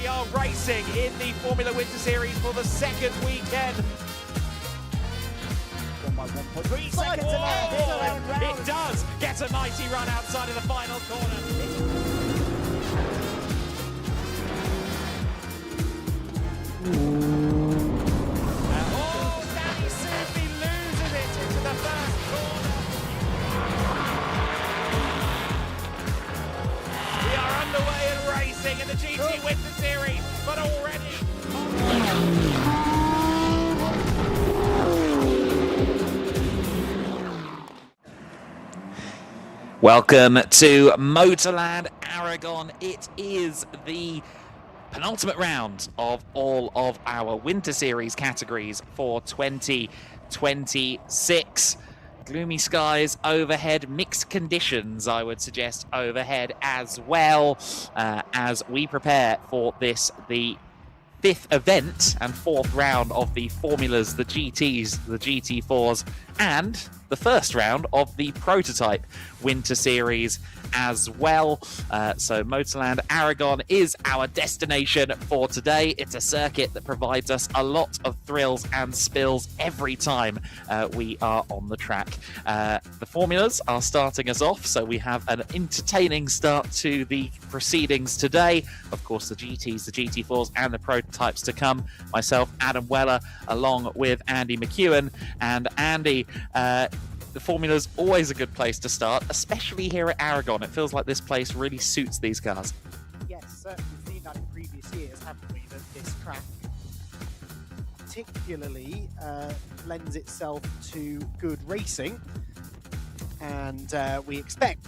We are racing in the Formula Winter Series for the second weekend. 1.3 seconds left. It does get a mighty run outside of the final corner. Danny Sufi loses it into the first corner. We are underway and racing in the GT Winter Series, but already. Welcome to MotorLand Aragón. It is the penultimate round of all of our Winter Series categories for 2026. Gloomy skies overhead, mixed conditions, I would suggest, overhead as well, as we prepare for this, the fifth event and fourth round of the Formulas, the GTs, the GT4s, and the first round of the prototype Winter Series as well. So MotorLand Aragón is our destination for today. It's a circuit that provides us a lot of thrills and spills every time we are on the track. The formulas are starting us off, so we have an entertaining start to the proceedings today. Of course, the GTs, the GT4s, and the prototypes to come. Myself, Adam Weller, along with Andy McEwen. And Andy, the Formula's always a good place to start, especially here at Aragón. It feels like this place really suits these cars. Yes, certainly we've seen that in previous years, haven't we? That this track particularly lends itself to good racing, and we expect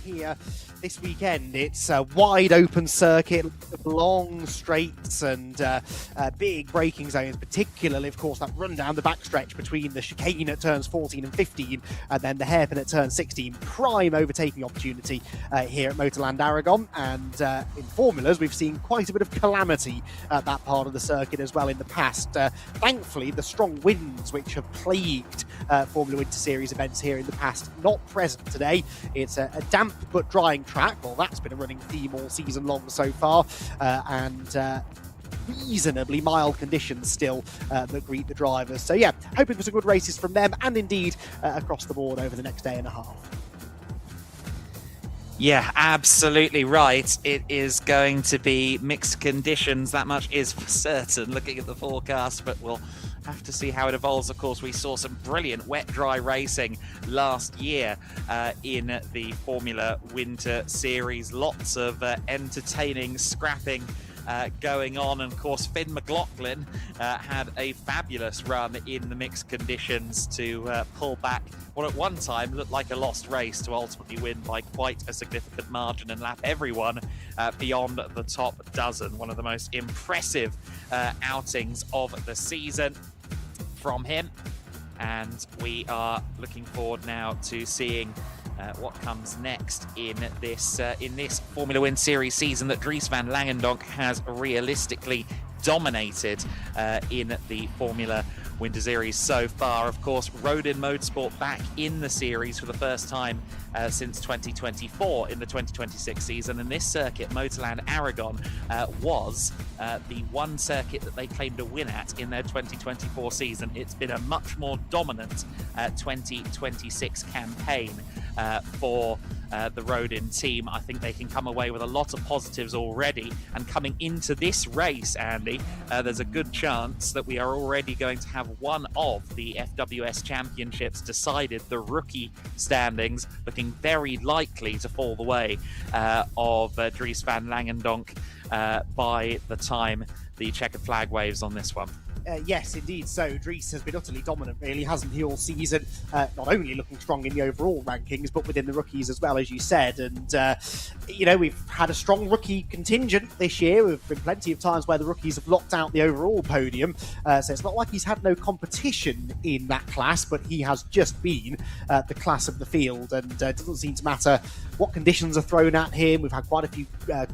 here this weekend. It's a wide open circuit, long straights and big braking zones, particularly, of course, that run down the backstretch between the chicane at turns 14 and 15 and then the hairpin at turn 16. Prime overtaking opportunity here at MotorLand Aragón, and in formulas we've seen quite a bit of calamity at that part of the circuit as well in the past. Thankfully, the strong winds which have plagued Formula Winter Series events here in the past, not present today. It's a damp but drying track. Well, that's been a running theme all season long so far, and reasonably mild conditions still that greet the drivers. So yeah, hoping for some good races from them, and indeed across the board over the next day and a half. Yeah, absolutely right. It is going to be mixed conditions, that much is for certain, looking at the forecast, but we'll have to see how it evolves. Of course, we saw some brilliant wet-dry racing last year in the Formula Winter Series. Lots of entertaining scrapping going on, and of course Finn McLaughlin had a fabulous run in the mixed conditions to pull back what at one time looked like a lost race to ultimately win by quite a significant margin and lap everyone beyond the top dozen. One of the most impressive outings of the season from him, and we are looking forward now to seeing what comes next in this Formula Winter Series season that Dries van Langendonk has realistically dominated in the Formula Winter Series so far. Of course, Rodin Motorsport back in the series for the first time since 2024 in the 2026 season, and this circuit, MotorLand Aragón, was the one circuit that they claimed a win at in their 2024 season. It's been a much more dominant 2026 campaign for the Rodin team. I think they can come away with a lot of positives already, and coming into this race, Andy, there's a good chance that we are already going to have one of the FWS championships decided. The rookie standings looking very likely to fall the way of Dries van Langendonk by the time the checkered flag waves on this one. Yes, indeed. So Dries has been utterly dominant, really, hasn't he, all season? Not only looking strong in the overall rankings, but within the rookies as well, as you said. And, you know, we've had a strong rookie contingent this year. There have been plenty of times where the rookies have locked out the overall podium. So it's not like he's had no competition in that class, but he has just been the class of the field. And it doesn't seem to matter what conditions are thrown at him. We've had quite a few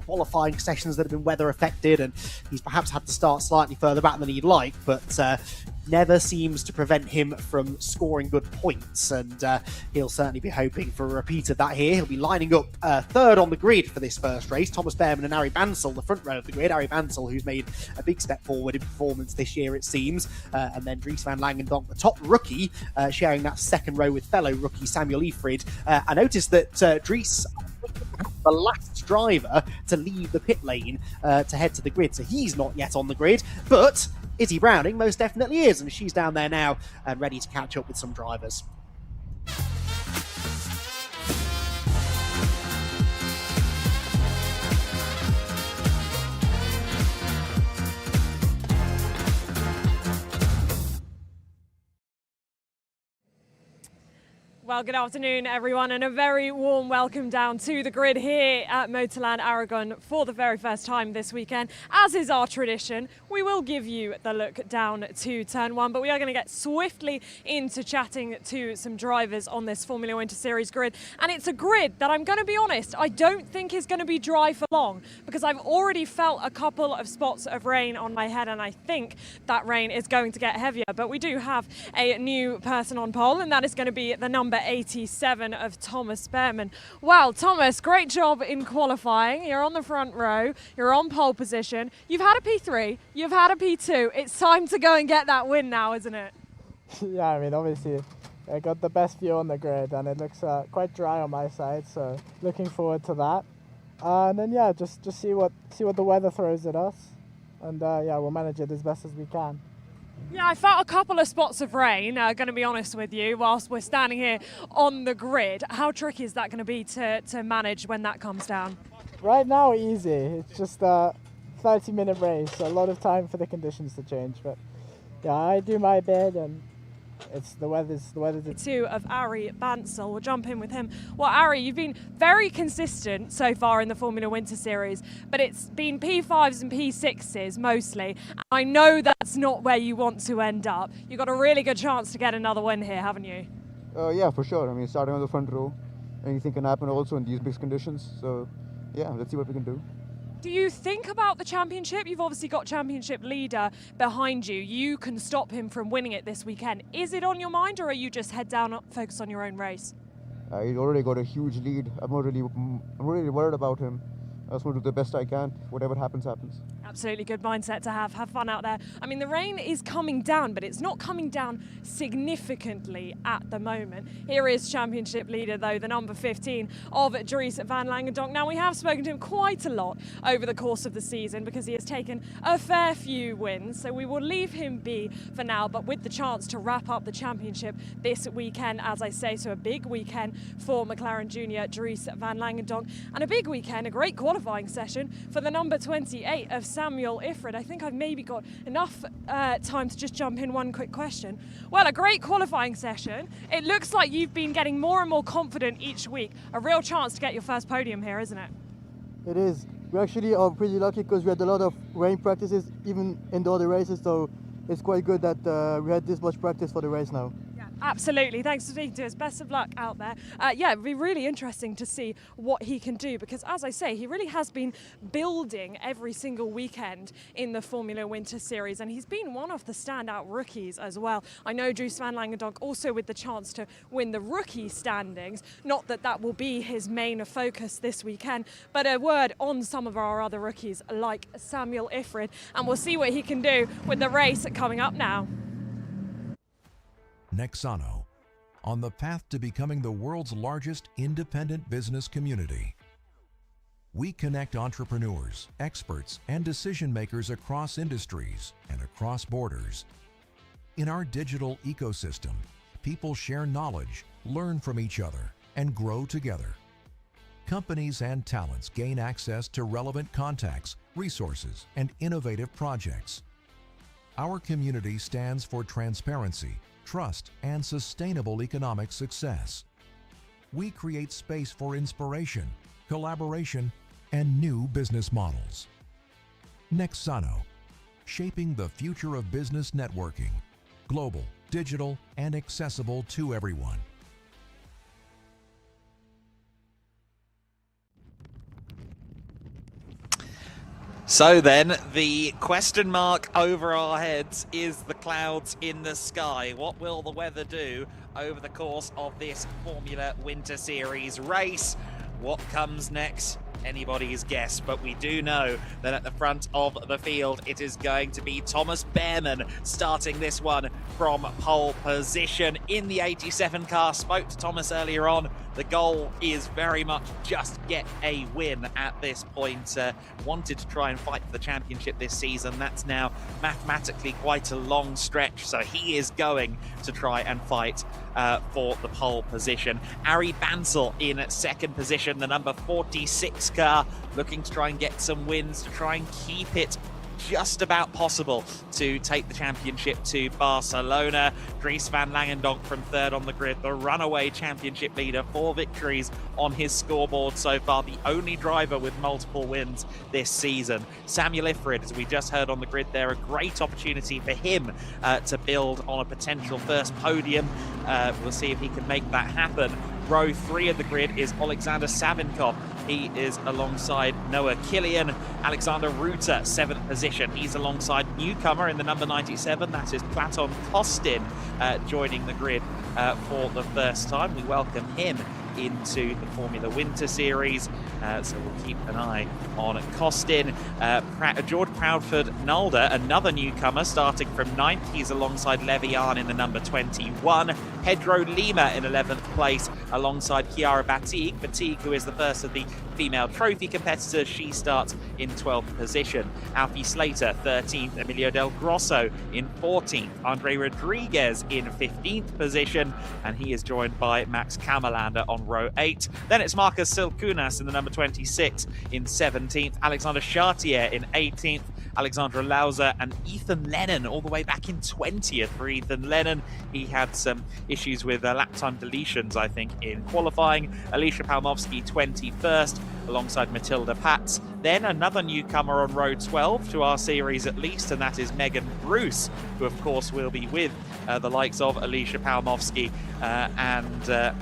qualifying sessions that have been weather affected, and he's perhaps had to start slightly further back than he'd like. but never seems to prevent him from scoring good points, and he'll certainly be hoping for a repeat of that here. He'll be lining up third on the grid for this first race. Thomas Behrman and Ari Bansal, the front row of the grid. Ari Bansal, who's made a big step forward in performance this year, it seems, and then Dries van Langendonk, the top rookie, sharing that second row with fellow rookie Samuel Ifrid. I noticed that Dries, the last driver to leave the pit lane to head to the grid, so he's not yet on the grid, but Izzy Browning most definitely is, and she's down there now and ready to catch up with some drivers. Well, good afternoon, everyone, and a very warm welcome down to the grid here at MotorLand Aragón for the very first time this weekend. As is our tradition, we will give you the look down to Turn 1, but we are going to get swiftly into chatting to some drivers on this Formula Winter Series grid. And it's a grid that, I'm going to be honest, I don't think is going to be dry for long, because I've already felt a couple of spots of rain on my head, and I think that rain is going to get heavier. But we do have a new person on pole, and that is going to be the number 87 of Thomas Behrman. Well, Thomas, great job in qualifying. You're on the front row, you're on pole position, you've had a P3, you've had a P2. It's time to go and get that win now, isn't it? Yeah, I mean, obviously I got the best view on the grid, and it looks quite dry on my side, so looking forward to that. And then yeah, just see what the weather throws at us, and yeah, we'll manage it as best as we can. Yeah, I felt a couple of spots of rain, going to be honest with you, whilst we're standing here on the grid. How tricky is that going to be to manage when that comes down? Right now, easy. It's just a 30-minute race, so a lot of time for the conditions to change. But yeah, I do my bit, and it's the weather's. Two of Ari Bansal. We'll jump in with him. Well, Ari, you've been very consistent so far in the Formula Winter Series, but it's been P5s and P6s mostly. I know that's not where you want to end up. You've got a really good chance to get another win here, haven't you? Yeah, for sure. I mean, starting on the front row, anything can happen also in these big conditions. So yeah, let's see what we can do. Do you think about the championship? You've obviously got championship leader behind you. You can stop him from winning it this weekend. Is it on your mind, or are you just head down, focus on your own race? He's already got a huge lead. I'm not really worried about him. I just want to do the best I can. Whatever happens, happens. Absolutely good mindset to have. Have fun out there. I mean, the rain is coming down, but it's not coming down significantly at the moment. Here is championship leader, though, the number 15 of Dries van Langendonk. Now, we have spoken to him quite a lot over the course of the season because he has taken a fair few wins, so we will leave him be for now, but with the chance to wrap up the championship this weekend, as I say, so a big weekend for McLaren Junior Dries van Langendonk, and a big weekend, a great qualifying session for the number 28 of Samuel Ifrid. I think I've maybe got enough time to just jump in one quick question. Well, a great qualifying session. It looks like you've been getting more and more confident each week. A real chance to get your first podium here, isn't it? It is. We actually are pretty lucky because we had a lot of rain practices even in the other races, so it's quite good that we had this much practice for the race now. Absolutely. Thanks for speaking to us. Best of luck out there. Yeah, it'd be really interesting to see what he can do because, as I say, he really has been building every single weekend in the Formula Winter Series, and he's been one of the standout rookies as well. I know Dries van Langendonk also with the chance to win the rookie standings. Not that that will be his main focus this weekend, but a word on some of our other rookies like Samuel Ifrid, and we'll see what he can do with the race coming up now. Nexano, on the path to becoming the world's largest independent business community. We connect entrepreneurs, experts, and decision makers across industries and across borders. In our digital ecosystem, people share knowledge, learn from each other, and grow together. Companies and talents gain access to relevant contacts, resources, and innovative projects. Our community stands for transparency, trust, and sustainable economic success. We create space for inspiration, collaboration, and new business models. Nexano, shaping the future of business networking, global, digital, and accessible to everyone. So then, the question mark over our heads is the clouds in the sky. What will the weather do over the course of this Formula Winter Series race? What comes next? Anybody's guess, but we do know that at the front of the field it is going to be Thomas Behrmann starting this one from pole position in the 87 car. Spoke to Thomas earlier on. The goal is very much just get a win at this point. Wanted to try and fight for the championship this season. That's now mathematically quite a long stretch, so he is going to try and fight for the pole position. Ari Bansel in second position, the number 46 car, looking to try and get some wins to try and keep it just about possible to take the championship to Barcelona. Dries van Langendonk from third on the grid, the runaway championship leader, 4 victories on his scoreboard so far, the only driver with multiple wins this season. Samuel Ifrid, as we just heard on the grid there, a great opportunity for him to build on a potential first podium. We'll see if he can make that happen. Row 3 of the grid is Alexander Savinkov. He is alongside Noah Killian. Alexander Ruta, 7th position. He's alongside newcomer in the number 97. That is Platon Kostin joining the grid for the first time. We welcome him into the Formula Winter Series, so we'll keep an eye on Kostin. George Proudford Nalder, another newcomer, starting from 9th. He's alongside Levian in the number 21. Pedro Lima in 11th place alongside Chiara Batig. Batig, who is the first of the female trophy competitors, she starts in 12th position. Alfie Slater, 13th. Emilio Del Grosso in 14th. Andre Rodriguez in 15th position, and he is joined by Max Kammerlander on row 8. Then it's Marcus Silkunas in the number 26 in 17th. Alexander Chartier in 18th. Alexandra Lauser and Ethan Lennon all the way back in 20th for Ethan Lennon. He had some issues with lap time deletions, I think, in qualifying. Alicia Palmovsky 21st alongside Matilda Patz. Then another newcomer on row 12 to our series at least, and that is Megan Bruce, who of course will be with the likes of Alicia Palmovsky and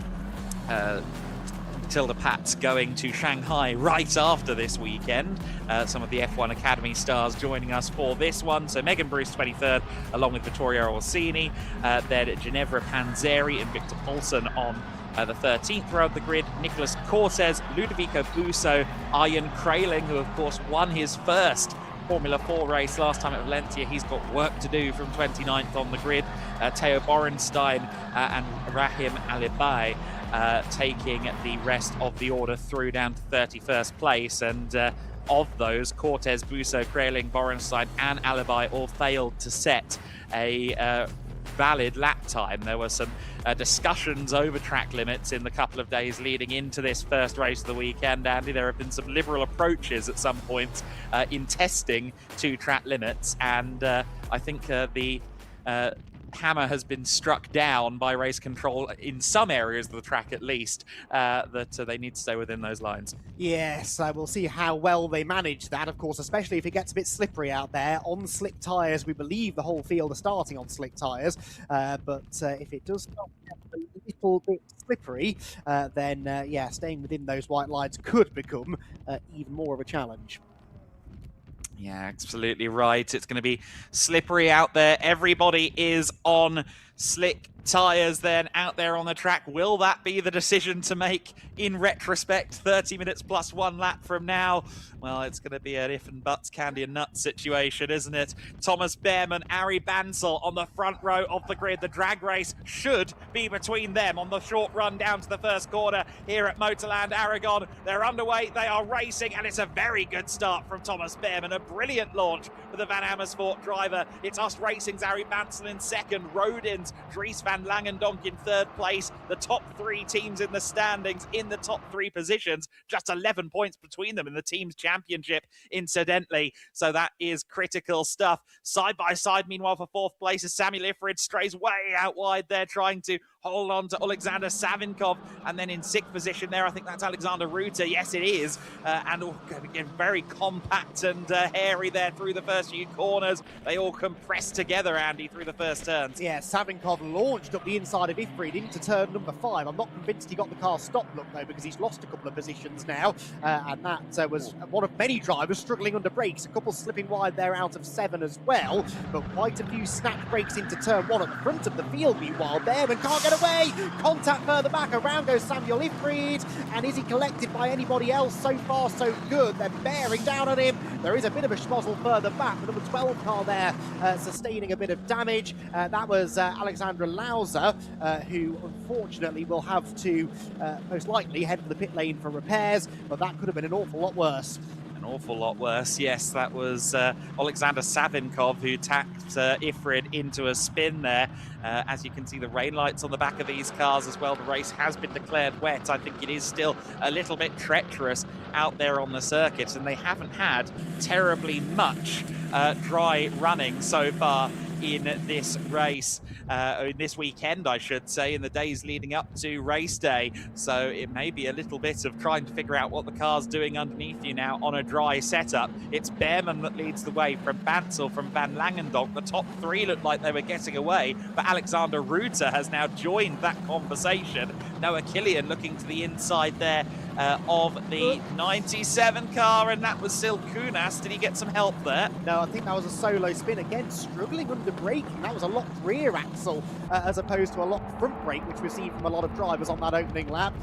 Matilda Patz going to Shanghai right after this weekend. Some of the F1 Academy stars joining us for this one. So Megan Bruce 23rd along with Vittoria Orsini. Then Ginevra Panzeri and Victor Paulson on the 13th row of the grid. Nicholas Cortez, Ludovico Busso, Arjen Kraling, who of course won his first Formula 4 race last time at Valencia. He's got work to do from 29th on the grid. Theo Borenstein and Rahim Alibai taking the rest of the order through down to 31st place. And of those, Cortez, Busso, Kraling, Borenstein and Alibai all failed to set a valid lap time. There were some discussions over track limits in the couple of days leading into this first race of the weekend, Andy. There have been some liberal approaches at some points in testing to track limits, and I think the hammer has been struck down by race control in some areas of the track at least, that they need to stay within those lines. Yes, we'll see how well they manage that, of course, especially if it gets a bit slippery out there. On slick tyres, we believe the whole field are starting on slick tyres, but if it does start a little bit slippery, then yeah, staying within those white lines could become even more of a challenge. Yeah, absolutely right. It's going to be slippery out there. Everybody is on slick tyres then out there on the track. Will that be the decision to make in retrospect 30 minutes plus 1 lap from now? Well, it's going to be an if and buts, candy and nuts situation, isn't it? Thomas Behrmann, Ari Bansel on the front row of the grid. The drag race should be between them on the short run down to the first corner here at Motorland Aragón. They're underway, they are racing, and it's a very good start from Thomas Behrmann. A brilliant launch for the Van Amersfoort driver. It's Us Racing's Ari Bansel in second, Rodin's Dries van Langendonk in third place. The top 3 teams in the standings in the top 3 positions, just 11 points between them in the team's championship, incidentally. So that is critical stuff. Side by side, meanwhile, for 4th place is Samuel Ifrid, strays way out wide there, trying to hold on to Alexander Savinkov, and then in 6th position there, I think that's Alexander Ruta. Yes, it is. And all again, very compact and hairy there through the first few corners. They all compressed together, Andy, through the first turns. Yeah, Savinkov launched up the inside of Ifrid into turn number 5. I'm not convinced he got the car stopped, look, though, because he's lost a couple of positions now. And that was one of many drivers struggling under brakes. A couple slipping wide there out of 7 as well. But quite a few snap brakes into turn 1 at the front of the field. Meanwhile, Behrman can't get away. Contact further back. Around goes Samuel Ifrid. And is he collected by anybody else? So far, so good. They're bearing down on him. There is a bit of a schmozzle further back. The number 12 car there sustaining a bit of damage. That was Alexandra Lauser, who unfortunately will have to most likely head for the pit lane for repairs. But that could have been an awful lot worse. An awful lot worse, yes. That was Alexander Savinkov who tacked Ifrid into a spin there. As you can see, the rain lights on the back of these cars as well. The race has been declared wet. I think it is still a little bit treacherous out there on the circuit, and they haven't had terribly much dry running so far in this race, in this weekend, I should say, in the days leading up to race day. So it may be a little bit of trying to figure out what the car's doing underneath you now on a dry setup. It's Behrman that leads the way from Bansel, from Van Langendonk. The top 3 looked like they were getting away, but Alexander Ruta has now joined that conversation. Noah Killian looking to the inside there of the 97 car, and that was Sil Kunas. Did he get some help there? No, I think that was a solo spin. Again, struggling under braking. That was a locked rear axle as opposed to a locked front brake, which we've seen from a lot of drivers on that opening lap.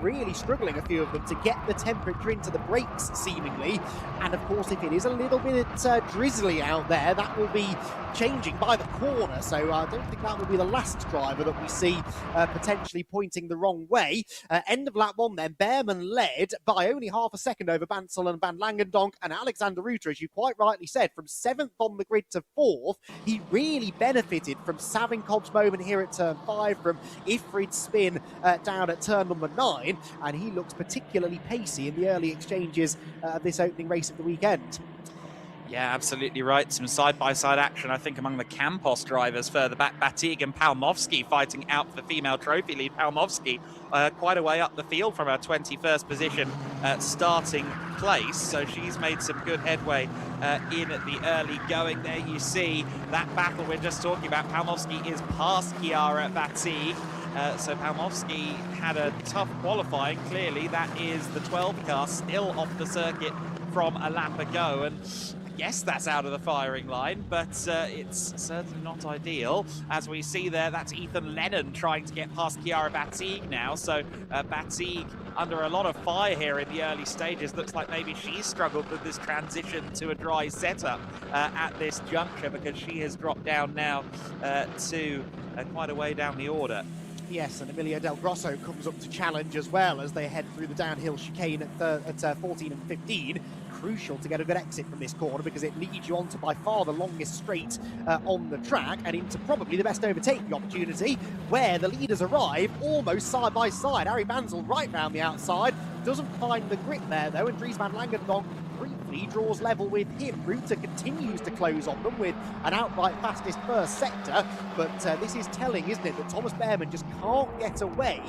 Really struggling, a few of them, to get the temperature into the brakes, seemingly. And of course, if it is a little bit drizzly out there, that will be changing by the corner. So I don't think that will be the last driver that we see potentially pointing the wrong way. End of lap 1 then, Behrman led by only half a second over Bansel and Van Langendonk, and Alexander Ruta, as you quite rightly said, from 7th on the grid to 4th. He really benefited from Savinkov's moment here at turn 5, from Ifrid's spin down at turn number 9, and he looks particularly pacey in the early exchanges of this opening race of the weekend. Yeah, absolutely right. Some side-by-side action, I think, among the Campos drivers further back. Batig and Palmovsky fighting out for the female trophy lead. Palmovsky quite a way up the field from her 21st position starting place. So she's made some good headway in the early going there. You see that battle we're just talking about. Palmovsky is past Chiara Batig. So Palmovsky had a tough qualifying. Clearly, that is the 12 car still off the circuit from a lap ago. And yes, that's out of the firing line, but it's certainly not ideal. As we see there, that's Ethan Lennon trying to get past Chiara Batig now. So Batig under a lot of fire here in the early stages. Looks like maybe she's struggled with this transition to a dry setup at this juncture, because she has dropped down now to quite a way down the order. Yes, and Emilio Del Grosso comes up to challenge as well as they head through the downhill chicane at 14 and 15. Crucial to get a good exit from this corner, because it leads you on to by far the longest straight on the track, and into probably the best overtaking opportunity, where the leaders arrive almost side by side. Harry Bansel right round the outside, doesn't find the grip there though, and Dries Van Langendonk briefly draws level with him. Ruta continues to close on them with an outright fastest first sector, but this is telling, isn't it, that Thomas Behrman just can't get away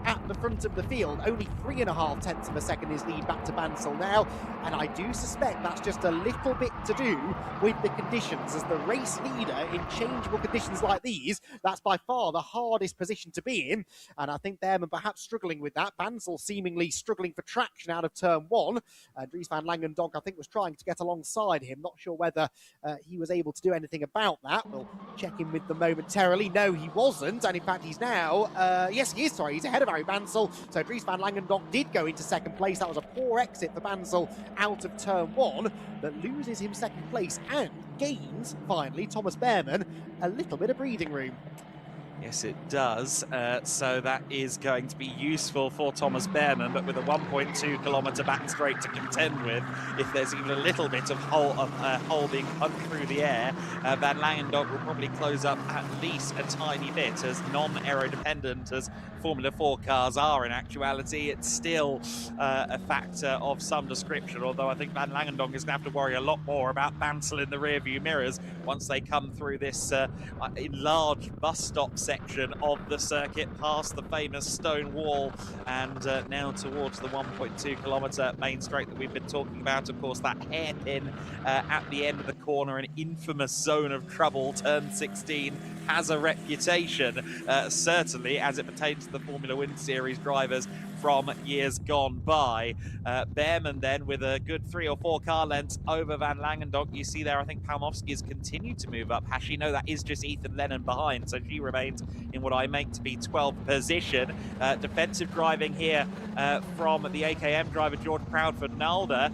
at the front of the field. Only 3.5 tenths of a second is lead back to Bansel now, and I do suspect that's just a little bit to do with the conditions. As the race leader in changeable conditions like these, that's by far the hardest position to be in, and I think Behrman perhaps struggling with that. Bansel seemingly struggling for traction out of turn 1. Dries Van Langendonk, I think, was trying to get alongside him. Not sure whether he was able to do anything about that. We'll check in with them momentarily. No, he wasn't, and in fact he's now, yes he is, sorry, he's ahead of Harry Bansel. So Dries Van Langendonk did go into second place. That was a poor exit for Bansel out of turn 1, that loses him second place and gains, finally, Thomas Behrman a little bit of breathing room. Yes, it does. So that is going to be useful for Thomas Behrman, but with a 1.2 kilometre back straight to contend with, if there's even a little bit of hole being pumped through the air, Van Langendonk will probably close up at least a tiny bit. As non-aero-dependent as Formula 4 cars are in actuality, it's still a factor of some description, although I think Van Langendonk is going to have to worry a lot more about Bansel in the rear-view mirrors once they come through this enlarged bus stop section of the circuit, past the famous stone wall, and now towards the 1.2 kilometre main straight that we've been talking about. Of course, that hairpin at the end of the corner, an infamous zone of trouble. Turn 16 has a reputation, certainly as it pertains to the Formula One Series drivers from years gone by. Behrman then with a good 3 or 4 car lengths over Van Langendonk. You see there, I think Palmowski has continued to move up. Hashi, no, that is just Ethan Lennon behind, so she remains in what I make to be 12th position. Defensive driving here from the AKM driver George Proudford-Nalder.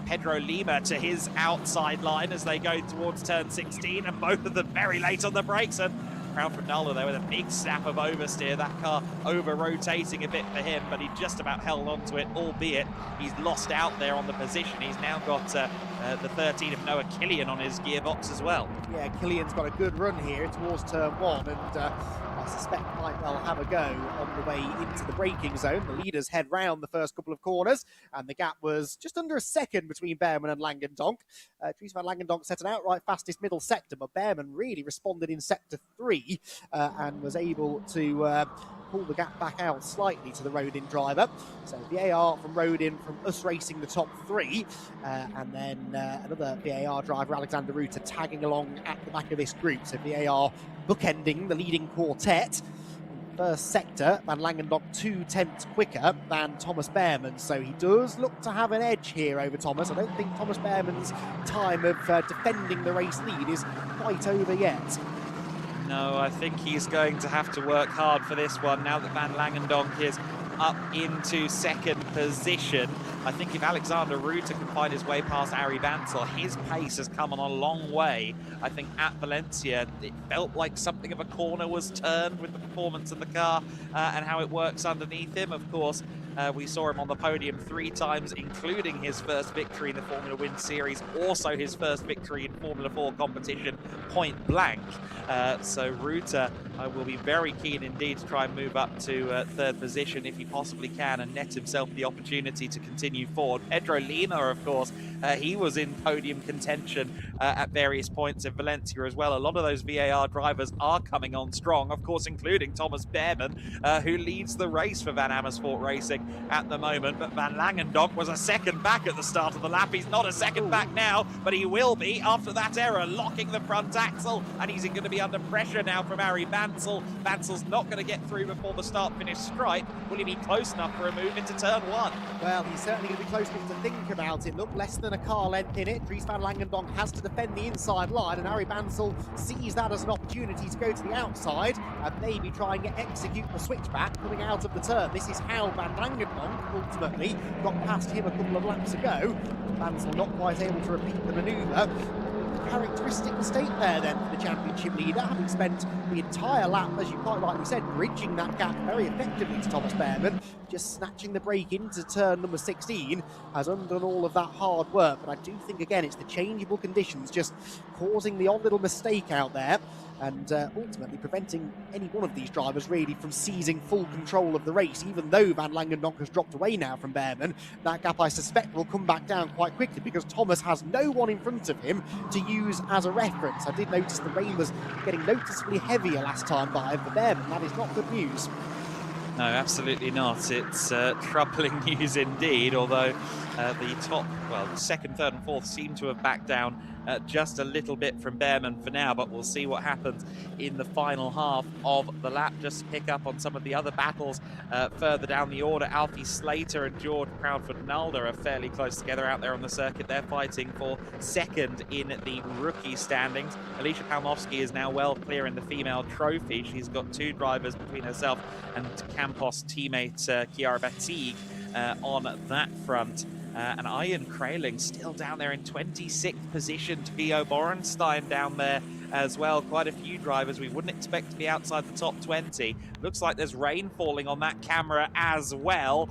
Pedro Lima to his outside line as they go towards turn 16, and both of them very late on the brakes, and Proudford-Nalder there with a big snap of oversteer. That car over-rotating a bit for him, but he just about held on to it, albeit he's lost out there on the position. He's now got the 13 of Noah Killian on his gearbox as well. Yeah, Killian's got a good run here towards turn 1, and I suspect might well have a go on the way into the braking zone. The leaders head round the first couple of corners, and the gap was just under a second between Behrman and Langendonk. Dries van Langendonk set an outright fastest middle sector, but Behrman really responded in sector 3 and was able to pull the gap back out slightly to the Rodin driver. So VAR from Rodin from us racing the top 3, and then another VAR driver, Alexander Ruta, tagging along at the back of this group. So VAR bookending the leading quartet. First sector, Van Langendonk 2/10 quicker than Thomas Behrman, so he does look to have an edge here over Thomas. I don't think Thomas Behrman's time of defending the race lead is quite over yet. No, I think he's going to have to work hard for this one now that Van Langendonk is up into second position. I think if Alexander Ruta can find his way past Ari Bansel, his pace has come on a long way. I think at Valencia, it felt like something of a corner was turned with the performance of the car and how it works underneath him. Of course, we saw him on the podium 3 times, including his first victory in the Formula One Series, also his first victory in Formula 4 competition, point blank. So Ruta will be very keen indeed to try and move up to third position if he possibly can and net himself the opportunity to continue forward. Pedro Lima, of course, he was in podium contention at various points in Valencia as well. A lot of those VAR drivers are coming on strong, of course, including Thomas Behrman, who leads the race for Van Amersfoort Racing at the moment. But Van Langendonk was a second back at the start of the lap. He's not a second back now, but he will be after that error, locking the front axle, and he's going to be under pressure now from Ari Bansel. Bansel's not going to get through before the start-finish stripe. Will he be close enough for a move into turn 1? Well, he's certainly going to be close enough to think about it. Look, less than a car length in it. Dries van Langendonk has to defend the inside line, and Ari Bansel sees that as an opportunity to go to the outside and maybe try and execute the switchback coming out of the turn. This is how Van Langendonk ultimately got past him a couple of laps ago. Bansel not quite able to repeat the manoeuvre. Characteristic mistake there then for the championship leader, having spent the entire lap, as you quite rightly said, bridging that gap very effectively to Thomas Behrman. Just snatching the break into turn number 16 has undone all of that hard work. But I do think, again, it's the changeable conditions just causing the odd little mistake out there, and ultimately preventing any one of these drivers really from seizing full control of the race. Even though Van Langendonk has dropped away now from Behrman, that gap I suspect will come back down quite quickly because Thomas has no one in front of him to use as a reference. I did notice the rain was getting noticeably heavier last time by for Behrman. That is not good news. No, absolutely not. It's troubling news indeed, although the top, well, the second, third and fourth seem to have backed down just a little bit from Behrman for now, but we'll see what happens in the final half of the lap. Just to pick up on some of the other battles further down the order, Alfie Slater and George Proudford-Nalder are fairly close together out there on the circuit. They're fighting for second in the rookie standings. Alicia Palmowski is now well clear in the female trophy. She's got 2 drivers between herself and Campos teammate Chiara Batig on that front. And Ian Kraling still down there in 26th position. Theo Borenstein down there as well. Quite a few drivers we wouldn't expect to be outside the top 20. Looks like there's rain falling on that camera as well,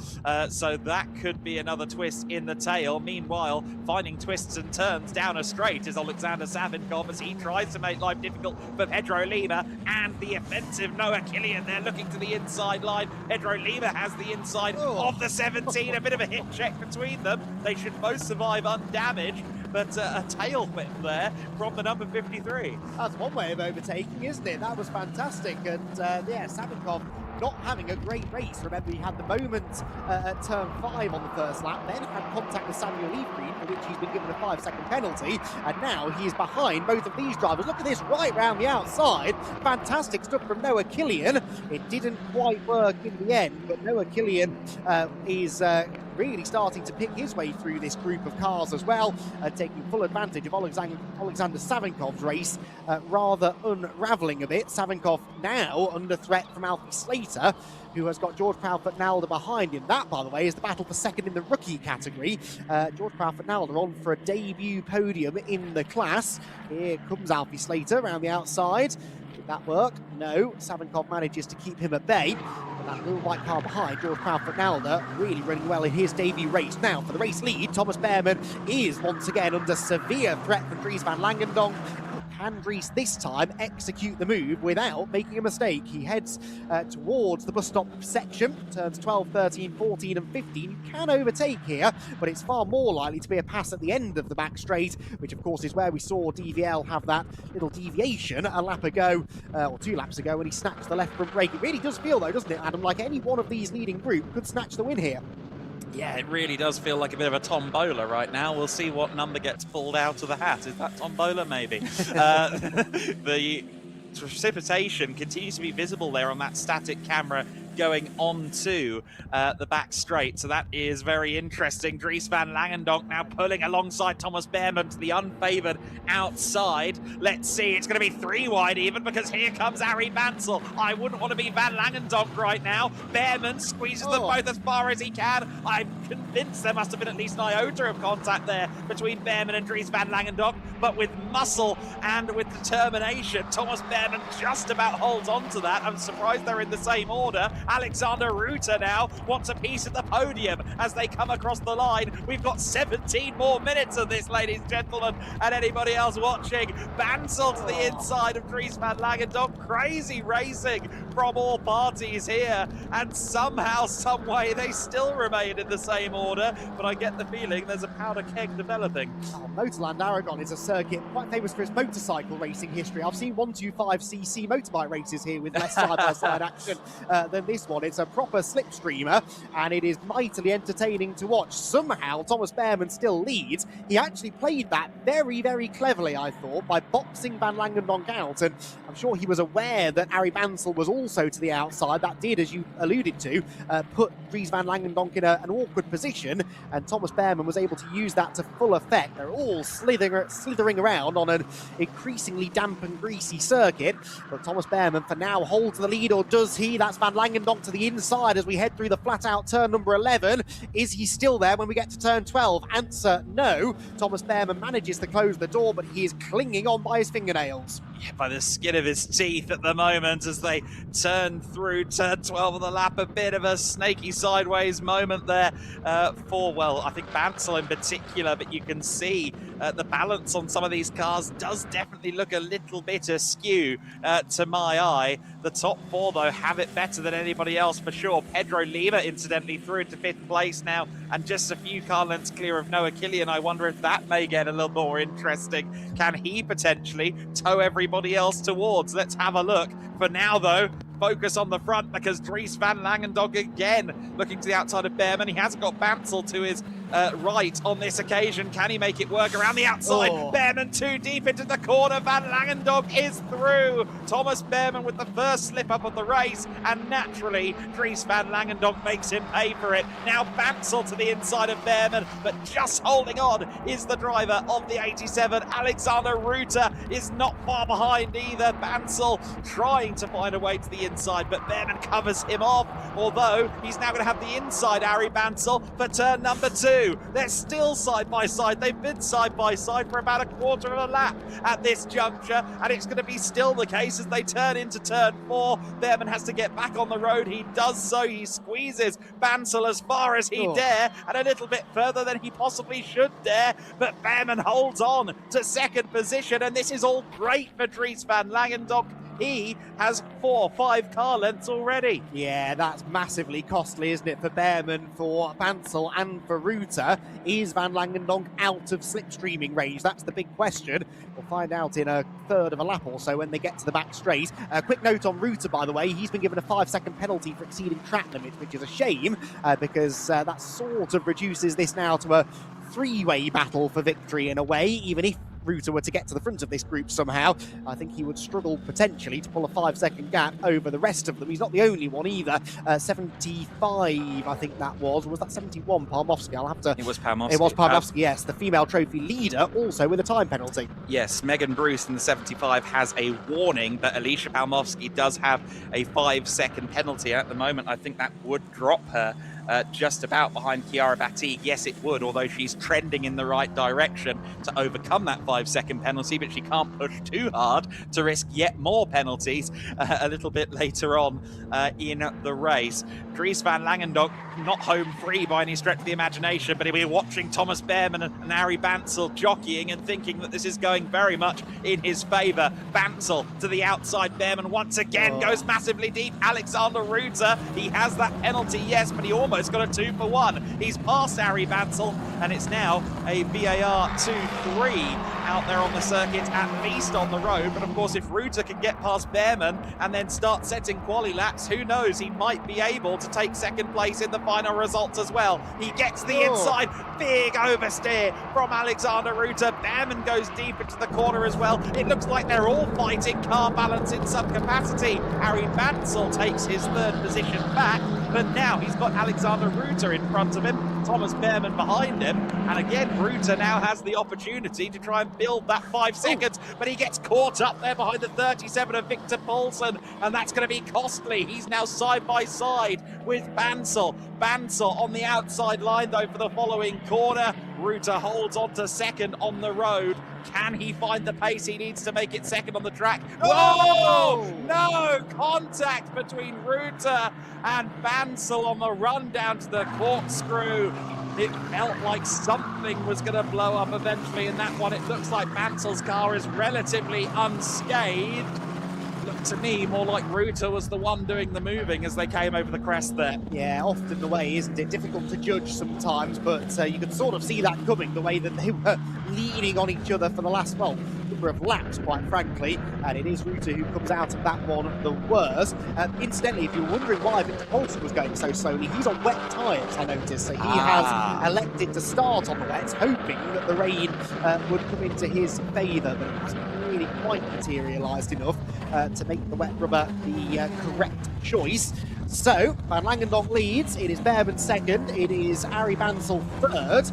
so that could be another twist in the tail. Meanwhile, finding twists and turns down a straight is Alexander Savinkov as he tries to make life difficult for Pedro Lima and the offensive Noah Killian. They're looking to the inside line. Pedro Lima has the inside of the 17. A bit of a hit check between them. They should both survive undamaged. but a tail whip there from the number 53. That's one way of overtaking, isn't it? That was fantastic. And yeah, Savinkov not having a great race. Remember, he had the moment at turn 5 on the first lap, then had contact with Samuel Leafgreen, for which he's been given a 5-second penalty, and now he is behind both of these drivers. Look at this, right round the outside. Fantastic stuff from Noah Killian. It didn't quite work in the end, but Noah Killian is really starting to pick his way through this group of cars as well, taking full advantage of Alexander Savinkov's race, rather unravelling a bit. Savinkov now under threat from Alfie Slater, who has got George Proudfoot-Nalder behind him. That, by the way, is the battle for second in the rookie category. George Proudfoot-Nalder on for a debut podium in the class. Here comes Alfie Slater around the outside. Did that work? No. Savinkov manages to keep him at bay. But that little white car behind, George Proudfoot-Nalder, really running well in his debut race. Now, for the race lead, Thomas Behrman is once again under severe threat from Dries van Langendonk. Can Dries this time execute the move without making a mistake? He heads towards the bus stop section, turns 12, 13, 14 and 15. You can overtake here, but it's far more likely to be a pass at the end of the back straight, which of course is where we saw DVL have that little deviation a lap ago, or 2 laps ago, when he snatched the left front brake. It really does feel though, doesn't it, Adam, like any one of these leading group could snatch the win here. Yeah, it really does feel like a bit of a tombola right now. We'll see what number gets pulled out of the hat. Is that tombola? Maybe. The precipitation continues to be visible there on that static camera going on to the back straight. So that is very interesting. Dries van Langendonk now pulling alongside Thomas Behrman to the unfavoured outside. Let's see, it's going to be 3 wide even, because here comes Arie Bansel. I wouldn't want to be Van Langendonk right now. Behrman squeezes them both as far as he can. I'm convinced there must have been at least an iota of contact there between Behrman and Dries van Langendonk, but with muscle and with determination, Thomas Behrman just about holds on to that. I'm surprised they're in the same order. Alexander Ruta now wants a piece of the podium as they come across the line. We've got 17 more minutes of this, ladies and gentlemen, and anybody else watching. Bansel to the inside of Dries van Langendonk. Crazy racing from all parties here, and somehow, some way, they still remain in the same order, but I get the feeling there's a powder keg developing. MotorLand Aragón is a circuit quite famous for its motorcycle racing history. I've seen 125cc motorbike races here with less side-by-side action than this one. It's a proper slipstreamer, and it is mightily entertaining to watch. Somehow, Thomas Behrman still leads. He actually played that very, very cleverly, I thought, by boxing Van Langendonk out, and I'm sure he was aware that Arie Bansel was also to the outside. That did, as you alluded to, put Dries van Langendonk in an awkward position, and Thomas Behrman was able to use that to full effect. They're all slithering around on an increasingly damp and greasy circuit, but Thomas Behrman for now holds the lead, or does he? That's Van Langendonk to the inside as we head through the flat-out turn number 11. Is he still there when we get to turn 12? Answer, no. Thomas Behrman manages to close the door, but he is clinging on by his fingernails. Yeah, by the skin of his teeth at the moment as they turn through turn 12 of the lap. A bit of a snaky sideways moment there for, well, I think Bansel in particular, but you can see the balance on some of these cars does definitely look a little bit askew to my eye. The top 4, though, have it better than anybody else for sure. Pedro Lima, incidentally, through into 5th place now, and just a few car lengths clear of Noah Killian. I wonder if that may get a little more interesting. Can he potentially tow everybody else towards? Let's have a look. For now, though, focus on the front, because Dries van Langendonk again looking to the outside of Behrman. He hasn't got Bansel to his right on this occasion. Can he make it work around the outside? Behrman too deep into the corner. Van Langendonk is through. Thomas Behrman with the first slip up of the race, and naturally Dries van Langendonk makes him pay for it. Now Bansel to the inside of Behrman, but just holding on is the driver of the 87. Alexander Ruta is not far behind either. Bansel trying to find a way to the inside, but Behrman covers him off, although he's now going to have the inside Arie Bansel for turn number 2. They're still side by side. They've been side by side for about a quarter of a lap at this juncture, and it's going to be still the case as they turn into turn 4. Behrman has to get back on the road. He does so. He squeezes Bansel as far as he dare, and a little bit further than he possibly should dare, but Behrman holds on to second position, and this is all great for Dries van Langendonk. He has 4 or 5 car lengths already. Yeah, that's massively costly, isn't it, for Behrman, for Bansel and for Ruta? Is Van Langendonk out of slipstreaming range? That's the big question. We'll find out in a third of a lap or so when they get to the back straight. A quick note on Ruta, by the way, he's been given a 5-second penalty for exceeding track limits, which is a shame because that sort of reduces this now to a 3-way battle for victory in a way, even if Ruta were to get to the front of this group somehow. I think he would struggle potentially to pull a 5-second gap over the rest of them. He's not the only one either. 75, I think that was. Or was that 71, Palmovsky? I'll have to... It was Palmovsky. It was Palmovsky, yes. The female trophy leader, also with a time penalty. Yes, Megan Bruce in the 75 has a warning, but Alicia Palmovsky does have a 5-second penalty at the moment. I think that would drop her just about behind Chiara Batty. Yes, it would, although she's trending in the right direction to overcome that 5-second penalty, but she can't push too hard to risk yet more penalties a little bit later on in the race. Dries Van Langendonk not home free by any stretch of the imagination, but he'll be watching Thomas Behrman and Harry Bansel jockeying and thinking that this is going very much in his favour. Bansel to the outside. Behrman once again goes massively deep. Alexander Ruta, he has that penalty, yes, but he almost got a 2-for-1. He's past Harry Bansel, and it's now a VAR 2-3 out there on the circuit, at least on the road. But of course, if Ruta can get past Behrman and then start setting quali laps, who knows, he might be able to take second place in the final results as well. He gets the inside, big oversteer from Alexander Ruta. Behrman goes deep into the corner as well. It looks like they're all fighting car balance in some capacity. Harry Bansel takes his 3rd position back, but now he's got Alexander Ruta in front of him, Thomas Behrman behind him, and again Ruta now has the opportunity to try and build that 5 seconds, but he gets caught up there behind the 37 of Victor Paulsen, and that's going to be costly. He's now side by side with Bansel. Bansel on the outside line though for the following corner. Ruta holds on to second on the road. Can he find the pace he needs to make it second on the track? Whoa! No contact between Ruta and Bansel on the run down to the corkscrew. It felt like something was going to blow up eventually in that one. It looks like Bansel's car is relatively unscathed. Looked to me more like Ruta was the one doing the moving as they came over the crest there. Yeah, often the way, isn't it? Difficult to judge sometimes, but you could sort of see that coming, the way that they were leaning on each other for the last, well, number of laps, quite frankly, and it is Ruta who comes out of that one the worst. Incidentally, if you're wondering why Victor Paulsen was going so slowly, he's on wet tyres, I noticed, so he has elected to start on the wets, hoping that the rain would come into his favour, but it hasn't really quite materialised enough to make the wet rubber the correct choice. So, Van Langendonk leads, it is Behrman second, it is Harry Bansel third,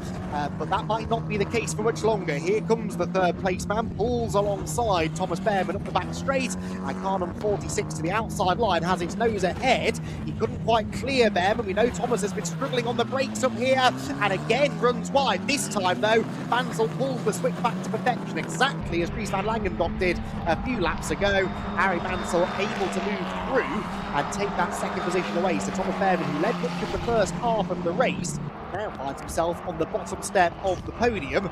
but that might not be the case for much longer. Here comes the 3rd place man, pulls alongside Thomas Behrman up the back straight, and Carnum 46 to the outside line has his nose ahead. He couldn't quite clear Behrman. We know Thomas has been struggling on the brakes up here, and again runs wide. This time though, Bansel pulls the switch back to perfection, exactly as Dries Van Langendonk did a few laps ago. Harry Bansel able to move through and take that second position away. So Thomas Behrman, who led much of the first half of the race, now finds himself on the bottom step of the podium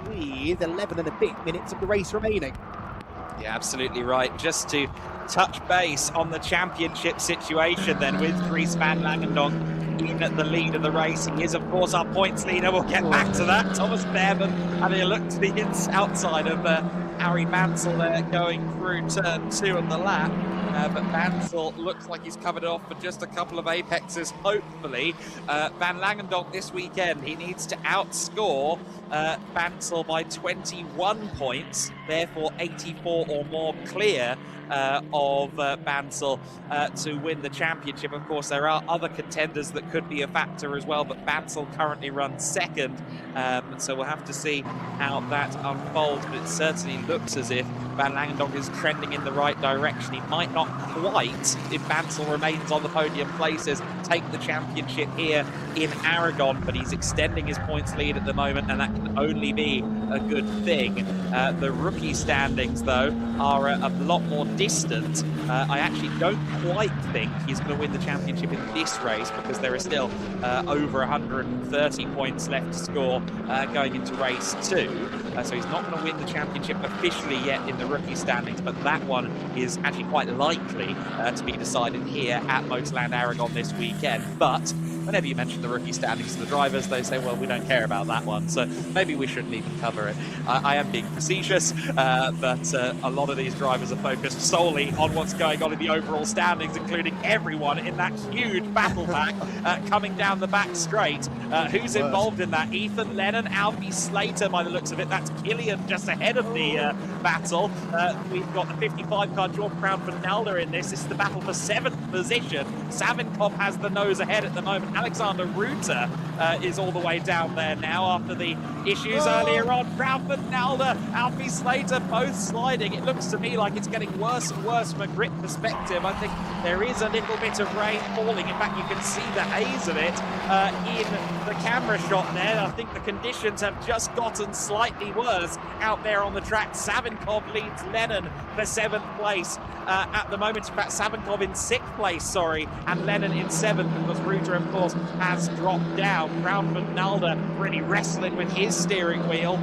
with 11 and a bit minutes of the race remaining. Yeah, absolutely right. Just to touch base on the championship situation then with Dries Van Langendonk in the lead of the race. He is, of course, our points leader. We'll get back to that. Thomas Behrman having a look to the outside of Harry Bansel there going through turn 2 of the lap. But Bansel looks like he's covered it off for just a couple of apexes, hopefully. Van Langendonk this weekend, he needs to outscore Bansel by 21 points, therefore 84 or more clear of Bansel to win the championship. Of course, there are other contenders that could be a factor as well, but Bansel currently runs second, so we'll have to see how that unfolds, but it certainly looks as if Van Langendonk is trending in the right direction. He might not quite, if Bansel remains on the podium places, take the championship here in Aragon, but he's extending his points lead at the moment, and that can only be a good thing. The rookie standings, though, are a lot more distant. I actually don't quite think he's going to win the championship in this race, because there are still over 130 points left to score going into race 2. so he's not going to win the championship officially yet in the rookie standings, but that one is actually quite likely to be decided here at MotorLand Aragón this weekend. But whenever you mention the rookie standings to the drivers, they say, well, we don't care about that one, so maybe we shouldn't even cover it. I am being facetious, but a lot of these drivers are focused solely on what's going on in the overall standings, including everyone in that huge battle pack coming down the back straight. Who's involved in that? Ethan Lennon, Alfie Slater, by the looks of it. That's Killian just ahead of the battle. We've got the 55 car, George Proud-Fernalda in this. This is the battle for 7th position. Savinkov has the nose ahead at the moment. Alexander Ruta is all the way down there now after the issues earlier on. Proud-Fernalda, Alfie Slater, both sliding. It looks to me like it's getting worse and worse from a grip perspective. I think there is a little bit of rain falling. In fact, you can see the haze of it in the camera shot there. I think the conditions have just gotten slightly worse out there on the track. Savinkov leads Lennon for 7th place at the moment. In fact, Savinkov in 6th place, sorry, and Lennon in 7th, because Ruta, of course, has dropped down. Proud-Fernalda really wrestling with his steering wheel.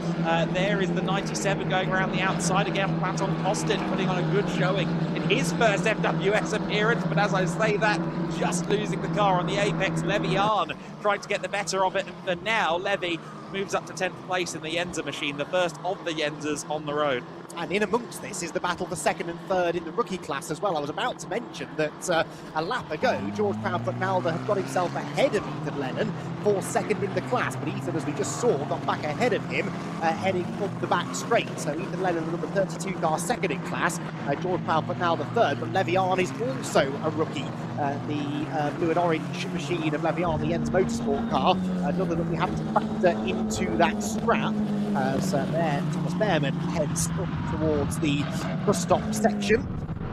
There is the 97 going around the outside again. Platon Kostin putting on a good showing in his first FWS appearance, but as I say that, just losing the car on the apex. Levian trying to get the better of it, and for now, Levy moves up to 10th place in the Yenza machine, the first of the Yenzas on the road. And in amongst this is the battle for 2nd and 3rd in the rookie class as well. I was about to mention that a lap ago, George Proud-Fernalda had got himself ahead of Ethan Lennon for 2nd in the class, but Ethan, as we just saw, got back ahead of him, heading up the back straight. So Ethan Lennon, the number 32 car, 2nd in class, George Proud-Fernalda 3rd, but Levian is also a rookie. The blue and orange machine of Levian, the Jens Motorsport car, another that we have to factor into that scrap. So there, Thomas Behrman heads up towards the bus stop section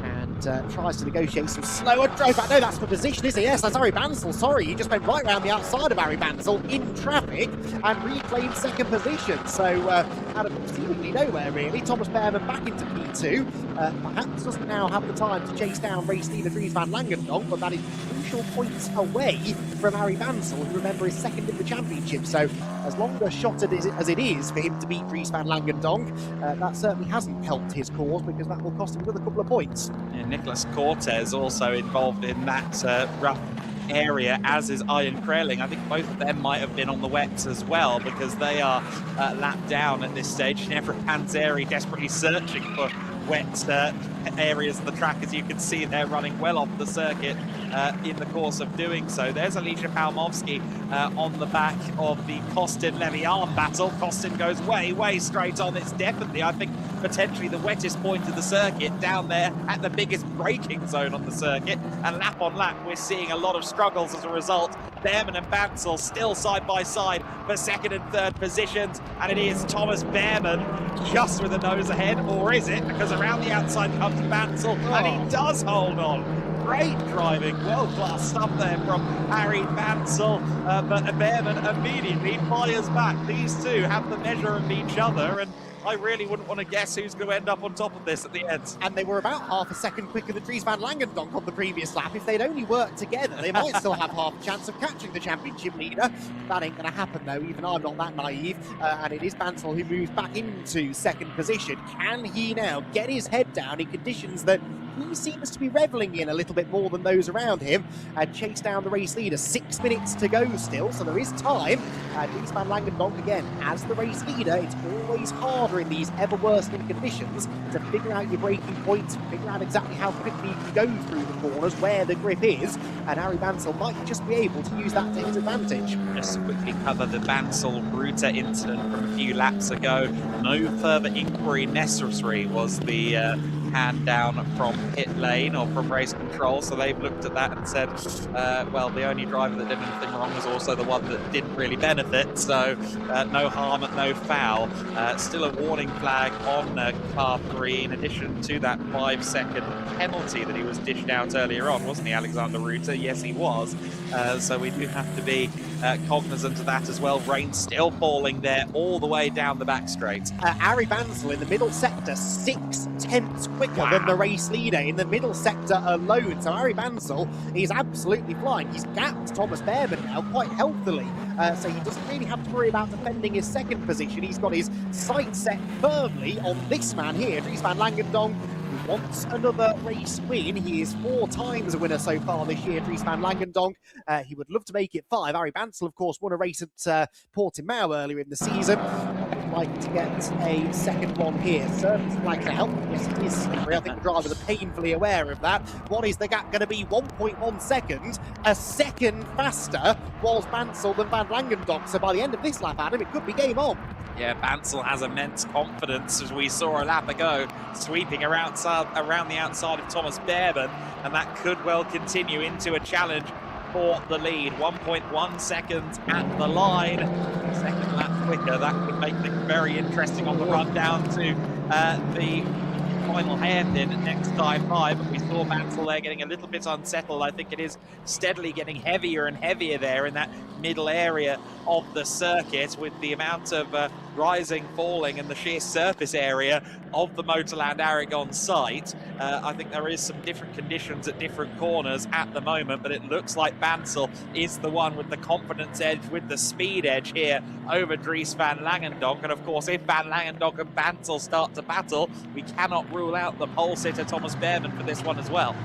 and tries to negotiate some slower drive. No, that's for position, is it? Yes, that's Harry Bansell. Sorry, he just went right round the outside of Harry Bansell in traffic and reclaimed 2nd position. So out of seemingly nowhere, really. Thomas Behrman back into P2. Perhaps doesn't now have the time to chase down race leader Dries van Langendonk, but that is crucial points away from Harry Bansell, who, remember, is 2nd in the championship. So as long a shot as it is for him to beat Dries van Langendonk, that certainly hasn't helped his cause, because that will cost him another couple of points. Yeah, Nicholas Cortez also involved in that rough area, as is Ian Kreling. I think both of them might have been on the wets as well, because they are lapped down at this stage. Ginevra Panzeri desperately searching for wet areas of the track, as you can see they're running well off the circuit in the course of doing so. There's Alicia Palmovsky on the back of the Kostin-Levian battle. Kostin goes way straight on. It's definitely, I think, potentially the wettest point of the circuit down there at the biggest braking zone on the circuit, and lap on lap we're seeing a lot of struggles as a result. Behrman and Bansell still side by side for 2nd and 3rd positions, and it is Thomas Behrman just with the nose ahead, or is it? Because around the outside comes Bansell, and he does hold on. Great driving, world-class stuff there from Harry Bansell, but Behrman immediately fires back. These two have the measure of each other, and I really wouldn't want to guess who's going to end up on top of this at the end. And they were about half a second quicker than Dries van Langendonk on the previous lap. If they'd only worked together, they might still have half a chance of catching the championship leader. That ain't going to happen, though. Even I'm not that naive. And it is Bansell who moves back into 2nd position. Can he now get his head down in conditions that he seems to be revelling in a little bit more than those around him, and chase down the race leader? 6 minutes to go still, so there is time. Dries van Langendonk, again, as the race leader, it's always harder in these ever worsening conditions to figure out your braking points, figure out exactly how quickly you can go through the corners, where the grip is, and Harry Bansell might just be able to use that to his advantage. Just to quickly cover the Bansell-Ruta incident from a few laps ago. No further inquiry necessary was the hand down from pit lane or from race control, so they've looked at that and said, well, the only driver that did anything wrong was also the one that didn't really benefit, so no harm and no foul. Still a warning flag on car 3, in addition to that 5-second penalty that he was dished out earlier on, wasn't he, Alexander Ruta? Yes, he was. So we do have to be cognizant of that as well. Rain still falling there all the way down the back straight. Ari Bansel in the middle sector, 6/10 quicker than the race leader in the middle sector alone. So Ari Bansel is absolutely flying. He's gapped Thomas Behrman now quite healthily. So he doesn't really have to worry about defending his second position. He's got his sights set firmly on this man here, Dries van Langendonk, who wants another race win. He is 4 times a winner so far this year, Dries van Langendonk. He would love to make it 5. Ari Bansel, of course, won a race at Portimao earlier in the season. Would like to get a second one here. Service flag to help. Yes, it is. I think the drivers are painfully aware of that. What is the gap going to be? 1.1 seconds. A second faster was Bansel than van Langendonk. So by the end of this lap, Adam, it could be game on. Yeah, Bansel has immense confidence, as we saw a lap ago, sweeping around the outside of Thomas Behrman, and that could well continue into a challenge for the lead. 1.1 seconds at the line. Second lap quicker. That would make things very interesting on the run down to the final hairpin next time by, but we saw Bansel there getting a little bit unsettled. I think it is steadily getting heavier and heavier there in that middle area of the circuit, with the amount of rising, falling, and the sheer surface area of the MotorLand Aragón site. I think there is some different conditions at different corners at the moment, but it looks like Bansel is the one with the confidence edge, with the speed edge here over Dries van Langendonk. And of course, if van Langendonk and Bansel start to battle, we cannot rule out the pole sitter Thomas Behrman for this one as well.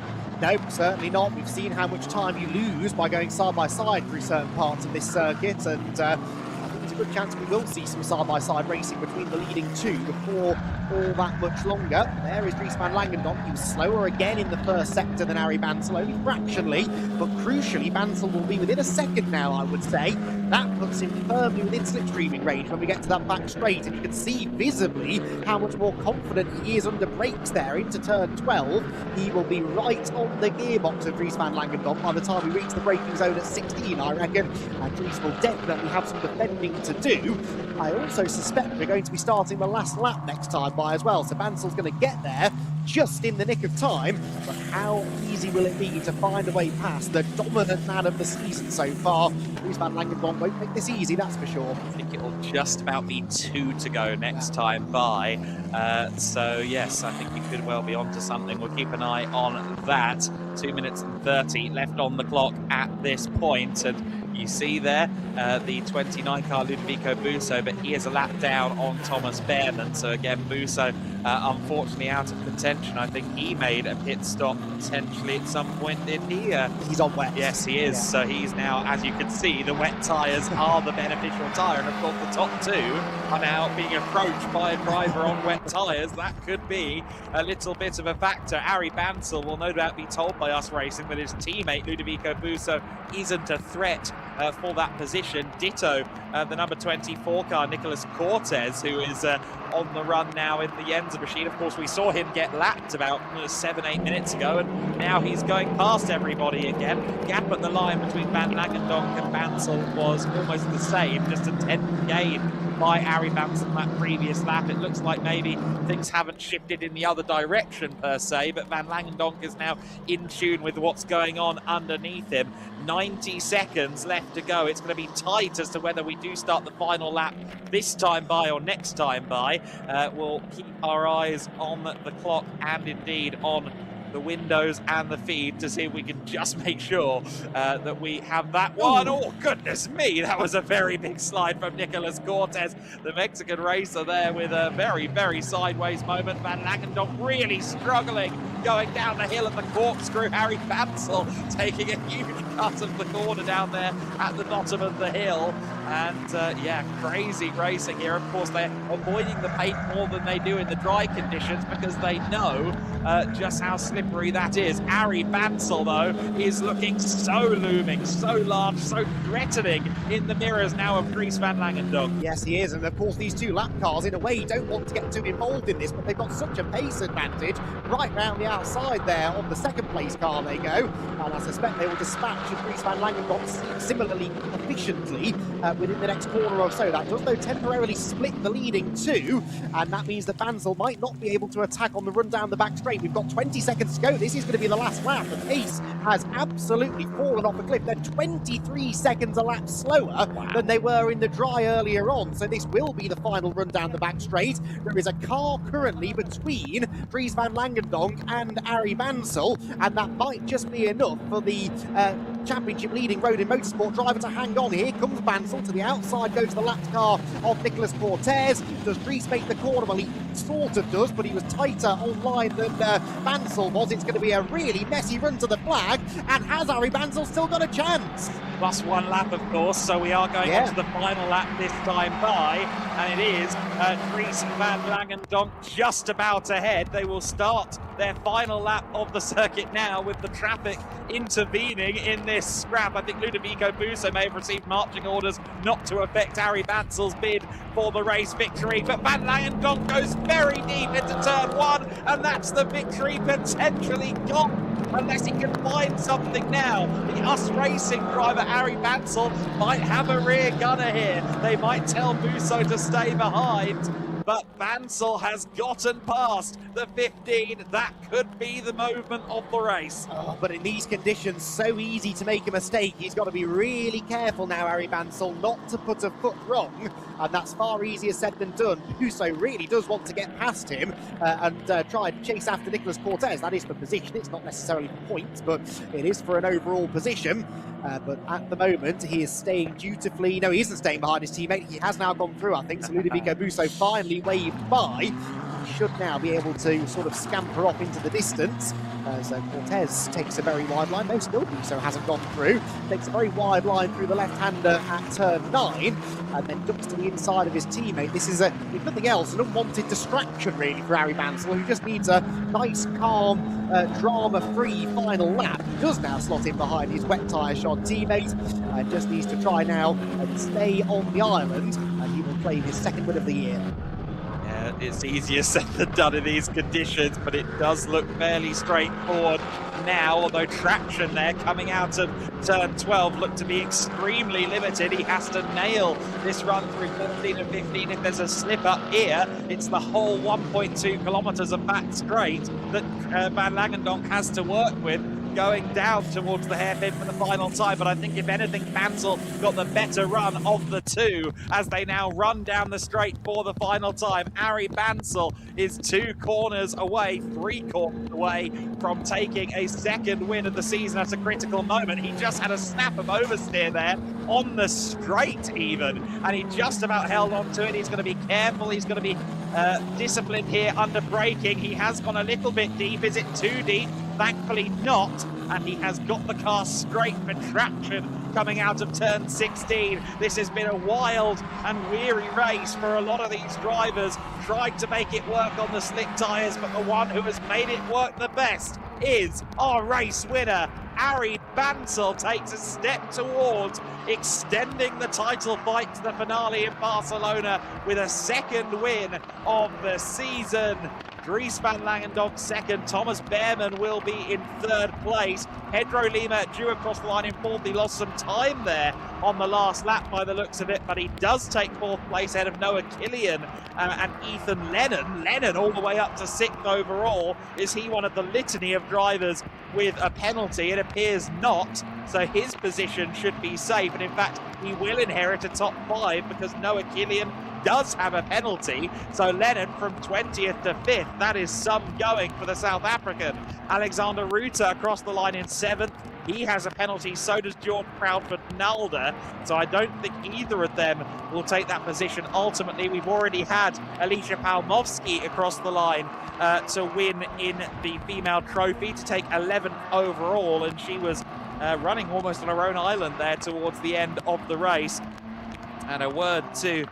No, certainly not. We've seen how much time you lose by going side by side through certain parts of this circuit, and I think there's a good chance we will see some side-by-side racing between the leading two before all that much longer. There is Dries van Langendonk. He was slower again in the first sector than Ari Bansel, only fractionally, but crucially, Bansel will be within a second now, I would say. That puts him firmly within slipstreaming range when we get to that back straight, and you can see visibly how much more confident he is under brakes there into turn 12. He will be right on the gearbox of Dries van Langendonk by the time we reach the braking zone at 16, I reckon, and Dries will definitely have some defending to do. I also suspect we're going to be starting the last lap next time by as well, so Bansel's going to get there just in the nick of time, but how easy will it be to find a way past the dominant man of the season so far? Dries van Langendonk won't make this easy, that's for sure. I think it'll just about be 2 to go next time by. So yes, I think we could well be onto something. We'll keep an eye on that. 2 minutes and 30 left on the clock at this point, and you see there the 29 car Ludovico Busso, but he is a lap down on Thomas Behrman. So again, Busso unfortunately out of contention. I think he made a pit stop potentially at some point, did he? He's on wet. Yes, he is. Yeah. So he's now, as you can see, the wet tyres are the beneficial tyre, and of course the top 2 are now being approached by a driver on wet tyres. That could be a little bit of a factor. Ari Bansel will no doubt be told by Us Racing that his teammate Ludovico Busso isn't a threat for that position. Ditto the number 24 car Nicolas Cortez, who is on the run now in the Yenza machine. Of course, we saw him get lapped about 7-8 minutes ago, and now he's going past everybody again. Gap at the line between van Langendonk and Bansel was almost the same, just a 10th gain by Ari Bansel in that previous lap. It looks like maybe things haven't shifted in the other direction per se, but van Langendonk is now in tune with what's going on underneath him. 90 seconds left to go. It's going to be tight as to whether we do start the final lap this time by or next time by. We'll keep our eyes on the clock and indeed on the windows and the feed to see if we can just make sure that we have that one. Oh, goodness me, that was a very big slide from Nicolas Cortez, the Mexican racer there, with a very, very sideways moment. Van Langendonk really struggling going down the hill of the corkscrew. Ari Bansel taking a huge cut of the corner down there at the bottom of the hill. And yeah, crazy racing here. Of course, they're avoiding the paint more than they do in the dry conditions because they know just how slippery that is. Ari Bansel, though, is looking so looming, so large, so threatening in the mirrors now of Dries van Langendonk. Yes, he is. And of course, these 2 lap cars, in a way, don't want to get too involved in this, but they've got such a pace advantage right round the outside there of the second place car they go. And I suspect they will dispatch Dries van Langendonk similarly efficiently within the next corner or so. That does, though, temporarily split the leading two, and that means that Bansal might not be able to attack on the run down the back straight. We've got 20 seconds to go. This is going to be the last lap. The pace has absolutely fallen off a cliff. They're 23 seconds a lap slower than they were in the dry earlier on, so this will be the final run down the back straight. There is a car currently between Dries van Langendonk and Arie Bansal, and that might just be enough for the championship leading road in motorsport driver to hang on. Here comes Bansal. To the outside goes the lapped car of Nicolas Cortez. Does Dries make the corner? Well, he sort of does, but he was tighter online than Bansal was. It's going to be a really messy run to the flag, and has Arie Bansal still got a chance? Plus one lap, of course, so we are going on to the final lap this time by, and it is Dries van Langendonk just about ahead. They will start their final lap of the circuit now with the traffic intervening in this scrap. I think Ludovico Busso may have received marching orders not to affect Arie Bansal's bid for the race victory, but Van Langendonk goes very deep into turn one, and that's the victory potentially gone. Unless he can find something now. The US Racing driver, Arie Bansal, might have a rear gunner here. They might tell Busso to stay behind. But Bansal has gotten past the 15. That could be the movement of the race. Oh, but in these conditions, so easy to make a mistake. He's got to be really careful now, Arie Bansal, not to put a foot wrong. And that's far easier said than done. Busso really does want to get past him and try and chase after Nicolas Cortez. That is for position. It's not necessarily for points, but it is for an overall position. But at the moment, he is staying dutifully. No, he isn't staying behind his teammate. He has now gone through, I think. So Ludovico Busso finally waved by. He should now be able to sort of scamper off into the distance. As Cortez takes a very wide line. No, still Busso hasn't gone through. Takes a very wide line through the left-hander at turn 9, and then ducks to the inside of his teammate. This is, if nothing else, an unwanted distraction, really, for Arie Bansal, who just needs a nice, calm, drama-free final lap. He does now slot in behind his wet tyre-shod teammate, and just needs to try now and stay on the island, and he will claim his second win of the year. It's easier said than done in these conditions, but it does look fairly straightforward now, although traction there coming out of turn 12 looked to be extremely limited. He has to nail this run through 14 and 15. If there's a slip up here, it's the whole 1.2 kilometres of back straight that Van Langendonk has to work with, going down towards the hairpin for the final time. But I think if anything, Bansal got the better run of the two as they now run down the straight for the final time. Arie Bansal is 2 corners away, 3 corners away from taking a second win of the season at a critical moment. He just had a snap of oversteer there on the straight even, and he just about held on to it. He's going to be careful. He's going to be disciplined here under braking. He has gone a little bit deep. Is it too deep? Thankfully not, and he has got the car straight for traction coming out of turn 16. This has been a wild and weary race for a lot of these drivers, tried to make it work on the slick tyres, but the one who has made it work the best is our race winner. Arie Bansal takes a step towards extending the title fight to the finale in Barcelona with a second win of the season. Dries van Langendonk second, Thomas Behrman will be in third place. Pedro Lima due across the line in fourth. He lost some time there on the last lap by the looks of it, but he does take fourth place ahead of Noah Killian and Ethan Lennon. Lennon all the way up to sixth overall. Is he one of the litany of drivers with a penalty? It appears not, so his position should be safe, and in fact he will inherit a top 5 because Noah Killian does have a penalty. So Lennon from 20th to 5th, that is some going for the South African. Alexander Ruta across the line in 7th. He has a penalty, so does George Proudford-Nalder. So I don't think either of them will take that position. Ultimately, we've already had Alicia Palmovsky across the line to win in the female trophy, to take 11th overall, and she was running almost on her own island there towards the end of the race. And a word to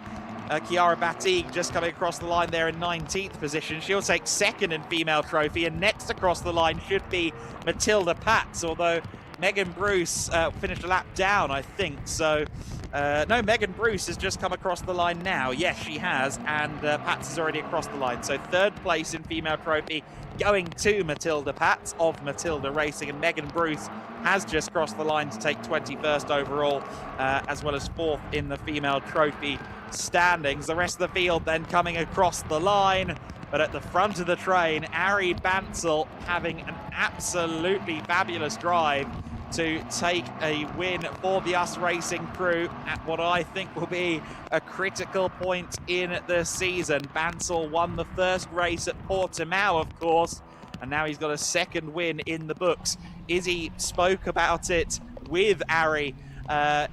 Chiara Batig just coming across the line there in 19th position. She'll take second in female trophy, and next across the line should be Matilda Patz, although Megan Bruce finished a lap down, I think. So, no, Megan Bruce has just come across the line now. Yes, she has, and Pats is already across the line. So 3rd place in female trophy going to Matilda Pats of Matilda Racing, and Megan Bruce has just crossed the line to take 21st overall, as well as 4th in the female trophy standings. The rest of the field then coming across the line, but at the front of the train, Ari Bansel having an absolutely fabulous drive to take a win for the US Racing crew at what I think will be a critical point in the season. Bansel won the first race at Portimao, of course, and now he's got a 2nd win in the books. Izzy spoke about it with Ari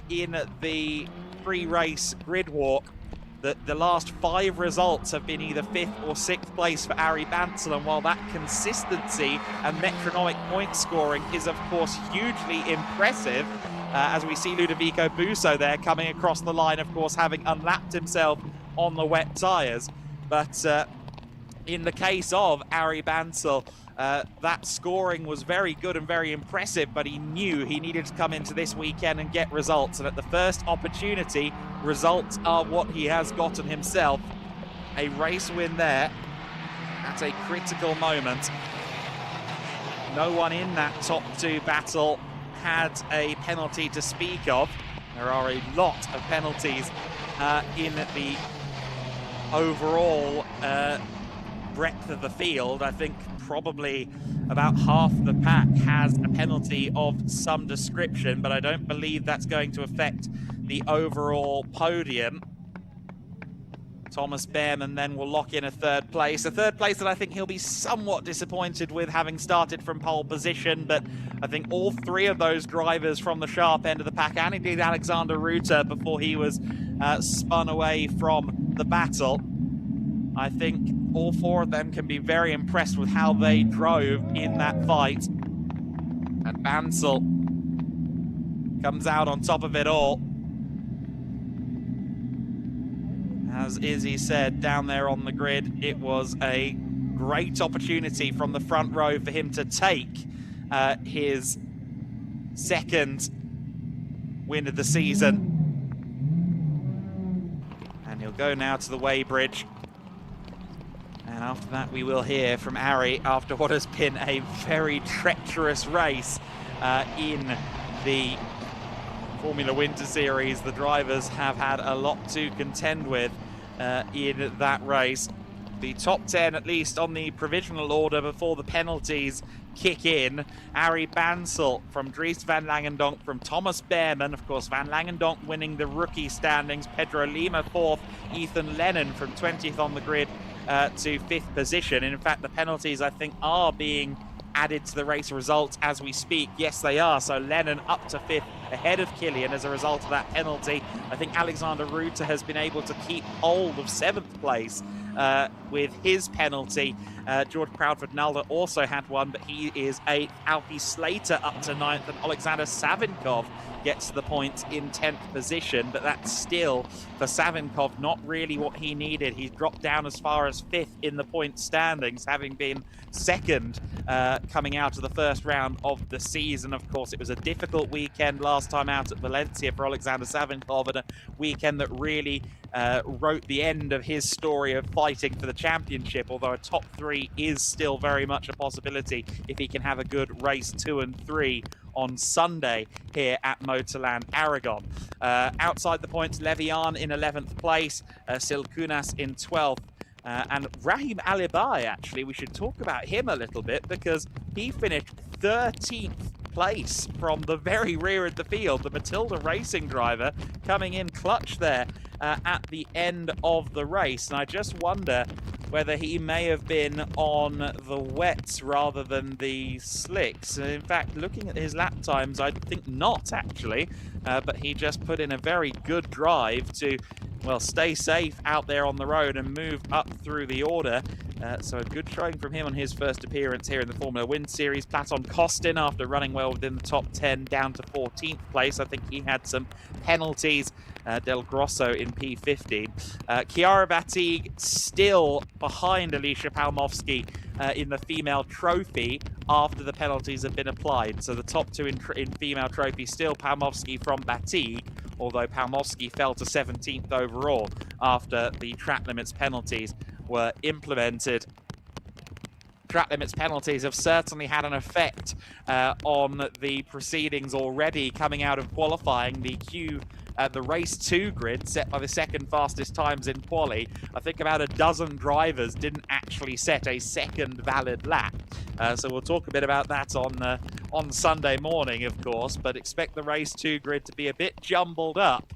in the pre-race grid walk, that the last 5 results have been either 5th or 6th place for Ari Bansel, and while that consistency and metronomic point scoring is of course hugely impressive, as we see Ludovico Busso there coming across the line, of course having unlapped himself on the wet tyres, but in the case of Ari Bansel, that scoring was very good and very impressive, but he knew he needed to come into this weekend and get results. And at the first opportunity, results are what he has gotten himself. A race win there at a critical moment. No one in that top 2 battle had a penalty to speak of. There are a lot of penalties in the overall breadth of the field. I think probably about half the pack has a penalty of some description, but I don't believe that's going to affect the overall podium. Thomas Behrman then will lock in a 3rd place. A 3rd place that I think he'll be somewhat disappointed with, having started from pole position, but I think all 3 of those drivers from the sharp end of the pack, and indeed Alexander Rutter before he was spun away from the battle, I think all 4 of them can be very impressed with how they drove in that fight. And Bansel comes out on top of it all. As Izzy said down there on the grid, it was a great opportunity from the front row for him to take his 2nd win of the season. And he'll go now to the weighbridge. And after that, we will hear from Ari after what has been a very treacherous race in the Formula Winter Series. The drivers have had a lot to contend with in that race. The top 10, at least on the provisional order before the penalties kick in. Ari Bansel from Dries van Langendonk, from Thomas Behrman, of course Van Langendonk winning the rookie standings, Pedro Lima 4th, Ethan Lennon from 20th on the grid to 5th position. And in fact, the penalties, I think, are being added to the race results as we speak. Yes, they are. So Lennon up to 5th ahead of Killian as a result of that penalty. I think Alexander Rutter has been able to keep hold of 7th place with his penalty. George Proudfoot-Nalder also had one, but he is 8th. Alfie Slater up to 9th, and Alexander Savinkov gets to the points in 10th position, but that's still, for Savinkov, not really what he needed. He's dropped down as far as 5th in the point standings, having been 2nd coming out of the first round of the season. Of course, it was a difficult weekend last time out at Valencia for Alexander Savinkov, and a weekend that really wrote the end of his story of fighting for the championship, although a top 3 is still very much a possibility if he can have a good race 2 and 3 on Sunday here at Motorland Aragón. Outside the points, Levian in 11th place, Silkunas in 12th, and Rahim Alibai, actually, we should talk about him a little bit because he finished 13th place from the very rear of the field. The Matilda Racing driver coming in clutch there at the end of the race, and I just wonder whether he may have been on the wets rather than the slicks. In fact, looking at his lap times, I think not, actually, but he just put in a very good drive to, well, stay safe out there on the road and move up through the order. So a good showing from him on his first appearance here in the Formula Wind Series. Platon Costin, after running well within the top 10, down to 14th place. I think he had some penalties. Del Grosso in P15. Chiara Batig still behind Alicia Palmovsky in the female trophy after the penalties have been applied. So the top two in female trophy still Palmovsky from Batig, although Palmovsky fell to 17th overall after the track limits penalties were implemented. Track limits penalties have certainly had an effect on the proceedings already coming out of qualifying. The race 2 grid set by the second fastest times in quali. I think about a dozen drivers didn't actually set a second valid lap. So we'll talk a bit about that on Sunday morning, of course, but expect the race 2 grid to be a bit jumbled up.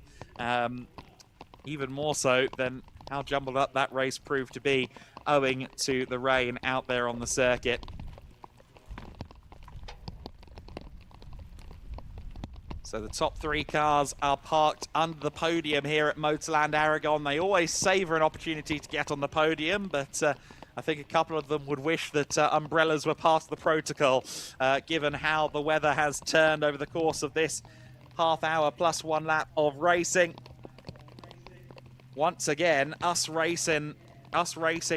Even more so than how jumbled up that race proved to be owing to the rain out there on the circuit. So the top 3 cars are parked under the podium here at MotorLand Aragón. They always savour an opportunity to get on the podium, but I think a couple of them would wish that umbrellas were past the protocol, given how the weather has turned over the course of this half hour plus 1 lap of racing. Once again, us racing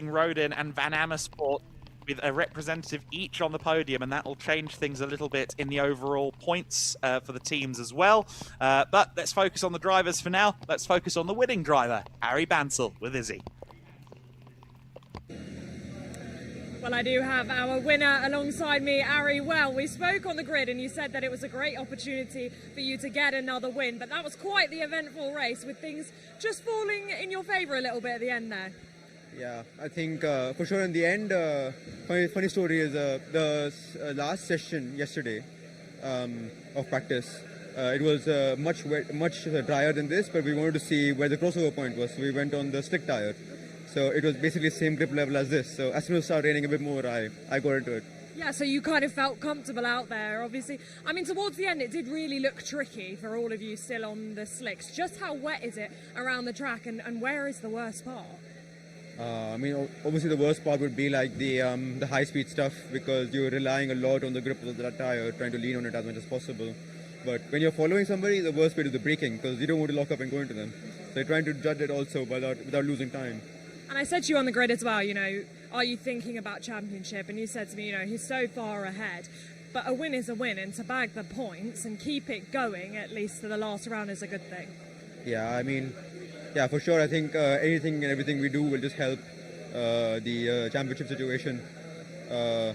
Rodin and Van Amersfoort with a representative each on the podium, and that will change things a little bit in the overall points for the teams as well. But let's focus on the drivers for now. Let's focus on the winning driver, Ari Bansal with Izzy. Well, I do have our winner alongside me, Ari. Well, we spoke on the grid and you said that it was a great opportunity for you to get another win, but that was quite the eventful race with things just falling in your favour a little bit at the end there. Yeah, I think for sure in the end, funny story is the last session yesterday of practice, it was much drier than this, but we wanted to see where the crossover point was, so we went on the slick tire. So it was basically the same grip level as this. So as soon as it started raining a bit more, I got into it. Yeah, so you kind of felt comfortable out there, obviously. I mean, towards the end, it did really look tricky for all of you still on the slicks. Just how wet is it around the track, and where is the worst part? I mean, obviously the worst part would be like the high-speed stuff, because you're relying a lot on the grip of the tire, trying to lean on it as much as possible. But when you're following somebody, the worst bit is the braking, because you don't want to lock up and go into them. So you're trying to judge it also without losing time. And I said to you on the grid as well, you know, are you thinking about championship? And you said to me, you know, he's so far ahead. But a win is a win, and to bag the points and keep it going, at least to the last round, is a good thing. Yeah, I mean, yeah, for sure. I think anything and everything we do will just help the championship situation. So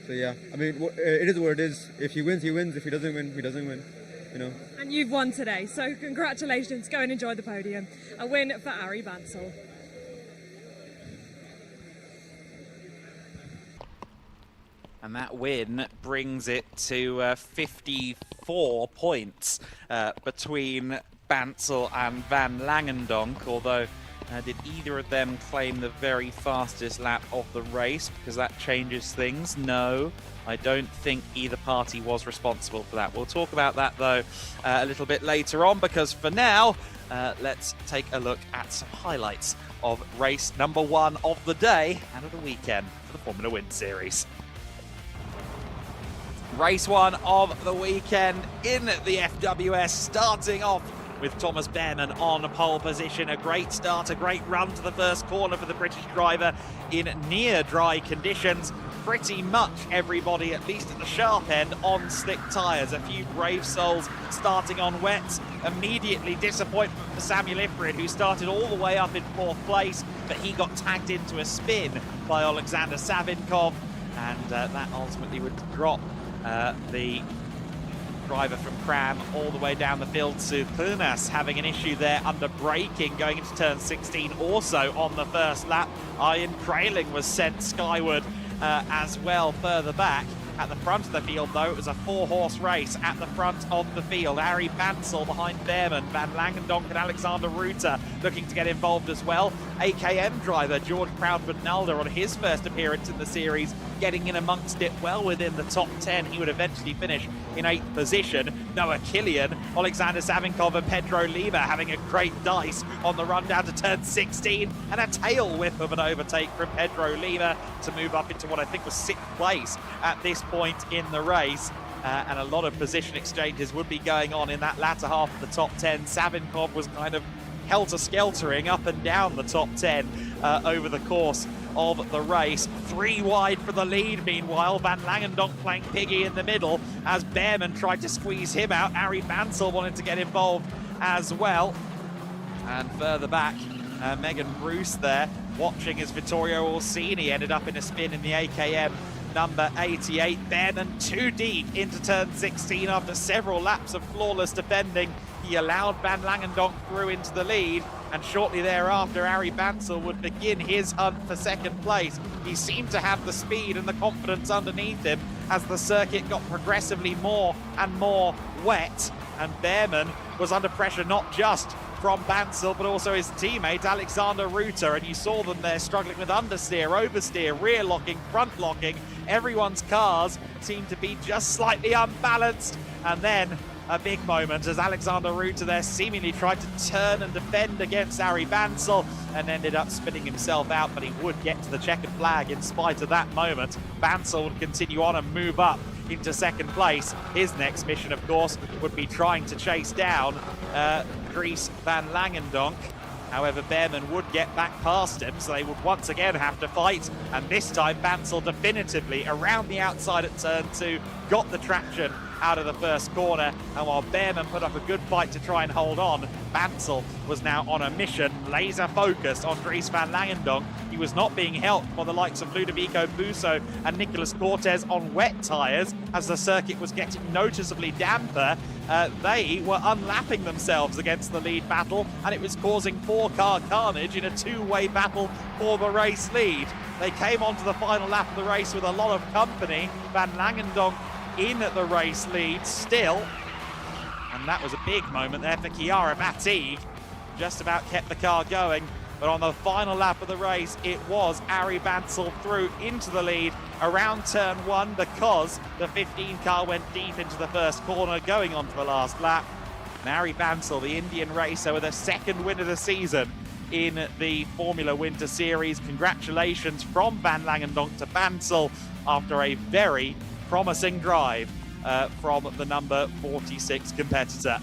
yeah, I mean, it is what it is. If he wins, he wins. If he doesn't win, he doesn't win. You know. And you've won today, so congratulations. Go and enjoy the podium. A win for Ari Bansal. And that win brings it to 54 points between Bansal and Van Langendonk, although did either of them claim the very fastest lap of the race? Because that changes things. No, I don't think either party was responsible for that. We'll talk about that, though, a little bit later on, because for now, let's take a look at some highlights of race number 1 of the day and of the weekend for the Formula Wind Series. Race 1 of the weekend in the FWS, starting off with Thomas Behrman on pole position. A great start, a great run to the first corner for the British driver in near dry conditions. Pretty much everybody, at least at the sharp end, on slick tyres. A few brave souls starting on wets. Immediately disappointment for Samuel Ifrid, who started all the way up in 4th place, but he got tagged into a spin by Alexander Savinkov, and that ultimately would drop the driver from Cram all the way down the field to Kunas, having an issue there under braking going into turn 16. Also on the first lap, Ian Trailing was sent skyward as well further back. At the front of the field, though, it was a 4-horse race at the front of the field. Ari Bansal behind Behrman, Van Langendonk and Alexander Ruta looking to get involved as well. AKM driver George Proudford-Nalder on his first appearance in the series getting in amongst it well within the top 10. He would eventually finish in 8th position. Noah Killian, Alexander Savinkov and Pedro Lima having a great dice on the run down to turn 16, and a tail whip of an overtake from Pedro Lima to move up into what I think was 6th place at this point in the race. And a lot of position exchanges would be going on in that latter half of the top 10. Savinkov was kind of helter-skeltering up and down the top 10 over the course of the race. 3 wide for the lead, meanwhile. Van Langendonk playing piggy in the middle as Behrman tried to squeeze him out. Ari Bansel wanted to get involved as well. And further back, Megan Bruce there, watching as Vittorio Orsini ended up in a spin in the AKM number 88. Behrman too deep into turn 16 after several laps of flawless defending. He allowed Van Langendonk through into the lead, and shortly thereafter Ari Bansel would begin his hunt for 2nd place. He seemed to have the speed and the confidence underneath him as the circuit got progressively more and more wet, and Behrman was under pressure not just from Bansel but also his teammate Alexander Ruta, and you saw them there struggling with understeer, oversteer, rear locking, front locking. Everyone's cars seemed to be just slightly unbalanced, and then a big moment as Alexander Ruta there seemingly tried to turn and defend against Ari Bansel and ended up spinning himself out, but he would get to the checkered flag in spite of that moment. Bansel would continue on and move up into 2nd place. His next mission, of course, would be trying to chase down Dries Van Langendonk. However, Behrman would get back past him, so they would once again have to fight, and this time Bansel definitively around the outside at turn 2, got the traction out of the first corner, and while Behrman put up a good fight to try and hold on, Bansel was now on a mission, laser focused on Dries Van Langendonk. He was not being helped by the likes of Ludovico Busso and Nicolas Cortez on wet tyres as the circuit was getting noticeably damper. They were unlapping themselves against the lead battle, and it was causing 4-car carnage in a 2-way battle for the race lead. They came onto the final lap of the race with a lot of company. Van Langendonk in the race lead still, and that was a big moment there for Chiara Batig. Just about kept the car going, but on the final lap of the race it was Ari Bansel through into the lead around turn 1 because the 15 car went deep into the first corner going on to the last lap. And Ari Bansel, the Indian racer, with a 2nd win of the season in the Formula Winter Series. Congratulations from Van Langendonk to Bansel after a very promising drive from the number 46 competitor.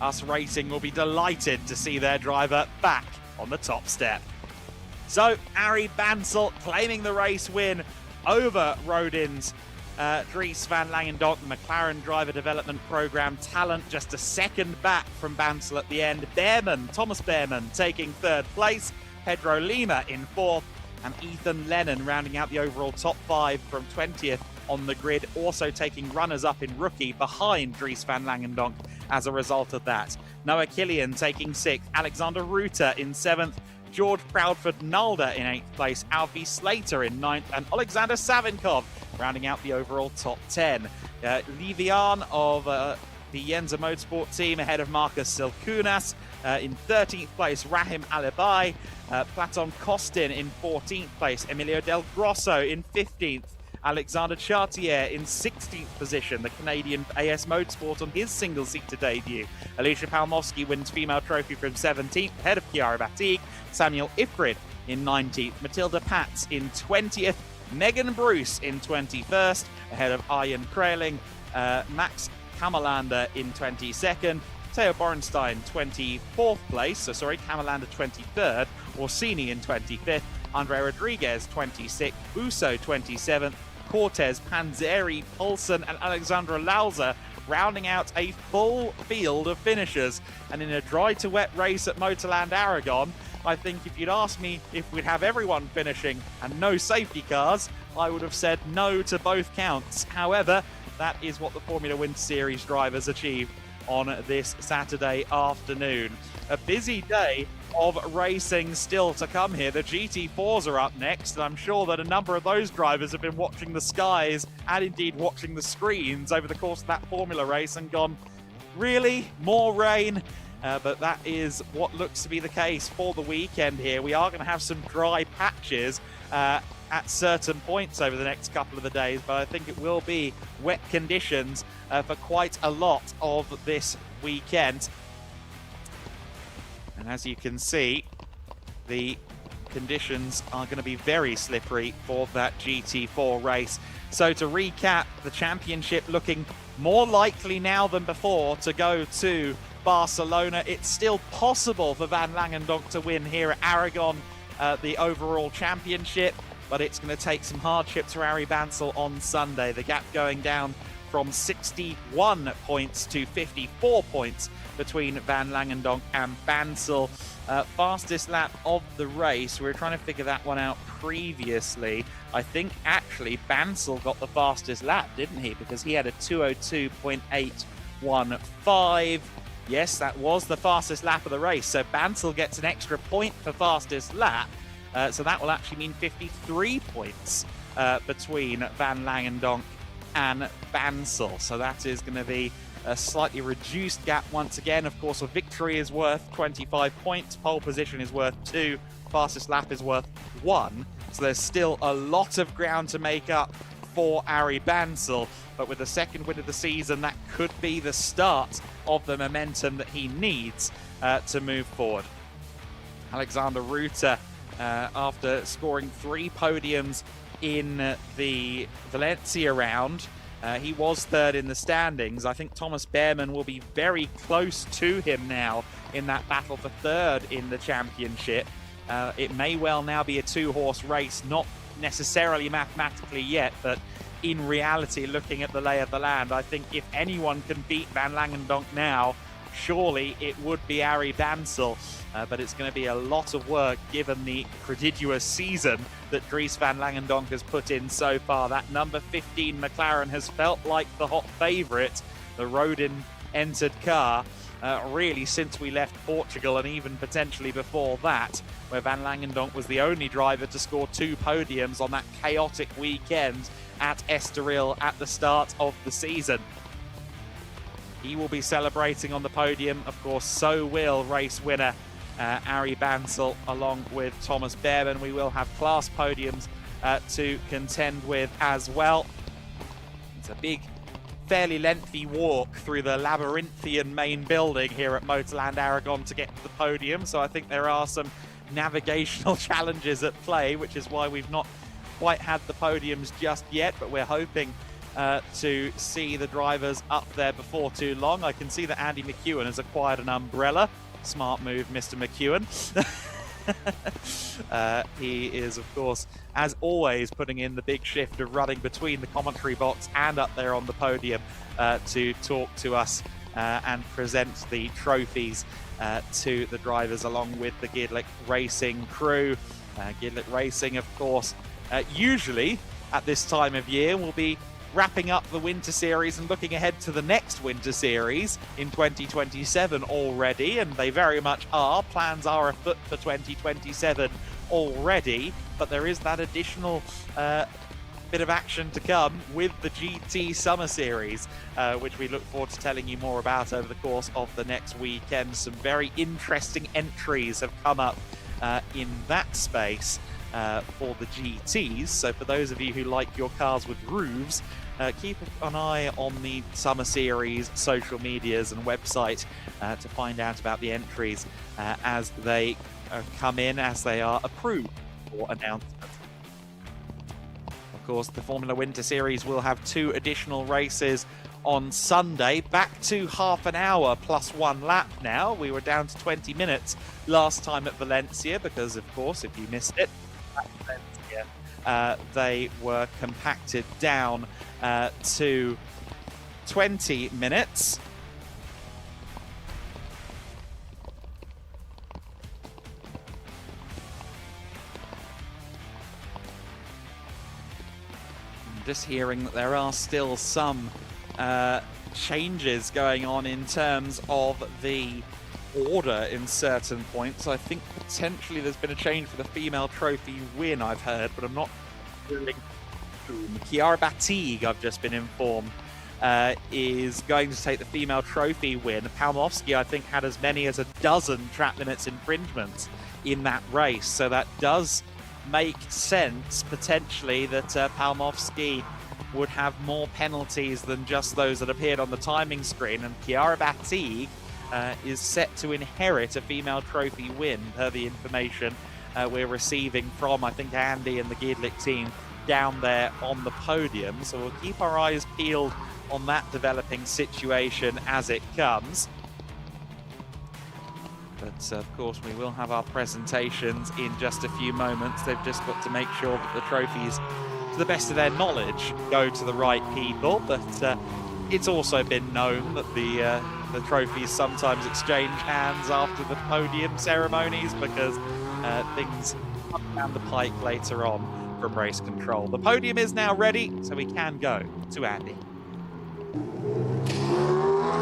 Us Racing will be delighted to see their driver back on the top step. So Ari Bansel claiming the race win over Rodin's Dries Van Langendonk, the McLaren driver development program talent, just a 2nd back from Bansel at the end. Thomas Behrman taking 3rd place, Pedro Lima in 4th, and Ethan Lennon rounding out the overall top 5 from 20th on the grid, also taking runners-up in rookie behind Dries Van Langendonk as a result of that. Noah Killian taking 6th, Alexander Ruta in 7th, George Proudford-Nalder in 8th place, Alfie Slater in 9th, and Alexander Savinkov rounding out the overall top 10. Livian of the Yenza Motorsport team ahead of Marcus Silkunas. In 13th place, Rahim Alibai. Platon Kostin in 14th place. Emilio Del Grosso in 15th. Alexander Chartier in 16th position, the Canadian AS Motorsport on his single-seater debut. Alicia Palmowski wins female trophy from 17th, ahead of Chiara Batig. Samuel Ifrid in 19th. Matilda Patz in 20th. Megan Bruce in 21st, ahead of Arjen Kraling. Max Kammerlander in 22nd. Theo Borenstein 24th place, Kammerlander 23rd. Orsini in 25th. Andre Rodriguez 26th. Busso 27th. Cortez, Panzeri, Paulson and Alexandra Lauza rounding out a full field of finishers. And in a dry to wet race at MotorLand Aragón, I think if you'd asked me if we'd have everyone finishing and no safety cars, I would have said no to both counts. However, that is what the Formula Winter Series drivers achieved on this Saturday afternoon. A busy day of racing still to come here. The GT4s are up next, and I'm sure that a number of those drivers have been watching the skies and indeed watching the screens over the course of that Formula race and gone, really? More rain? But that is what looks to be the case for the weekend here. We are going to have some dry patches at certain points over the next couple of the days, but I think it will be wet conditions for quite a lot of this weekend. And as you can see, the conditions are going to be very slippery for that GT4 race. So to recap, the championship looking more likely now than before to go to Barcelona. It's still possible for Van Langendonk to win here at Aragon, the overall championship, but it's going to take some hardships for Arie Bansel on Sunday. The gap going down from 61 points to 54 points between Van Langendonk and Bansel. Fastest lap of the race, we were trying to figure that one out previously. I think actually Bansel got the fastest lap, didn't he? Because he had a 2:02.815. Yes, that was the fastest lap of the race. So Bansel gets an extra point for fastest lap. So that will actually mean 53 points between Van Langendonk and Bansel. So that is going to be a slightly reduced gap once again. Of course, a victory is worth 25 points. Pole position is worth 2. Fastest lap is worth 1. So there's still a lot of ground to make up for Arie Bansel. But with the second win of the season, that could be the start of the momentum that he needs to move forward. Alexander Reuter, after scoring 3 podiums in the Valencia round, he was third in the standings. I think Thomas Behrmann will be very close to him now in that battle for third in the championship. It may well now be a 2-horse race, not necessarily mathematically yet, but in reality, looking at the lay of the land, I think if anyone can beat Van Langendonk now, surely it would be Arie Bansel. But it's going to be a lot of work given the prodigious season that Dries Van Langendonk has put in so far. That number 15 McLaren has felt like the hot favourite, the Rodin-entered car, really since we left Portugal, and even potentially before that, where Van Langendonk was the only driver to score 2 podiums on that chaotic weekend at Estoril at the start of the season. He will be celebrating on the podium. Of course, so will race winner Arie Bansel along with Thomas Behrmann. We will have class podiums to contend with as well. It's a big, fairly lengthy walk through the labyrinthian main building here at MotorLand Aragón to get to the podium, so I think there are some navigational challenges at play, which is why we've not quite had the podiums just yet, but we're hoping to see the drivers up there before too long. I can see that Andy McEwen has acquired an umbrella. Smart move, Mr. McEwen. He is, of course, as always, putting in the big shift of running between the commentary box and up there on the podium to talk to us and present the trophies to the drivers along with the GEDLICH Racing crew. GEDLICH Racing, of course, usually at this time of year will be wrapping up the winter series and looking ahead to the next winter series in 2027 already, and they very much are. Plans are afoot for 2027 already, but there is that additional bit of action to come with the GT Summer Series, which we look forward to telling you more about over the course of the next weekend. Some very interesting entries have come up in that space for the GTs. So for those of you who like your cars with roofs, keep an eye on the Summer Series social medias and website to find out about the entries as they come in, as they are approved for announcement. Of course, the Formula Winter Series will have 2 additional races on Sunday, back to half an hour plus 1 lap now. We were down to 20 minutes last time at Valencia because, of course, if you missed it, at Valencia, they were compacted down to 20 minutes. I'm just hearing that there are still some changes going on in terms of the order in certain points. I think potentially there's been a change for the female trophy win, I've heard, but I'm not really sure. Chiara Batig, I've just been informed, is going to take the female trophy win. Palmowski, I think, had as many as a dozen track limits infringements in that race, so that does make sense potentially that Palmovski would have more penalties than just those that appeared on the timing screen, and Chiara Batti is set to inherit a female trophy win per the information we're receiving from, I think, Andy and the GEDLICH team down there on the podium. So we'll keep our eyes peeled on that developing situation as it comes. But of course we will have our presentations in just a few moments. They've just got to make sure that the trophies, to the best of their knowledge, go to the right people. But it's also been known that the trophies sometimes exchange hands after the podium ceremonies because things come down the pike later on from race control. The podium is now ready, so we can go to Andy.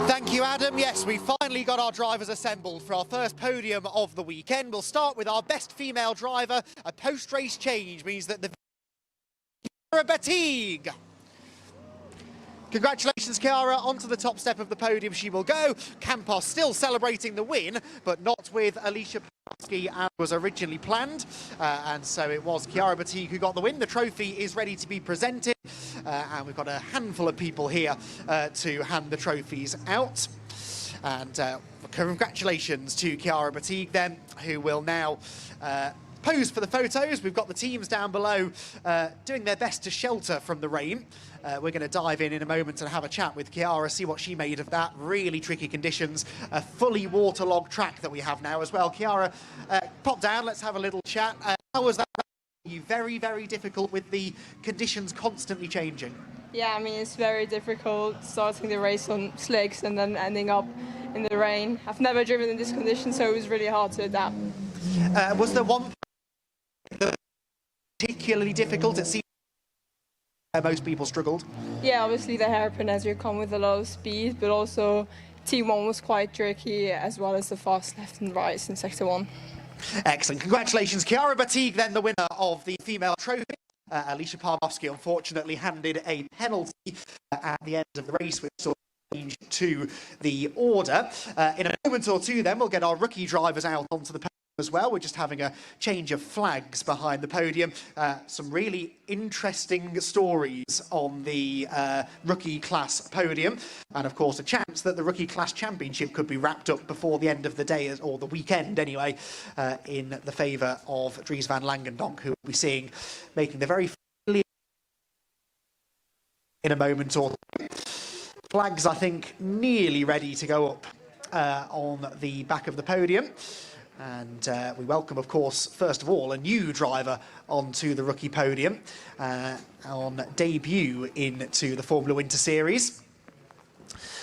Thank you, Adam. Yes, we finally got our drivers assembled for our first podium of the weekend. We'll start with our best female driver. A post-race change means that the Chiara Batti. Congratulations, Chiara. Onto the top step of the podium she will go. Campos still celebrating the win, but not with Alicia Palmovski as was originally planned. And so it was Chiara Batti who got the win. The trophy is ready to be presented. And we've got a handful of people here to hand the trophies out. And congratulations to Chiara Batti then, who will now pose for the photos. We've got the teams down below doing their best to shelter from the rain. We're going to dive in a moment and have a chat with Chiara, see what she made of that. Really tricky conditions, a fully waterlogged track that we have now as well. Chiara, pop down, let's have a little chat. How was that? You very, very difficult with the conditions constantly changing? Yeah, I mean, it's very difficult starting the race on slicks and then ending up in the rain. I've never driven in this condition, so it was really hard to adapt. Was there one particularly difficult? It seems most people struggled. Yeah, obviously the hairpin as you come with a lot of speed, but also T1 was quite tricky, as well as the fast left and right in Sector 1. Excellent. Congratulations, Chiara Batti, then the winner of the female trophy. Alicia Palmovski unfortunately handed a penalty at the end of the race, which saw change to the order. In a moment or two then, we'll get our rookie drivers out onto the podium as well. We're just having a change of flags behind the podium. Some really interesting stories on the rookie class podium, and of course a chance that the rookie class championship could be wrapped up before the end of the day, or the weekend anyway, in the favour of Dries van Langendonk, who we'll be seeing making the very in a moment or two. Flags, I think, nearly ready to go up on the back of the podium. And we welcome, of course, first of all, a new driver onto the rookie podium on debut into the Formula Winter Series.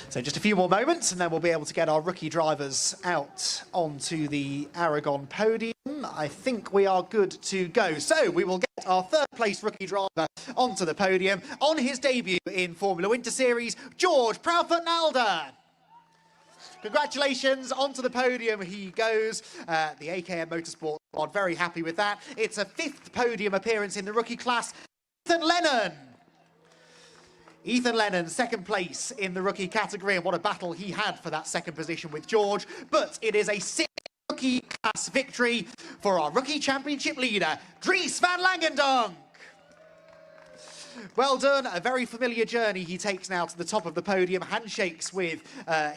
So just a few more moments and then we'll be able to get our rookie drivers out onto the Aragon podium. I think we are good to go. So we will get our third place rookie driver onto the podium on his debut in Formula Winter Series, George Proudfoot-Nalder. Congratulations, onto the podium he goes. The AKM Motorsport squad very happy with that. It's a 5th podium appearance in the rookie class. Ethan Lennon, 2nd place in the rookie category, and what a battle he had for that 2nd position with George. But it is a 6th rookie class victory for our rookie championship leader, Dries van Langendonk. Well done, a very familiar journey he takes now to the top of the podium, handshakes with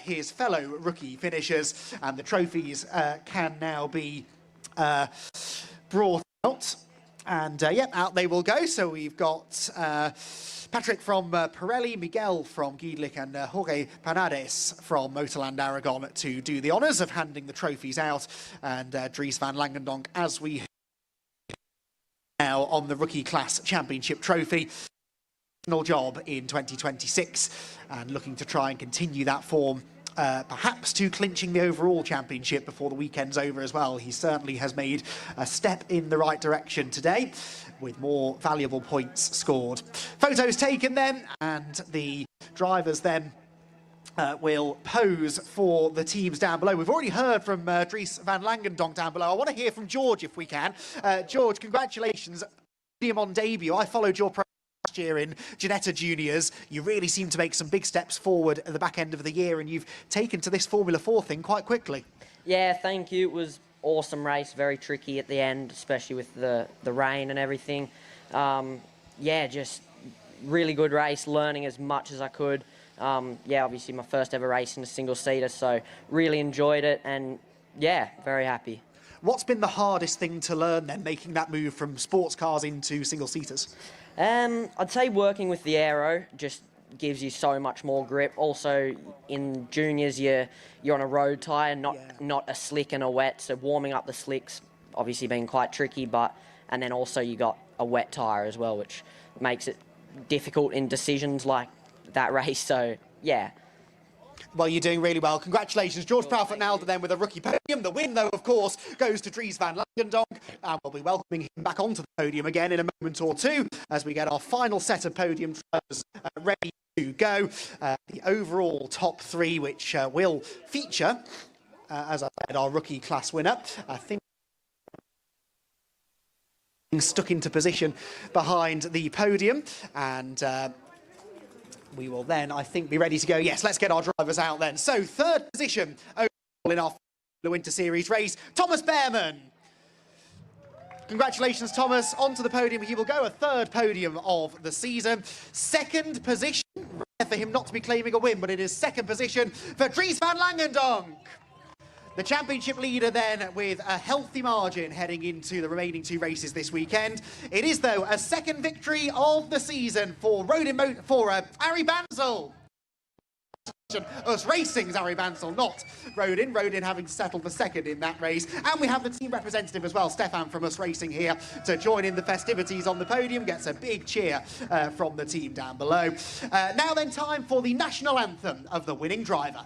his fellow rookie finishers, and the trophies can now be brought out. And yep, out they will go. So we've got Patrick from Pirelli, Miguel from GEDLICH, and Jorge Panades from MotorLand Aragón to do the honours of handing the trophies out. And Dries van Langendonk, as we now on the rookie class championship trophy. Job in 2026, and looking to try and continue that form, perhaps to clinching the overall championship before the weekend's over as well. He certainly has made a step in the right direction today, with more valuable points scored. Photos taken then, and the drivers then will pose for the teams down below. We've already heard from Dries van Langendonk down below. I want to hear from George if we can. George, congratulations on debut. I followed your last year in Ginetta Juniors. You really seem to make some big steps forward at the back end of the year, and you've taken to this Formula 4 thing quite quickly. Yeah, thank you. It was awesome race, very tricky at the end, especially with the rain and everything. Yeah, just really good race, learning as much as I could. Yeah, obviously my first ever race in a single-seater, so really enjoyed it, and yeah, very happy. What's been the hardest thing to learn then, making that move from sports cars into single-seaters? I'd say working with the aero just gives you so much more grip. Also, in juniors, you're on a road tyre, not a slick and a wet, so warming up the slicks obviously been quite tricky, and then also you got a wet tyre as well, which makes it difficult in decisions like that race, so yeah. Well, you're doing really well. Congratulations, George Proudfoot Nalder then with a rookie podium. The win, though, of course, goes to Dries van Langendonk. And we'll be welcoming him back onto the podium again in a moment or two as we get our final set of podium drivers ready to go. The overall top three, which will feature, as I said, our rookie class winner. I think stuck into position behind the podium, and we will then, I think, be ready to go. Yes, let's get our drivers out then. So, third position overall in our Winter Series race, Thomas Behrman. Congratulations, Thomas. Onto the podium. He will go a third podium of the season. Second position, rare for him not to be claiming a win, but it is second position for Dries van Langendonk. The championship leader then with a healthy margin heading into the remaining two races this weekend. It is, though, a second victory of the season for Arie Bansel. Us Racing's Arie Bansel, not Rodin. Rodin having settled for second in that race. And we have the team representative as well, Stefan from Us Racing here to join in the festivities on the podium. Gets a big cheer from the team down below. Now then, time for the national anthem of the winning driver.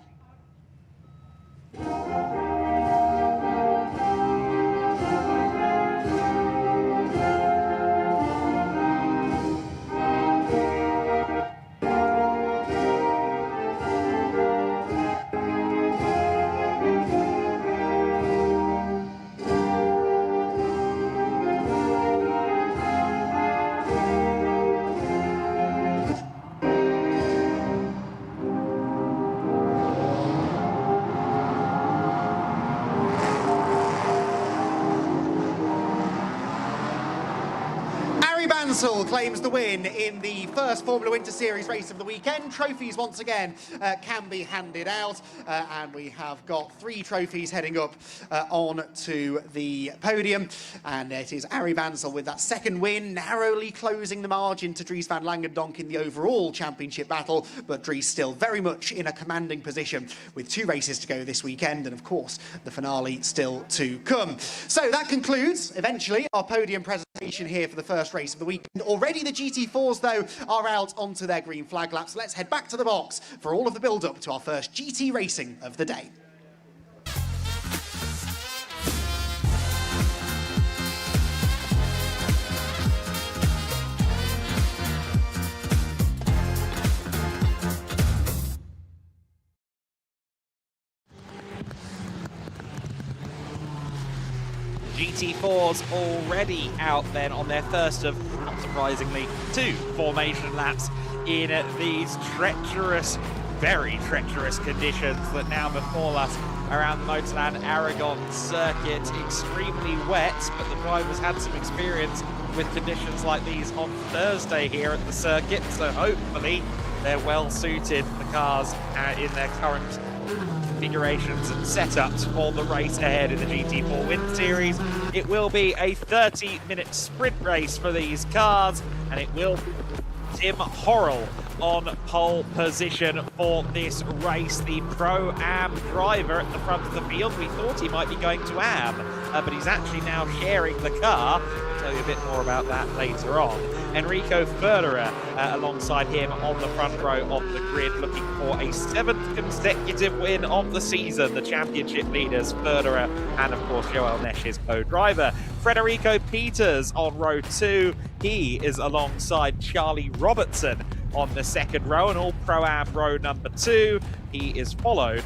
Claims the win in the first Formula Winter Series race of the weekend. Trophies once again can be handed out, and we have got 3 trophies heading up on to the podium, and it is Arie Bansel with that second win, narrowly closing the margin to Dries van Langendonk in the overall championship battle, but Dries still very much in a commanding position with 2 races to go this weekend, and of course the finale still to come. So that concludes eventually our podium presentation here for the first race of the weekend. Already the GT4s, though, are out onto their green flag laps. Let's head back to the box for all of the build-up to our first GT racing of the day. GT4's already out then on their first of, not surprisingly, 2 formation laps in these treacherous, very treacherous conditions that now befall us around the MotorLand Aragón circuit. Extremely wet, but the drivers had some experience with conditions like these on Thursday here at the circuit, so hopefully they're well suited, the cars in their current configurations and setups for the race ahead in the GT4 Winter Series. It will be a 30-minute sprint race for these cars, and it will be Tim Horrell on pole position for this race, the Pro-Am driver at the front of the field. We thought he might be going to Am, but he's actually now sharing the car. I'll tell you a bit more about that later on. Enrico Ferreira alongside him on the front row of the grid, looking for a 7th consecutive win of the season. The championship leaders, Ferreira and of course Joel Nesh's co-driver. Frederico Peters on row 2. He is alongside Charlie Robertson on the second row, and all Pro-Am row number 2. He is followed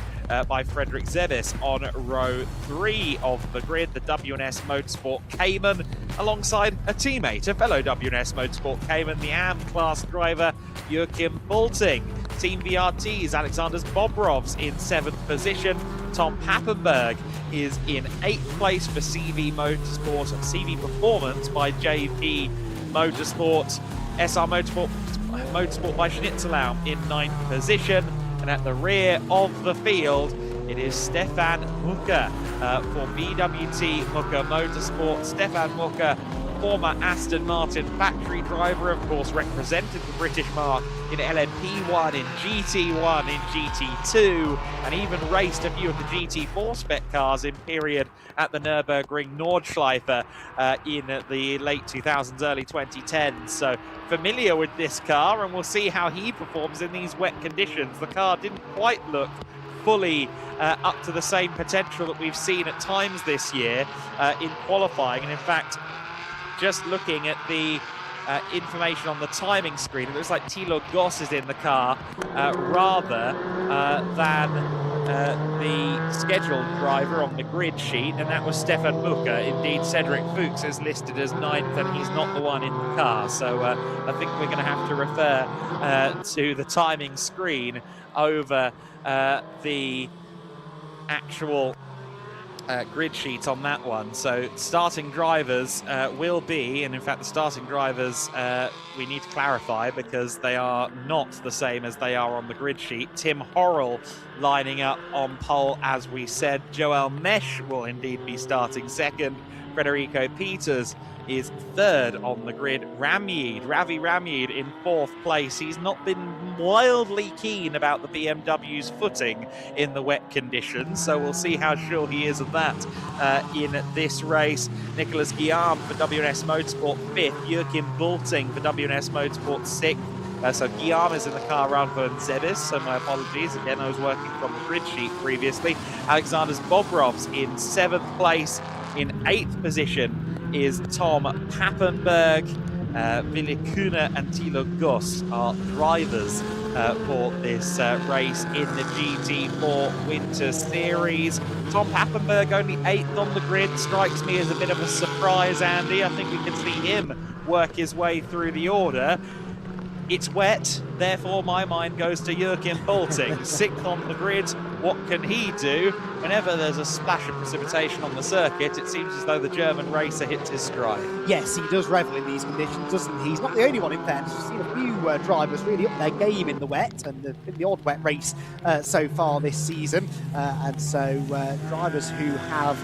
by Frederick Zebis on row 3 of the grid, the WNS Motorsport Cayman, alongside a teammate, a fellow WNS Motorsport Cayman, the AM class driver Joachim Bulting. Team VRT's Alexander Bobrov's in 7th position. Tom Pappenberg is in 8th place for CV Motorsport and CV Performance by JP Motorsport. SR Motorsport by Schnitzelau in 9th position. And at the rear of the field, it is Stefan Mucker for BWT Mucker Motorsport. Stefan Mucker, former Aston Martin factory driver, of course, represented the British mark in LMP1, in GT1, in GT2, and even raced a few of the GT4 spec cars in period at the Nürburgring Nordschleife in the late 2000s, early 2010s. So familiar with this car, and we'll see how he performs in these wet conditions. The car didn't quite look fully up to the same potential that we've seen at times this year in qualifying, and in fact, just looking at the information on the timing screen, it looks like Thilo Goss is in the car rather than the scheduled driver on the grid sheet, and that was Stefan Mucker. Indeed, Cedric Fuchs is listed as 9th, and he's not the one in the car. So I think we're going to have to refer to the timing screen over the actual grid sheet on that one. So starting drivers will be, and in fact the starting drivers we need to clarify because they are not the same as they are on the grid sheet. Tim Horrell lining up on pole, as we said. Joel Mesh will indeed be starting second. Federico Peters is 3rd on the grid. Ravi Ramyid in 4th place. He's not been wildly keen about the BMW's footing in the wet conditions, so we'll see how sure he is of that in this race. Nicholas Guillaume for WNS Motorsport 5th. Joachim Bulting for WNS Motorsport 6th. So Guillaume is in the car around for Zebis, so my apologies. Again, I was working from the grid sheet previously. Alexander Bobrov's in 7th place. In 8th position is Tom Pappenberg. Ville Kuhne and Thilo Goss are drivers for this race in the GT4 Winter Series. Tom Pappenberg only 8th on the grid strikes me as a bit of a surprise, Andy. I think we can see him work his way through the order. It's wet, therefore my mind goes to Joachim Bulting. 6th on the grid, what can he do? Whenever there's a splash of precipitation on the circuit, it seems as though the German racer hits his stride. Yes, he does revel in these conditions, doesn't he? He's not the only one in fairness. We've seen a few drivers really up their game in the wet and in the odd wet race so far this season. And so drivers who have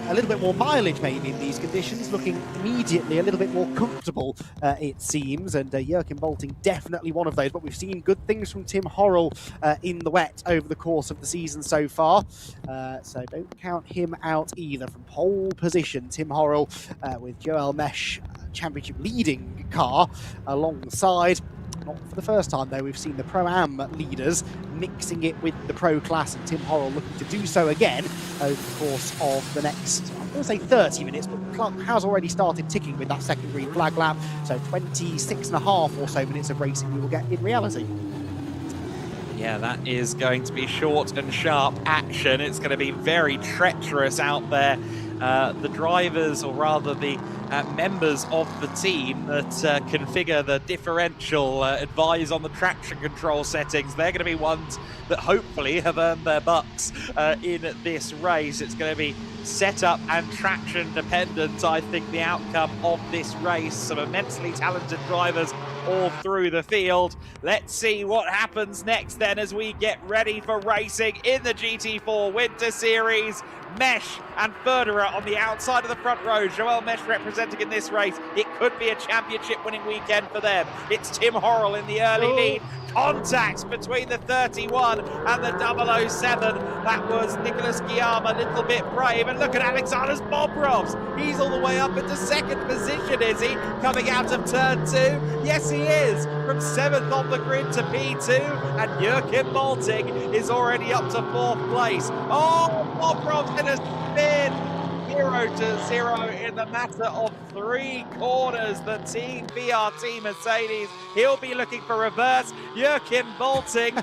a little bit more mileage maybe in these conditions, looking immediately a little bit more comfortable, it seems, and Joachim Bulting definitely one of those. But we've seen good things from Tim Horrell in the wet over the course of the season so far, so don't count him out either. From pole position, Tim Horrell with Joel Mesh championship leading car alongside. Not for the first time, though. We've seen the Pro-Am leaders mixing it with the Pro class, and Tim Horrell looking to do so again over the course of the next, I'm going to say 30 minutes, but the clock has already started ticking with that second green flag lap, so 26 and a half or so minutes of racing we will get in reality. Yeah, that is going to be short and sharp action. It's going to be very treacherous out there. The drivers, or rather the members of the team that configure the differential, advise on the traction control settings, they're going to be ones that hopefully have earned their bucks in this race. It's going to be setup and traction dependent, I think, the outcome of this race. Some immensely talented drivers all through the field. Let's see what happens next then as we get ready for racing in the GT4 Winter Series. Mesh and Federer on the outside of the front row. Joel Mesh representing in this race. It could be a championship winning weekend for them. It's Tim Horrell in the early lead. Contact between the 31 and the 007. That was Nicholas Guillaume, a little bit brave. And look at Alexander Bobrovs. He's all the way up into 2nd position, is he? Coming out of turn 2. Yes, he is. From 7th on the grid to P2. And Joachim Bulting is already up to 4th place. Oh, Bobrovs in a spin. 0-0 in the matter of 3 corners. The Team VRT Mercedes He'll be looking for reverse. Joachim Bolting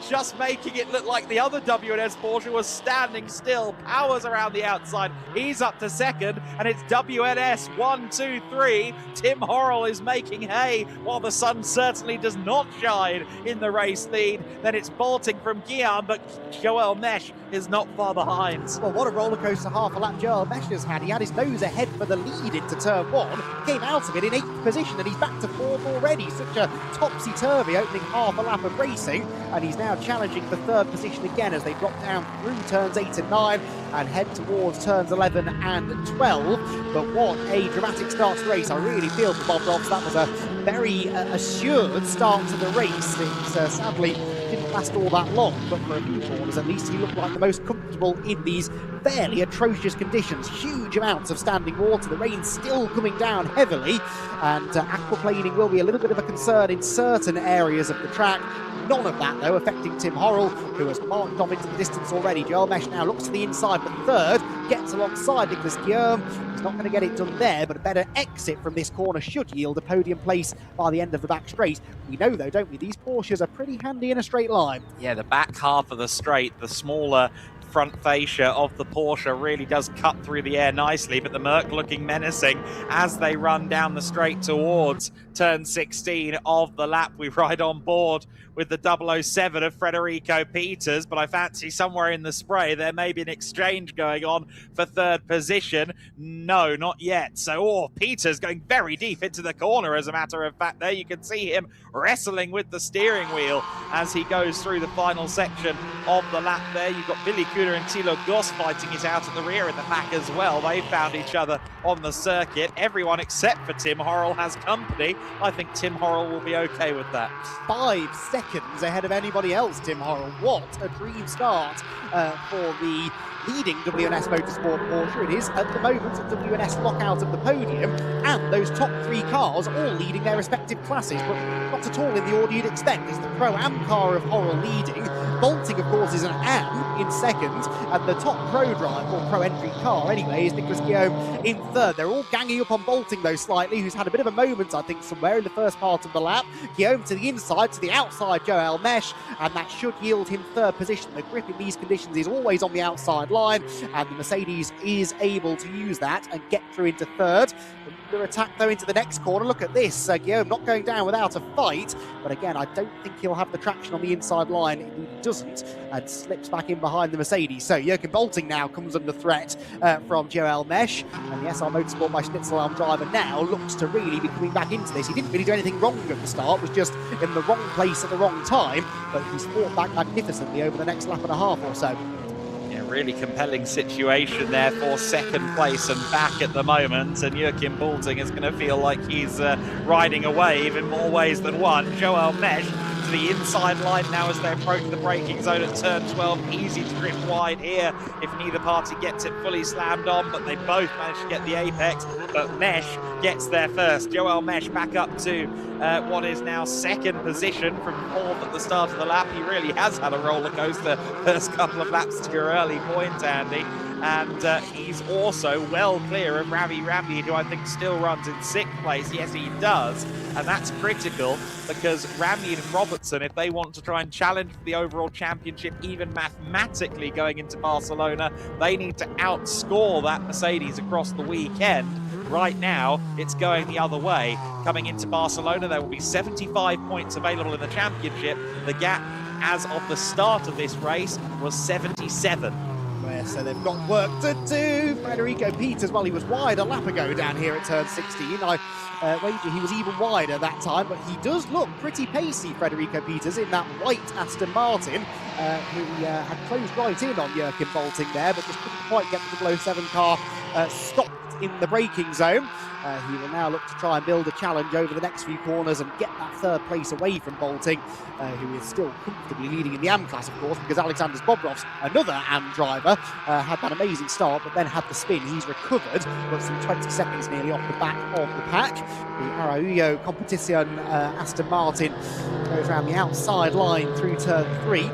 just making it look like the other WNS Porsche was standing still. Powers around the outside. He's up to second, and it's WNS 1, 2, 3. Tim Horrell is making hay, while the sun certainly does not shine in the race lead. Then it's Bolting from Guillaume, but Joel Mesh is not far behind. Well, what a rollercoaster half a lap Joel Mesh has had. He had his nose ahead for the lead into turn 1, came out of it in 8th position, and he's back to 4th already. Such a topsy-turvy opening half a lap of racing, and he's now challenging for 3rd position again as they drop down through turns 8 and 9 and head towards turns 11 and 12. But what a dramatic start to the race. I really feel for Bob Dobbs. That was a very assured start to the race. It sadly didn't last all that long, but for a few corners at least he looked like the most comfortable in these fairly atrocious conditions. Huge amounts of standing water, the rain still coming down heavily, and aquaplaning will be a little bit of a concern in certain areas of the track. None of that, though, affecting Tim Horrell, who has marked off into the distance already. Joel Mesh now looks to the inside for 3rd, gets alongside Nicholas Guillaume. He's not going to get it done there, but a better exit from this corner should yield a podium place by the end of the back straight. We know, though, don't we, these Porsches are pretty handy in a straight line. Yeah, the back half of the straight, the smaller front fascia of the Porsche really does cut through the air nicely, but the Merc looking menacing as they run down the straight towards turn 16 of the lap. We ride on board with the 007 of Federico Peters, but I fancy somewhere in the spray there may be an exchange going on for 3rd position. No, not yet. So, Peters going very deep into the corner, as a matter of fact. There you can see him wrestling with the steering wheel as he goes through the final section of the lap there. You've got Billy Kuder and Thilo Goss fighting it out at the rear in the pack as well. They found each other on the circuit. Everyone except for Tim Horrell has company. I think Tim Horrell will be okay with that. 5 seconds ahead of anybody else, Tim Horrell. What a dream start for the leading WNS Motorsport Porsche. It is, at the moment, a WNS lockout of the podium, and those top 3 cars all leading their respective classes, but not at all in the order you'd expect. It's the Pro-Am car of Horrell leading. Bolting, of course, is an Am in second, and the top Pro drive, or Pro entry car anyway, is Nicholas Guillaume in 3rd. They're all ganging up on Bolting, though, slightly, who's had a bit of a moment, I think, somewhere in the first part of the lap. Guillaume to the inside, to the outside, Joel Mesh, and that should yield him 3rd position. The grip in these conditions is always on the outside line, and the Mercedes is able to use that and get through into 3rd. Another attack, though, into the next corner. Look at this. Guillaume not going down without a fight, but again, I don't think he'll have the traction on the inside line. He doesn't, and slips back in behind the Mercedes. So Joachim Bolting now comes under threat from Joel Mesh, and the SR Motorsport by Schnitzelarm driver now looks to really be coming back into this. He didn't really do anything wrong at the start, was just in the wrong place at the wrong time, but he's fought back magnificently over the next lap and a half or so. Really compelling situation there for 2nd place and back at the moment, and Joachim Bolting is going to feel like he's riding a wave in more ways than one. Joel Mesh to the inside line now as they approach the braking zone at turn 12. Easy to drift wide here if neither party gets it fully slammed on, but they both manage to get the apex, but Mesh gets there first. Joel Mesh back up to what is now 2nd position from 4th at the start of the lap. He really has had a roller coaster first couple of laps to your early point, Andy, and he's also well clear of Ravi Rambi, who I think still runs in 6th place. Yes, he does, and that's critical because Rambi and Robertson, if they want to try and challenge for the overall championship, even mathematically going into Barcelona, they need to outscore that Mercedes across the weekend. Right now, it's going the other way. Coming into Barcelona, there will be 75 points available in the championship. The gap, as of the start of this race, was 77. So they've got work to do. Federico Peters, well, he was wide a lap ago down here at turn 16. I wager he was even wider that time, but he does look pretty pacey, Federico Peters, in that white Aston Martin, who had closed right in on Joachim Bolting there, but just couldn't quite get the 007 car stopped in the braking zone. He will now look to try and build a challenge over the next few corners and get that 3rd place away from Bolting, who is still comfortably leading in the AM class, of course, because Alexander Zbobrov's, another AM driver, had that amazing start, but then had the spin. He's recovered, but some 20 seconds nearly off the back of the pack. The Araujo Competition Aston Martin goes around the outside line through turn 3.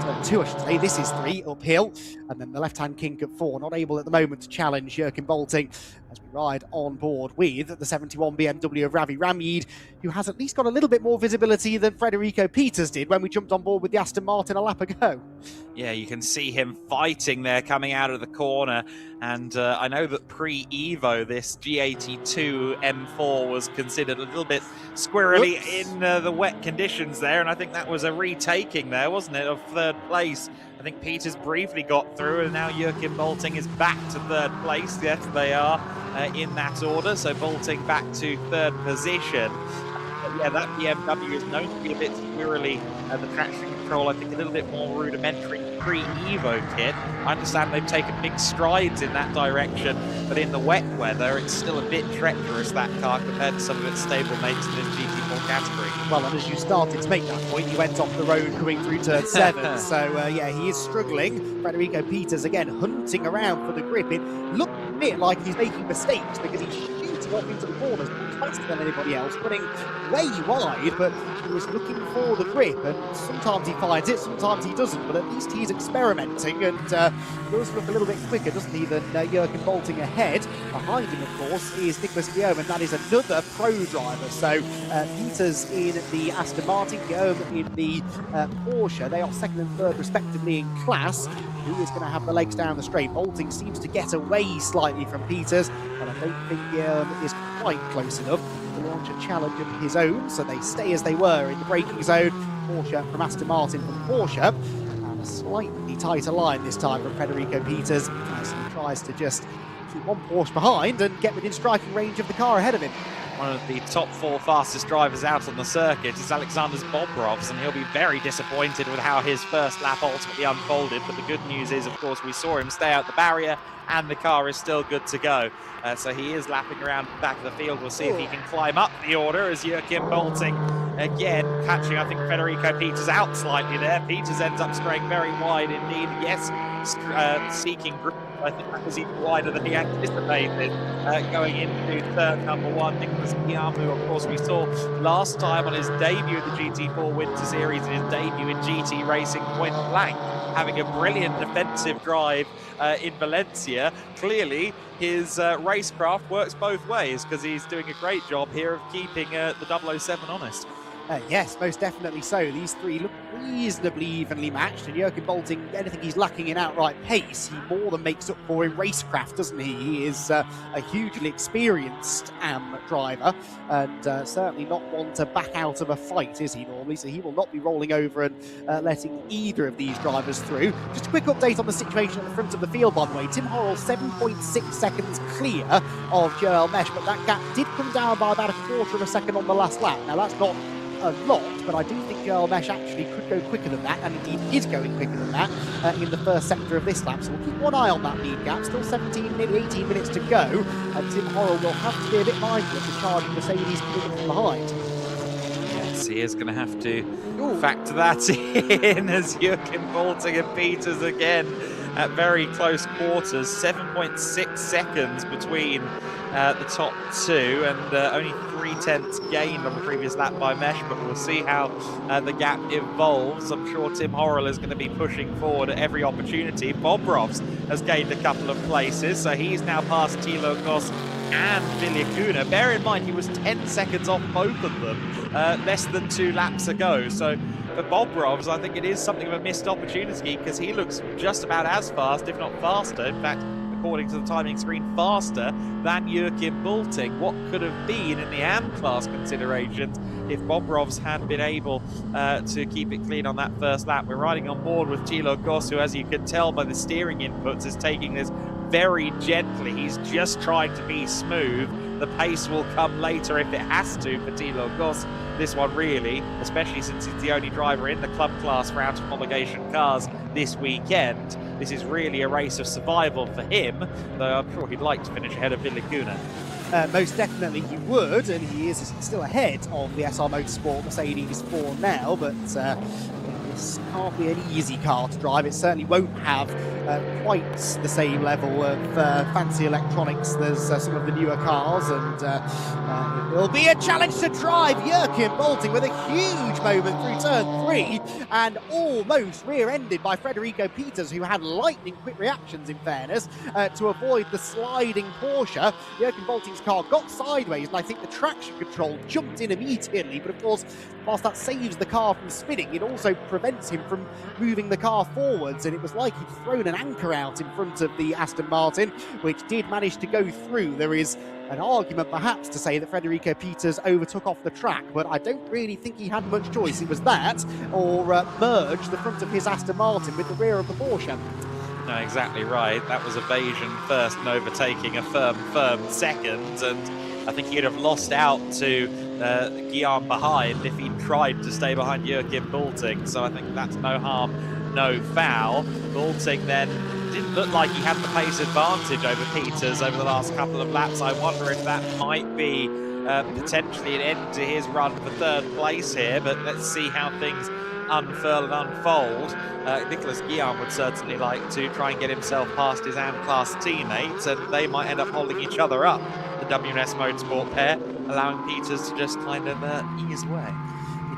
Turn 2, I should say. This is 3 uphill, and then the left-hand kink at 4, not able at the moment to challenge Joachim Bolting. as we ride on board with the 71 BMW of Ravi Ramid, who has at least got a little bit more visibility than Federico Peters did when we jumped on board with the Aston Martin a lap ago. Yeah, you can see him fighting there coming out of the corner. And I know that pre-Evo, this GT2 M4 was considered a little bit squirrely in the wet conditions there. And I think that was a retaking there, wasn't it, of third place. I think Peters briefly got through, and now Joachim Bolting is back to third place. Yes, they are in that order. So Bolting back to third position. Yeah, that BMW is known to be a bit squirrely. The traction control, I think, a little bit more rudimentary pre-Evo kit. I understand they've taken big strides in that direction, but in the wet weather, it's still a bit treacherous, that car, compared to some of its stable mates in this GT4 category. Well, and as you started to make that point, you went off the road coming through turn 7. So, yeah, he is struggling. Federico Peters, again, hunting around for the grip. It looked a bit like he's making mistakes because he's shooting off into the corners faster than anybody else, running way wide, but he was looking for the grip, and sometimes he finds it, sometimes he doesn't, but at least he's experimenting, and does look a little bit quicker, doesn't he, than Joachim Bolting ahead. Behind him, of course, is Nicholas Guillaume, and that is another pro driver. So Peters in the Aston Martin, Guillaume in the Porsche. They are second and third respectively in class. Who is going to have the legs down the straight? Bolting seems to get away slightly from Peters, but I don't think Guillaume is quite close enough to launch a challenge of his own, so they stay as they were in the braking zone. Porsche from Aston Martin from Porsche, and a slightly tighter line this time from Federico Peters as he tries to just keep one Porsche behind and get within striking range of the car ahead of him. One of the top 4 fastest drivers out on the circuit is Alexander Bobrovs, and he'll be very disappointed with how his first lap ultimately unfolded. But the good news is, of course, we saw him stay out the barrier, and the car is still good to go. So he is lapping around the back of the field. We'll see if he can climb up the order as Joachim Bolting, again, catching, I think, Federico Peters out slightly there. Peters ends up straying very wide indeed. Yes, seeking grip. I think that was even wider than he anticipated going into turn number 1. Nicholas Guillaume, who of course we saw last time on his debut in the GT4 Winter Series and his debut in GT Racing Point Blank, having a brilliant defensive drive in Valencia. Clearly, his racecraft works both ways, because he's doing a great job here of keeping the 007 honest. Yes, most definitely so. These three look reasonably evenly matched, and Joachim Bolting, anything he's lacking in outright pace, he more than makes up for in racecraft, doesn't he? He is a hugely experienced AM driver, and certainly not one to back out of a fight, is he normally? So he will not be rolling over and letting either of these drivers through. Just a quick update on the situation at the front of the field, by the way. Tim Horrell 7.6 seconds clear of Joel Mesh, but that gap did come down by about a quarter of a second on the last lap. Now, that's not a lot, but I do think Joel Mesh actually could go quicker than that, and indeed is going quicker than that in the first sector of this lap. So we'll keep one eye on that lead gap. Still 17, nearly 18 minutes to go, and Tim Horrell will have to be a bit mindful of the charging Mercedes coming from behind. Yes, he is going to have to factor that in as Joachim Bolting and Peters again at very close quarters. 7.6 seconds between the top two, and only 0.3 gained on the previous lap by Mesh, but we'll see how the gap evolves. I'm sure Tim Horrell is going to be pushing forward at every opportunity. Bobrovs has gained a couple of places, so he's now passed Thilo Goss and Villacuna. Bear in mind, he was 10 seconds off both of them less than 2 laps ago. So for Bobrovs, I think it is something of a missed opportunity, because he looks just about as fast, if not faster. In fact, according to the timing screen, faster than Joachim Bolting. What could have been in the AM class considerations if Bobrovs had been able to keep it clean on that first lap. We're riding on board with Thilo Goss, who, as you can tell by the steering inputs, is taking this very gently. He's just trying to be smooth. The pace will come later if it has to for Thilo Goss. This one really, especially since he's the only driver in the club class for out of homologation cars this weekend. This is really a race of survival for him, though I'm sure he'd like to finish ahead of Villacuna. Most definitely he would, and he is still ahead of the SR Motorsport Mercedes 4 now, but This can't be an easy car to drive. It certainly won't have quite the same level of fancy electronics as some of the newer cars, and it will be a challenge to drive. Joachim Bolting with a huge moment through turn 3 and almost rear-ended by Federico Peters, who had lightning quick reactions, in fairness, to avoid the sliding Porsche. Joachim Bolting's car got sideways, and I think the traction control jumped in immediately, but of course, whilst that saves the car from spinning, it also prevents him from moving the car forwards, and it was like he'd thrown an anchor out in front of the Aston Martin, which did manage to go through. There is an argument perhaps to say that Federico Peters overtook off the track, but I don't really think he had much choice. It was that or merge the front of his Aston Martin with the rear of the Porsche. No, exactly right. That was evasion first and overtaking a firm second, and I think he'd have lost out to Guillaume behind if he'd tried to stay behind Joachim Bolting, so I think that's no harm, no foul. Bolting then didn't look like he had the pace advantage over Peters over the last couple of laps. I wonder if that might be potentially an end to his run for third place here, but let's see how things unfurl and unfold. Nicolas Guillaume would certainly like to try and get himself past his AM-class teammates, and they might end up holding each other up, the WNS Motorsport pair, allowing Peters to just kind of ease away.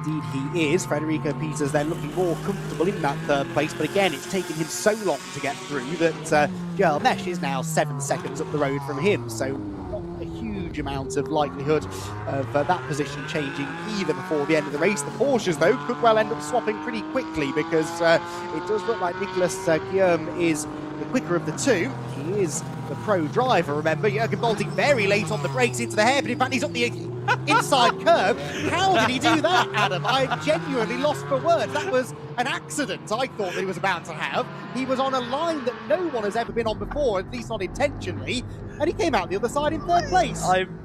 Indeed he is. Federico Peters then looking more comfortable in that third place, but again it's taken him so long to get through that Joel Mesh is now 7 seconds up the road from him, so not a huge amount of likelihood of that position changing either before the end of the race. The Porsches though could well end up swapping pretty quickly, because it does look like Nicolas Guillaume is the quicker of the two. He is the pro driver, remember. Joachim Bolting very late on the brakes into the hairpin. In fact, he's up the inside curve. How did he do that, Adam? I'm genuinely lost for words. That was an accident I thought that he was about to have. He was on a line that no one has ever been on before, at least not intentionally, and he came out the other side in third place. I'm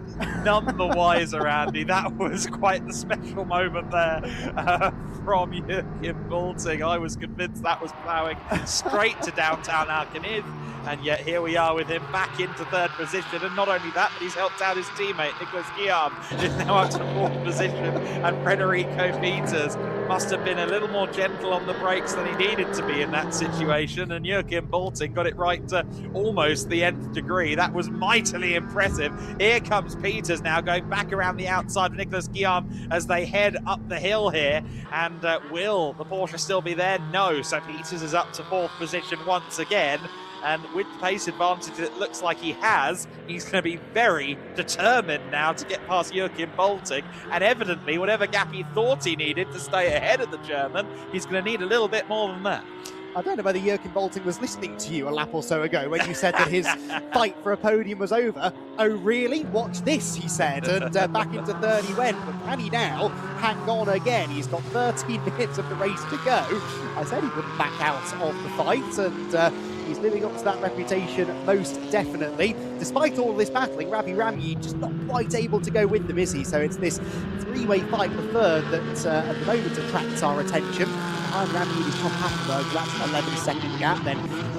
none the wiser, Andy. That was quite the special moment there from Joachim Bolting. I was convinced that was ploughing straight to downtown Alcañiz, and yet here we are with him back into third position, and not only that, but he's helped out his teammate Nicolas Guillaume is now up to fourth position, and Federico Peters must have been a little more gentle on the brakes than he needed to be in that situation, and Joachim Bolting got it right to almost the nth degree. That was mightily impressive. Here comes Peters now going back around the outside of Nicolas Guillaume as they head up the hill here, and will the Porsche still be there? No, so Peters is up to fourth position once again, and with the pace advantage it looks like he has, he's going to be very determined now to get past Joachim Bolting, and evidently whatever gap he thought he needed to stay ahead of the German, he's going to need a little bit more than that. I don't know whether Joachim Bolting was listening to you a lap or so ago when you said that his fight for a podium was over. Oh really? Watch this, he said, and back into third he went. But can he now hang on again? He's got 13 minutes of the race to go. I said he wouldn't back out of the fight, and he's living up to that reputation most definitely. Despite all this battling, Ravi Rami just not quite able to go with them, is he? So it's this three-way fight for third that at the moment attracts our attention. Behind Rami is Tom Hafenberg, that's an 11-second gap, then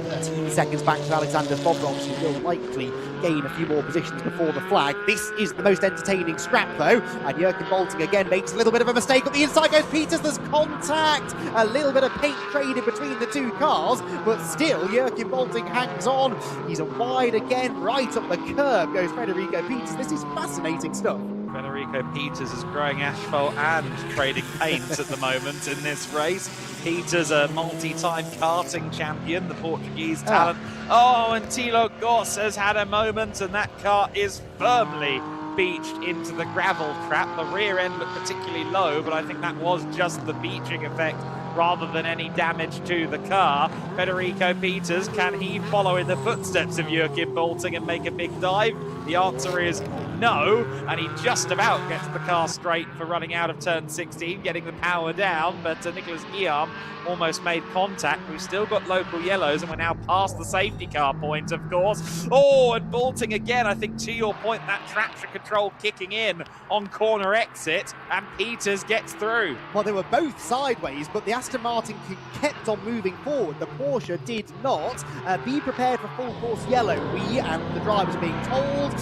13 seconds back to Alexander Bobrovs, who will likely gain a few more positions before the flag. This is the most entertaining scrap though, and Joachim Bolting again makes a little bit of a mistake. On the inside goes Peters, there's contact! A little bit of paint traded between the two cars, but still Joachim Bolting hangs on. He's a wide again, right up the curb goes Federico Peters. This is fascinating stuff. Federico Peters is growing asphalt and trading paint at the moment in this race. Peters, a multi-time karting champion, the Portuguese talent. Oh, and Thilo Goss has had a moment, and that car is firmly beached into the gravel trap. The rear end looked particularly low, but I think that was just the beaching effect rather than any damage to the car. Federico Peters, can he follow in the footsteps of Joachim Bolting and make a big dive? The answer is no, and he just about gets the car straight for running out of turn 16, getting the power down, but Nicolas Guillaume almost made contact. We've still got local yellows, and we're now past the safety car point, of course. Oh, and Bolting again, I think to your point, that traction control kicking in on corner exit, and Peters gets through. Well, they were both sideways, but the Aston Martin kept on moving forward. The Porsche did not. Be prepared for full course yellow. We and the drivers are being told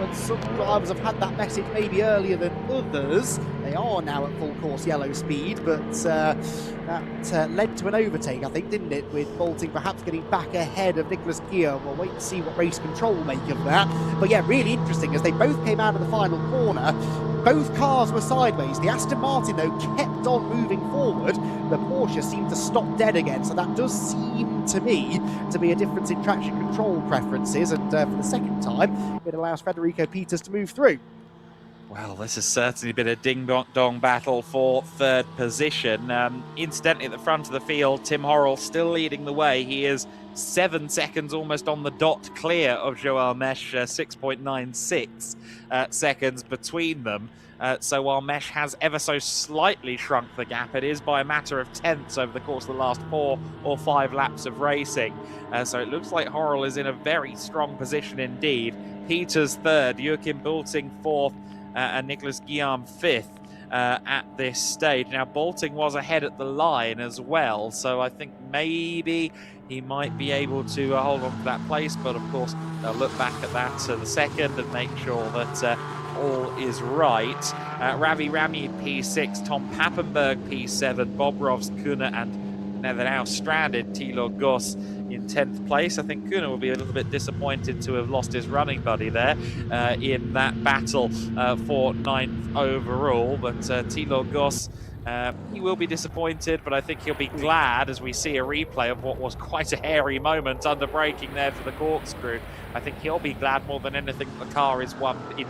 and some drivers have had that message maybe earlier than others. They are now at full course yellow speed, but that led to an overtake, I think, didn't it? With Bolting perhaps getting back ahead of Nicholas Guillaume. We'll wait to see what race control make of that. But yeah, really interesting as they both came out of the final corner. Both cars were sideways. The Aston Martin, though, kept on moving forward. The Porsche seemed to stop dead again, so that does seem to me to be a difference in traction control preferences, and for the second time, it allows Federico Peters to move through. Well, this has certainly been a ding-dong battle for third position. Incidentally, at the front of the field, Tim Horrell still leading the way. He is 7 seconds almost on the dot clear of Joel Mesh, 6.96 seconds between them. So while Mesh has ever so slightly shrunk the gap, it is by a matter of tenths over the course of the last 4 or 5 laps of racing. So it looks like Horrell is in a very strong position indeed. Peters third, Joachim Bolting fourth, and Nicholas Guillaume fifth at this stage. Now, Bolting was ahead at the line as well, so I think maybe he might be able to hold on to that place, but of course they'll look back at that to the second and make sure that all is right. Ravi Rami P6, Tom Pappenberg P7, Bobrovs, Kuna and now stranded Thilo Goss in 10th place. I think Kuna will be a little bit disappointed to have lost his running buddy there in that battle for 9th overall, but Thilo Goss, he will be disappointed, but I think he'll be glad as we see a replay of what was quite a hairy moment under braking there for the corkscrew. I think he'll be glad more than anything the car is in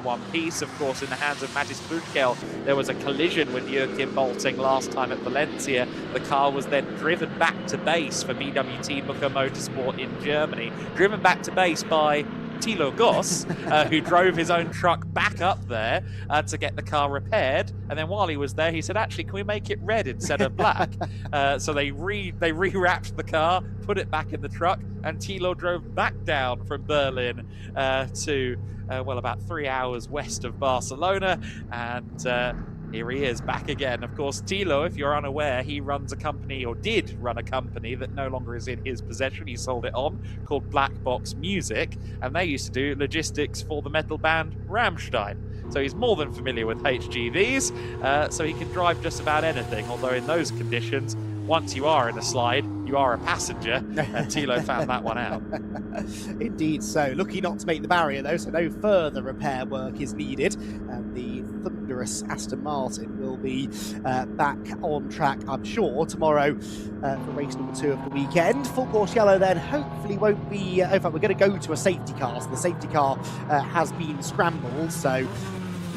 one piece. Of course, in the hands of Matis Buchkel, there was a collision with Joachim Bolting last time at Valencia. The car was then driven back to base for BWT Mucker Motorsport in Germany, driven back to base by Thilo Goss, who drove his own truck back up there to get the car repaired. And then while he was there, he said, actually, can we make it red instead of black? So they rewrapped the car, put it back in the truck, and Thilo drove back down from Berlin to, well, about 3 hours west of Barcelona. And here he is back again. Of course, Thilo, if you're unaware, he runs a company, or did run a company that no longer is in his possession. He sold it on, called Black Box Music, and they used to do logistics for the metal band Rammstein. So he's more than familiar with HGVs, so he can drive just about anything, although in those conditions, once you are in a slide, you are a passenger, and Thilo found that one out. Indeed so. Lucky not to make the barrier, though, so no further repair work is needed, and the thunderous Aston Martin will be back on track, I'm sure, tomorrow for race number 2 of the weekend. Full course yellow then hopefully won't be... in fact, we're going to go to a safety car, so the safety car has been scrambled, so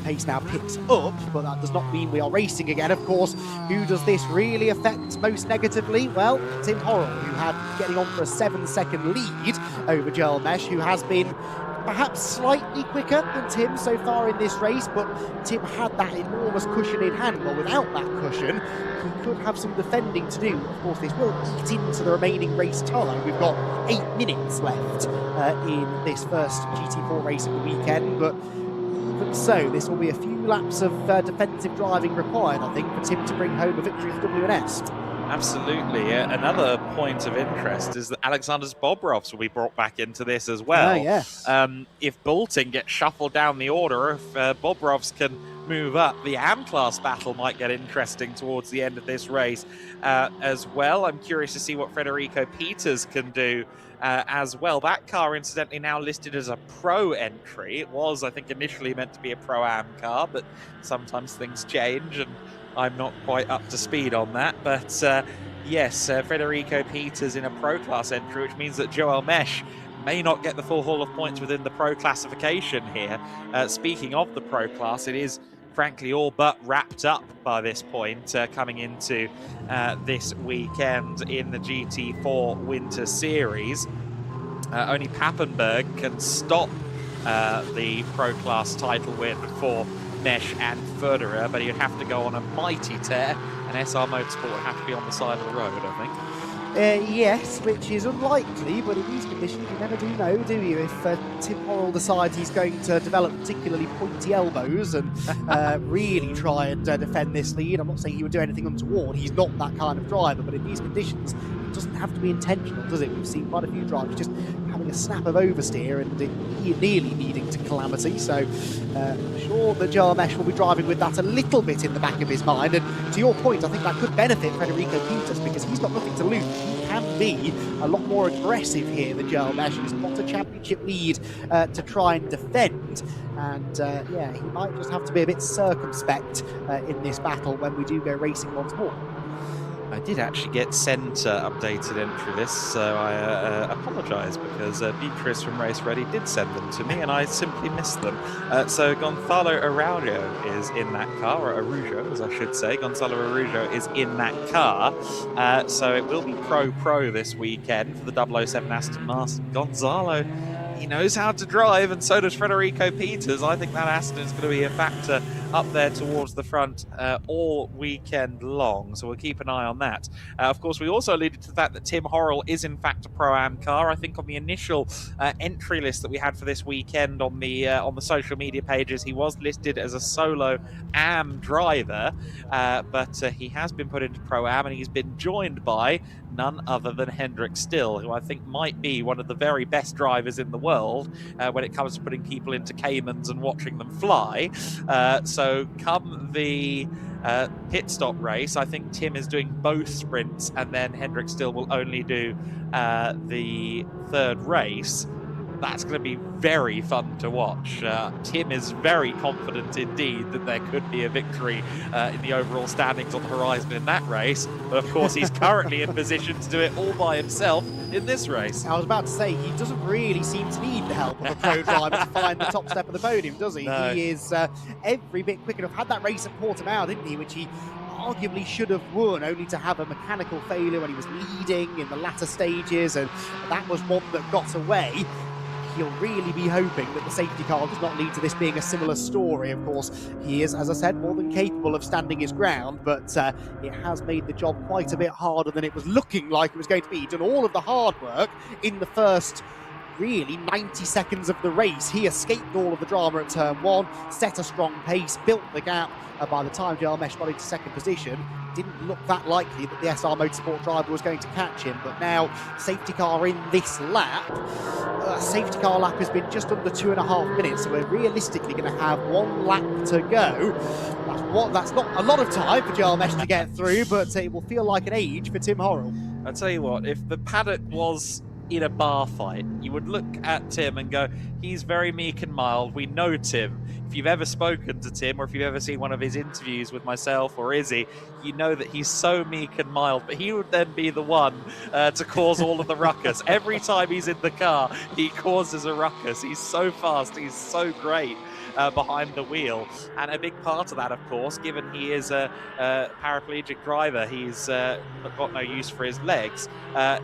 pace now picks up, but that does not mean we are racing again. Of course, who does this really affect most negatively? Well, Tim Horrell, who had getting on for a 7-second lead over Joel Mesh, who has been perhaps slightly quicker than Tim so far in this race, but Tim had that enormous cushion in hand. Well, without that cushion, he could have some defending to do. Of course, this will eat into the remaining race time. We've got 8 minutes left in this first GT4 race of the weekend, but even so, this will be a few laps of defensive driving required, I think, for Tim to bring home a victory for WNS. Absolutely. Another point of interest is that Alexander Bobrovs will be brought back into this as well. Yes. If Bolting gets shuffled down the order, if Bobrovs can move up, the AM-class battle might get interesting towards the end of this race as well. I'm curious to see what Federico Peters can do as well. That car, incidentally, now listed as a pro entry. It was, I think, initially meant to be a Pro-Am car, but sometimes things change, and I'm not quite up to speed on that. But yes, Federico Peters in a Pro Class entry, which means that Joel Mesh may not get the full haul of points within the Pro classification here. Speaking of the Pro Class, it is frankly all but wrapped up by this point, coming into this weekend in the GT4 Winter Series. Only Pappenberg can stop the Pro Class title win for Mesh and Federer, but he'd have to go on a mighty tear, and SR Motorsport would have to be on the side of the road, I think. Yes, which is unlikely, but in these conditions you never do know, do you? If Tim Horrell decides he's going to develop particularly pointy elbows and really try and defend this lead, I'm not saying he would do anything untoward, he's not that kind of driver, but in these conditions you It doesn't have to be intentional, does it? We've seen quite a few drivers just having a snap of oversteer and nearly leading to calamity. So I'm sure that Jarmesh will be driving with that a little bit in the back of his mind. And to your point, I think that could benefit Federico Peters because he's got nothing to lose. He can be a lot more aggressive here than Jarmesh, who's got a championship lead to try and defend. And yeah, he might just have to be a bit circumspect in this battle when we do go racing once more. I did actually get sent updated entry lists, so I apologise because Beatrice from Race Ready did send them to me and I simply missed them. So Gonzalo Araujo is in that car, or Araujo as I should say. Gonzalo Araujo is in that car, so it will be Pro this weekend for the 007 Aston Martin. Gonzalo, he knows how to drive, and so does Federico Peters. I think that Aston is going to be a factor up there towards the front all weekend long, so we'll keep an eye on that. Of course, we also alluded to the fact that Tim Horrell is in fact a Pro-Am car. I think on the initial entry list that we had for this weekend on the social media pages, he was listed as a solo Am driver, but he has been put into Pro-Am, and he's been joined by none other than Hendrik Still, who I think might be one of the very best drivers in the world when it comes to putting people into Caymans and watching them fly. So come the pit stop race, I think Tim is doing both sprints, and then Hendrik Still will only do the third race. That's going to be very fun to watch. Tim is very confident indeed that there could be a victory in the overall standings on the horizon in that race. But of course, he's currently in position to do it all by himself in this race. I was about to say, he doesn't really seem to need the help of a pro driver to find the top step of the podium, does he? No. He is every bit quick enough. Had that race at Portimao, didn't he? Which he arguably should have won, only to have a mechanical failure when he was leading in the latter stages, and that was one that got away. He'll really be hoping that the safety car does not lead to this being a similar story. Of course, he is, as I said, more than capable of standing his ground, but it has made the job quite a bit harder than it was looking like it was going to be. He'd done all of the hard work in the first really 90 seconds of the race. He escaped all of the drama at turn one, set a strong pace, built the gap. By the time Jarmesh got into second position, didn't look that likely that the SR Motorsport driver was going to catch him. But now, safety car in this lap. Safety car lap has been just under 2.5 minutes, so we're realistically going to have one lap to go. That's not a lot of time for Jarmesh to get through, but it will feel like an age for Tim Horrell. I'll tell you what, if the paddock was in a bar fight, you would look at Tim and go, he's very meek and mild. We know Tim. If you've ever spoken to Tim, or if you've ever seen one of his interviews with myself or Izzy, you know that he's so meek and mild, but he would then be the one to cause all of the ruckus. Every time he's in the car, he causes a ruckus. He's so fast, he's so great behind the wheel. And a big part of that, of course, given he is a paraplegic driver, he's got no use for his legs,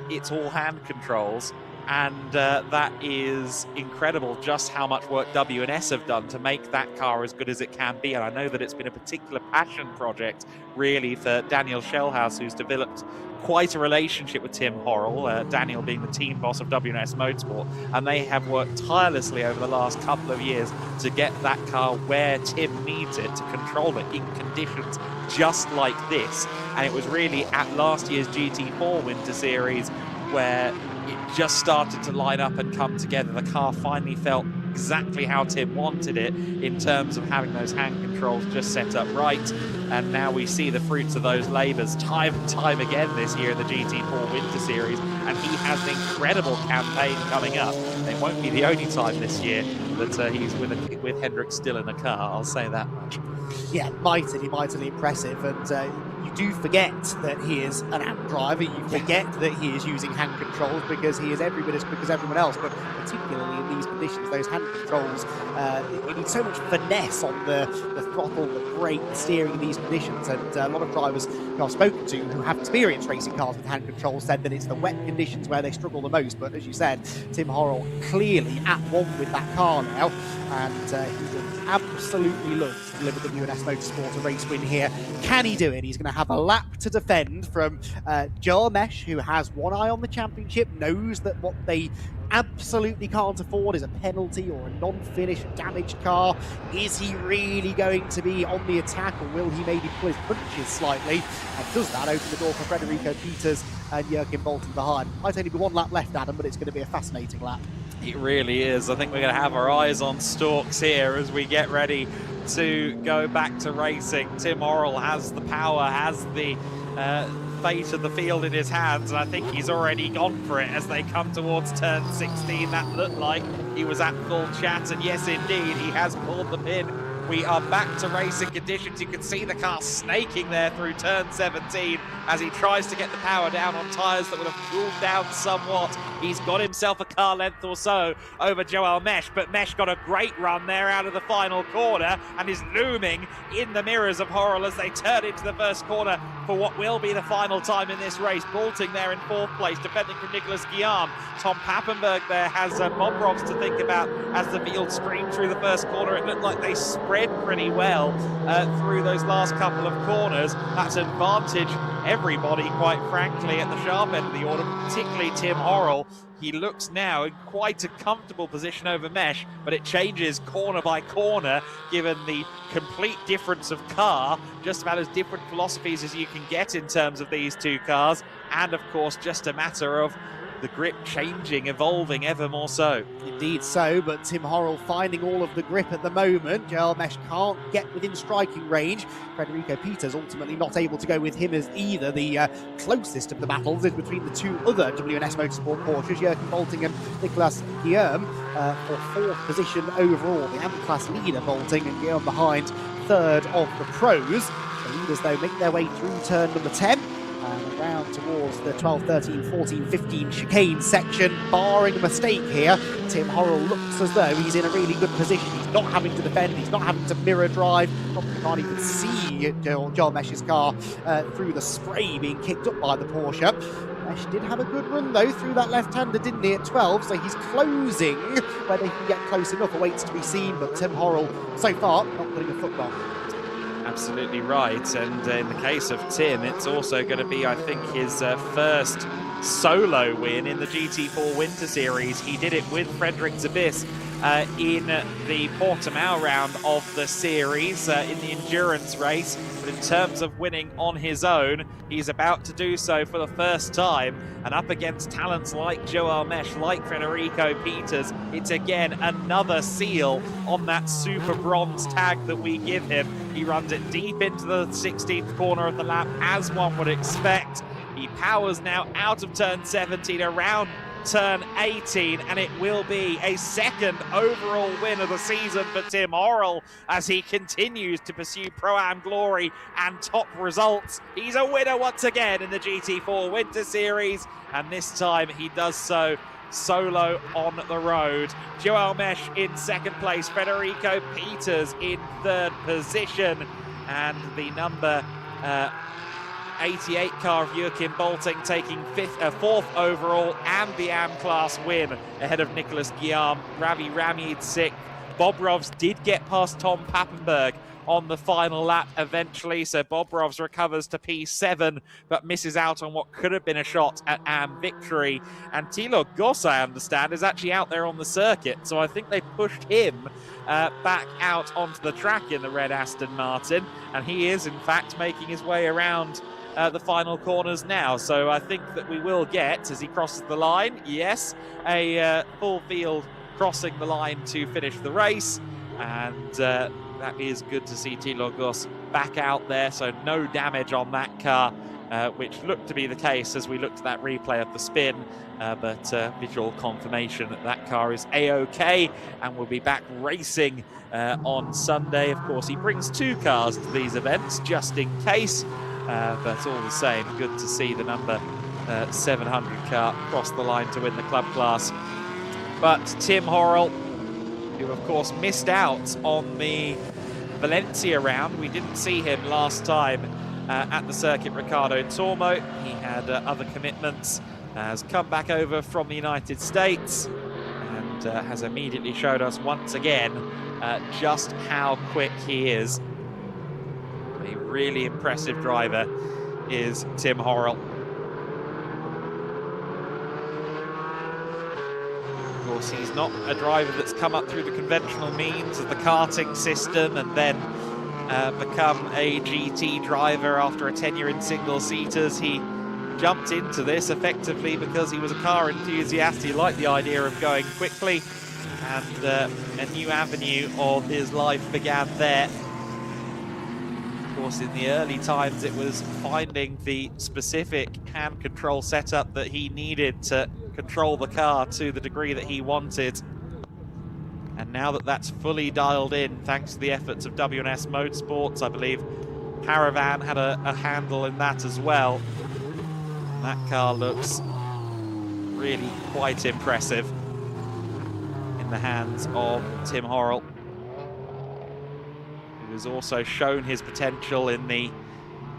it's all hand controls. And that is incredible just how much work W&S have done to make that car as good as it can be. And I know that it's been a particular passion project really for Daniel Shellhouse, who's developed quite a relationship with Tim Horrell, Daniel being the team boss of W&S Motorsport, and they have worked tirelessly over the last couple of years to get that car where Tim needs it, to control it in conditions just like this. And it was really at last year's GT4 Winter Series where it just started to line up and come together. The car finally felt exactly how Tim wanted it in terms of having those hand controls just set up right. And now we see the fruits of those labours time and time again this year in the GT4 Winter Series. And he has an incredible campaign coming up. It won't be the only time this year that he's with Hendrik Still in the car, I'll say that much. Yeah, mightily impressive. And you do forget that he is an amp driver. You forget that he is using hand controls because he is every bit as quick as everyone else. But particularly in these conditions, those hand controls, you need so much finesse on the throttle, the brake, the steering in these conditions. And a lot of drivers who I've spoken to who have experienced racing cars with hand controls said that it's the wet conditions where they struggle the most. But as you said, Tim Horrell clearly at one with that car now, and he will absolutely love to deliver W&S Motorsport a race win here. Can he do it? He's going to have a lap to defend from Jarmesh, who has one eye on the championship, knows that what they absolutely can't afford is a penalty or a non-finish, a damaged car. Is he really going to be on the attack, or will he maybe pull his punches slightly? And does that open the door for Federico Peters and Jürgen Bolting behind? Might only be one lap left, Adam, but it's going to be a fascinating lap. It really is. I think we're going to have our eyes on stalks here as we get ready to go back to racing. Tim Orrell has the power, has the fate of the field in his hands, and I think he's already gone for it as they come towards turn 16. That looked like he was at full chat, and yes indeed, he has pulled the pin. We are back to racing conditions. You can see the car snaking there through turn 17 as he tries to get the power down on tyres that would have cooled down somewhat. He's got himself a car length or so over Joel Mesh, but Mesh got a great run there out of the final corner and is looming in the mirrors of Horrell as they turn into the first corner for what will be the final time in this race. Bolting there in 4th place, defending from Nicholas Guillaume. Tom Pappenberg there has Bobrovs to think about as the field streamed through the first corner. It looked like they spread pretty well through those last couple of corners. That's advantage everybody, quite frankly, at the sharp end of the order, particularly Tim Horrell. He looks now in quite a comfortable position over Mesh, but it changes corner by corner given the complete difference of car, just about as different philosophies as you can get in terms of these two cars, and of course just a matter of the grip changing, evolving ever more so. Indeed so, but Tim Horrell finding all of the grip at the moment. Joel Mesh can't get within striking range. Federico Peters ultimately not able to go with him as either. The closest of the battles is between the two other WNS Motorsport Porsches, Jürgen Bolting and Nicolas Guillaume, for 4th position overall. The M-Class leader Bolting and Guillaume behind 3rd of the pros. The leaders though make their way through turn number 10. And around towards the 12, 13, 14, 15 chicane section, barring a mistake here. Tim Horrell looks as though he's in a really good position. He's not having to defend, he's not having to mirror drive. Probably can't even see Joel Mesh's car through the spray being kicked up by the Porsche. Mesh did have a good run though through that left-hander, didn't he, at 12, so he's closing where they can get close enough. Awaits to be seen, but Tim Horrell so far not putting a foot wrong. Absolutely right, and in the case of Tim, it's also going to be, I think, his first solo win in the GT4 Winter Series. He did it with Frederik Zabis in the Portimao round of the series, in the endurance race, but in terms of winning on his own, he's about to do so for the first time, and up against talents like Joel Mesh, like Federico Peters, it's again another seal on that super bronze tag that we give him. He runs it deep into the 16th corner of the lap, as one would expect. He powers now out of turn 17, around turn 18, and it will be a 2nd overall win of the season for Tim Horrell as he continues to pursue Pro-Am glory and top results. He's a winner once again in the GT4 Winter Series, and this time he does so solo on the road. Joel Mesh in 2nd place, Federico Peters in 3rd position, and the number 88 car of Jürgen Bolting taking 4th overall and the AM-Class win ahead of Nicholas Guillaume. Ravi Ramid 6th. Bobrovs did get past Tom Pappenberg on the final lap eventually, so Bobrovs recovers to P7 but misses out on what could have been a shot at AM victory. And Thilo Goss, I understand, is actually out there on the circuit, so I think they pushed him back out onto the track in the red Aston Martin, and he is in fact making his way around the final corners now. So I think that we will get, as he crosses the line, yes, a full field crossing the line to finish the race, and that is good to see Thilo Goss back out there, so no damage on that car, which looked to be the case as we looked at that replay of the spin, but visual confirmation that that car is A-OK and will be back racing on Sunday. Of course, he brings 2 cars to these events just in case, but all the same, good to see the number 700 car cross the line to win the club class. But Tim Horrell, who of course missed out on the Valencia round, we didn't see him last time at the circuit Ricardo Tormo. He had other commitments, has come back over from the United States and has immediately showed us once again just how quick he is. A really impressive driver is Tim Horrell. Of course, he's not a driver that's come up through the conventional means of the karting system and then become a GT driver after a tenure in single-seaters. He jumped into this effectively because he was a car enthusiast. He liked the idea of going quickly, and a new avenue of his life began there. Of course, in the early times, it was finding the specific hand control setup that he needed to control the car to the degree that he wanted. And now that that's fully dialed in, thanks to the efforts of W&S Motorsports, I believe Paravan had a handle in that as well. That car looks really quite impressive in the hands of Tim Horrell, who has also shown his potential in the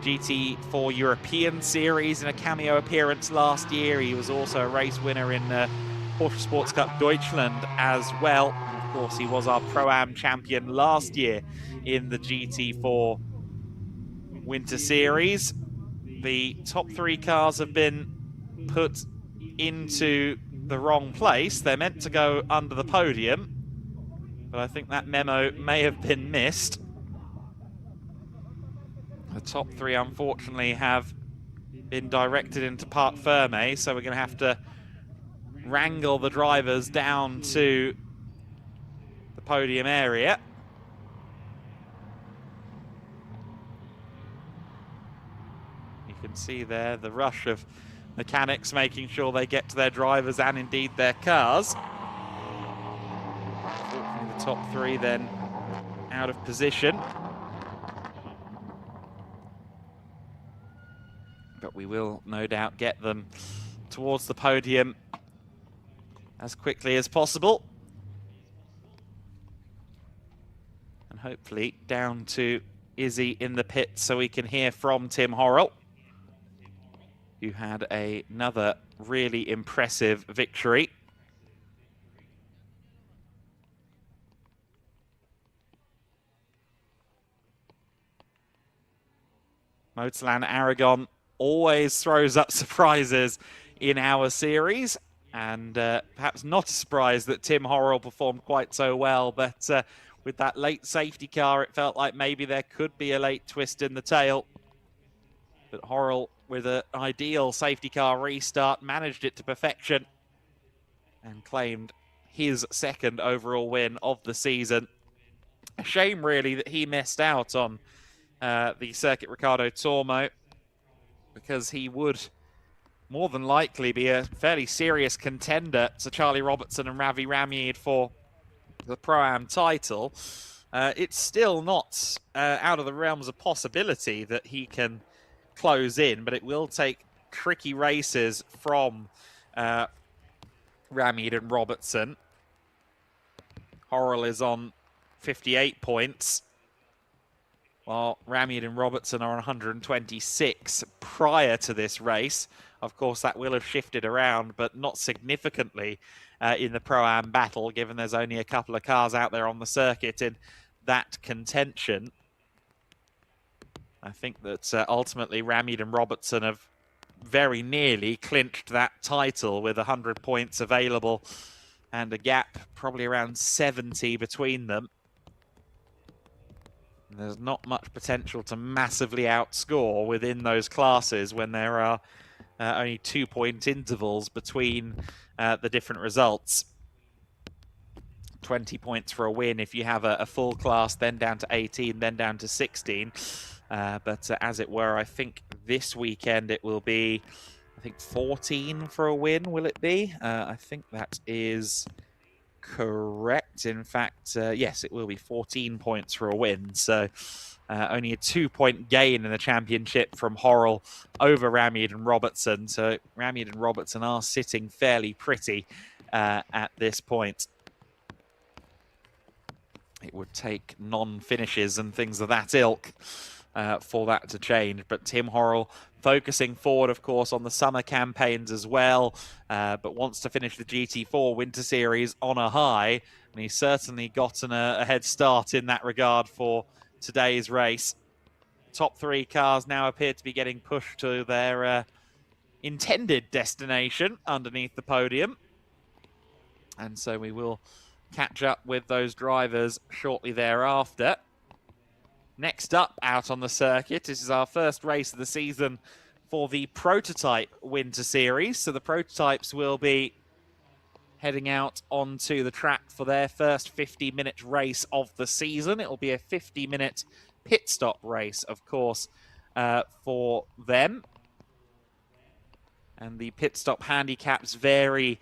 GT4 European Series in a cameo appearance last year. He was also a race winner in Porsche Sports Cup Deutschland as well. Of course, he was our Pro-Am champion last year in the GT4 Winter Series. The top 3 cars have been put into the wrong place. They're meant to go under the podium, but I think that memo may have been missed. The top 3, unfortunately, have been directed into Parc Fermé, so we're going to have to wrangle the drivers down to the podium area. You can see there the rush of mechanics making sure they get to their drivers and indeed their cars. Unfortunately, the top 3 then out of position. But we will no doubt get them towards the podium as quickly as possible. And hopefully down to Izzy in the pit so we can hear from Tim Horrell, who had another really impressive victory. MotorLand Aragón always throws up surprises in our series, and perhaps not a surprise that Tim Horrell performed quite so well, but with that late safety car, it felt like maybe there could be a late twist in the tail. But Horrell, with an ideal safety car restart, managed it to perfection and claimed his 2nd overall win of the season. A shame, really, that he missed out on the Circuit Ricardo Tormo, because he would more than likely be a fairly serious contender to Charlie Robertson and Ravi Ramyed for the Pro-Am title. It's still not out of the realms of possibility that he can close in, but it will take tricky races from Ramyed and Robertson. Horrell is on 58 points, while Ramyed and Robertson are on 126 prior to this race. Of course, that will have shifted around, but not significantly in the Pro-Am battle, given there's only a couple of cars out there on the circuit in that contention. I think that ultimately Ramyed and Robertson have very nearly clinched that title with 100 points available and a gap probably around 70 between them. There's not much potential to massively outscore within those classes when there are only 2-point intervals between the different results. 20 points for a win if you have a full class, then down to 18, then down to 16. But as it were, I think this weekend it will be, 14 for a win, will it be? I think that is correct. In fact, yes, it will be 14 points for a win. So only a 2-point gain in the championship from Horrell over Ramyed and Robertson. So Ramyed and Robertson are sitting fairly pretty at this point. It would take non-finishes and things of that ilk for that to change. But Tim Horrell focusing forward, of course, on the summer campaigns as well, but wants to finish the GT4 Winter Series on a high, and he's certainly gotten a head start in that regard for today's race. Top 3 cars now appear to be getting pushed to their intended destination underneath the podium. And so we will catch up with those drivers shortly thereafter. Next up out on the circuit, this is our first race of the season for the Prototype Winter Series. So the prototypes will be heading out onto the track for their first 50-minute race of the season. It will be a 50-minute pit stop race, of course, for them. And the pit stop handicaps vary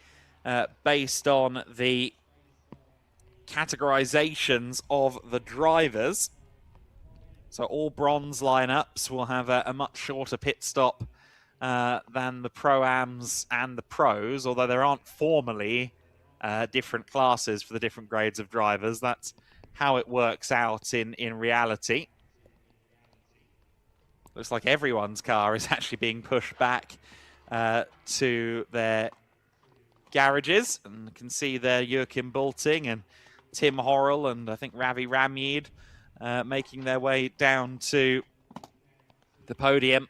based on the categorizations of the drivers. So all bronze lineups will have a much shorter pit stop than the Pro-Ams and the Pros, although there aren't formally different classes for the different grades of drivers. That's how it works out in reality. Looks like everyone's car is actually being pushed back to their garages, and you can see there Joachim Bulting and Tim Horrell and I think Ravi Ramyid making their way down to the podium.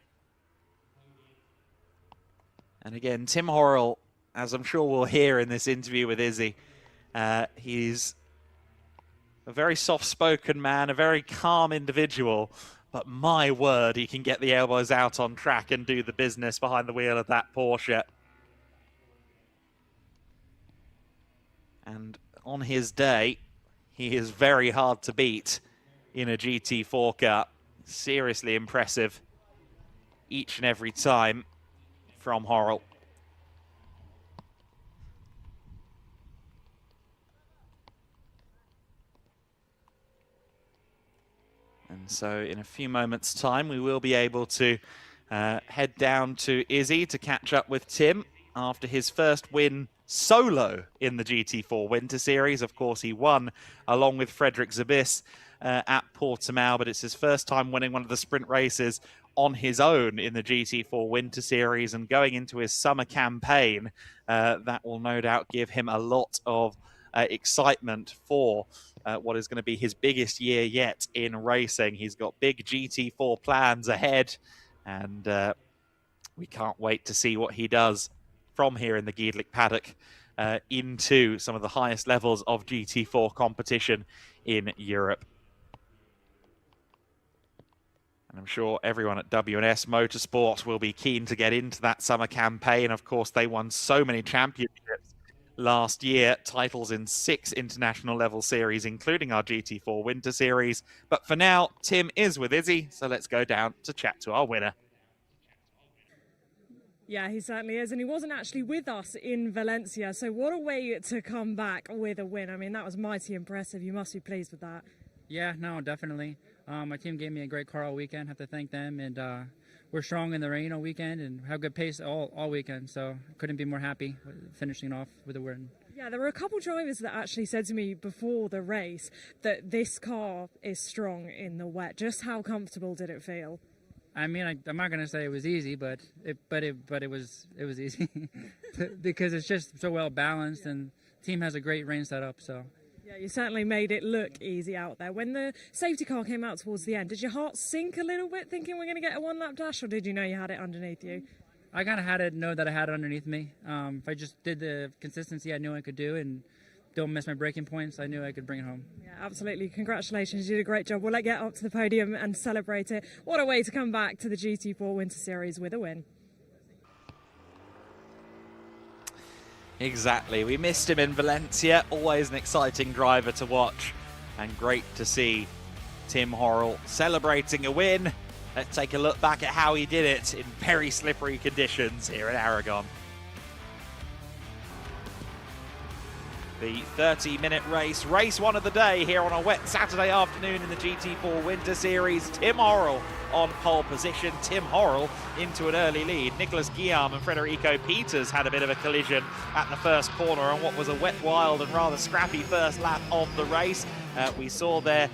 And again, Tim Horrell, as I'm sure we'll hear in this interview with Izzy, he's a very soft-spoken man, a very calm individual, but my word, he can get the elbows out on track and do the business behind the wheel of that Porsche. And on his day, he is very hard to beat in a GT4 car. Seriously impressive each and every time from Horrell. And so in a few moments' time, we will be able to head down to Izzy to catch up with Tim after his first win solo in the GT4 Winter Series. Of course, he won along with Frederick Zabis at Portimao, but it's his first time winning one of the sprint races on his own in the GT4 Winter Series, and going into his summer campaign, that will no doubt give him a lot of excitement for what is going to be his biggest year yet in racing. He's got big GT4 plans ahead, and we can't wait to see what he does from here in the GEDLICH paddock into some of the highest levels of GT4 competition in Europe. And I'm sure everyone at W&S Motorsport will be keen to get into that summer campaign. Of course, they won so many championships last year, titles in 6 international level series, including our GT4 Winter Series. But for now, Tim is with Izzy, so let's go down to chat to our winner. Yeah, he certainly is, and he wasn't actually with us in Valencia, so what a way to come back with a win. I mean, that was mighty impressive. You must be pleased with that. Yeah, no, definitely. My team gave me a great car all weekend. Have to thank them, and we're strong in the rain all weekend and have good pace all weekend, so couldn't be more happy finishing off with a win. Yeah, there were a couple drivers that actually said to me before the race that this car is strong in the wet. Just how comfortable did it feel? I mean, I'm not gonna say it was easy, but it was easy because it's just so well balanced, and the team has a great rain setup. So yeah, you certainly made it look easy out there. When the safety car came out towards the end, did your heart sink a little bit, thinking we're gonna get a one-lap dash, or did you know you had it underneath you? I kind of had to know that I had it underneath me. If I just did the consistency I knew I could do and don't miss my braking points, I knew I could bring it home. Yeah, absolutely. Congratulations. You did a great job. We'll let you get up to the podium and celebrate it. What a way to come back to the GT4 Winter Series with a win. Exactly. We missed him in Valencia. Always an exciting driver to watch, and great to see Tim Horrell celebrating a win. Let's take a look back at how he did it in very slippery conditions here at Aragon. The 30-minute race, race one of the day here on a wet Saturday afternoon in the GT4 Winter Series. Tim Horrell on pole position. Tim Horrell into an early lead. Nicholas Guillaume and Federico Peters had a bit of a collision at the first corner on what was a wet, wild and rather scrappy first lap of the race. We saw there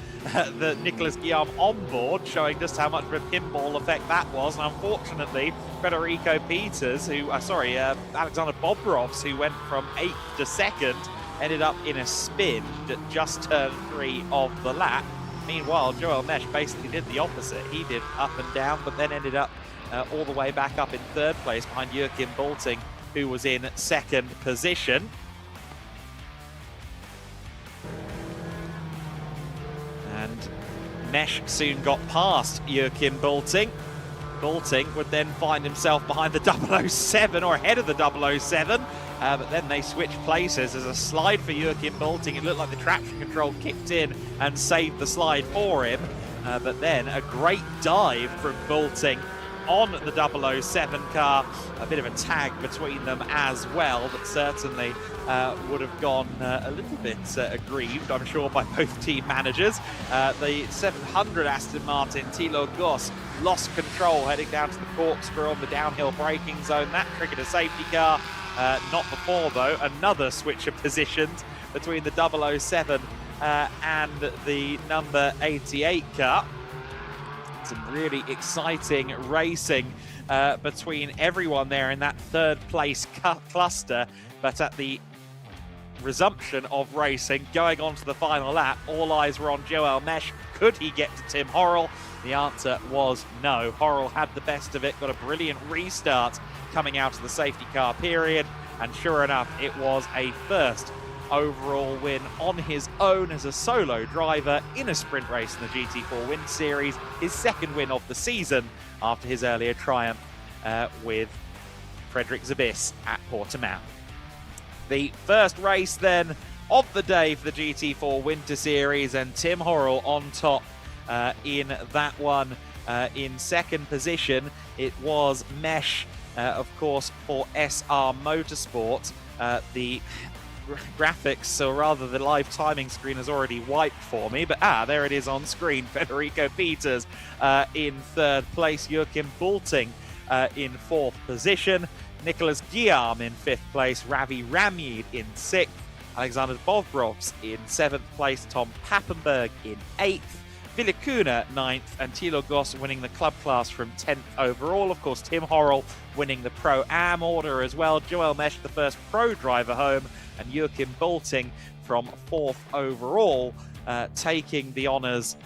the Nicholas Guillaume on board, showing just how much of a pinball effect that was. And unfortunately, Federico Peters, Alexander Bobrovs, who went from 8th to 2nd, ended up in a spin at just turn 3 of the lap. Meanwhile, Joel Mesh basically did the opposite. He did up and down, but then ended up all the way back up in 3rd place behind Joachim Bulting, who was in 2nd position. Mesh soon got past Joachim Bulting. Bulting would then find himself behind the 007 or ahead of the 007. But then they switched places as a slide for Joachim Bulting. It looked like the traction control kicked in and saved the slide for him. But then a great dive from Bulting on the 007 car. A bit of a tag between them as well, but certainly would have gone a little bit aggrieved, I'm sure, by both team managers. The 700 Aston Martin, Thilo Goss, lost control heading down to the corkscrew on the downhill braking zone. That triggered a safety car. Not before, though. Another switch of positions between the 007 and the number 88 car. Some really exciting racing between everyone there in that third place cluster. But at the resumption of racing, going on to the final lap, all eyes were on Joel Mesh. Could he get to Tim Horrell? The answer was no. Horrell had the best of it, got a brilliant restart coming out of the safety car period, and sure enough, it was a first overall win on his own as a solo driver in a sprint race in the GT4 Win Series, his second win of the season after his earlier triumph with Frederick Zabis at Portimao. The first race then of the day for the GT4 Winter Series, and Tim Horrell on top in that one. In second position, it was Mesh, of course, for SR Motorsport. The graphics, or rather the live timing screen, has already wiped for me, but there it is on screen. Federico Peters in third place, Joachim Bulting in fourth position, Nicholas Guillaume in fifth place, Ravi Ramyid in sixth, Alexander Bovrovs in seventh place, Tom Pappenberg in eighth, Villicuna ninth, and Thilo Goss winning the club class from 10th overall. Of course, Tim Horrell winning the Pro-Am order as well. Joel Mesh, the first pro driver home, and Joachim Bulting from 4th overall, taking the honours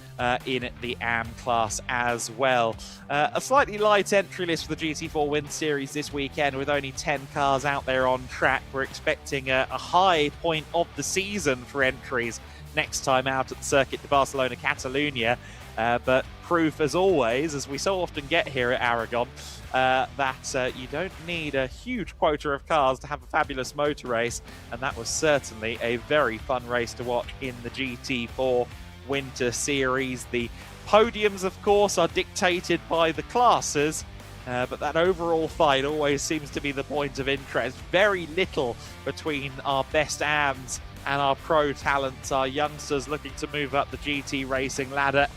in the AM class as well. A slightly light entry list for the GT4 Win Series this weekend, with only 10 cars out there on track. We're expecting a high point of the season for entries next time out at the Circuit de Barcelona Catalunya, but proof as always, as we so often get here at Aragon, that you don't need a huge quota of cars to have a fabulous motor race, and that was certainly a very fun race to watch in the GT4 Winter Series. The podiums, of course, are dictated by the classes, but that overall fight always seems to be the point of interest. Very little between our best AMs and our pro talents, our youngsters looking to move up the GT racing ladder.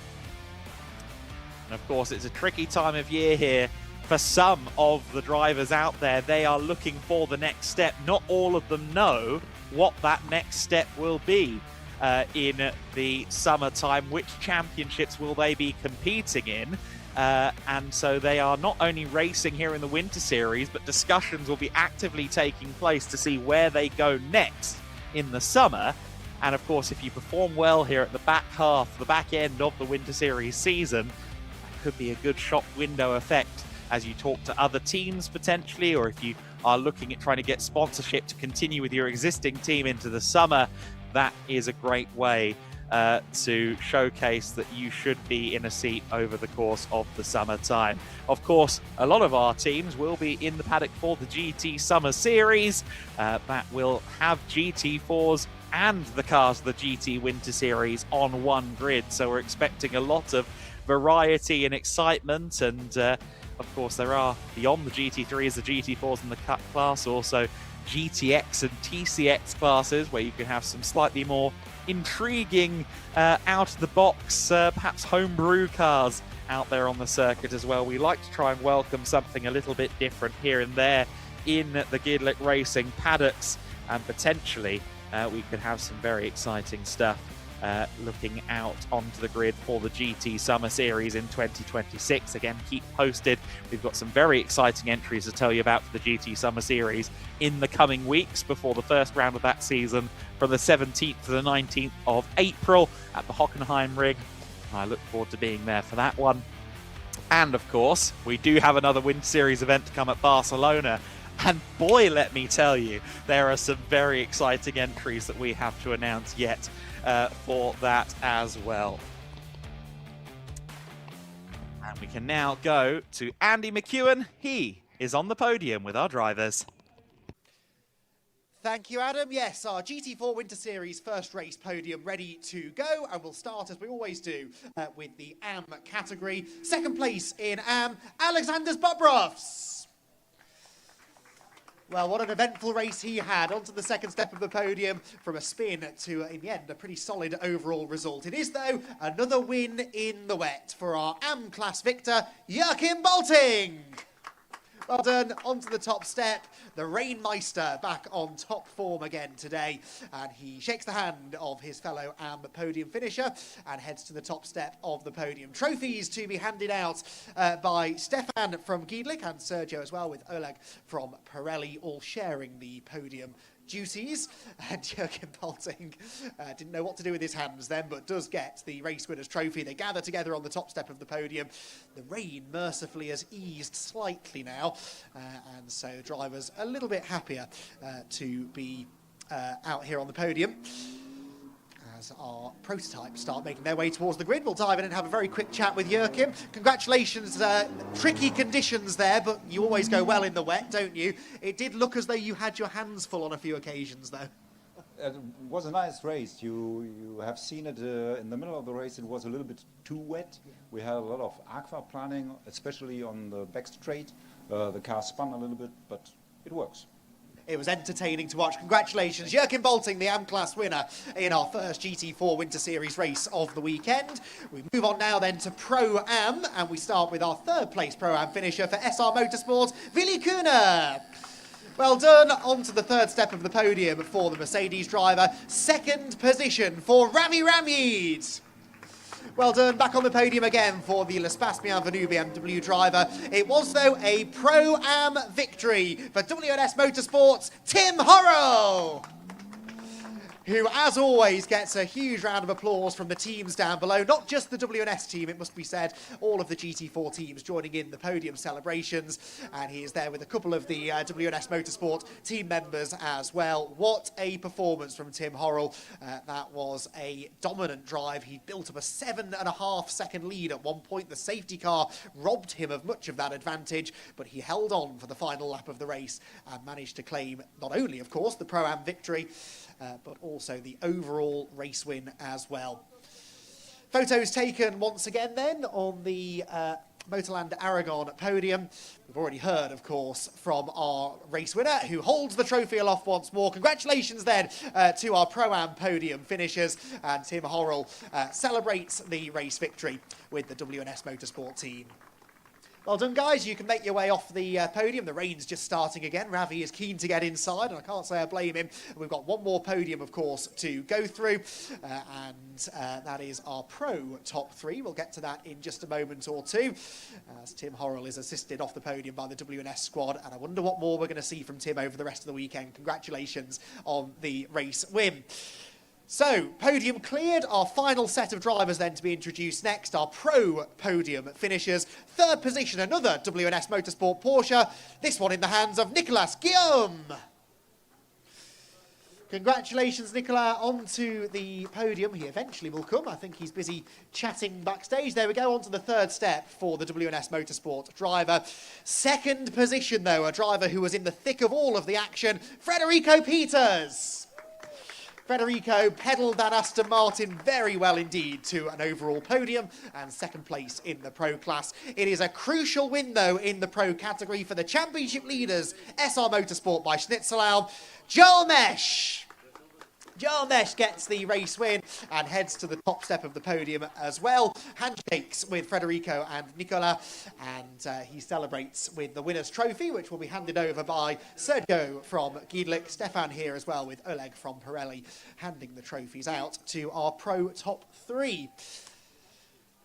And of course, it's a tricky time of year here for some of the drivers out there. They are looking for the next step. Not all of them know what that next step will be in the summertime. Which championships will they be competing in? And so they are not only racing here in the Winter Series, but discussions will be actively taking place to see where they go next in the summer. And of course, if you perform well here at the back end of the Winter Series season, that could be a good shop window effect as you talk to other teams potentially, or if you are looking at trying to get sponsorship to continue with your existing team into the summer. That is a great way to showcase that you should be in a seat over the course of the summertime. Of course, a lot of our teams will be in the paddock for the GT Summer Series. That will have GT4s and the cars of the GT Winter Series on one grid. So we're expecting a lot of variety and excitement. And of course, there are, beyond the GT3s, the GT4s and the Cup class, also GTX and TCX classes, where you can have some slightly more intriguing out-of-the-box, perhaps homebrew cars out there on the circuit as well. We like to try and welcome something a little bit different here and there in the GEDLICH Racing paddocks, and potentially we could have some very exciting stuff looking out onto the grid for the GT Summer Series in 2026. Again, keep posted. We've got some very exciting entries to tell you about for the GT Summer Series in the coming weeks before the first round of that season from the 17th to the 19th of April at the Hockenheim Ring. I look forward to being there for that one. And of course, we do have another Winter Series event to come at Barcelona. And boy, let me tell you, there are some very exciting entries that we have to announce yet for that as well. We can now go to Andy McEwen. He is on the podium with our drivers. Thank you, Adam. Yes, our GT4 Winter Series first race podium ready to go, and we'll start, as we always do, with the AM category. Second place in AM, Alexander Bobrovs. Well, what an eventful race he had. Onto the second step of the podium, from a spin to, in the end, a pretty solid overall result. It is, though, another win in the wet for our AM class victor, Joachim Balting. Well done. Onto the top step, the Rainmeister back on top form again today, and he shakes the hand of his fellow AM podium finisher and heads to the top step of the podium. Trophies to be handed out by Stefan from GEDLICH and Sergio as well, with Oleg from Pirelli all sharing the podium duties. And Joachim Balting didn't know what to do with his hands then, but does get the race winner's trophy. They gather together on the top step of the podium. The rain mercifully has eased slightly now, and so the drivers a little bit happier to be out here on the podium. As our prototypes start making their way towards the grid, we'll dive in and have a very quick chat with Joachim. Congratulations, tricky conditions there, but you always go well in the wet, don't you? It did look as though you had your hands full on a few occasions, though. It was a nice race. You have seen it in the middle of the race. It was a little bit too wet. We had a lot of aquaplaning, especially on the back straight. The car spun a little bit, but it works. It was entertaining to watch. Congratulations, Joachim Balting, the AM class winner in our first GT4 Winter Series race of the weekend. We move on now then to Pro-Am, and we start with our third place Pro-Am finisher for SR Motorsport, Willy Kuhner. Well done. On to the third step of the podium for the Mercedes driver. Second position for Rami Ramid. Well done, back on the podium again for the L'Espace Bienvenue BMW driver. It was, though, a Pro-Am victory for WNS Motorsports' Tim Horrell, who, as always, gets a huge round of applause from the teams down below. Not just the WNS team, it must be said, all of the GT4 teams joining in the podium celebrations. And he is there with a couple of the WNS Motorsport team members as well. What a performance from Tim Horrell. That was a dominant drive. He built up a 7.5 second lead at one point. The safety car robbed him of much of that advantage, but he held on for the final lap of the race and managed to claim not only, of course, the Pro-Am victory, but also the overall race win as well. Photos taken once again then on the MotorLand Aragón podium. We've already heard, of course, from our race winner, who holds the trophy aloft once more. Congratulations then to our Pro-Am podium finishers, and Tim Horrell celebrates the race victory with the WNS Motorsport team. Well done, guys. You can make your way off the podium. The rain's just starting again. Ravi is keen to get inside, and I can't say I blame him. We've got one more podium, of course, to go through, and that is our Pro top three. We'll get to that in just a moment or two, as Tim Horrell is assisted off the podium by the WNS squad, and I wonder what more we're going to see from Tim over the rest of the weekend. Congratulations on the race win. So, podium cleared. Our final set of drivers then to be introduced next, our Pro podium finishers. Third position, another WNS Motorsport Porsche, this one in the hands of Nicolas Guillaume. Congratulations, Nicolas, onto the podium. He eventually will come. I think he's busy chatting backstage. There we go, onto the third step for the WNS Motorsport driver. Second position, though, a driver who was in the thick of all of the action, Federico Peters. Federico pedalled that Aston Martin very well indeed to an overall podium and second place in the Pro class. It is a crucial win, though, in the Pro category for the championship leaders, SR Motorsport by Schnitzelau. Joel Mesh. Joel Mesh gets the race win and heads to the top step of the podium as well. Handshakes with Federico and Nicola, and he celebrates with the winner's trophy, which will be handed over by Sergio from GEDLICH. Stefan here as well, with Oleg from Pirelli, handing the trophies out to our Pro top three.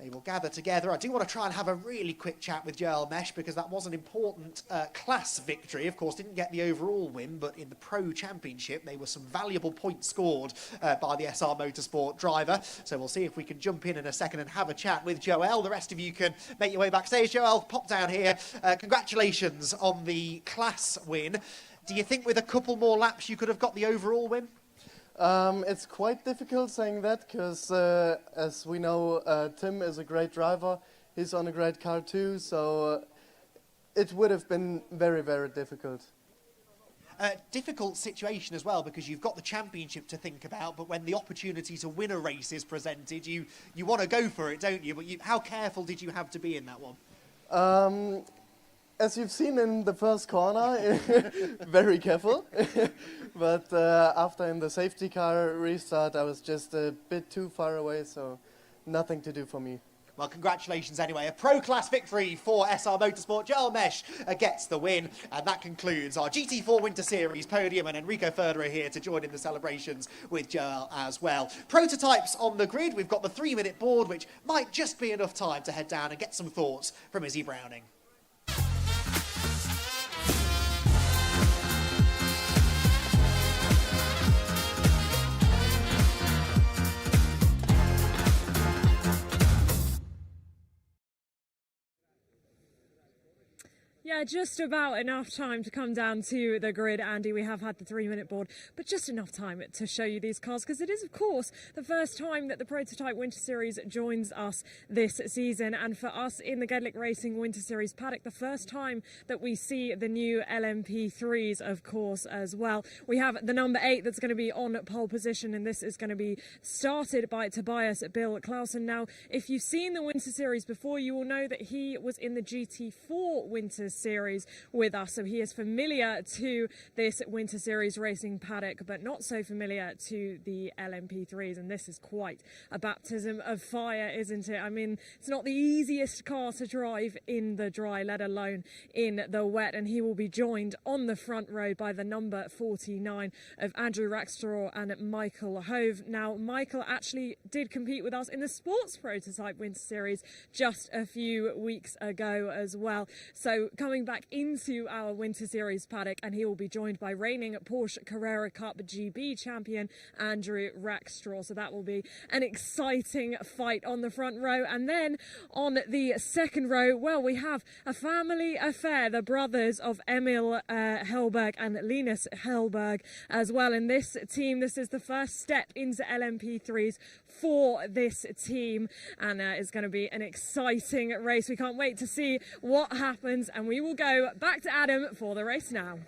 They will gather together. I do want to try and have a really quick chat with Joel Mesh, because that was an important class victory. Of course, didn't get the overall win, but in the Pro Championship, there were some valuable points scored by the SR Motorsport driver. So we'll see if we can jump in a second and have a chat with Joel. The rest of you can make your way backstage. Joel, pop down here. Congratulations on the class win. Do you think with a couple more laps you could have got the overall win? It's quite difficult saying that, because as we know, Tim is a great driver. he's on a great car too, so it would have been very, very difficult. Difficult situation as well, because you've got the championship to think about, but when the opportunity to win a race is presented, you want to go for it, don't you? But how careful did you have to be in that one? As you've seen in the first corner, very careful. But after in the safety car restart, I was just a bit too far away, so nothing to do for me. Well, congratulations anyway. A pro-class victory for SR Motorsport. Joel Mesh gets the win. And that concludes our GT4 Winter Series podium. And Enrico Furderer here to join in the celebrations with Joel as well. Prototypes on the grid. We've got the 3-minute board, which might just be enough time to head down and get some thoughts from Izzy Browning. Yeah, just about enough time to come down to the grid, Andy. We have had the 3-minute board, but just enough time to show you these cars, because it is, of course, the first time that the Prototype Winter Series joins us this season. And for us in the GEDLICH Racing Winter Series paddock, the first time that we see the new LMP3s, of course, as well. We have the number 8 that's going to be on pole position, and this is going to be started by Tobias Bill Clausen. Now, if you've seen the Winter Series before, you will know that he was in the GT4 Winter Series with us, so he is familiar to this Winter Series racing paddock, but not so familiar to the LMP3s, and this is quite a baptism of fire, isn't it? I mean, it's not the easiest car to drive in the dry, let alone in the wet, and he will be joined on the front row by the number 49 of Andrew Rackstraw and Michael Hove. Now, Michael actually did compete with us in the Sports Prototype Winter Series just a few weeks ago as well, so coming back into our Winter Series paddock, and he will be joined by reigning Porsche Carrera Cup GB champion Andrew Rackstraw. So that will be an exciting fight on the front row. And then on the second row, well, we have a family affair, the brothers of Emil Hellberg and Linus Hellberg as well. In this team, this is the first step into LMP3s for this team, and it's going to be an exciting race. We can't wait to see what happens, and we will go back to Adam for the race now.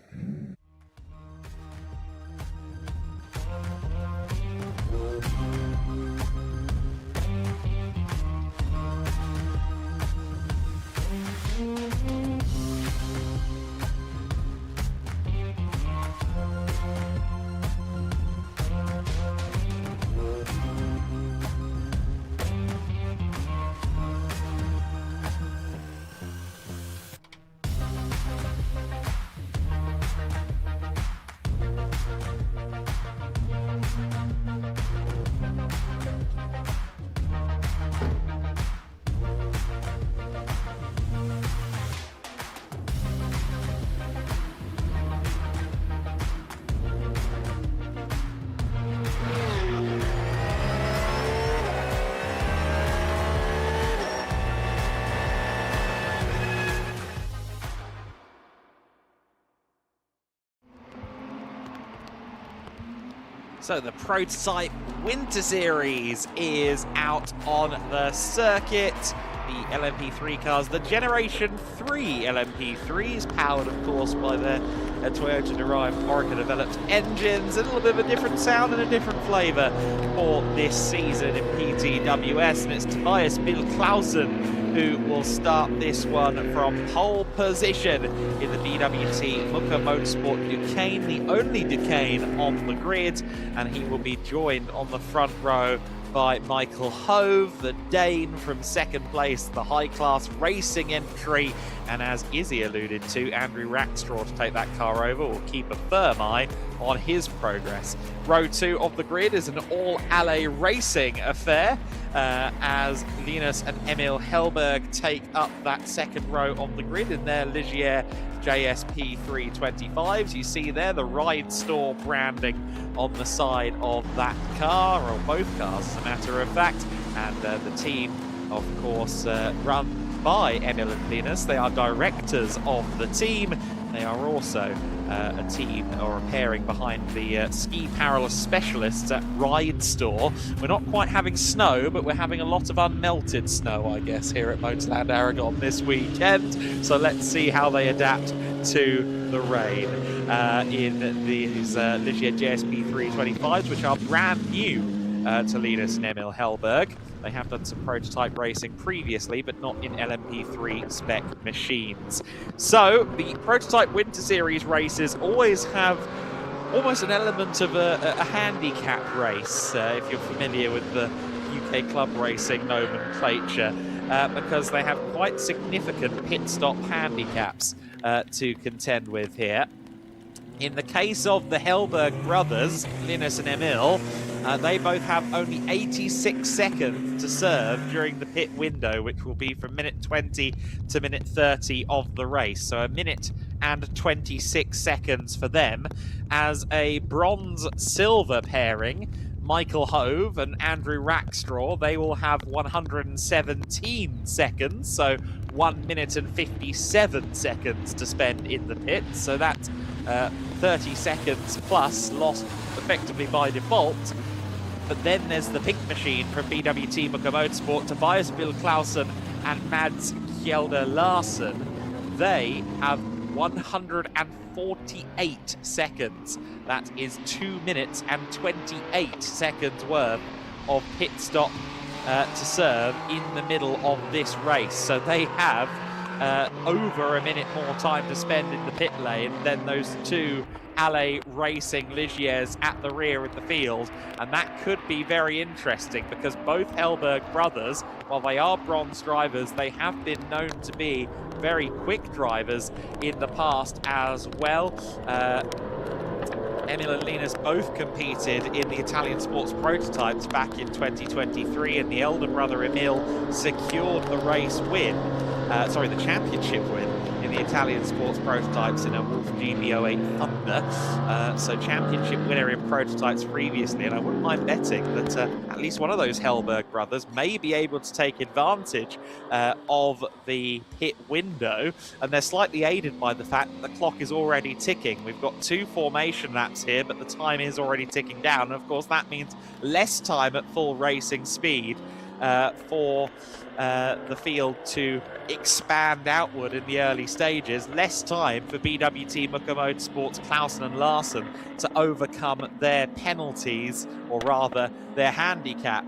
So the Prototype Winter Series is out on the circuit. The LMP3 cars, the Generation 3 LMP3s, powered of course by their Toyota-derived Orica-developed engines. A little bit of a different sound and a different flavour for this season in PTWS, and it's Tobias Bill Clausen who will start this one from pole position in the BWT Muka Motorsport Duquesne, the only Duquesne on the grid, and he will be joined on the front row by Michael Hove, the Dane from second place, the high-class racing entry, and as Izzy alluded to, Andrew Rackstraw to take that car over will keep a firm eye on his progress. Row 2 of the grid is an all-alley racing affair, as Linus and Emil Hellberg take up that second row of the grid in their Ligier JSP 325s. You see there the Ride Store branding on the side of that car, or both cars as a matter of fact, and the team of course run by Emil and Linus. They are directors of the team. They are also a team or a pairing behind the ski parallel specialists at Ride Store. We're not quite having snow, but we're having a lot of unmelted snow, I guess, here at MotorLand Aragón this weekend. So let's see how they adapt to the rain in these Ligier JSP 325s, which are brand new to Linus and Emil Hellberg. They have done some prototype racing previously, but not in LMP3 spec machines. So the prototype Winter Series races always have almost an element of a handicap race, if you're familiar with the UK club racing nomenclature, because they have quite significant pit stop handicaps to contend with here. In the case of the Hellberg brothers, Linus and Emil, they both have only 86 seconds to serve during the pit window, which will be from minute 20 to minute 30 of the race. So a minute and 26 seconds for them. As a bronze-silver pairing, Michael Hove and Andrew Rackstraw, they will have 117 seconds, so 1 minute and 57 seconds to spend in the pit. So that's 30 seconds plus lost effectively by default. But then there's the pink machine from BWT Motorsport, Tobias Bill Clausen and Mads Kjelder Larsen. They have 148 seconds. That is 2 minutes and 28 seconds worth of pit stop to serve in the middle of this race. So they have over a minute more time to spend in the pit lane than those two Alley Racing Ligiers at the rear of the field, and that could be very interesting because both Hellberg brothers, while they are bronze drivers, they have been known to be very quick drivers in the past as well. Emil and Linus both competed in the Italian sports prototypes back in 2023, and the elder brother Emil secured the race win, the championship win in the Italian sports prototypes in a Wolf GB08 Thunder. So championship winner in prototypes previously, and I wouldn't mind betting that at least one of those Hellberg brothers may be able to take advantage of the pit window, and they're slightly aided by the fact that the clock is already ticking. We've got 2 formation laps here, but the time is already ticking down, and of course that means less time at full racing speed for the field to expand outward in the early stages, less time for BWT Motorsport's Clausen and Larsen to overcome their penalties, or rather their handicap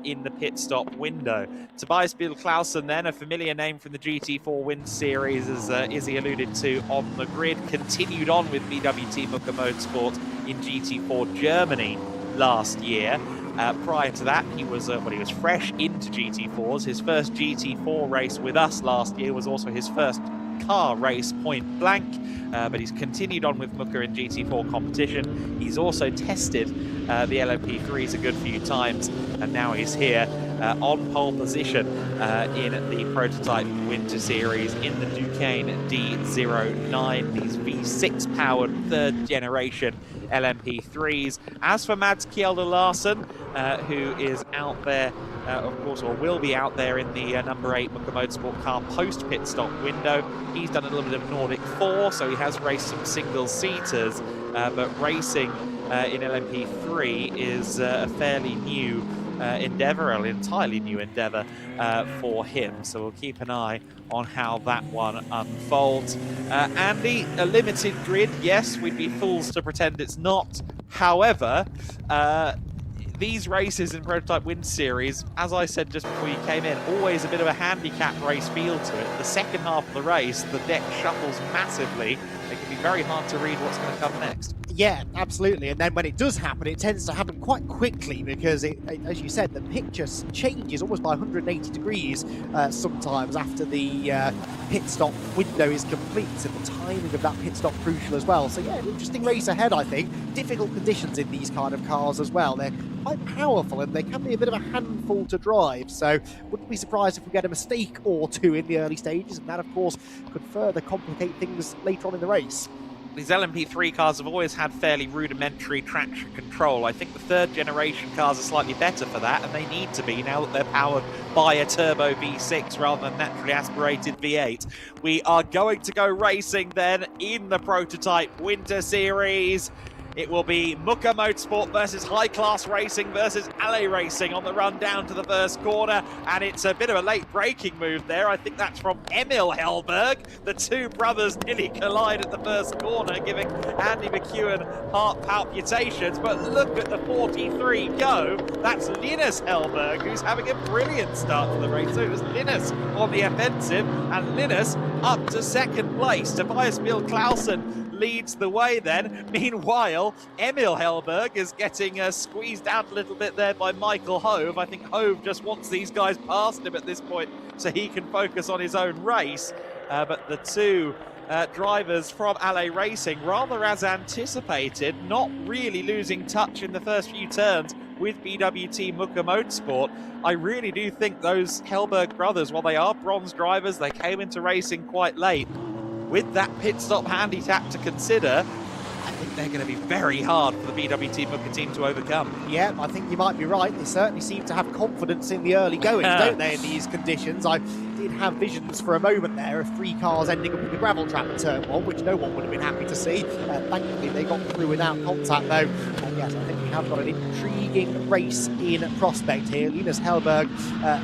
in the pit stop window. Tobias Bill Clausen, then, a familiar name from the GT4 Winter Series, as Izzy alluded to on the grid, continued on with BWT Motorsport in GT4 Germany last year. Prior to that, he was fresh into GT4s. His first GT4 race with us last year was also his first car race point blank, but he's continued on with Mucker in GT4 competition. He's also tested the LMP3s a good few times, and now he's here on pole position in the prototype Winter Series in the Duqueine D09, these V6 powered 3rd generation LMP3s. As for Mads Kjelder Larsen, who is out there, of course, or will be out there in the number 8 Mucker Motorsport car post pit stop window, he's done a little bit of Nordic 4, so he has raced some single seaters, but racing in LMP3 is a fairly new endeavour, an entirely new endeavour for him. So we'll keep an eye on how that one unfolds. Andy, a limited grid, yes, we'd be fools to pretend it's not. However, these races in Prototype Winter Series, as I said just before you came in, always a bit of a handicap race feel to it. The second half of the race, the deck shuffles massively. It can be very hard to read what's going to come next. Yeah, absolutely. And then when it does happen, it tends to happen quite quickly because, as you said, the picture changes almost by 180 degrees sometimes after the pit stop window is complete, and the timing of that pit stop crucial as well. So yeah, an interesting race ahead, I think. Difficult conditions in these kind of cars as well. They're quite powerful and they can be a bit of a handful to drive, so wouldn't be surprised if we get a mistake or two in the early stages, and that of course could further complicate things later on in the race. these LMP3 cars have always had fairly rudimentary traction control. I think the third generation cars are slightly better for that, and they need to be now that they're powered by a turbo V6 rather than naturally aspirated V8. We are going to go racing then in the Prototype Winter Series. It will be Muka Motorsport versus High Class Racing versus LA Racing on the run down to the first corner. And it's a bit of a late braking move there. I think that's from Emil Hellberg. The two brothers nearly collide at the first corner, giving Andy McEwen heart palpitations. But look at the 43 go. That's Linus Hellberg, who's having a brilliant start to the race. So it was Linus on the offensive, and Linus up to second place. Tobias Bill-Clausen leads the way then. Meanwhile, Emil Hellberg is getting squeezed out a little bit there by Michael Hove. I think Hove just wants these guys past him at this point so he can focus on his own race. But the two drivers from LA Racing, rather as anticipated, not really losing touch in the first few turns with BWT Muka Motorsport. I really do think those Hellberg brothers, while they are bronze drivers, they came into racing quite late. With that pit stop handicap to consider, I think they're going to be very hard for the BWT Muka team to overcome. Yeah, I think you might be right. They certainly seem to have confidence in the early goings, don't they, in these conditions? I did have visions for a moment there of three cars ending up in the gravel trap at turn one, which no one would have been happy to see. Thankfully, they got through without contact, though. And yes, I think we have got an intriguing race in prospect here. Linus Hellberg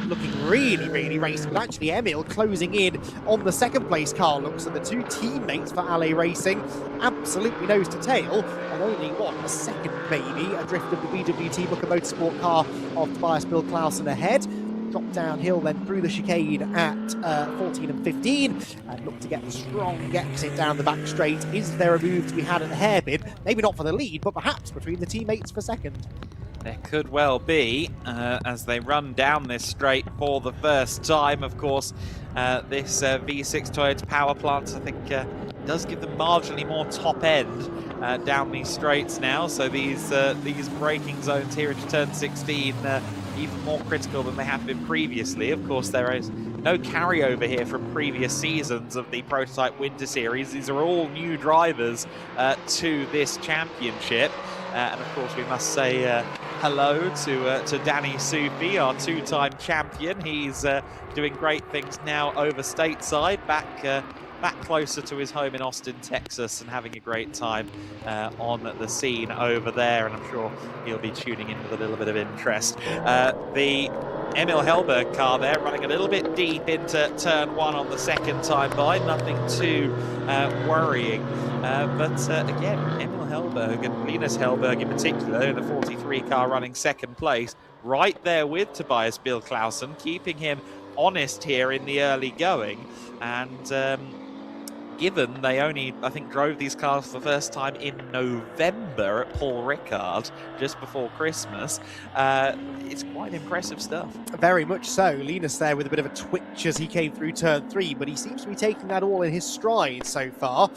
looking really, really racing, but actually Emil closing in on the second place car. Looks at the two teammates for LA Racing, absolutely nose to tail, and only, a second maybe, adrift of the BWT Muka Motorsport car of Tobias Bill-Clausen ahead. Drop downhill then through the chicane at 14 and 15 and look to get the strong exit down the back straight. Is there a move to be had at the hairpin? Maybe not for the lead, but perhaps between the teammates for second. There could well be, as they run down this straight for the first time. Of course, this V6 Toyota power plant, I think, does give them marginally more top end down these straights now. So these braking zones here into turn 16 even more critical than they have been previously. Of course, there is no carryover here from previous seasons of the Prototype Winter Series. These are all new drivers to this championship. And of course, we must say hello to Danny Sufi, our two-time champion. He's doing great things now over stateside, back closer to his home in Austin, Texas, and having a great time on the scene over there. And I'm sure he'll be tuning in with a little bit of interest. The Emil Hellberg car there running a little bit deep into turn one on the second time by. Nothing too worrying. But again, Emil Hellberg and Linus Hellberg in particular in the 43 car running second place, right there with Tobias Bill-Clausen, keeping him honest here in the early going. And given they only, I think, drove these cars for the first time in November at Paul Ricard, just before Christmas, it's quite impressive stuff. Very much so. Linus there with a bit of a twitch as he came through turn 3, but he seems to be taking that all in his stride so far,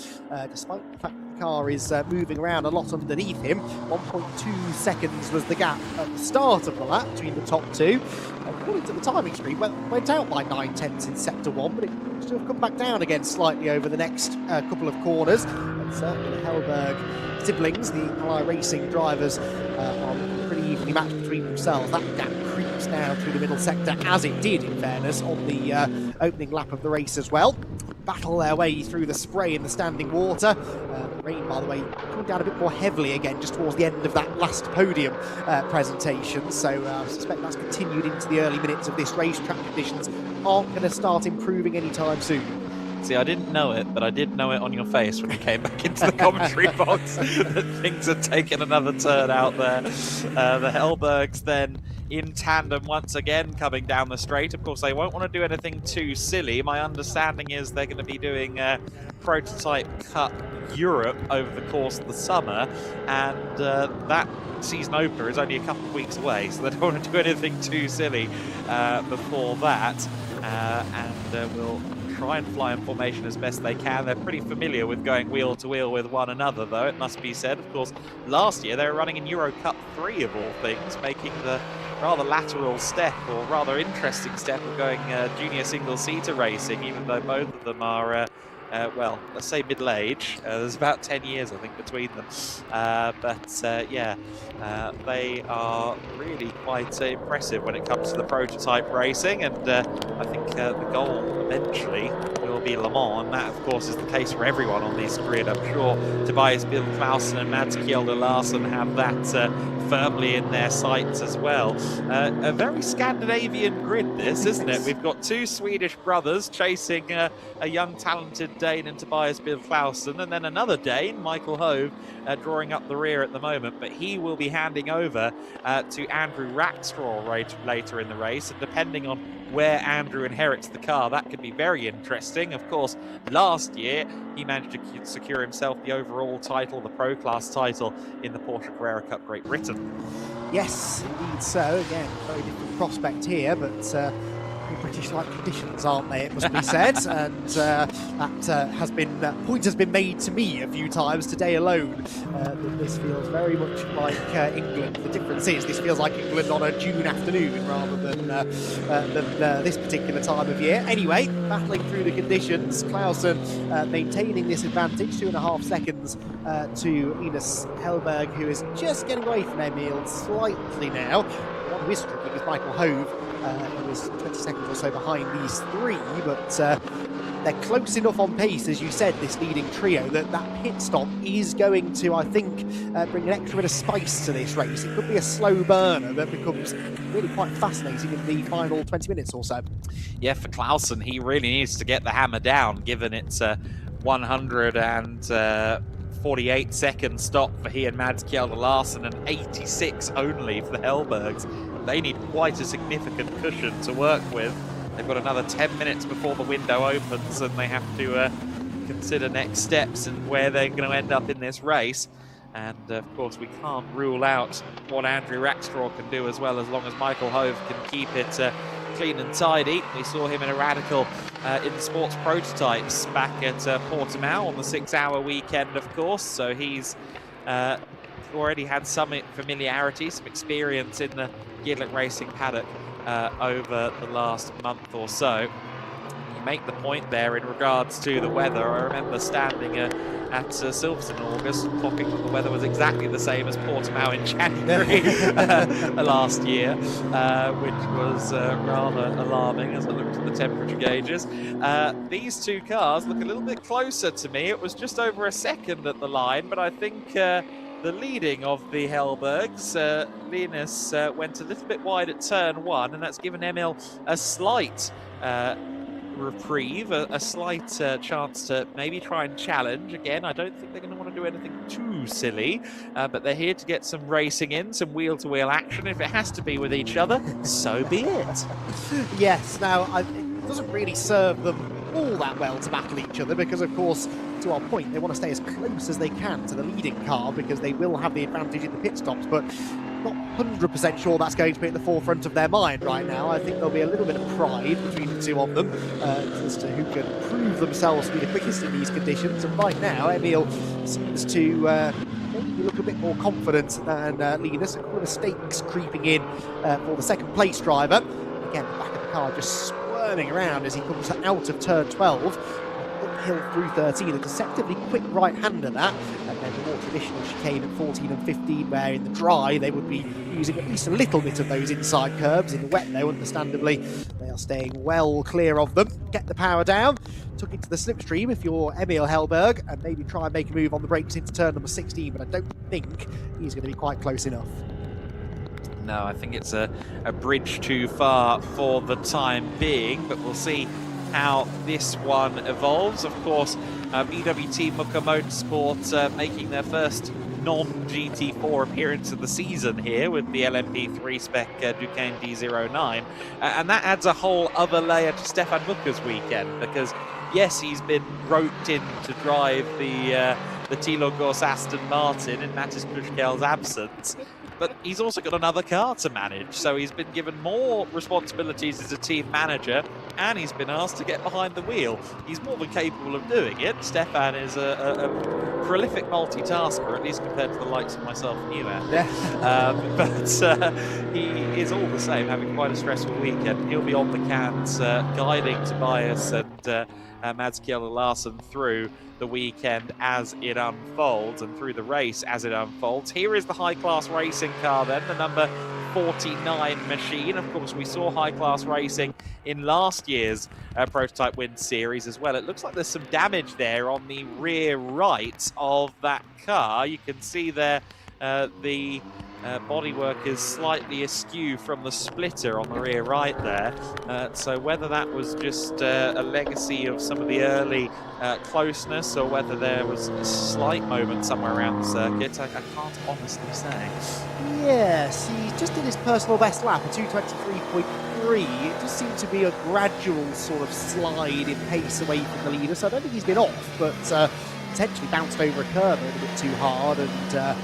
despite the fact the car is moving around a lot underneath him. 1.2 seconds was the gap at the start of the lap between the top two. According to the timing screen, went out by 9/10 in sector 1, but it looks to have come back down again slightly over the next couple of corners. And certainly the Hellberg siblings, the LA Racing drivers, are pretty evenly matched between themselves. That gap creeps down through the middle sector, as it did, in fairness, on the opening lap of the race as well. Battle their way through the spray and the standing water. The rain, by the way, coming down a bit more heavily again just towards the end of that last podium presentation. So I suspect that's continued into the early minutes of this race. Track conditions aren't going to start improving anytime soon. See, I didn't know it, but I did know it on your face when you came back into the commentary box that things had taken another turn out there. The Hellbergs then in tandem once again coming down the straight. Of course, they won't want to do anything too silly. My understanding is they're going to be doing Prototype Cup Europe over the course of the summer, and that season opener is only a couple of weeks away, so they don't want to do anything too silly before that. And we'll try and fly in formation as best they can. They're pretty familiar with going wheel to wheel with one another, though, it must be said. Of course, last year they were running in Euro Cup 3 of all things, making the rather lateral step, or rather interesting step, of going junior single-seater racing, even though both of them are well, let's say middle age. There's about 10 years, I think, between them. Yeah, they are really quite impressive when it comes to the prototype racing, and I think the goal eventually will be Le Mans, and that, of course, is the case for everyone on this grid. I'm sure Tobias Bill Clausen and Mads Kjelde Larsen have that firmly in their sights as well. A very Scandinavian grid, this, isn't it? We've got two Swedish brothers chasing a young, talented Dane and Tobias Bill Clausen, and then another Dane, Michael Hove, drawing up the rear at the moment, but he will be handing over to Andrew Rackstraw later in the race, and depending on where Andrew inherits the car, that could be very interesting. Of course, last year he managed to secure himself the overall title, the Pro Class title in the Porsche Carrera Cup Great Britain. Yes, indeed so. Again, very different prospect here, but British-like conditions, aren't they, it must be said. And that has been, point has been made to me a few times today alone, that this feels very much like England. The difference is this feels like England on a June afternoon rather than this particular time of year. Anyway, battling through the conditions, Clausen maintaining this advantage, 2.5 seconds to Linus Hellberg, who is just getting away from Emil slightly now. The one who is struggling is Michael Hove, who is 20 seconds or so behind these three, but they're close enough on pace, as you said, this leading trio, that pit stop is going to, I think, bring an extra bit of spice to this race. It could be a slow burner that becomes really quite fascinating in the final 20 minutes or so. Yeah, for Clausen, he really needs to get the hammer down, given it's 148 second stop for he and Mads Kjelde Larsen, and 86 only for the Hellbergs. They need quite a significant cushion to work with. They've got another 10 minutes before the window opens, and they have to consider next steps and where they're going to end up in this race. And of course, we can't rule out what Andrew Rackstraw can do as well, as long as Michael Hove can keep it clean and tidy. We saw him in a radical in the sports prototypes back at Portimao on the 6-hour weekend, of course. So he's already had some familiarity, some experience in the GEDLICH Racing paddock over the last month or so. You make the point there in regards to the weather. I remember standing at Silverstone in August, clocking that the weather was exactly the same as Portimao in January last year, which was rather alarming as I looked at the temperature gauges. These two cars look a little bit closer to me. It was just over a second at the line, but I think the leading of the Hellbergs, Linus, went a little bit wide at turn 1, and that's given Emil a slight reprieve, a slight chance to maybe try and challenge. Again, I don't think they're going to want to do anything too silly, but they're here to get some racing in, some wheel-to-wheel action. If it has to be with each other, so be it. Yes, now, it doesn't really serve them all that well to battle each other, because of course, to our point, they want to stay as close as they can to the leading car, because they will have the advantage in the pit stops, but not 100% sure that's going to be at the forefront of their mind right now. I think there'll be a little bit of pride between the two of them as to who can prove themselves to be the quickest in these conditions, and right now Emil seems to maybe look a bit more confident than Linus. A couple of mistakes creeping in for the second place driver. Again, the back of the car just squirming around as he comes out of turn 12, uphill through 13, a deceptively quick right-hander that, and then the more traditional chicane at 14 and 15, where in the dry they would be using at least a little bit of those inside curbs. In the wet, though, understandably, they are staying well clear of them. Get the power down, tuck into the slipstream if you're Emil Hellberg, and maybe try and make a move on the brakes into turn number 16, but I don't think he's going to be quite close enough. No, I think it's a bridge too far for the time being, but we'll see how this one evolves. Of course, BWT Muka Motorsport making their first non-GT4 appearance of the season here with the LMP3 spec Duqueine D09, and that adds a whole other layer to Stefan Muka's weekend, because yes, he's been roped in to drive the Thilo Goss Aston Martin in Mattis Krushkel's absence, but he's also got another car to manage, so he's been given more responsibilities as a team manager, and he's been asked to get behind the wheel. He's more than capable of doing it. Stefan is a prolific multitasker, at least compared to the likes of myself and you, Andy. But he is all the same having quite a stressful weekend. He'll be on the cans guiding Tobias and Mads Kjell Larsen through the weekend as it unfolds and through the race as it unfolds. Here is the high-class racing car then, the number 49 machine. Of course, we saw high-class racing in last year's Prototype Win Series as well. It looks like there's some damage there on the rear right of that car. You can see there the bodywork is slightly askew from the splitter on the rear right there. So whether that was just a legacy of some of the early closeness or whether there was a slight moment somewhere around the circuit, I can't honestly say. Yes, he just did his personal best lap, a 2:23.3. It just seemed to be a gradual sort of slide in pace away from the leader, so I don't think he's been off, but potentially bounced over a curve a little bit too hard and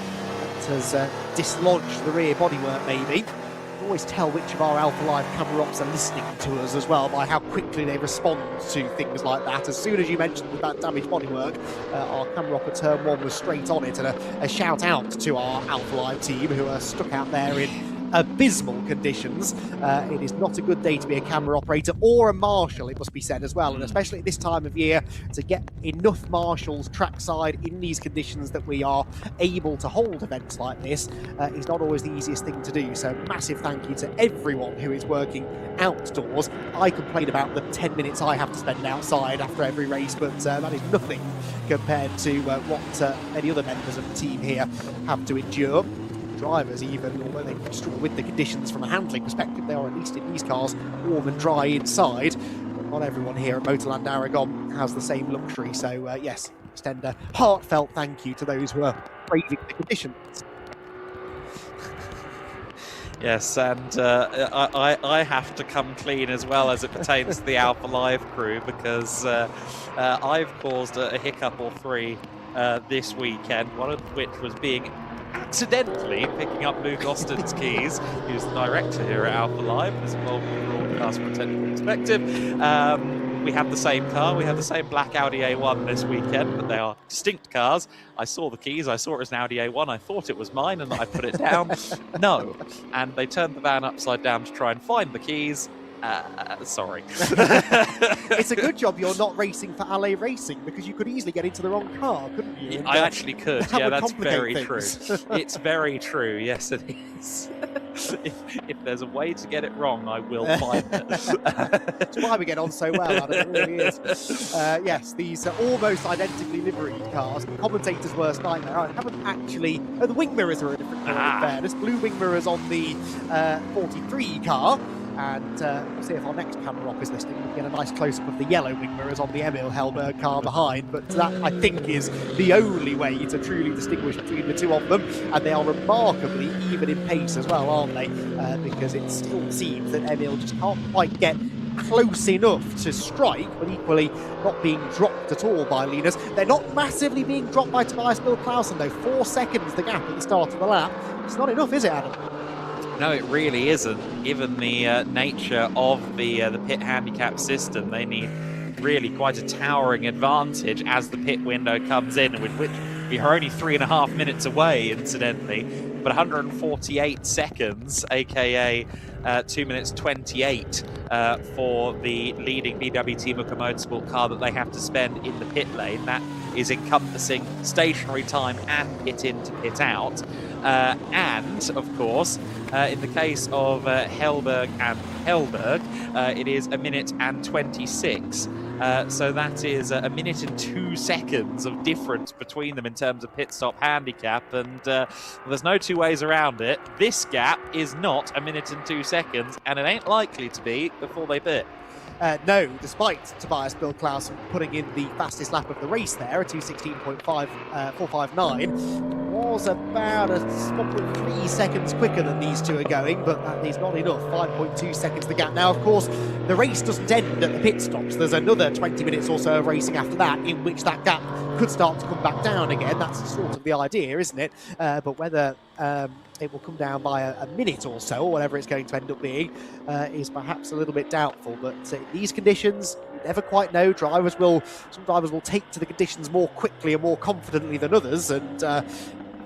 has dislodged the rear bodywork maybe. You can always tell which of our Alpha Live camera ops are listening to us as well by how quickly they respond to things like that. As soon as you mentioned that damaged bodywork, our camera op at turn 1 was straight on it, and a shout out to our Alpha Live team who are stuck out there in abysmal conditions. It is not a good day to be a camera operator or a marshal, it must be said as well, and especially at this time of year to get enough marshals trackside in these conditions that we are able to hold events like this is not always the easiest thing to do. So massive thank you to everyone who is working outdoors. I complain about the 10 minutes I have to spend outside after every race, but that is nothing compared to what many other members of the team here have to endure. Drivers even, although they struggle with the conditions from a handling perspective, they are at least in these cars warm and dry inside. But not everyone here at MotorLand Aragón has the same luxury, so yes, extend a heartfelt thank you to those who are braving the conditions. Yes, and I have to come clean as well as it pertains to the Alpha Live crew, because I've caused a hiccup or three this weekend, one of which was being accidentally picking up Luke Austin's keys, who's the director here at Alpha Live, as involved in the broadcast from a technical perspective. We have the same car, we have the same black Audi A1 this weekend, but they are distinct cars. I saw the keys, I saw it was an Audi A1, I thought it was mine and I put it down. No. And they turned the van upside down to try and find the keys. Sorry. It's a good job you're not racing for LA Racing, because you could easily get into the wrong car, couldn't you? And, I actually could, yeah, that's very things. true. It's very true, yes it is. If there's a way to get it wrong, I will find it. That's why we get on so well, Adam, it really is. Yes, these are almost identically liveried cars. The commentator's worst nightmare. I haven't actually... Oh, the wing mirrors are a different colour in fairness. Blue wing mirrors on the 43 car. And we'll see if our next camera op is listening. We get a nice close-up of the yellow wing mirrors on the Emil Hellberg car behind. But that, I think, is the only way to truly distinguish between the two of them. And they are remarkably even in pace as well, aren't they? Because it still seems that Emil just can't quite get close enough to strike, but equally not being dropped at all by Linus. They're not massively being dropped by Tobias Bill-Clausen, though. 4 seconds the gap at the start of the lap. It's not enough, is it, Adam? No, it really isn't, given the nature of the pit handicap system. They need really quite a towering advantage as the pit window comes in, with which we are only 3.5 minutes away, incidentally. But 148 seconds, aka 2 minutes 28 for the leading VW Team Motorsport car that they have to spend in the pit lane. That is encompassing stationary time and pit in to pit out. And, of course, in the case of Hellberg and Hellberg, it is 1 minute and 26. So that is 1 minute and 2 seconds of difference between them in terms of pit stop handicap, and there's no two ways around it. This gap is not 1 minute and 2 seconds, and it ain't likely to be before they pit. No, despite Tobias Bill-Clausen putting in the fastest lap of the race there, a 2:16.459, was about 1.3 seconds quicker than these two are going, but that is not enough. 5.2 seconds the gap. Now, of course, the race doesn't end at the pit stops. There's another 20 minutes or so of racing after that, in which that gap could start to come back down again. That's sort of the idea, isn't it? But whether it will come down by a minute or so, or whatever it's going to end up being, is perhaps a little bit doubtful. But in these conditions, you never quite know. Some drivers will take to the conditions more quickly and more confidently than others, and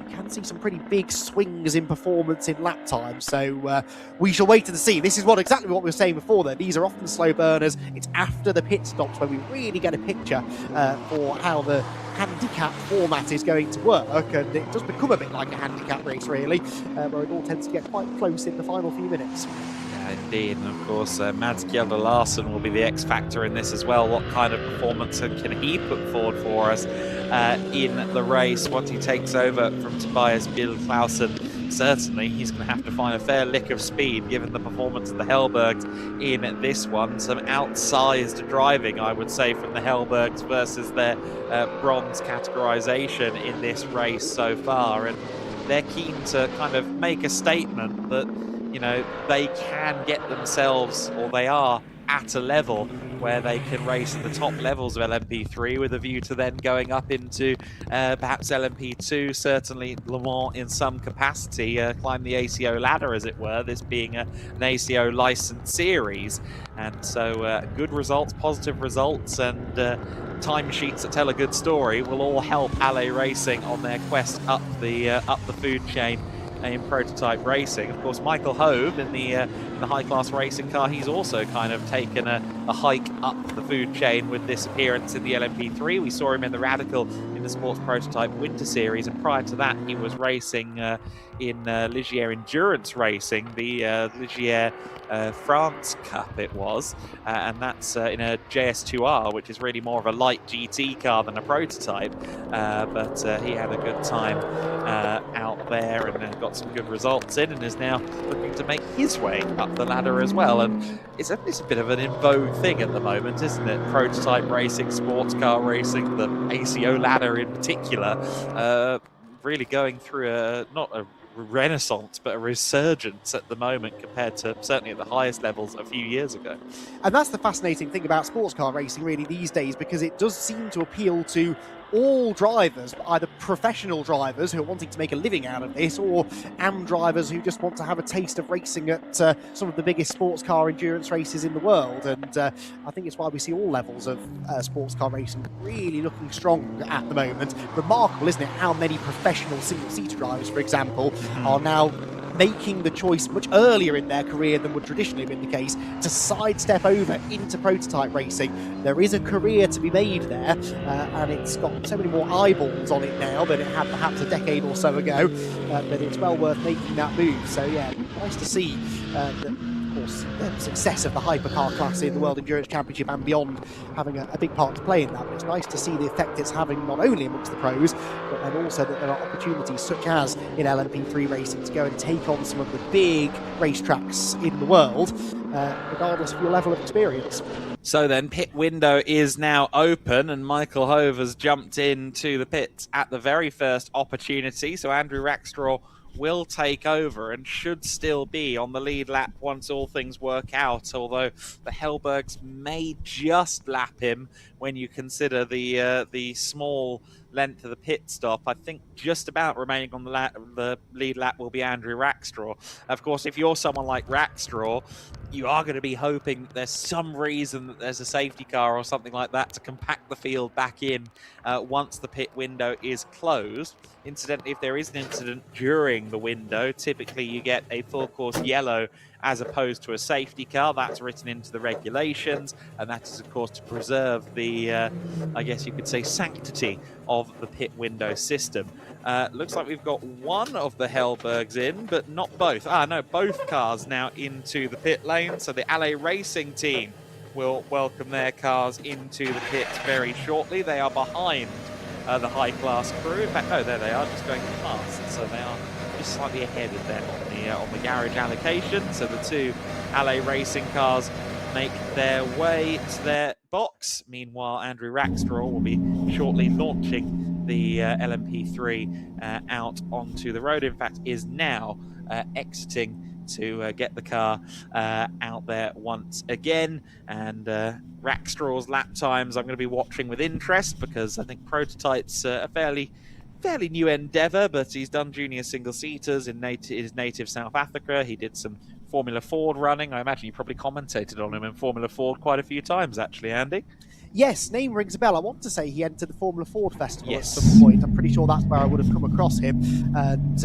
you can see some pretty big swings in performance in lap time. So we shall wait and see. This is exactly what we were saying before there. These are often slow burners. It's after the pit stops when we really get a picture for how the handicap format is going to work, and it does become a bit like a handicap race really, where it all tends to get quite close in the final few minutes. Yeah, indeed, and of course Mads Kjelde Larsen will be the X factor in this as well. What kind of performance can he put forward for us in the race once he takes over from Tobias Bill-Clausen? Certainly he's going to have to find a fair lick of speed given the performance of the Hellbergs in this one. Some outsized driving, I would say, from the Hellbergs versus their bronze categorization in this race so far, and they're keen to kind of make a statement that, you know, they can get themselves, or they are at a level where they can race at the top levels of LMP3 with a view to then going up into perhaps LMP2, certainly Le Mans in some capacity, climb the ACO ladder as it were, this being an ACO licensed series. And so good results, positive results, and timesheets that tell a good story will all help LA Racing on their quest up the food chain in prototype racing. Of course, Michael Hove in the high-class racing car, he's also kind of taken a hike up the food chain with this appearance in the LMP3. We saw him in the Radical in the Sports Prototype Winter Series, and prior to that he was racing in Ligier Endurance Racing, the Ligier France Cup it was, and that's in a JS2R, which is really more of a light GT car than a prototype, but he had a good time out there and got some good results in, and is now looking to make his way up the ladder as well. And it's a bit of an in vogue thing at the moment, isn't it? Prototype racing, sports car racing, the ACO ladder in particular, really going through not a renaissance but a resurgence at the moment compared to certainly at the highest levels a few years ago. And that's the fascinating thing about sports car racing really these days, because it does seem to appeal to all drivers, either professional drivers who are wanting to make a living out of this, or AM drivers who just want to have a taste of racing at some of the biggest sports car endurance races in the world. And I think it's why we see all levels of sports car racing really looking strong at the moment. Remarkable, isn't it, how many professional single-seater drivers, for example, are now making the choice much earlier in their career than would traditionally have been the case to sidestep over into prototype racing. There is a career to be made there, and it's got so many more eyeballs on it now than it had perhaps a decade or so ago, but it's well worth making that move. So yeah, nice to see the success of the hypercar class in the World Endurance Championship and beyond having a big part to play in that. But it's nice to see the effect it's having not only amongst the pros, but then also that there are opportunities such as in LMP3 racing to go and take on some of the big racetracks in the world, regardless of your level of experience. So then, pit window is now open, and Michael Hove has jumped into the pits at the very first opportunity. So Andrew Rackstraw will take over and should still be on the lead lap once all things work out, although the Hellbergs may just lap him when you consider the small length of the pit stop. I think just about remaining on the lead lap will be Andrew Rackstraw. Of course, if you're someone like Rackstraw, you are going to be hoping that there's some reason that there's a safety car or something like that to compact the field back in once the pit window is closed. Incidentally, if there is an incident during the window, typically you get a full course yellow as opposed to a safety car. That's written into the regulations, and that is, of course, to preserve the, I guess you could say, sanctity of the pit window system. Looks like we've got one of the Hellbergs in, but not both. No, both cars now into the pit lane, so the LA Racing team will welcome their cars into the pits very shortly. They are behind the high-class crew. In fact, no, there they are, just going past, so they are just slightly ahead of them on the garage allocation. So the two LA Racing cars make their way to their box. Meanwhile, Andrew Rackstraw will be shortly launching the LMP3 out onto the road. In fact, is now exiting to get the car out there once again. And Rackstraw's lap times I'm going to be watching with interest, because I think prototype's a fairly new endeavour, but he's done junior single-seaters in his native South Africa. He did some Formula Ford running. I imagine you probably commentated on him in Formula Ford quite a few times, actually, Andy. Yes, name rings a bell. I want to say he entered the Formula Ford Festival Yes. at some point. I'm pretty sure that's where I would have come across him. And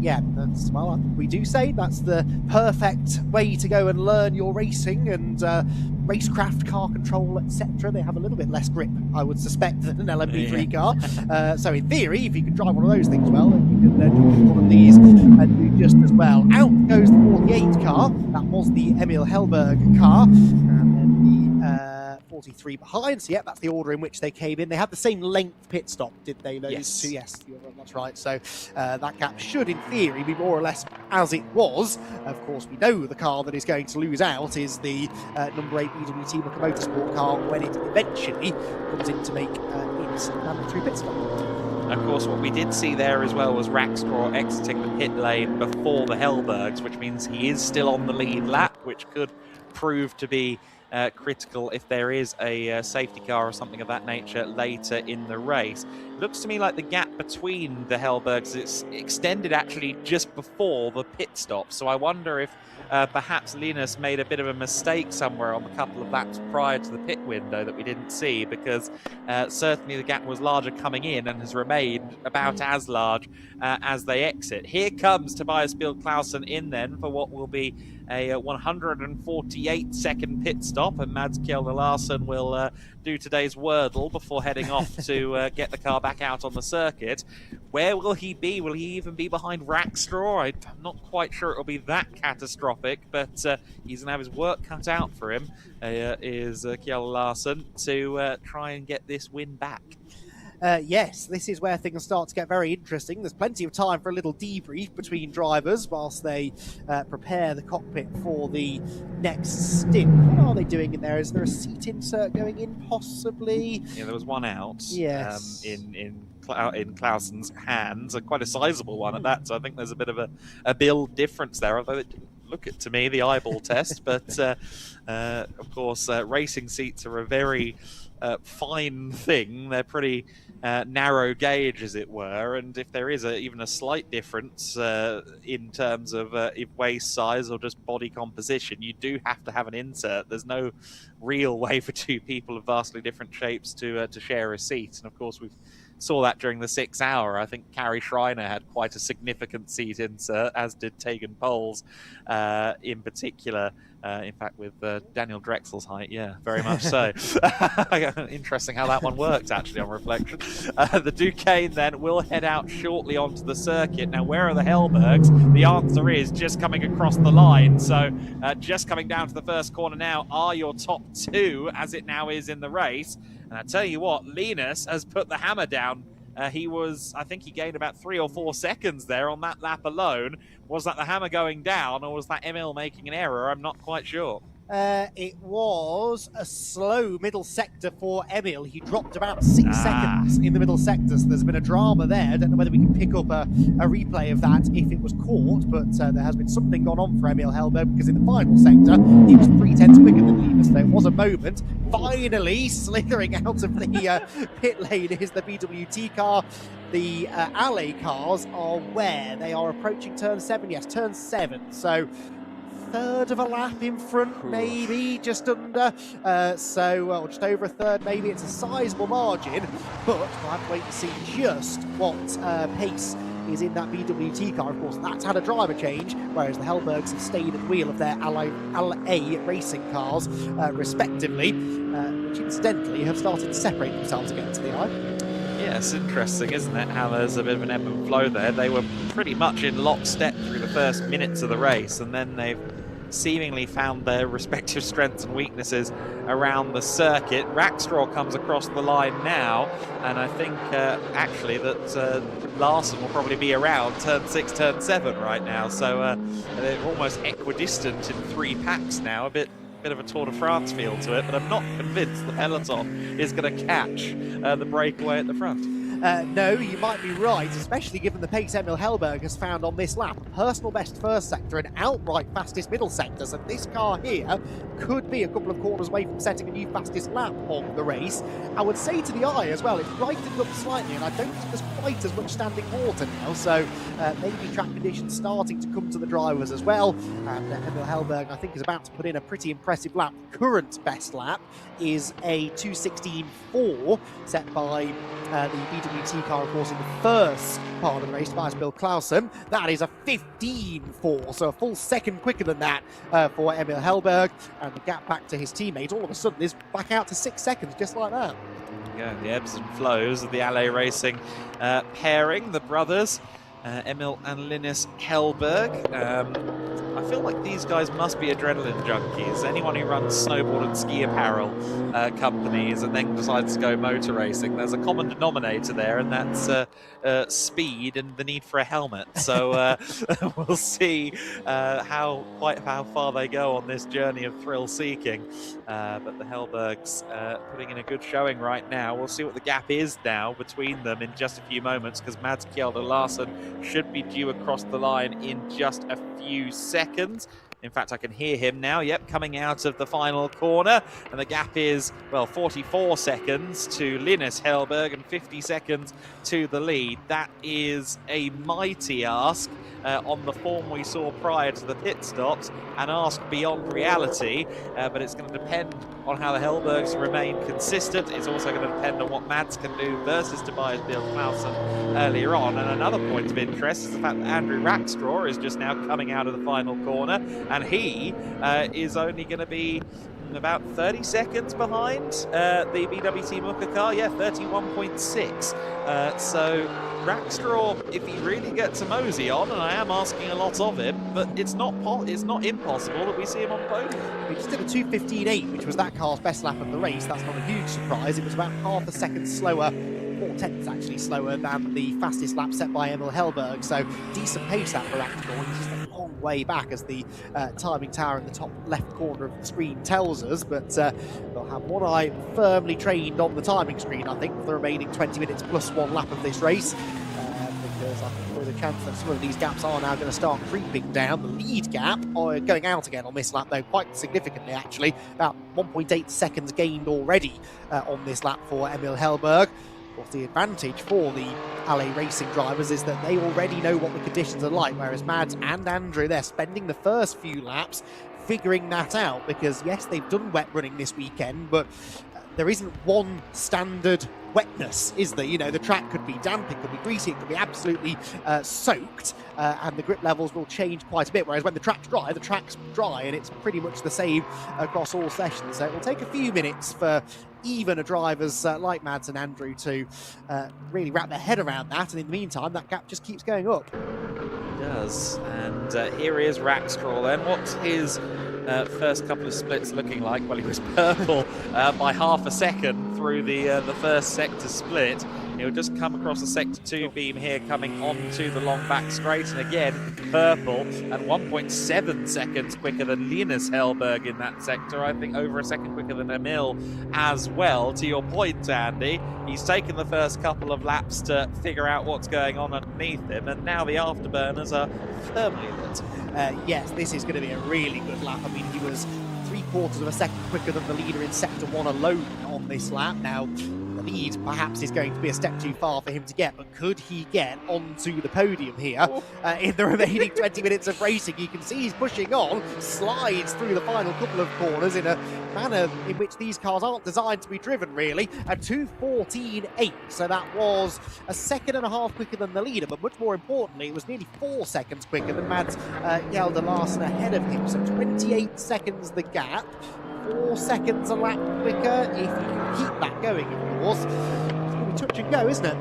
yeah, that's, well, we do say that's the perfect way to go and learn your racing and racecraft, car control, etc. They have a little bit less grip, I would suspect, than an LMP3 car. So in theory, if you can drive one of those things well, then you can jump in one of these and do just as well. Out goes the 48 car. That was the Emil Hellberg car. And then the 43 behind. So yeah, that's the order in which they came in. They had the same length pit stop, did they? Those Yes. two? Yes, that's right. So that gap should, in theory, be more or less as it was. Of course, we know the car that is going to lose out is the number 8 BWT Motorsport car when it eventually comes in to make its mandatory pit stop. Of course, what we did see there as well was Rackstraw exiting the pit lane before the Hellbergs, which means he is still on the lead lap, which could prove to be critical if there is a safety car or something of that nature later in the race. It looks to me like the gap between the Hellbergs is extended actually just before the pit stop, so I wonder if perhaps Linus made a bit of a mistake somewhere on the couple of laps prior to the pit window that we didn't see, because certainly the gap was larger coming in and has remained about as large as they exit. Here comes Tobias Bill-Clausen in then for what will be a 148-second pit stop, and Mads Kjell Larsen will do today's Wordle before heading off to get the car back out on the circuit. Where will he be? Will he even be behind Rackstraw? I'm not quite sure it'll be that catastrophic, but he's going to have his work cut out for him, is Kjell Larsen, to try and get this win back. Yes, this is where things start to get very interesting. There's plenty of time for a little debrief between drivers whilst they prepare the cockpit for the next stint. What are they doing in there? Is there a seat insert going in, possibly? Yeah, there was one out. Yes. In Clausen's hands, quite a sizable one at that, so I think there's a bit of a build difference there, although it didn't look it to me, the eyeball test, but of course racing seats are a very fine thing. They're pretty narrow gauge, as it were, and if there is even a slight difference in terms of waist size or just body composition, you do have to have an insert. There's no real way for two people of vastly different shapes to share a seat, and of course we saw that during the 6 hour. I think Carrie Schreiner had quite a significant seat insert, as did Tegan Poles in particular. In fact, with Daniel Drexel's height, yeah, very much so. Interesting how that one worked, actually, on reflection. The Duquesne, then, will head out shortly onto the circuit. Now, where are the Hellbergs? The answer is just coming across the line. So, just coming down to the first corner now are your top two, as it now is in the race. And I tell you what, Linus has put the hammer down. I think he gained about 3 or 4 seconds there on that lap alone. Was that the hammer going down, or was that Emil making an error? I'm not quite sure. It was a slow middle sector for Emil. He dropped about 6 seconds in the middle sector, so there's been a drama there. I don't know whether we can pick up a replay of that if it was caught, but there has been something gone on for Emil Hellberg, because in the final sector, he was 3/10 quicker than Linus. There was a moment. Finally, slithering out of the pit lane is the BWT car. The Alley cars are where? They are approaching turn 7. Yes, turn 7. So third of a lap in front, maybe, just under. Or just over a third, maybe. It's a sizable margin, but we'll have to wait to see just what pace is in that BWT car. Of course, that's had a driver change, whereas the Hellbergs have stayed at the wheel of their LA racing cars, respectively, which incidentally have started to separate themselves again to the eye. Yeah, it's interesting, isn't it, how there's a bit of an ebb and flow there. They were pretty much in lockstep through the first minutes of the race, and then they've seemingly found their respective strengths and weaknesses around the circuit. Rackstraw comes across the line now, and I think actually that Larsen will probably be around turn 6, turn 7 right now, so they're almost equidistant in 3 packs now, a bit of a Tour de France feel to it, but I'm not convinced the peloton is going to catch the breakaway at the front. No, you might be right, especially given the pace Emil Hellberg has found on this lap. Personal best first sector and outright fastest middle sector. So this car here could be a couple of corners away from setting a new fastest lap on the race. I would say to the eye as well, it's brightened up slightly, and I don't think there's quite as much standing water now. So maybe track conditions starting to come to the drivers as well. And Emil Hellberg, I think, is about to put in a pretty impressive lap. Current best lap is a 2:16.4 set by the BWT car, of course, in the first part of the race, by Bill Clausen. That is a 15.4, so a full second quicker than that for Emil Hellberg. And the gap back to his teammate all of a sudden is back out to 6 seconds, just like that. Yeah, the ebbs and flows of the LA Racing pairing, the brothers, Emil and Linus Hellberg. I feel like these guys must be adrenaline junkies. Anyone who runs snowboard and ski apparel companies and then decides to go motor racing, there's a common denominator there, and that's speed and the need for a helmet. So we'll see how far they go on this journey of thrill seeking. But the Hellbergs putting in a good showing right now. We'll see what the gap is now between them in just a few moments, because Mads Kjelde Larsen should be due across the line in just a few seconds. In fact, I can hear him now, yep, coming out of the final corner. And the gap is, well, 44 seconds to Linus Hellberg and 50 seconds to the lead. That is a mighty ask on the form we saw prior to the pit stops, and ask beyond reality, but it's going to depend on how the Hellbergs remain consistent. It's also going to depend on what Mads can do versus Tobias Bill-Clausen earlier on. And another point of interest is the fact that Andrew Rackstraw is just now coming out of the final corner, and he is only going to be about 30 seconds behind the BWT Muka car. Yeah, 31.6. So Rackstraw, if he really gets a mosey on, and I am asking a lot of him, but it's not impossible that we see him on the podium. He just did a 2:15.8, which was that car's best lap of the race. That's not a huge surprise. It was about half a second slower, 4/10 actually slower than the fastest lap set by Emil Hellberg. So decent pace that for Rackstraw. He's just a long way back, as the timing tower in the top left corner of the screen tells us. But they'll have one eye firmly trained on the timing screen, I think, for the remaining 20 minutes plus one lap of this race. Because I think there's a chance that some of these gaps are now going to start creeping down. The lead gap going out again on this lap, though, quite significantly actually. About 1.8 seconds gained already on this lap for Emil Hellberg. Of course, the advantage for the LA Racing drivers is that they already know what the conditions are like, whereas Mads and Andrew, they're spending the first few laps figuring that out, because yes, they've done wet running this weekend, but there isn't one standard wetness, is there? You know, the track could be damp, it could be greasy, it could be absolutely soaked, and the grip levels will change quite a bit, whereas when the track's dry, and it's pretty much the same across all sessions. So it will take a few minutes for even drivers like Mads and Andrew to really wrap their head around that, and in the meantime, that gap just keeps going up. It does, and here is Rackstraw then. What's his first couple of splits looking like? Well, he was purple by half a second through the first sector split. He'll just come across the sector 2 beam here, coming onto the long back straight, and again purple, and 1.7 seconds quicker than Linus Hellberg in that sector. I think over a second quicker than Emil as well. To your point, Andy, he's taken the first couple of laps to figure out what's going on underneath him, and now the afterburners are firmly lit. Yes, this is going to be a really good lap. I mean, he was 3/4 of a second quicker than the leader in sector 1 alone on this lap. Now, the lead perhaps is going to be a step too far for him to get, but could he get onto the podium here in the remaining 20 minutes of racing? You can see he's pushing on, slides through the final couple of corners in a manner in which these cars aren't designed to be driven, really. A 2:14.8, so that was a second and a half quicker than the leader, but much more importantly, it was nearly 4 seconds quicker than Mads Kjelde Larsen ahead of him, so 28 seconds the gap. 4 seconds a lap quicker if you can keep that going, of course. It's going to be touch and go, isn't it?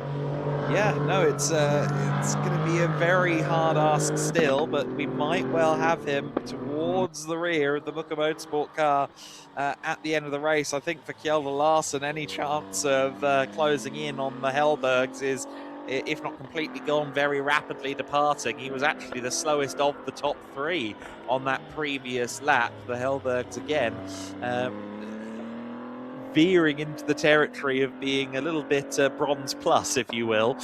Yeah, no, it's going to be a very hard ask still, but we might well have him towards the rear of the Muka Motorsport car at the end of the race. I think for Kjelde Larsen, any chance of closing in on the Hellbergs is, if not completely gone, very rapidly departing. He was actually the slowest of the top 3 on that previous lap. The Hellbergs again veering into the territory of being a little bit bronze plus, if you will,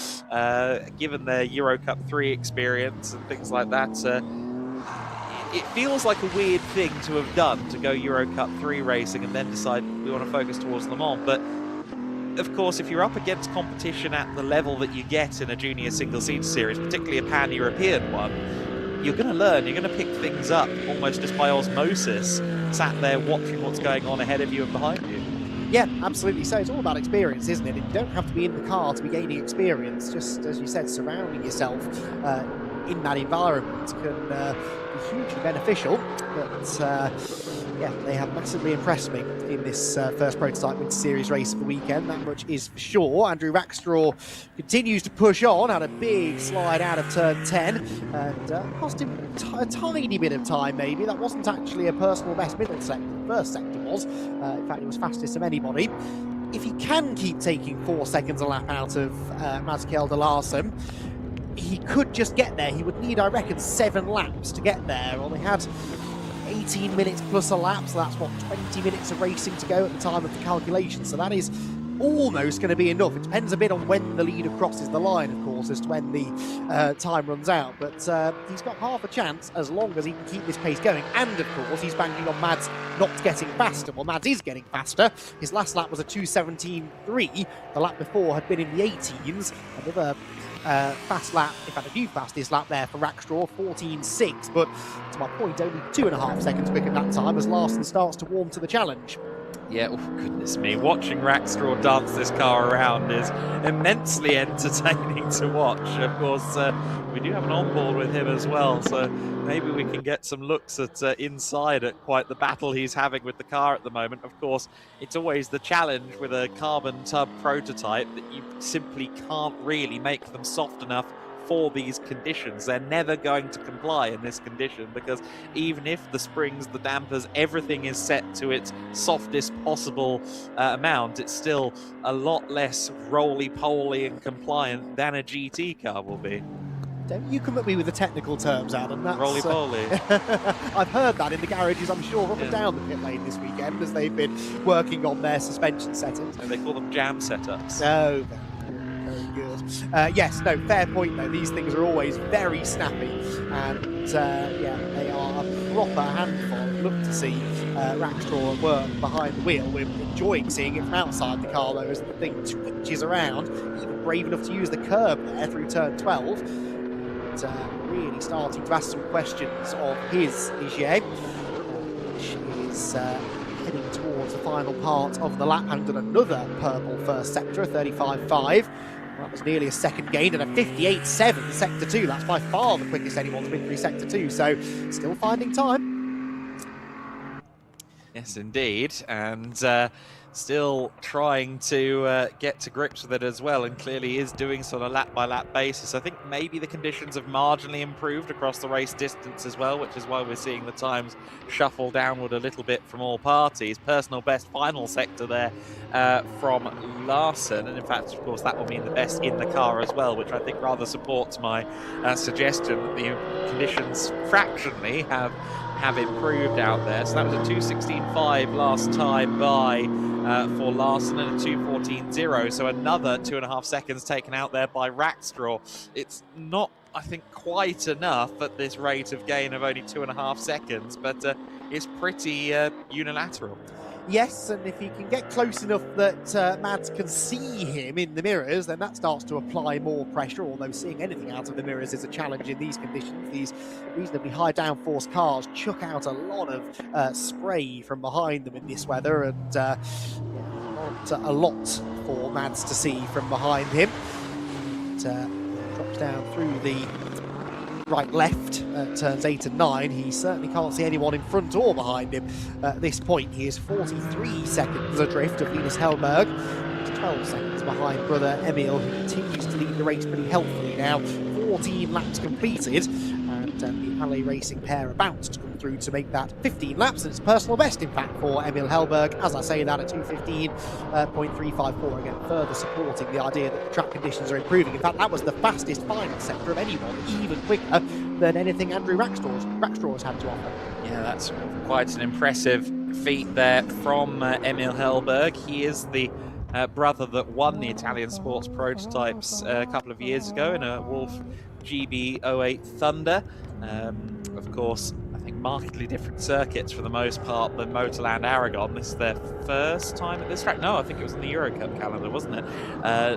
given their Euro Cup 3 experience and things like that. It feels like a weird thing to have done, to go Euro Cup 3 racing and then decide we want to focus towards Le Mans. But of course, if you're up against competition at the level that you get in a junior single-seater series, particularly a pan-European one, you're going to learn, you're going to pick things up almost just by osmosis, sat there watching what's going on ahead of you and behind you. Yeah, absolutely. So it's all about experience, isn't it? And you don't have to be in the car to be gaining experience. Just, as you said, surrounding yourself in that environment can be hugely beneficial. But yeah, they have massively impressed me in this first prototype Winter Series race of the weekend. That much is for sure. Andrew Rackstraw continues to push on, had a big slide out of turn 10 and cost him a tiny bit of time maybe. That wasn't actually a personal best middle sector. The first sector was. In fact, it was fastest of anybody. If he can keep taking 4 seconds a lap out of Mats Kjelde Larsen, he could just get there. He would need, I reckon, 7 laps to get there. Well, they had 18 minutes plus a lap, so that's what, 20 minutes of racing to go at the time of the calculation. So that is almost going to be enough. It depends a bit on when the leader crosses the line, of course, as to when the time runs out. But he's got half a chance as long as he can keep this pace going. And, of course, he's banking on Mads not getting faster. Well, Mads is getting faster. His last lap was a 2:17.3. The lap before had been in the 18s. Another fast lap, in fact a new fastest lap there for Rackstraw, 14.6, but to my point, only 2.5 seconds quicker that time as Larsen starts to warm to the challenge. Yeah, oh goodness me, watching Rackstraw dance this car around is immensely entertaining to watch. Of course, we do have an onboard with him as well, so maybe we can get some looks at inside at quite the battle he's having with the car at the moment. Of course, it's always the challenge with a carbon tub prototype that you simply can't really make them soft enough for these conditions. They're never going to comply in this condition, because even if the springs, the dampers, everything is set to its softest possible amount, it's still a lot less roly-poly and compliant than a GT car will be. Don't you come at me with the technical terms, Adam. That's roly-poly. I've heard that in the garages, I'm sure, up and down the pit lane this weekend as they've been working on their suspension settings. And they call them jam setups. Oh, very good. Yes, no, fair point though. These things are always very snappy, and yeah, they are a proper handful. Look to see Rackstraw at work behind the wheel. We're enjoying seeing it from outside the car though, as the thing twitches around. Even brave enough to use the curb there through turn 12. And, really starting to ask some questions of his Ligier, which is heading towards the final part of the lap, and another purple first sector, a 35.5. That was nearly a second gain, and a 58.7 sector 2. That's by far the quickest anyone's been through sector 2, so still finding time. Yes, indeed, and still trying to get to grips with it as well, and clearly is doing so on a lap-by-lap basis. I think maybe the conditions have marginally improved across the race distance as well, which is why we're seeing the times shuffle downward a little bit from all parties. Personal best final sector there from Larsen, and in fact, of course, that will mean the best in the car as well, which I think rather supports my suggestion that the conditions fractionally have improved out there. So that was a 2:16.5 last time by for Larsen, and a 2:14.0, so another 2.5 seconds taken out there by Rackstraw. It's not, I think, quite enough at this rate of gain of only 2.5 seconds, but it's pretty unilateral. Yes, and if he can get close enough that Mads can see him in the mirrors, then that starts to apply more pressure, although seeing anything out of the mirrors is a challenge in these conditions. These reasonably high downforce cars chuck out a lot of spray from behind them in this weather, and not a lot for Mads to see from behind him. It drops down through the right-left at turns 8 and 9. He certainly can't see anyone in front or behind him at this point. He is 43 seconds adrift of Linus Hellberg, 12 seconds behind brother Emil, who continues to lead the race pretty healthily now. 14 laps completed, and the Alley Racing pair are about to come through to make that 15 laps, and it's personal best, in fact, for Emil Hellberg. As I say that, at 2:15.354, again, further supporting the idea that the track conditions are improving. In fact, that was the fastest final sector of anyone, even quicker than anything Andrew Rackstraw has had to offer. Yeah, that's quite an impressive feat there from Emil Hellberg. He is the brother that won the Italian Sports Prototypes a couple of years ago in a Wolf GB08 Thunder. Of course, I think markedly different circuits for the most part than MotorLand Aragón. This is their first time at this track. No, I think it was in the Euro Cup calendar, wasn't it?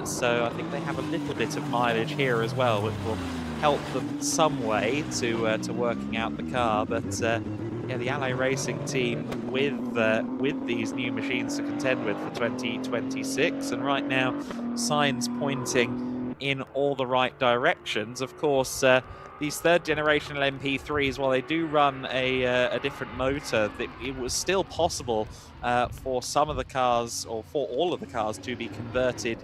So I think they have a little bit of mileage here as well, which will help them some way to working out the car. But yeah, the LA Racing team with these new machines to contend with for 2026, and right now signs pointing in all the right directions. Of course, these third generation LMP3s, while they do run a different motor, it was still possible for some of the cars, or for all of the cars, to be converted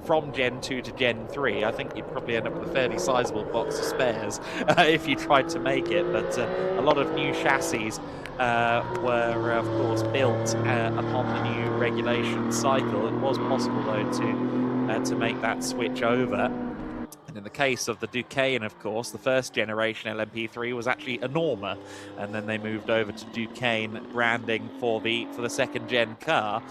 from Gen 2 to Gen 3. I think you'd probably end up with a fairly sizable box of spares if you tried to make it, but a lot of new chassis were, of course, built upon the new regulation cycle. It was possible, though, to make that switch over. And in the case of the Duqueine, of course, the first generation LMP3 was actually a Norma, and then they moved over to Duqueine branding for the second gen car.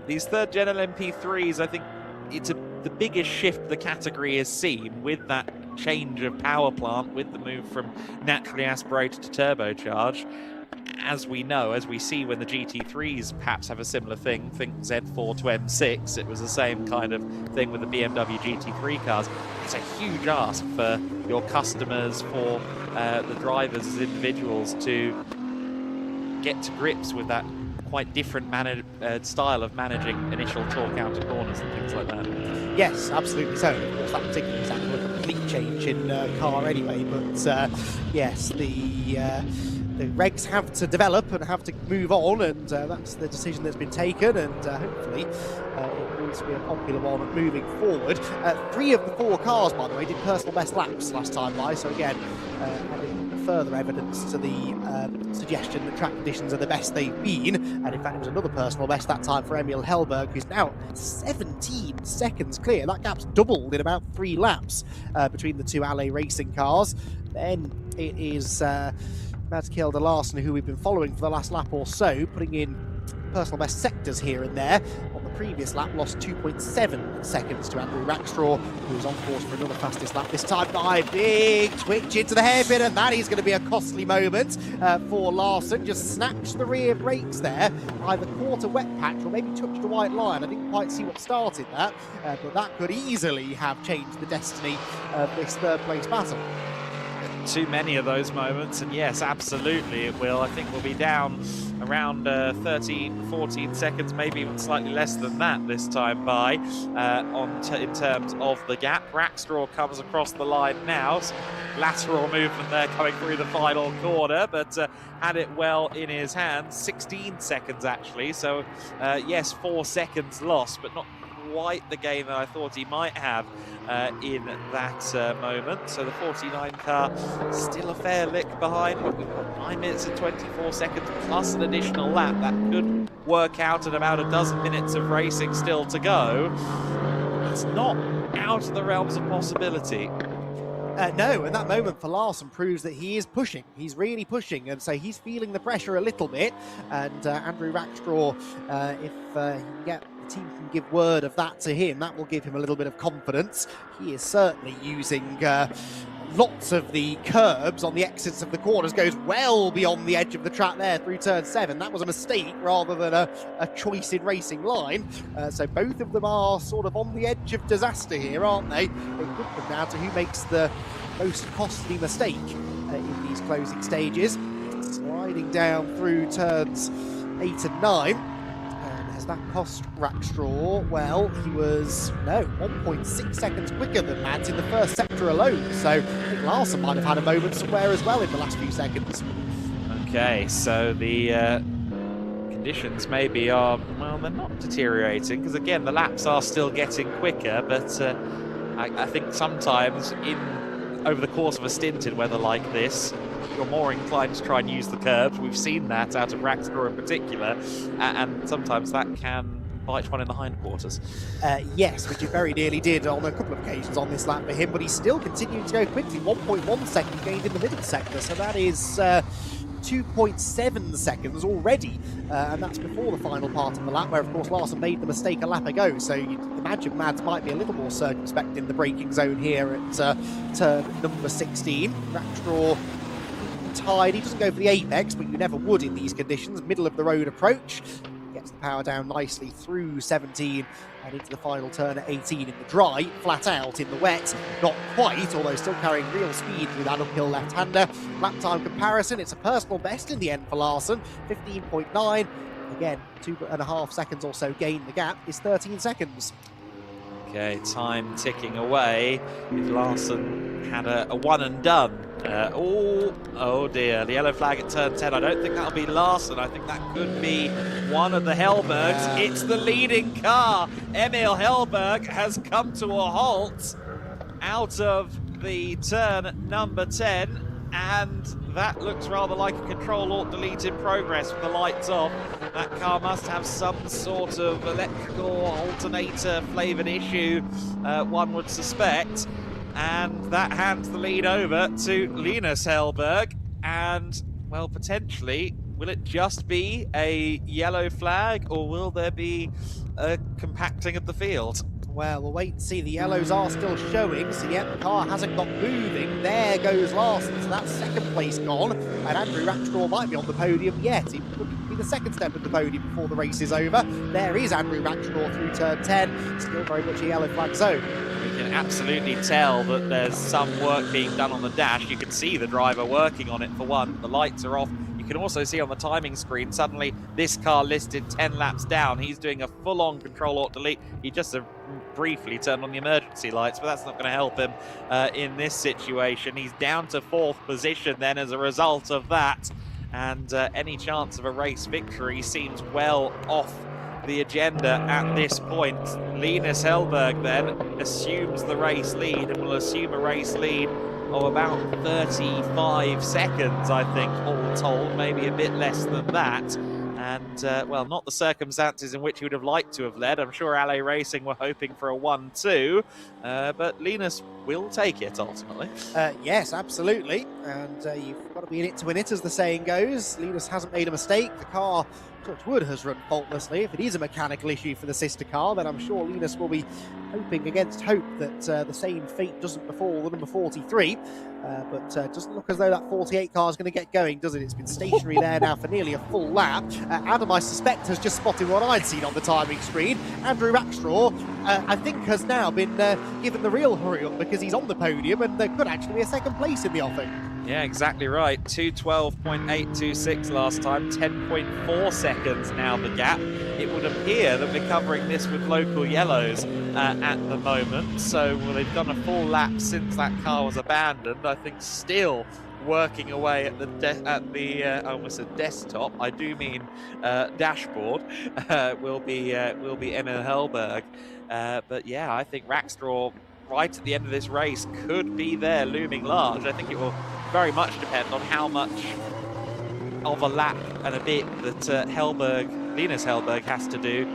These third gen LMP3s, I think it's the biggest shift the category has seen, with that change of power plant, with the move from naturally aspirated to turbocharged. As we know, as we see when the GT3s perhaps have a similar thing, think Z4 to M6, it was the same kind of thing with the BMW GT3 cars. It's a huge ask for your customers, for the drivers as individuals, to get to grips with that quite different style of managing initial torque out of corners and things like that. Yes, absolutely so. Of course, that particular example of a complete change in car anyway, but yes, the regs have to develop and have to move on, and that's the decision that's been taken, and hopefully it will be a popular one moving forward. 3 of the 4 cars, by the way, did personal best laps last time by, so again, adding further evidence to the suggestion that track conditions are the best they've been. And in fact, it was another personal best that time for Emil Hellberg, who's now 17 seconds clear. That gap's doubled in about 3 laps between the 2 LA Racing cars. Then it is Mads Kjelde Larsen, who we've been following for the last lap or so, putting in personal best sectors here and there. On the previous lap, lost 2.7 seconds to Andrew Rackstraw, who was on course for another fastest lap this time by big twitch into the hairpin, and that is going to be a costly moment for Larsen. Just snatched the rear brakes there, either caught a wet patch or maybe touched a white line. I didn't quite see what started that, but that could easily have changed the destiny of this third place battle. Too many of those moments, and yes, absolutely it will. I think we'll be down around 13, 14 seconds, maybe even slightly less than that this time by in terms of the gap. Rackstraw comes across the line now. Some lateral movement there coming through the final corner, but had it well in his hands. 16 seconds actually, so yes, 4 seconds lost, but not quite the gain that I thought he might have in that moment. So the 49 car still a fair lick behind, but we've got 9 minutes and 24 seconds plus an additional lap. That could work out at about a dozen minutes of racing still to go. It's not out of the realms of possibility. No, and that moment for Larsen proves that he is pushing. He's really pushing, and so he's feeling the pressure a little bit. And Andrew Rackstraw, if the team can give word of that to him, that will give him a little bit of confidence. He is certainly using lots of the curbs on the exits of the corners, goes well beyond the edge of the track there through turn 7. That was a mistake rather than a choice in racing line. So both of them are sort of on the edge of disaster here, aren't they? It could come down to who makes the most costly mistake in these closing stages. Sliding down through turns 8 and 9. Has that cost Rackstraw? Well, he was, 1.6 seconds quicker than Mads in the first sector alone. So I think Larsen might have had a moment somewhere as well in the last few seconds. Okay, so the conditions maybe are, well, they're not deteriorating, because again, the laps are still getting quicker, but I think sometimes over the course of a stint in weather like this, you're more inclined to try and use the curbs. We've seen that out of Rackstraw in particular, and sometimes that can bite one in the hindquarters. Yes, which it very nearly did on a couple of occasions on this lap for him, but he's still continuing to go quickly. 1.1 seconds gained in the middle sector, so that is 2.7 seconds already, and that's before the final part of the lap, where of course Larson made the mistake a lap ago, so you'd imagine Mads might be a little more circumspect in the braking zone here at turn number 16. Rackstraw tied, he doesn't go for the apex, but you never would in these conditions. Middle of the road approach, gets the power down nicely through 17 and into the final turn at 18 in the dry, flat out in the wet, not quite, although still carrying real speed through that uphill left-hander. Lap time comparison, it's a personal best in the end for Larson, 15.9. Again, 2.5 seconds or so gain. The gap is 13 seconds. Okay, time ticking away. If Larson had a one and done. Oh dear, the yellow flag at turn 10. I don't think that'll be Larson. I think that could be one of the Hellbergs. It's the leading car. Emil Hellberg has come to a halt out of the turn number 10. And that looks rather like a Control-Alt-Delete in progress with the lights off. That car must have some sort of electrical alternator flavoured issue, one would suspect. And that hands the lead over to Linus Hellberg. And, well, potentially, will it just be a yellow flag, or will there be a compacting of the field? Well, we'll wait and see. The yellows are still showing, so yet the car hasn't got moving. There goes Larson, so that's second place gone. And Andrew Rackstraw might be on the podium yet. It could be the second step of the podium before the race is over. There is Andrew Rackstraw through turn 10. Still very much a yellow flag zone. You can absolutely tell that there's some work being done on the dash. You can see the driver working on it for one. The lights are off. You can also see on the timing screen, suddenly this car listed 10 laps down. He's doing a full-on Control-Alt-Delete. He just briefly turned on the emergency lights, but that's not going to help him in this situation. He's down to 4th position then as a result of that. And any chance of a race victory seems well off the agenda at this point. Linus Hellberg then assumes the race lead and will assume a race lead of about 35 seconds, I think, all told, maybe a bit less than that. And, well, not the circumstances in which he would have liked to have led. I'm sure LA Racing were hoping for a 1-2, but Linus will take it, ultimately. Yes, absolutely. And you've got to be in it to win it, as the saying goes. Linus hasn't made a mistake. The car, touch wood, has run faultlessly. If it is a mechanical issue for the sister car, then I'm sure Linus will be hoping against hope that the same fate doesn't befall the number 43. But doesn't look as though that 48 car is going to get going, does it? It's been stationary there now for nearly a full lap. Adam, I suspect, has just spotted what I'd seen on the timing screen. Andrew Rackstraw, I think, has now been given the real hurry up because he's on the podium, and there could actually be a second place in the offing. Yeah, exactly right. 2:12.826 last time, 10.4 seconds now the gap. It would appear that we're covering this with local yellows at the moment. So well, they've done a full lap since that car was abandoned. I think still working away at the I almost said desktop. I do mean dashboard. will be Emil Hellberg. But yeah, I think Rackstraw right at the end of this race could be there looming large. I think it will very much depend on how much of a lap and a bit that Linus Hellberg has to do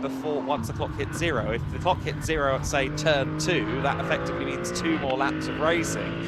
before once the clock hits 0. If the clock hits 0 at, say, turn 2, that effectively means 2 more laps of racing.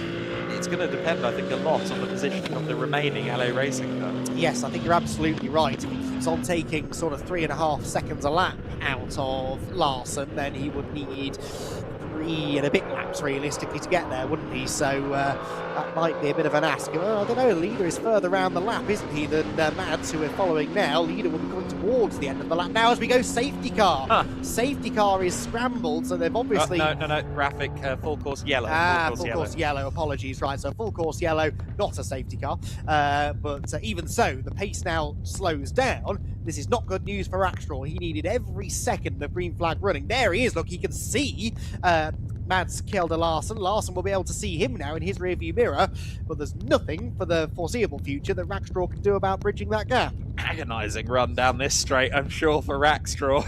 It's going to depend, I think, a lot on the position of the remaining LA Racing car. Yes, I think you're absolutely right. If he keeps on taking sort of 3.5 seconds a lap out of Larson, then he would need 3 and a bit laps realistically to get there, wouldn't he? So that might be a bit of an ask. Well, I don't know, Leader is further around the lap, isn't he, than Mads, who we're following now. Leader will be coming towards the end of the lap now as we go safety car. Safety car is scrambled, so they've obviously... No, graphic, full course yellow. Full course yellow, apologies, right, so full course yellow, not a safety car. But even so, the pace now slows down. This is not good news for Rackstraw. He needed every second of green flag running. There he is, look, he can see Mads Kjelde Larsen. Larsen will be able to see him now in his rearview mirror, but there's nothing for the foreseeable future that Rackstraw can do about bridging that gap. Agonising run down this straight, I'm sure, for Rackstraw.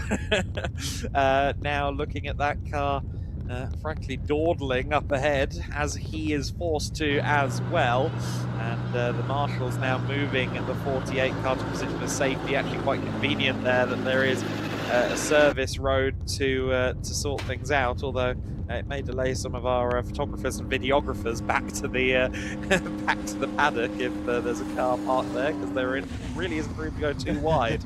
Now looking at that car, frankly dawdling up ahead, as he is forced to as well. And the Marshall's now moving the 48 car to position of safety. Actually quite convenient there that there is a service road to sort things out, although it may delay some of our photographers and videographers back to the back to the paddock if there's a car parked there, because there really isn't room to go too wide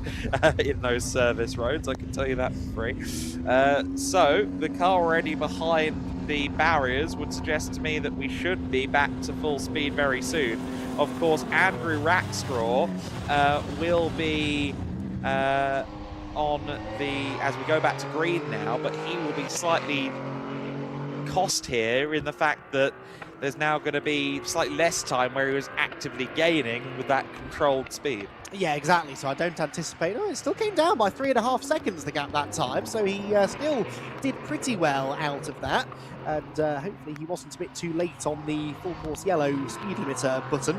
in those service roads, I can tell you that for free. So the car already behind the barriers would suggest to me that we should be back to full speed very soon. Of course, Andrew Rackstraw will be on as we go back to green now, but he will be slightly cost here in the fact that there's now going to be slightly less time where he was actively gaining with that controlled speed. Yeah, exactly. So I don't anticipate. Oh, it still came down by 3.5 seconds, the gap that time. So he still did pretty well out of that. And hopefully he wasn't a bit too late on the full course yellow speed limiter button,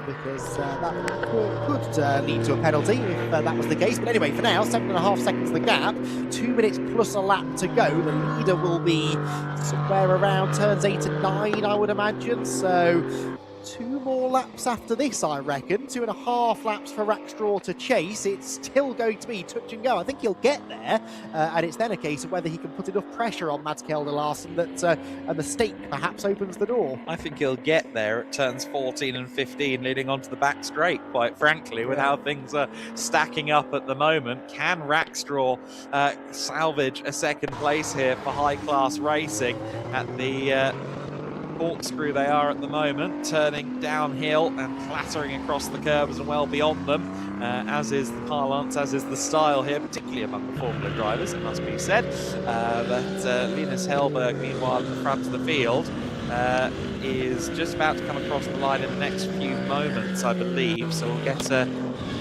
because that could lead to a penalty if that was the case. But anyway, for now, 7.5 seconds the gap, 2 minutes plus a lap to go. The leader will be somewhere around turns 8 and 9, I would imagine. So 2 more laps after this, I reckon. 2.5 laps for Rackstraw to chase. It's still going to be touch and go. I think he'll get there, and it's then a case of whether he can put enough pressure on Mads Kjelde Larsen that a mistake perhaps opens the door. I think he'll get there at turns 14 and 15, leading onto the back straight, quite frankly, with how things are stacking up at the moment. Can Rackstraw salvage a second place here for high-class racing at the corkscrew they are at the moment, turning downhill and clattering across the curves and well beyond them, as is the parlance, as is the style here, particularly among the Formula drivers, it must be said. But Linus Hellberg, meanwhile, at the front of the field, is just about to come across the line in the next few moments, I believe, so we'll get a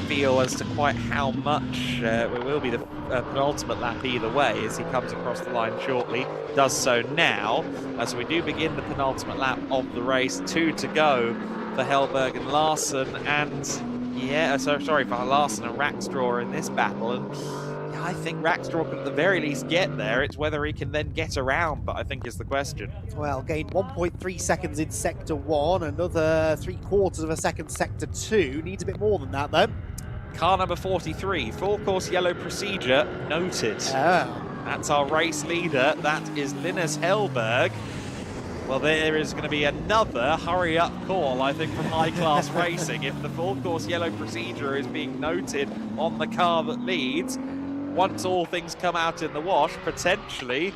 feel as to quite how much it will be the penultimate lap either way as he comes across the line shortly. Does so now as we do begin the penultimate lap of the race. 2 to go for Hellberg and Larsen, and sorry, for Larsen and Rackstraw in this battle. And I think Rackstraw can at the very least get there. It's whether he can then get around, but I think is the question. Well, gained 1.3 seconds in Sector 1, another 3/4 of a second Sector 2. Needs a bit more than that, though. Car number 43, full course yellow procedure, noted. That's our race leader. That is Linus Hellberg. Well, there is going to be another hurry-up call, I think, from high-class racing. If the full course yellow procedure is being noted on the car that leads, once all things come out in the wash, potentially,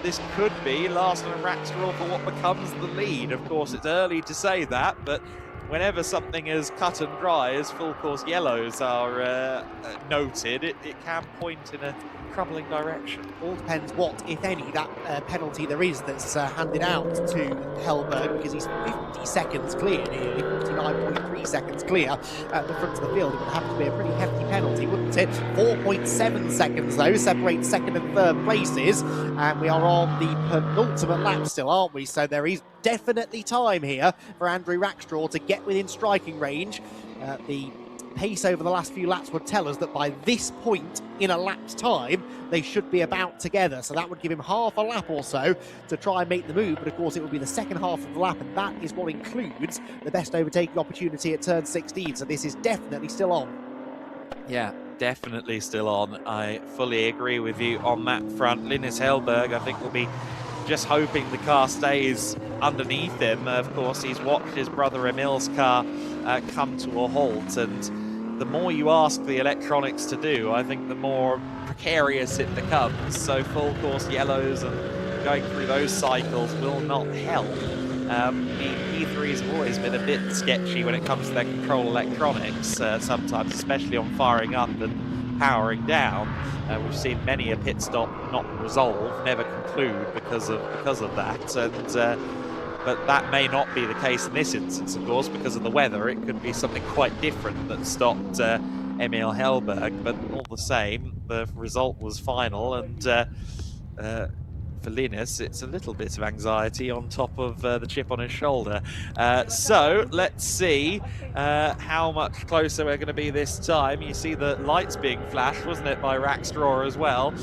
this could be Larsen and Rackstraw for what becomes the lead. Of course, it's early to say that, but whenever something is cut and dry, as full course yellows are noted, it can point in a troubling direction. All depends what, if any, that penalty there is that's handed out to Hellberg, because he's 50 seconds clear nearly, 49.3 seconds clear at the front of the field. It would have to be a pretty hefty penalty, wouldn't it? 4.7 seconds, though, separates second and third places, and we are on the penultimate lap still, aren't we? So there is definitely time here for Andrew Rackstraw to get within striking range. The pace over the last few laps would tell us that by this point in a lap's time, they should be about together. So that would give him half a lap or so to try and make the move. But of course, it would be the second half of the lap, and that is what includes the best overtaking opportunity at turn 16. So this is definitely still on. Yeah, definitely still on. I fully agree with you on that front. Linus Hellberg, I think, will be just hoping the car stays underneath him. Of course, he's watched his brother Emil's car come to a halt, and the more you ask the electronics to do, I think the more precarious it becomes. So full course yellows and going through those cycles will not help. E3s have always been a bit sketchy when it comes to their control electronics, sometimes, especially on firing up and powering down. We've seen many a pit stop not resolve, never conclude because of that. And but that may not be the case in this instance, of course, because of the weather. It could be something quite different that stopped Emil Hellberg, but all the same, the result was final, and for Linus, it's a little bit of anxiety on top of the chip on his shoulder. So let's see how much closer we're going to be this time. You see the lights being flashed, wasn't it, by Rackstraw as well?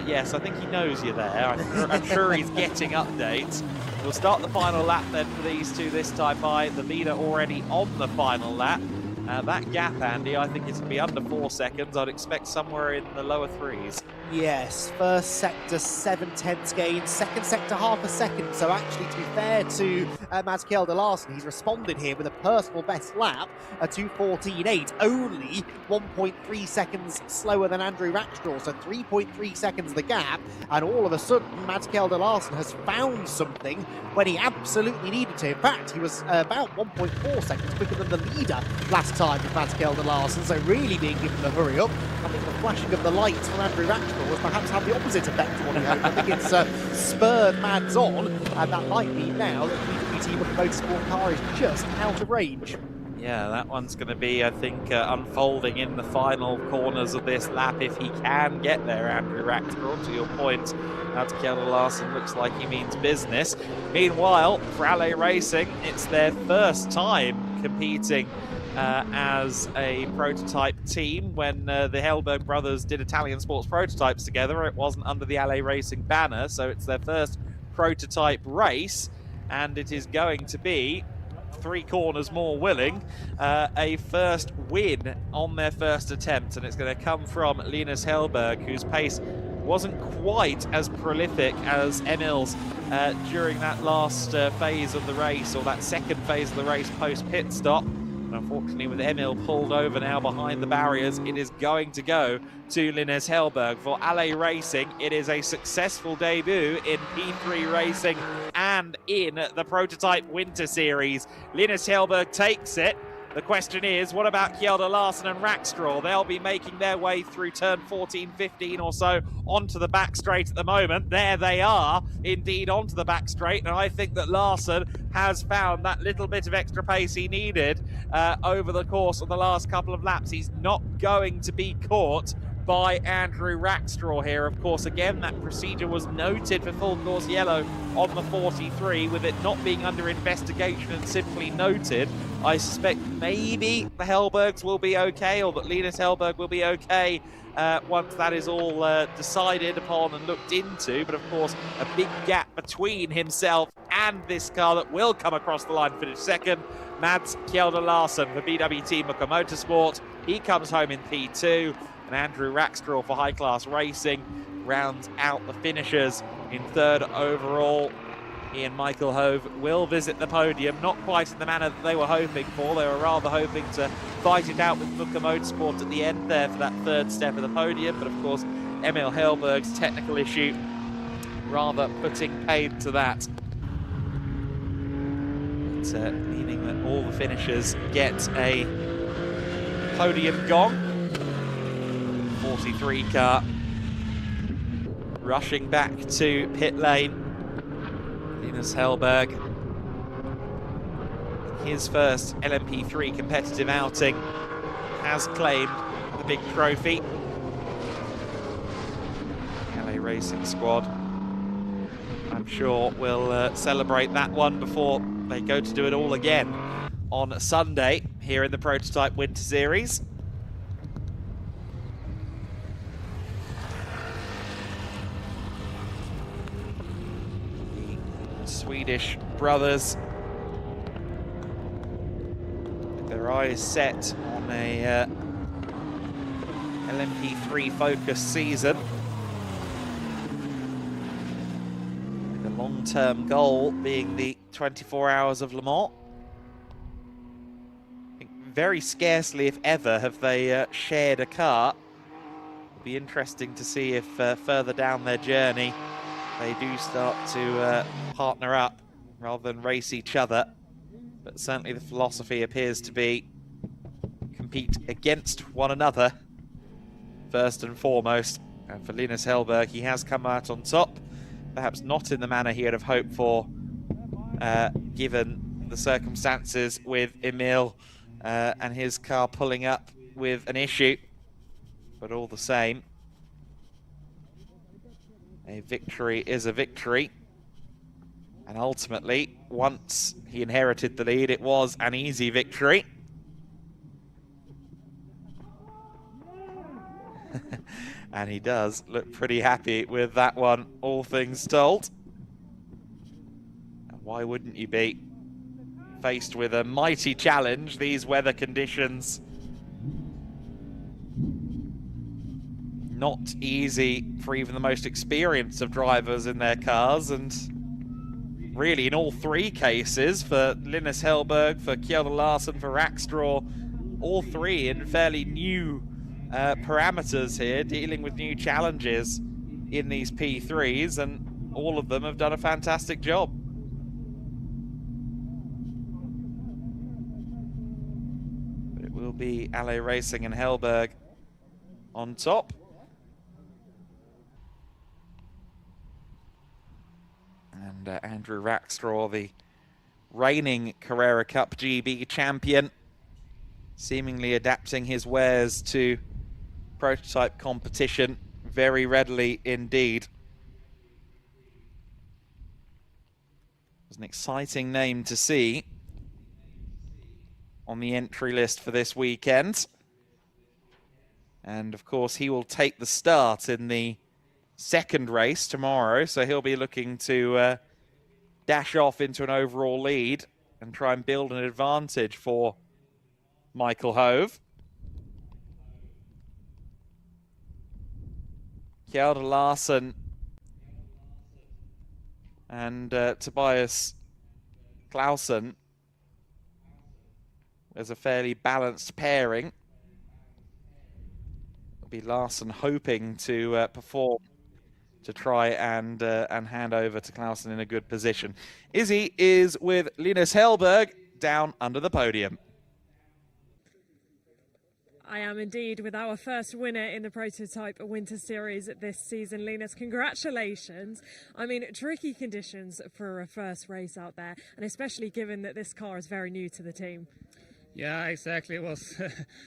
Yes, I think he knows you're there. I'm sure he's getting updates. We'll start the final lap then for these two this time by the leader already on the final lap. That gap, Andy, I think it's going to be under 4 seconds. I'd expect somewhere in the lower 3s. Yes, first sector 7/10 gain, second sector half a second. So actually, to be fair to Mads Kjelde Larsen, he's responded here with a personal best lap, a 2:14.8, only 1.3 seconds slower than Andrew Rackstraw. So 3.3 seconds the gap, and all of a sudden, Mads Kjelde Larsen has found something when he absolutely needed to. In fact, he was about 1.4 seconds quicker than the leader last time with Mads Kjelde Larsen, so really being given the hurry up. I think the flashing of the lights from Andrew Rackstraw was perhaps had the opposite effect to what he hoped. I think it's spurred Mads on, and that might mean now that the PTWS Motorsport car is just out of range. Yeah, that one's going to be, I think, unfolding in the final corners of this lap if he can get there, Andrew Rackstraw. To your point, Mads Kjelde Larsen looks like he means business. Meanwhile, for LA Racing, it's their first time competing as a prototype team. When the Hellberg brothers did Italian sports prototypes together, it wasn't under the LA Racing banner, so it's their first prototype race, and it is going to be 3 corners more willing, a first win on their first attempt, and it's going to come from Linus Hellberg, whose pace wasn't quite as prolific as Emil's during that last phase of the race, or that second phase of the race post pit stop. And unfortunately, with Emil pulled over now behind the barriers, it is going to go to Linus Hellberg. For LA Racing, it is a successful debut in P3 racing and in the Prototype Winter Series. Linus Hellberg takes it. The question is, what about Kjelde Larsen and Rackstraw? They'll be making their way through turn 14, 15 or so onto the back straight at the moment. There they are, indeed, onto the back straight. And I think that Larsen has found that little bit of extra pace he needed over the course of the last couple of laps. He's not going to be caught by Andrew Rackstraw here. Of course, again, that procedure was noted for full course yellow on the 43, with it not being under investigation and simply noted. I suspect maybe the Hellbergs will be okay, or that Linus Hellberg will be okay once that is all decided upon and looked into. But of course, a big gap between himself and this car that will come across the line, finish second. Mads Kjelde Larsen for BWT Motorsport. He comes home in P2. And Andrew Rackstraw for High Class Racing rounds out the finishers in third overall. He and Michael Hove will visit the podium, not quite in the manner that they were hoping for. They were rather hoping to fight it out with Motorsport at the end there for that third step of the podium. But of course, Emil Hellberg's technical issue rather putting paid to that. But, meaning that all the finishers get a podium gong. 43 car rushing back to pit lane. Linus Hellberg, his first LMP3 competitive outing, has claimed the big trophy. LA Racing squad, I'm sure, will celebrate that one before they go to do it all again on Sunday here in the Prototype Winter Series. Swedish brothers with their eyes set on a LMP3 focused season, with a long-term goal being the 24 Hours of Le Mans. I think very scarcely, if ever, have they shared a car. It'll be interesting to see if further down their journey they do start to partner up rather than race each other. But certainly the philosophy appears to be compete against one another first and foremost. And for Linus Hellberg, he has come out on top, perhaps not in the manner he would have hoped for, given the circumstances with Emil and his car pulling up with an issue. But all the same, a victory is a victory. And ultimately, once he inherited the lead, it was an easy victory. And he does look pretty happy with that one, all things told. And why wouldn't you be? faced with a mighty challenge. These weather conditions, not easy for even the most experienced of drivers in their cars, and really in all three cases, for Linus Hellberg, for Kjeld Larsen, for Rackstraw, all three in fairly new parameters here, dealing with new challenges in these P3s, and all of them have done a fantastic job. It will be LA Racing and Hellberg on top. And Andrew Rackstraw, the reigning Carrera Cup GB champion, seemingly adapting his wares to prototype competition very readily indeed. It's an exciting name to see on the entry list for this weekend. And of course, he will take the start in the second race tomorrow, so he'll be looking to dash off into an overall lead and try and build an advantage for Michael Hove. Kjeld Larsen and Tobias Clausen. There's a fairly balanced pairing. It'll be Larsen hoping to perform to try and hand over to Clausen in a good position. Izzy is with Linus Hellberg down under the podium. I am indeed with our first winner in the Prototype Winter Series this season. Linus, congratulations. I mean, tricky conditions for a first race out there, and especially given that this car is very new to the team. Yeah, exactly. It was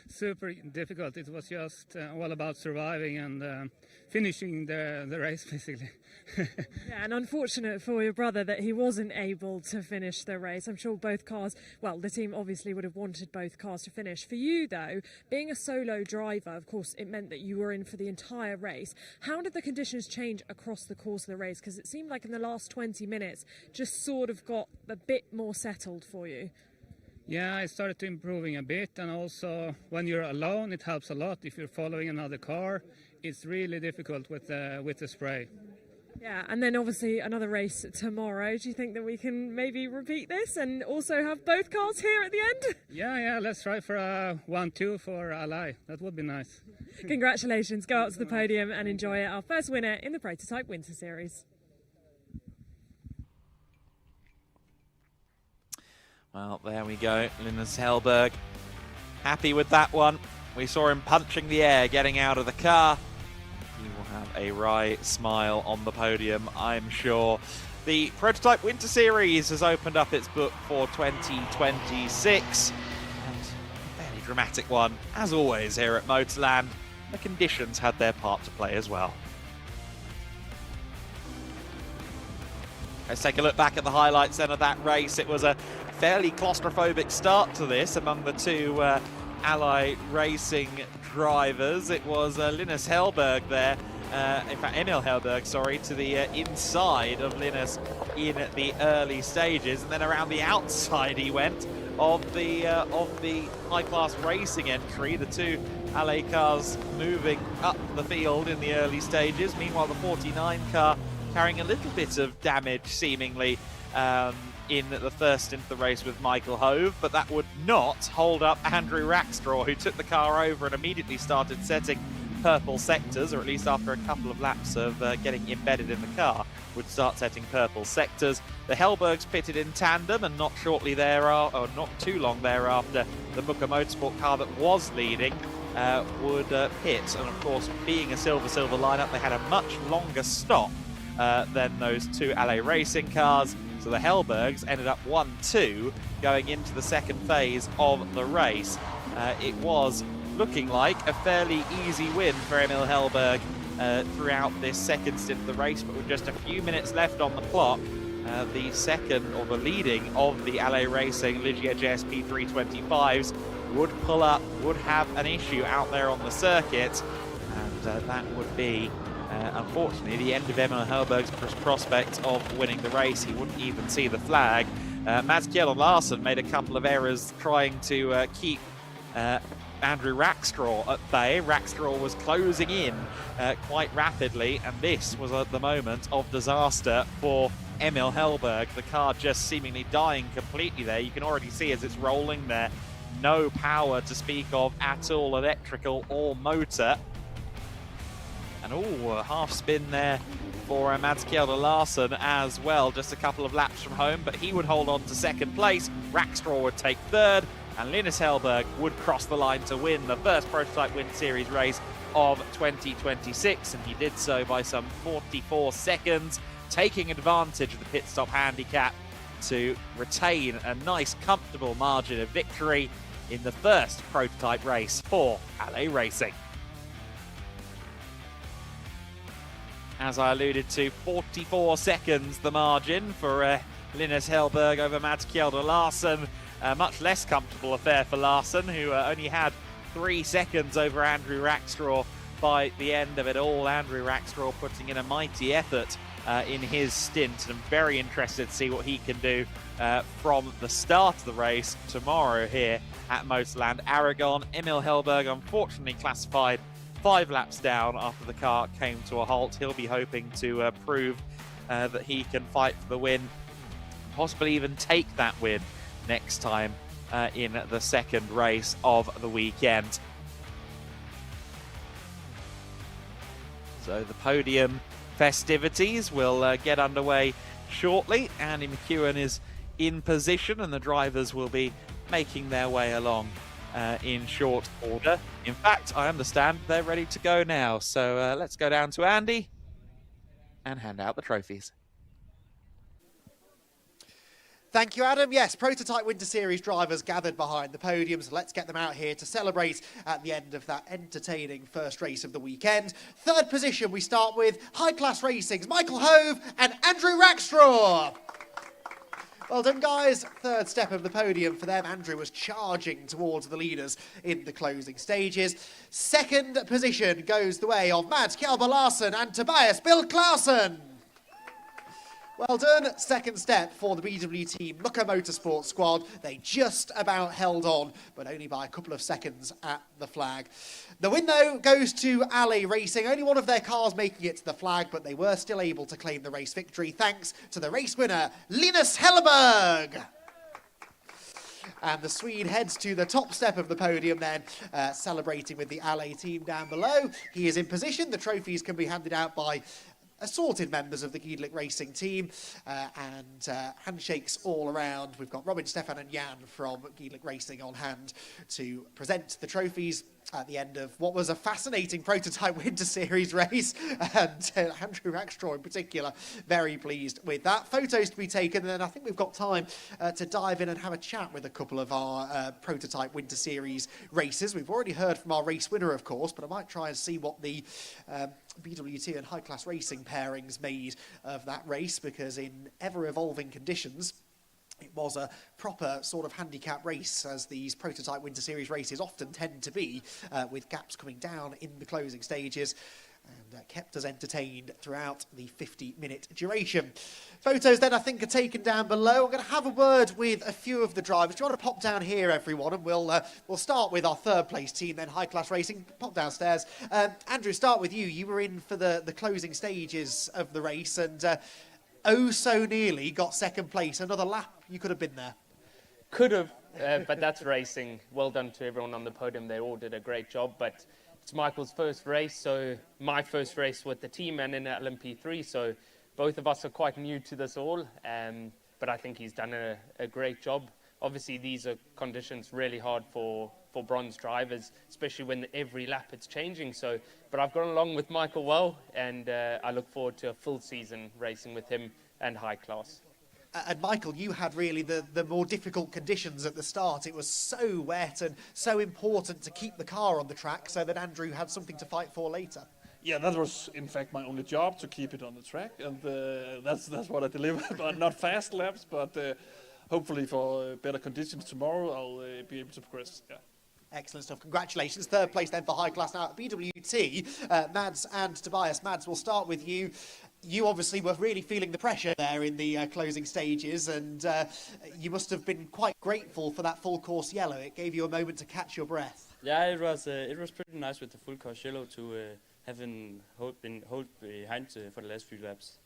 super difficult. It was just all about surviving and finishing the race, basically. Yeah, and unfortunate for your brother that he wasn't able to finish the race. I'm sure both cars, well, the team obviously would have wanted both cars to finish. For you, though, being a solo driver, of course, it meant that you were in for the entire race. How did the conditions change across the course of the race? Because it seemed like in the last 20 minutes, just sort of got a bit more settled for you. Yeah, I started to improving a bit, and also when you're alone, it helps a lot. If you're following another car, it's really difficult with the spray. Yeah, and then obviously another race tomorrow. Do you think that we can maybe repeat this and also have both cars here at the end? Yeah, let's try for a 1-2 for Ally. That would be nice. Congratulations, go up to the podium and enjoy it. Our first winner in the Prototype Winter Series. Well, there we go. Linus Hellberg happy with that one. We saw him punching the air, getting out of the car. He will have a wry smile on the podium, I'm sure. The Prototype Winter Series has opened up its book for 2026. And a fairly dramatic one, as always, here at MotorLand. The conditions had their part to play as well. Let's take a look back at the highlights then of that race. It was a fairly claustrophobic start to this among the two Ally Racing drivers. It was Linus Hellberg there, in fact Emil Hellberg, sorry, to the inside of Linus in the early stages, and then around the outside he went of the high-class racing entry. The two LA cars moving up the field in the early stages. Meanwhile, the 49 car carrying a little bit of damage, seemingly, in the first into the race with Michael Hove, but that would not hold up Andrew Rackstraw, who took the car over and immediately started setting purple sectors, or at least after a couple of laps of getting embedded in the car, would start setting purple sectors. The Hellbergs pitted in tandem, and not shortly thereafter, or not too long thereafter, the Booker Motorsport car that was leading would pit. And of course, being a silver lineup, they had a much longer stop than those two LA Racing cars. So the Hellbergs ended up 1-2 going into the second phase of the race. It was looking like a fairly easy win for Emil Hellberg throughout this second stint of the race, but with just a few minutes left on the clock, the second, or the leading of the LA Racing Ligier P325s would pull up, would have an issue out there on the circuit, and that would be unfortunately the end of Emil Hellberg's prospect of winning the race. He wouldn't even see the flag Mads Kjell Larsen made a couple of errors trying to keep Andrew Rackstraw at bay. Rackstraw was closing in quite rapidly, and this was at the moment of disaster for Emil Hellberg. The car just seemingly dying completely there. You can already see as it's rolling there, no power to speak of at all, electrical or motor. And a half spin there for Mads Kjell Larsen as well, just a couple of laps from home, but he would hold on to second place. Rackstraw would take third, and Linus Hellberg would cross the line to win the first Prototype Winter Series race of 2026, and he did so by some 44 seconds, taking advantage of the pit stop handicap to retain a nice, comfortable margin of victory in the first prototype race for LA Racing. As I alluded to, 44 seconds the margin for Linus Hellberg over Mads Kjell Larsen. A much less comfortable affair for Larsen, who only had 3 seconds over Andrew Rackstraw by the end of it all. Andrew Rackstraw putting in a mighty effort in his stint, and I'm very interested to see what he can do from the start of the race tomorrow here at MotorLand Aragón. Emil Hellberg unfortunately classified 5 laps down after the car came to a halt. He'll be hoping to prove that he can fight for the win, possibly even take that win next time in the second race of the weekend. So the podium festivities will get underway shortly. Andy McEwen is in position, and the drivers will be making their way along in short order. In fact, I understand they're ready to go now. So let's go down to Andy and hand out the trophies. Thank you, Adam. Yes, Prototype Winter Series drivers gathered behind the podium, so let's get them out here to celebrate at the end of that entertaining first race of the weekend. Third position, we start with High Class Racing's Michael Hove and Andrew Rackstraw. Well done, guys. Third step of the podium for them. Andrew was charging towards the leaders in the closing stages. Second position goes the way of Mads Kjell Larsen and Tobias Bill Clausen. Well done. Second step for the BWT Mucker Motorsport squad. They just about held on, but only by a couple of seconds at the flag. The win, though, goes to LA Racing. Only one of their cars making it to the flag, but they were still able to claim the race victory thanks to the race winner, Linus Hellberg. And the Swede heads to the top step of the podium then, celebrating with the LA team down below. He is in position. The trophies can be handed out by assorted members of the GEDLICH Racing team, and handshakes all around. We've got Robin, Stefan and Jan from GEDLICH Racing on hand to present the trophies at the end of what was a fascinating Prototype Winter Series race, and Andrew Rackstraw in particular, very pleased with that. Photos to be taken, and then I think we've got time to dive in and have a chat with a couple of our Prototype Winter Series races. We've already heard from our race winner, of course, but I might try and see what the BWT and High Class Racing pairings made of that race, because in ever-evolving conditions, it was a proper sort of handicap race, as these Prototype Winter Series races often tend to be, with gaps coming down in the closing stages, and kept us entertained throughout the 50-minute duration. Photos then, I think, are taken down below. I'm going to have a word with a few of the drivers. Do you want to pop down here, everyone? And we'll start with our third place team, then High Class Racing. Pop downstairs. Andrew, start with you. You were in for the closing stages of the race, and oh so nearly got second place. Another lap, you could have been there. Could have, but that's racing. Well done to everyone on the podium. They all did a great job, but it's Michael's first race, so my first race with the team and in LMP3, so both of us are quite new to this all, but I think he's done a great job. Obviously, these are conditions really hard for bronze drivers, especially when every lap it's changing. So, but I've gone along with Michael well, and I look forward to a full season racing with him and High Class. And Michael, you had really the more difficult conditions at the start. It was so wet and so important to keep the car on the track so that Andrew had something to fight for later. Yeah, that was in fact my only job, to keep it on the track, and that's what I delivered. But not fast laps, but hopefully for better conditions tomorrow, I'll be able to progress. Yeah. Excellent stuff. Congratulations. Third place then for High Class. Now at BWT, Mads and Tobias. Mads, we'll start with you. you obviously were really feeling the pressure there in the closing stages, and you must have been quite grateful for that full course yellow. It gave you a moment to catch your breath. Yeah, it was pretty nice with the full course yellow to been hold behind for the last few laps.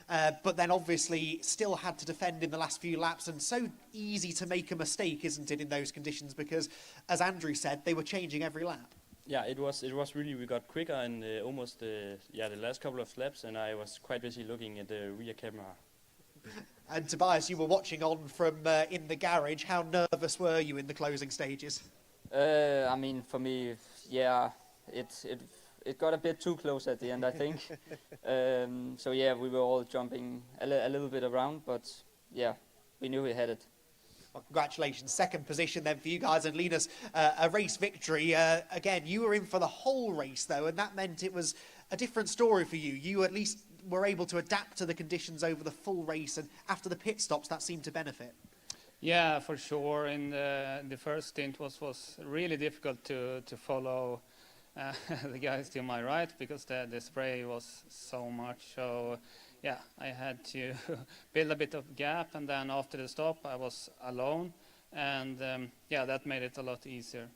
But then obviously still had to defend in the last few laps, and so easy to make a mistake, isn't it, in those conditions? Because, as Andrew said, they were changing every lap. Yeah, it was really, we got quicker in almost the last couple of laps, and I was quite busy looking at the rear camera. And Tobias, you were watching on from in the garage. How nervous were you in the closing stages? I mean, for me, yeah, it got a bit too close at the end, I think. So yeah, we were all jumping a little bit around, but yeah, we knew we had it. Well, congratulations, second position then for you guys, and Linus, a race victory. Again, you were in for the whole race though, and that meant it was a different story for you. You at least were able to adapt to the conditions over the full race, and after the pit stops, that seemed to benefit. Yeah, for sure. In the first stint was really difficult to follow the guys to my right, because the spray was so much. So yeah, I had to build a bit of gap, and then after the stop I was alone, and yeah, that made it a lot easier.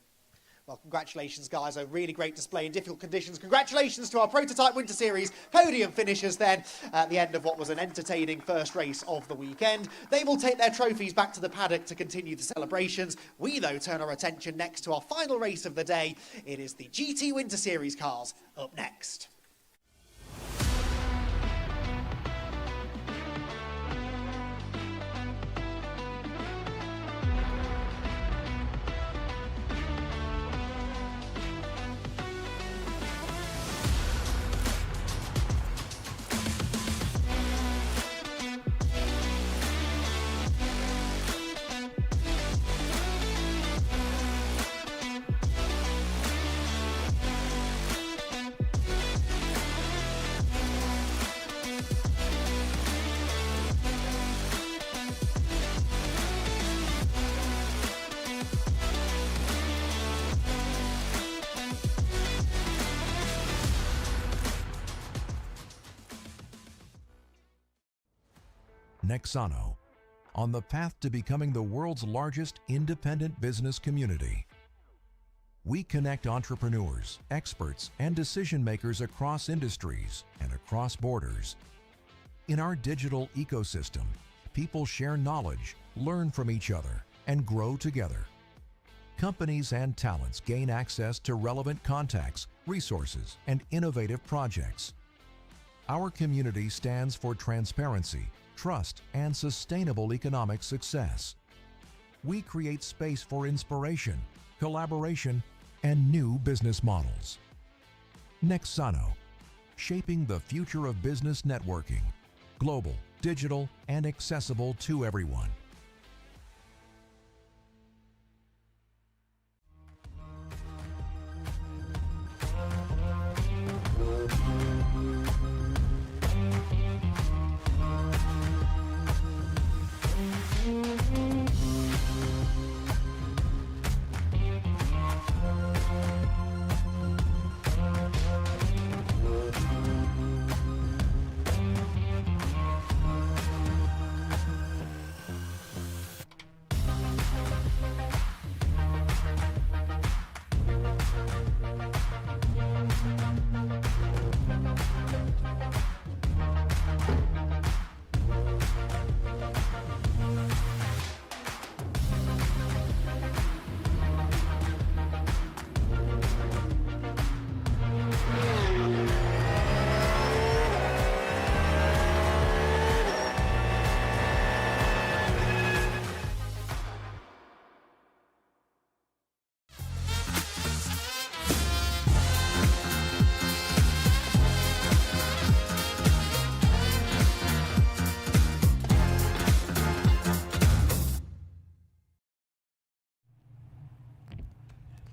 Well, congratulations, guys. A really great display in difficult conditions. Congratulations to our Prototype Winter Series podium finishers then at the end of what was an entertaining first race of the weekend. They will take their trophies back to the paddock to continue the celebrations. We, though, turn our attention next to our final race of the day. It is the GT Winter Series cars up next. Nexano, on the path to becoming the world's largest independent business community. We connect entrepreneurs, experts, and decision makers across industries and across borders. In our digital ecosystem, people share knowledge, learn from each other, and grow together. Companies and talents gain access to relevant contacts, resources, and innovative projects. Our community stands for transparency, trust, and sustainable economic success. We create space for inspiration, collaboration, and new business models. Nexano, shaping the future of business networking, global, digital, and accessible to everyone.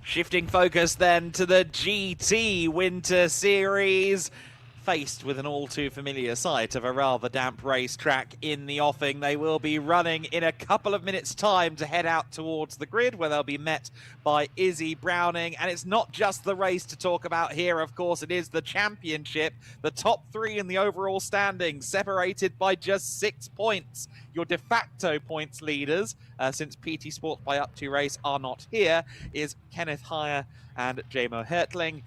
Shifting focus then to the GT Winter Series. faced with an all too familiar sight of a rather damp racetrack in the offing. They will be running in a couple of minutes' time to head out towards the grid, where they'll be met by Izzy Browning. And it's not just the race to talk about here, of course, it is the championship. The top three in the overall standings, separated by just 6 points. Your de facto points leaders, since PT Sports by Up To Race are not here, is Kenneth Heyer and Jamo Hertling.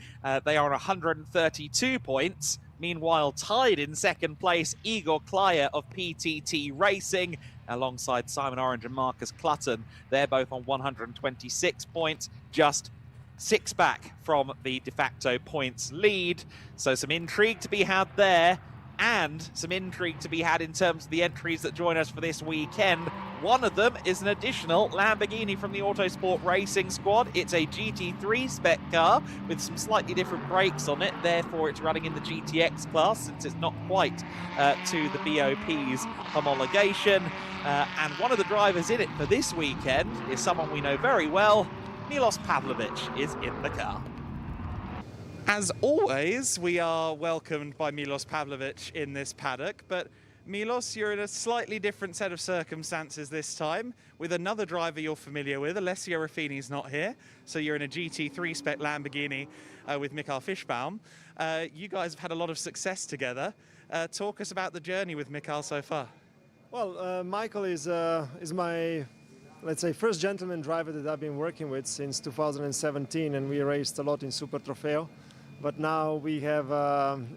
They are on 132 points. Meanwhile, tied in second place, Igor Klyer of PTT Racing, alongside Simon Orange and Marcus Clutton. They're both on 126 points, just 6 back from the de facto points lead. So some intrigue to be had there, and some intrigue to be had in terms of the entries that join us for this weekend. One of them is an additional Lamborghini from the Motorsport Racing squad. It's a GT3 spec car with some slightly different brakes on it. Therefore, it's running in the GTX class, since it's not quite to the BOP's homologation. And one of the drivers in it for this weekend is someone we know very well. Milos Pavlovic is in the car. As always, we are welcomed by Milos Pavlovic in this paddock, but Milos, you're in a slightly different set of circumstances this time, with another driver you're familiar with. Alessio Ruffini's not here, so you're in a GT3 spec Lamborghini with Mikael Fischbaum. You guys have had a lot of success together. Talk us about the journey with Mikael so far. Well, Michael is my, let's say, first gentleman driver that I've been working with since 2017, and we raced a lot in Super Trofeo. But now we have,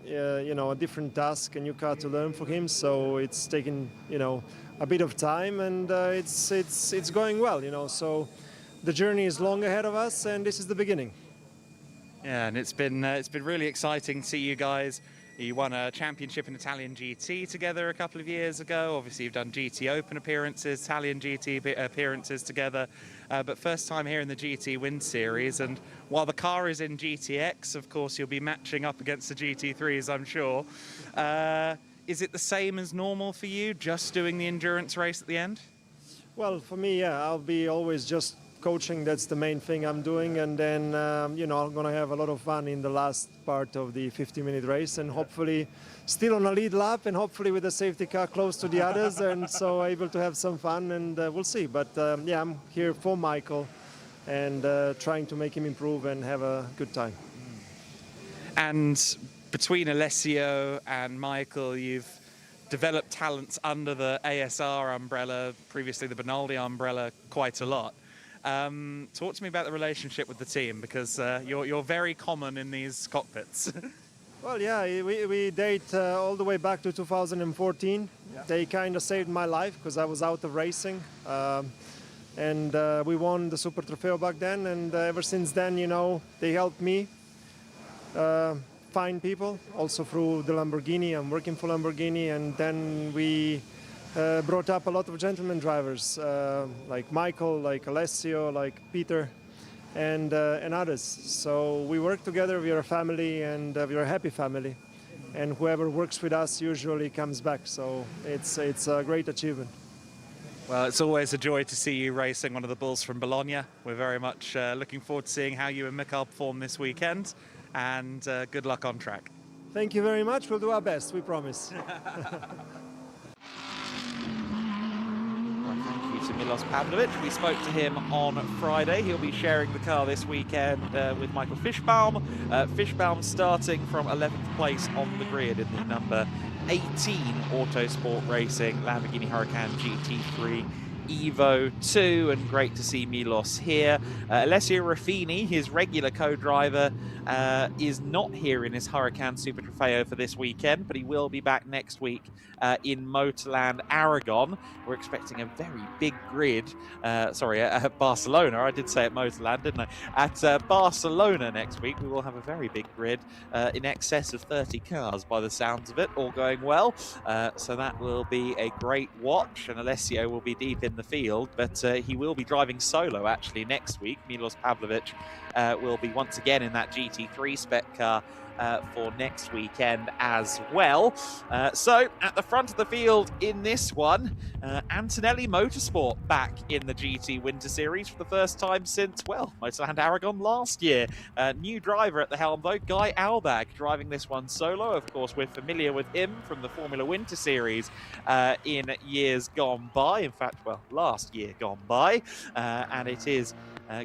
you know, a different task, a new car to learn for him. So it's taken, you know, a bit of time, and it's going well, you know. So the journey is long ahead of us, and this is the beginning. Yeah, and it's been really exciting to see you guys. You won a championship in Italian GT together a couple of years ago. Obviously, you've done GT Open appearances, Italian GT appearances together. But first time here in the GT Win Series. And while the car is in GTX, of course, you'll be matching up against the GT3s, I'm sure. Is it the same as normal for you, just doing the endurance race at the end? Well, for me, yeah, I'll be always just coaching. That's the main thing I'm doing, and then you know, I'm gonna have a lot of fun in the last part of the 50-minute race, and hopefully still on a lead lap, and hopefully with a safety car close to the others, and so able to have some fun, and we'll see. But yeah, I'm here for Michael, and trying to make him improve and have a good time. And between Alessio and Michael, you've developed talents under the ASR umbrella, previously the Benaldi umbrella, quite a lot. Talk to me about the relationship with the team, because you're very common in these cockpits. Well, yeah, we date all the way back to 2014. Yeah. They kind of saved my life because I was out of racing. And we won the Super Trofeo back then, and ever since then, you know, they helped me find people, also through the Lamborghini. I'm working for Lamborghini, and then we brought up a lot of gentleman drivers, like Michael, like Alessio, like Peter, and others. So we work together, we are a family, and we are a happy family. And whoever works with us usually comes back, so it's a great achievement. Well, it's always a joy to see you racing one of the bulls from Bologna. We're very much looking forward to seeing how you and Mikael perform this weekend, and good luck on track. Thank you very much, we'll do our best, we promise. Thank you to Milos Pavlovic. We spoke to him on Friday. He'll be sharing the car this weekend with Michael Fischbaum. Fischbaum starting from 11th place on the grid in the number 18 Autosport Racing Lamborghini Huracan GT3 Evo 2, and great to see Milos here. Alessio Ruffini, his regular co-driver, is not here in his Huracan Super Trofeo for this weekend, but he will be back next week in MotorLand Aragón. We're expecting a very big grid, at Barcelona. I did say at MotorLand, didn't I? At Barcelona next week, we will have a very big grid in excess of 30 cars by the sounds of it, all going well. So that will be a great watch, and Alessio will be deep in the field, but he will be driving solo actually next week. Milos Pavlovic will be once again in that GT3 spec car for next weekend as well. So at the front of the field in this one, Antonelli Motorsport back in the GT Winter Series for the first time since, well, MotorLand Aragón last year. New driver at the helm though, Guy Albag, driving this one solo. Of course, we're familiar with him from the Formula Winter Series in years gone by. In fact, well, last year gone by. And it is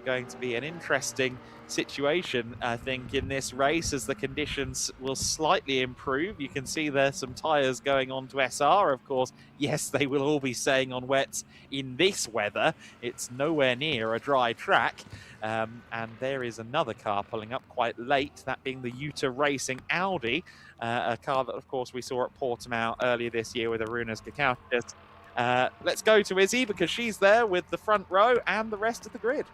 going to be an interesting situation, I think, in this race as the conditions will slightly improve. You can see there's some tyres going on to SR. Of course, yes, they will all be staying on wets in this weather. It's nowhere near a dry track. And there is another car pulling up quite late, that being the GT Racing Audi, a car that, of course, we saw at Portimao earlier this year with Arunas Gakautis. Let's go to Izzy because she's there with the front row and the rest of the grid.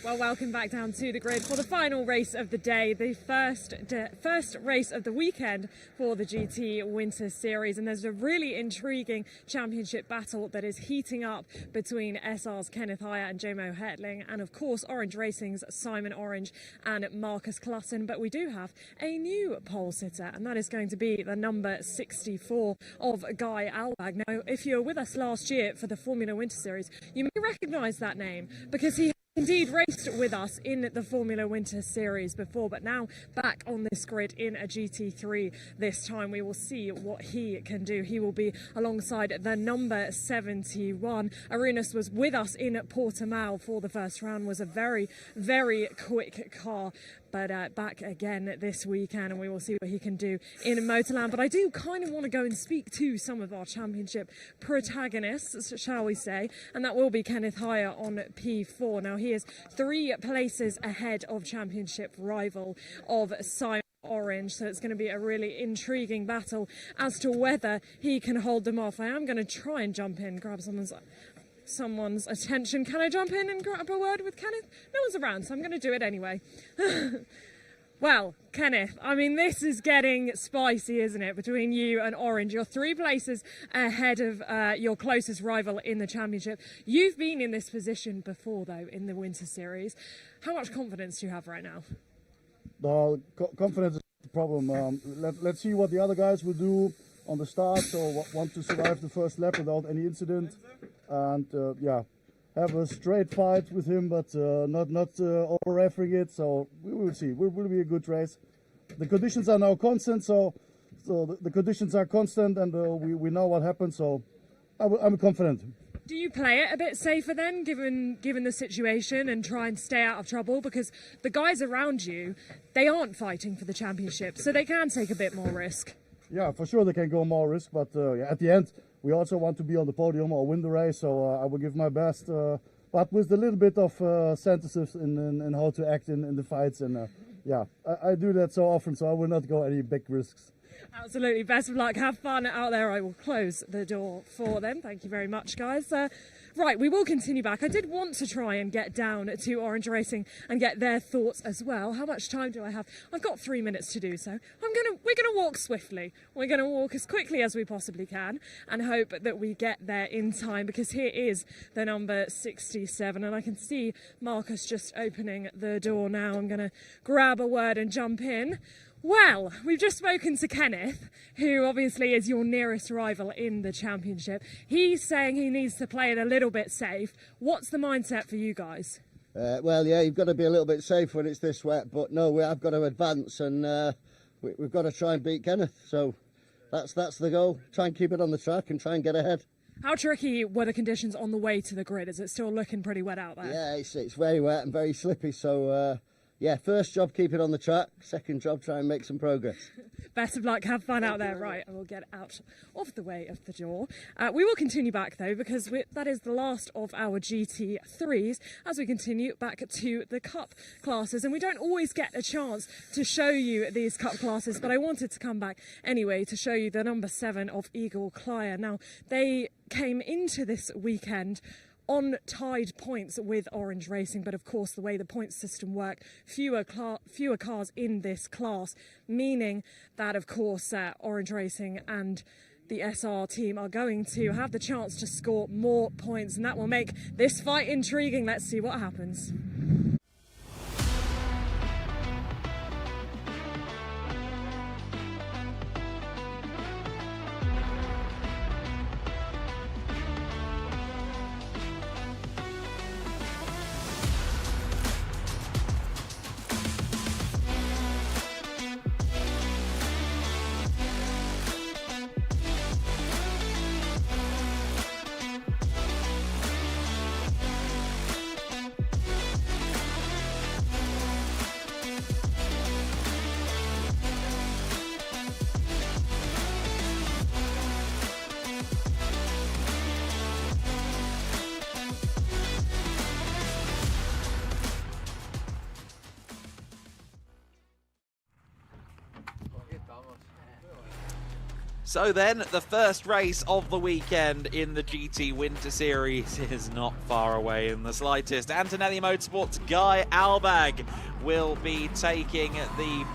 Well, welcome back down to the grid for the final race of the day, the first race of the weekend for the GT Winter Series. And there's a really intriguing championship battle that is heating up between SR's Kenneth Haya and Jomo Hetling, and of course Orange Racing's Simon Orange and Marcus Klassen. But we do have a new pole sitter, and that is going to be the number 64 of Guy Albag. Now, if you were with us last year for the Formula Winter Series, you may recognise that name because he indeed raced with us in the Formula Winter Series before, but now back on this grid in a GT3 this time. We will see what he can do. He will be alongside the number 71. Arunas was with us in Portimao for the first round, was a very, very quick car. But back again this weekend, and we will see what he can do in MotorLand. But I do kind of want to go and speak to some of our championship protagonists, shall we say, and that will be Kenneth Haya on P4. Now, he is 3 places ahead of championship rival of Simon Orange, so it's going to be a really intriguing battle as to whether he can hold them off. I am going to try and jump in, grab someone's attention. Can I jump in and grab a word with Kenneth? No one's around, so I'm going to do it anyway. Well, Kenneth, I mean, this is getting spicy, isn't it, between you and Orange? You're 3 places ahead of your closest rival in the championship. You've been in this position before, though, in the Winter Series. How much confidence do you have right now? Confidence is the problem. Let's see what the other guys will do on the start, so want to survive the first lap without any incident, and yeah, have a straight fight with him, but not over-effing it. So we will see. It will be a good race. The conditions are now constant, so the conditions are constant, and we know what happens. So I'm confident. Do you play it a bit safer then, given the situation, and try and stay out of trouble? Because the guys around you, they aren't fighting for the championship, so they can take a bit more risk. Yeah, for sure they can go more risk, but yeah, at the end we also want to be on the podium or win the race, so I will give my best, but with a little bit of synthesis in how to act in the fights, and yeah, I do that so often, so I will not go any big risks. Absolutely, best of luck, have fun out there. I will close the door for them. Thank you very much, guys. Right, we will continue back. I did want to try and get down to Orange Racing and get their thoughts as well. How much time do I have? I've got 3 minutes to do so. We're gonna walk swiftly. We're gonna walk as quickly as we possibly can and hope that we get there in time, because here is the number 67, and I can see Marcus just opening the door now. I'm gonna grab a word and jump in. Well, we've just spoken to Kenneth, who obviously is your nearest rival in the championship. He's saying he needs to play it a little bit safe. What's the mindset for you guys? Well, yeah, you've got to be a little bit safe when it's this wet, but no, we have got to advance, and we've got to try and beat Kenneth. So that's the goal. Try and keep it on the track and try and get ahead. How tricky were the conditions on the way to the grid? Is it still looking pretty wet out there? Yeah, it's very wet and very slippy, so yeah, first job, keep it on the track. Second job, try and make some progress. Best of luck, have fun out there. Right, I will get out of the way of the door. We will continue back though, because that is the last of our GT3s as we continue back to the Cup classes. And we don't always get a chance to show you these Cup classes, but I wanted to come back anyway to show you the number 7 of Eagle Clier. Now, they came into this weekend on tied points with Orange Racing, but of course the way the points system works, fewer cars in this class, meaning that of course Orange Racing and the SR team are going to have the chance to score more points, and that will make this fight intriguing. Let's see what happens. So then, the first race of the weekend in the GT Winter Series is not far away in the slightest. Antonelli Motorsport's Guy Albag will be taking the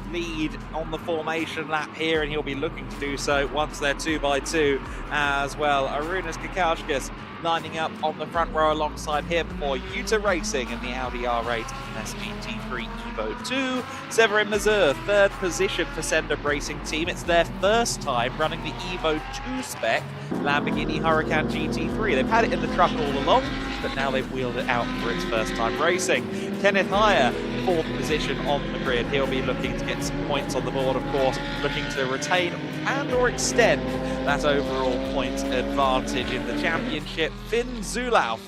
lead on the formation lap here, and he'll be looking to do so once they're 2x2 as well. Arūnas Kakauskas lining up on the front row alongside him for GT Racing in the Audi R8 GT3 Evo 2. Severin Mazur, third position for Sender Racing Team. It's their first time running the Evo 2 spec Lamborghini Huracan GT3. They've had it in the truck all along, but now they've wheeled it out for its first time racing. Kenneth Heyer, fourth position on the grid. He'll be looking to get some points on the board, of course, looking to retain and or extend that overall point advantage in the championship. Finn Zulauf,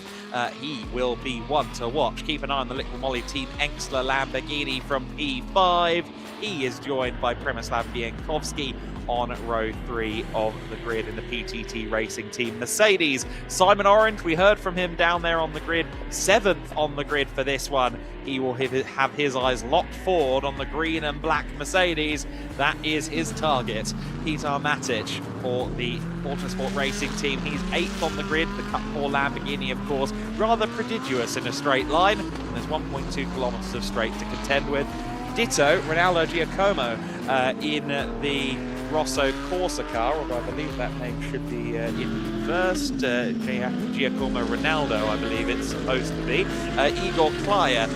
he will be one to watch. Keep an eye on the Little Molly Team Engstler Lamborghini from P5. He is joined by Przemysław Bienkowski on row 3 of the grid in the PTT Racing Team Mercedes. Simon Orange, we heard from him down there on the grid, 7th on the grid for this one. He will have his eyes locked forward on the green and black Mercedes. That is his target. Peter Matic for the Motorsport Racing Team. He's 8th on the grid. The Cup 4 Lamborghini, of course, rather prodigious in a straight line. And there's 1.2 kilometers of straight to contend with. Ditto, Ronaldo Giacomo in the Rosso Corsa car, although I believe that name should be inversed. Giacomo Ronaldo, I believe it's supposed to be. Igor Klyer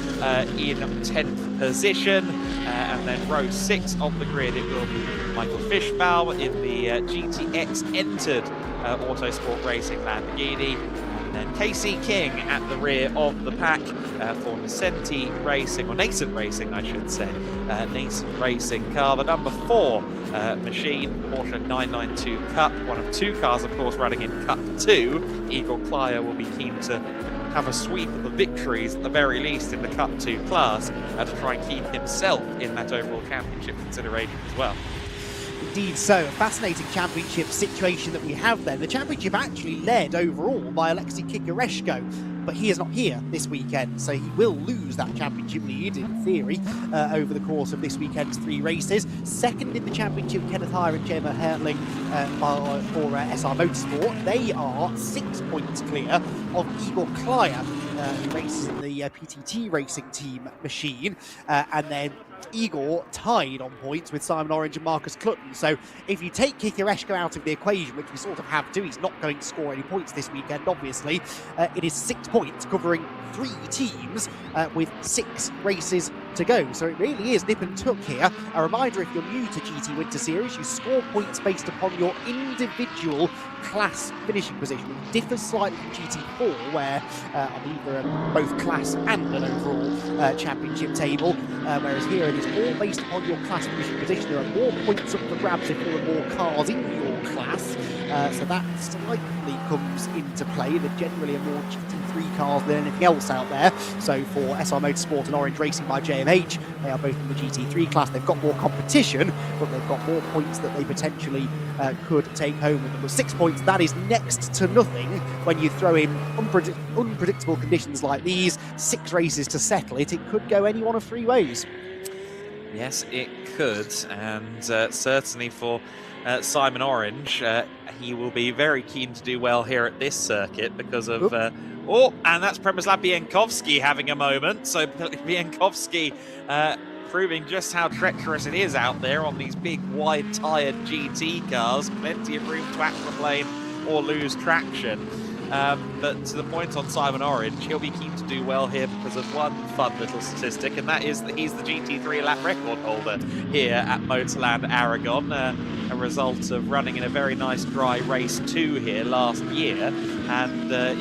in 10th position. And then row 6 of the grid, it will be Michael Fischbaum in the GTX entered Autosport Racing Lamborghini. And Casey King at the rear of the pack for Nascent Racing, or Nascent Racing, I should say. Nascent Racing car, the number 4 machine, Porsche 992 Cup, one of 2 cars, of course, running in Cup 2. Igor Klyer will be keen to have a sweep of the victories, at the very least, in the Cup 2 class, to try and keep himself in that overall championship consideration as well. Indeed so. A fascinating championship situation that we have there. The championship actually led overall by Alexei Kikireshko, but he is not here this weekend, so he will lose that championship lead, in theory, over the course of this weekend's 3 races. Second in the championship, Kenneth Heyer and Gemma Hertling for SR Motorsport. They are 6 points clear of Igor Klyer, who races in the PTT Racing Team machine, and then Igor tied on points with Simon Orange and Marcus Clutton. So if you take Kikireshko out of the equation, which we sort of have to, he's not going to score any points this weekend, obviously. It is 6 points covering 3 teams with 6 races to go. So it really is nip and tuck here. A reminder, if you're new to GT Winter Series, you score points based upon your individual class finishing position. It differs slightly from GT4, where I believe there are both class and an overall championship table, whereas here it is all based upon your class finishing position. There are more points up for grabs if there are more cars in your class, so that slightly comes into play. There generally are more GT3 cars than anything else out there. So for SR Motorsport and Orange Racing by JMH, they are both in the GT3 class. They've got more competition, but they've got more points that they potentially could take home with them. With 6 points, that is next to nothing when you throw in unpredictable conditions like these. 6 races to settle it. It could go any one of 3 ways. Yes, it could, and certainly for Simon Orange, he will be very keen to do well here at this circuit because of... and that's Przemysław Bienkowski having a moment. So Bienkowski proving just how treacherous it is out there on these big, wide-tyred GT cars. Plenty of room to aquaplane or lose traction. But to the point on Simon Orange, he'll be keen to do well here because of one fun little statistic, and that is that he's the GT3 lap record holder here at MotorLand Aragón, a result of running in a very nice dry race 2 here last year. And to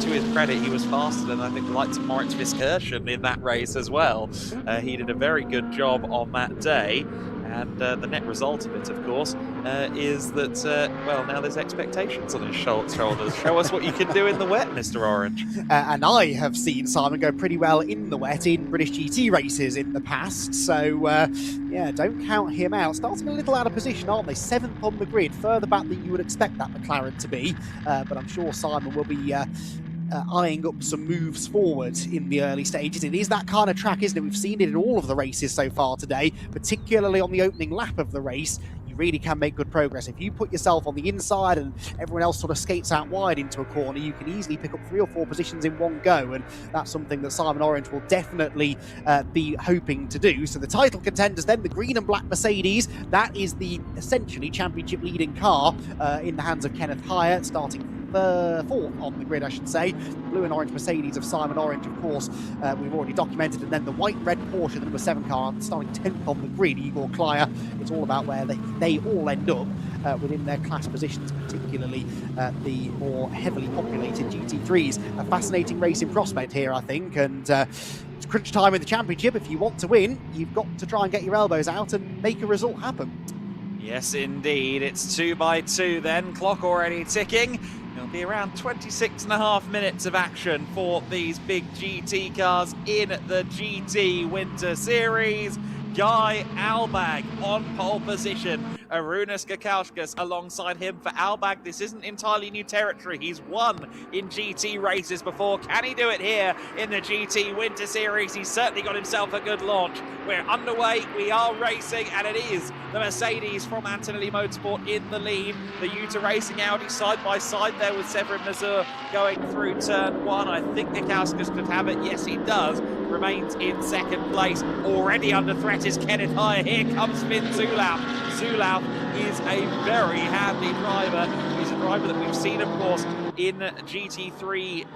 his credit, he was faster than, I think, the likes of Moritz Viskirchen in that race as well. He did a very good job on that day. And the net result of it, of course, is that, well, now there's expectations on his shoulders. Show us what you can do in the wet, Mr. Orange. And I have seen Simon go pretty well in the wet in British GT races in the past. So, yeah, don't count him out. Starting a little out of position, aren't they? 7th on the grid, further back than you would expect that McLaren to be. But I'm sure Simon will be... eyeing up some moves forward in the early stages. It is that kind of track, isn't it? We've seen it in all of the races so far today, particularly on the opening lap of the race. You really can make good progress. If you put yourself on the inside and everyone else sort of skates out wide into a corner, you can easily pick up 3 or 4 positions in one go, and that's something that Simon Orange will definitely be hoping to do. So the title contenders then, the green and black Mercedes, that is the essentially championship leading car in the hands of Kenneth Hire, starting 4th on the grid, I should say. Blue and orange Mercedes of Simon Orange, of course, we've already documented, and then the white red Porsche, the number 7 car, starting 10th on the grid, Igor Klyer. It's all about where they all end up within their class positions, particularly the more heavily populated GT3s. A fascinating racing prospect here, I think, and it's crunch time in the championship. If you want to win, you've got to try and get your elbows out and make a result happen. Yes, indeed. It's 2 by 2 then. Clock already ticking. It'll be around 26.5 minutes of action for these big GT cars in the GT Winter Series. Guy Albag on pole position. Arūnas Gakauskas alongside him. For Albag, this isn't entirely new territory. He's won in GT races before. Can he do it here in the GT Winter Series? He's certainly got himself a good launch. We're underway, we are racing, and it is the Mercedes from Antonelli Motorsport in the lead. The GT Racing Audi side by side there with Severin Mazur going through turn 1. I think Gakauskas could have it. Yes, he does. Remains in second place. Already under threat is Kenneth Hire. Here comes Finn Zulauf. Zulauf is a very handy driver. He's a driver that we've seen, of course, in GT3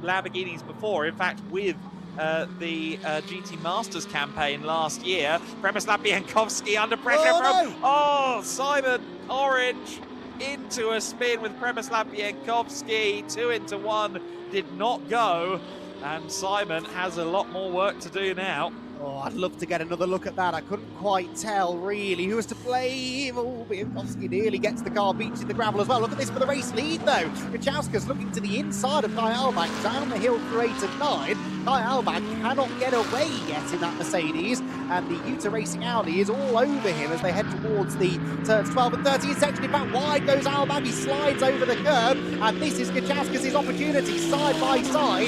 Lamborghinis before. In fact, with the GT Masters campaign last year. Przemysław Bienkowski under pressure from Simon Orange into a spin with Przemysław Bienkowski. 2 into 1 did not go, and Simon has a lot more work to do now. Oh, I'd love to get another look at that. I couldn't quite tell, really, who was to blame. Oh, Bienkowski nearly gets the car beached in the gravel as well. Look at this for the race lead, though. Gakauskas looking to the inside of Guy Albag, down the hill through 8 and 9. Guy Albag cannot get away yet in that Mercedes, and the GT Racing Audi is all over him as they head towards the turns 12 and 13 section. In fact, wide goes Albag. He slides over the curb, and this is Gakauskas' opportunity, side by side.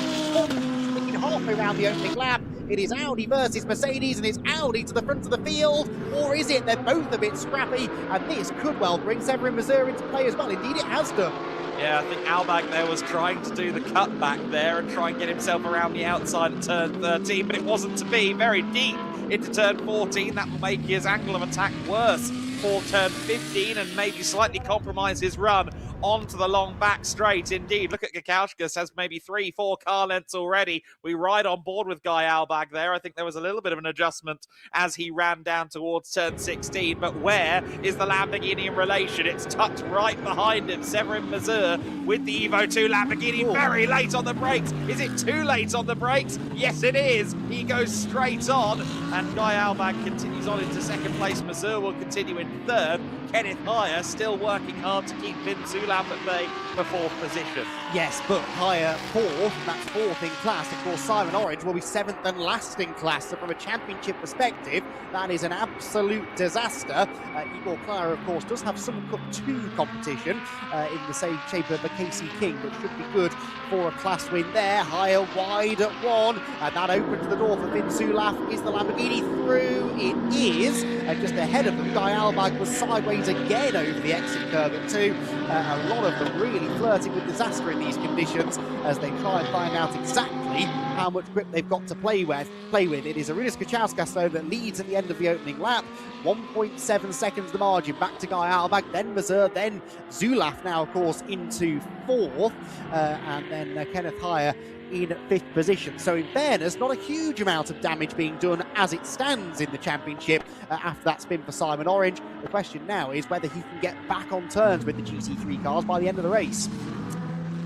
Thinking halfway around the opening lap. It is Audi versus Mercedes, and it's Audi to the front of the field, or is it? They're both a bit scrappy, and this could well bring Severin Mazur into play as well. Indeed, it has done. Yeah, I think Albag there was trying to do the cut back there and try and get himself around the outside at turn 13, but it wasn't to be. Very deep into turn 14. That will make his angle of attack worse for turn 15 and maybe slightly compromise his run onto the long back straight. Indeed, look at Gakauskas, has maybe 3-4 car lengths already. We ride on board with Guy Albag there. I think there was a little bit of an adjustment as he ran down towards turn 16, but where is the Lamborghini in relation? It's tucked right behind him. Severin Mazur with the Evo 2 Lamborghini, very late on the brakes. Is it too late on the brakes? Yes, it is. He goes straight on, and Guy Albag continues on into second place. Mazur will continue in third. Kenneth Hire still working hard to keep Finn Zulauf at bay for 4th position. Yes, but Hire 4th, that's 4th in class. Of course, Simon Orange will be 7th and last in class. So from a championship perspective, that is an absolute disaster. Igor Klyer, of course, does have some Cup 2 competition in the same shape of the KC King, but should be good for a class win there. Hire wide at 1, and that opens the door for Finn Zulauf. Is the Lamborghini through? It is, and just ahead of them, Guy Albag was sideways again over the exit curve at 2. A lot of them really flirting with disaster in these conditions as they try and find out exactly how much grip they've got to play with. It is Arūnas Gakauskas, though, that leads at the end of the opening lap. 1.7 seconds the margin. Back to Guy Albag, then Mazur, then Zulauf now, of course, into 4th, and then Kenneth Hire in 5th position. So in fairness, not a huge amount of damage being done as it stands in the championship after that spin for Simon Orange. The question now is whether he can get back on turns with the GT3 cars by the end of the race.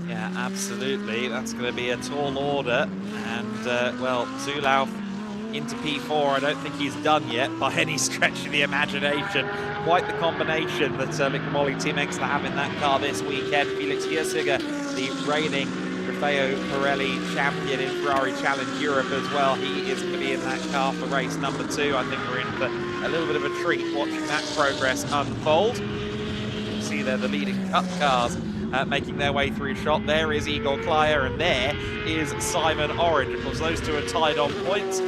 Yeah, absolutely. That's going to be a tall order. And, well, Zulauf into P4. I don't think he's done yet by any stretch of the imagination. Quite the combination that Mick Molly Team Exeter have in that car this weekend. Felix Hirsiger, the reigning Raffaele Pirelli champion in Ferrari Challenge Europe as well. He is going to be in that car for race number 2. I think we're in for a little bit of a treat watching that progress unfold. You see there the leading Cup cars making their way through shot. There is Igor Klyer, and there is Simon Orange. Of course, those two are tied on points.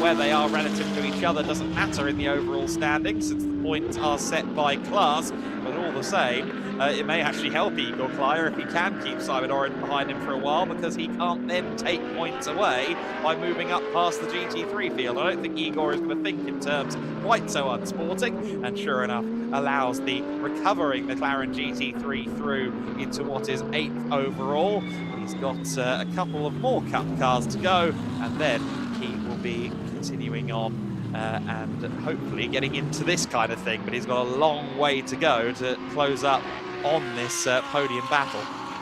Where they are relative to each other doesn't matter in the overall standings, since the points are set by class, but all the same, it may actually help Igor Klyer if he can keep Simon Orange behind him for a while, because he can't then take points away by moving up past the GT3 field. I don't think Igor is going to think in terms quite so unsporting, and sure enough, allows the recovering McLaren GT3 through into what is 8th overall. He's got a couple of more Cup cars to go, and then he will be continuing on and hopefully getting into this kind of thing, but he's got a long way to go to close up on this podium battle.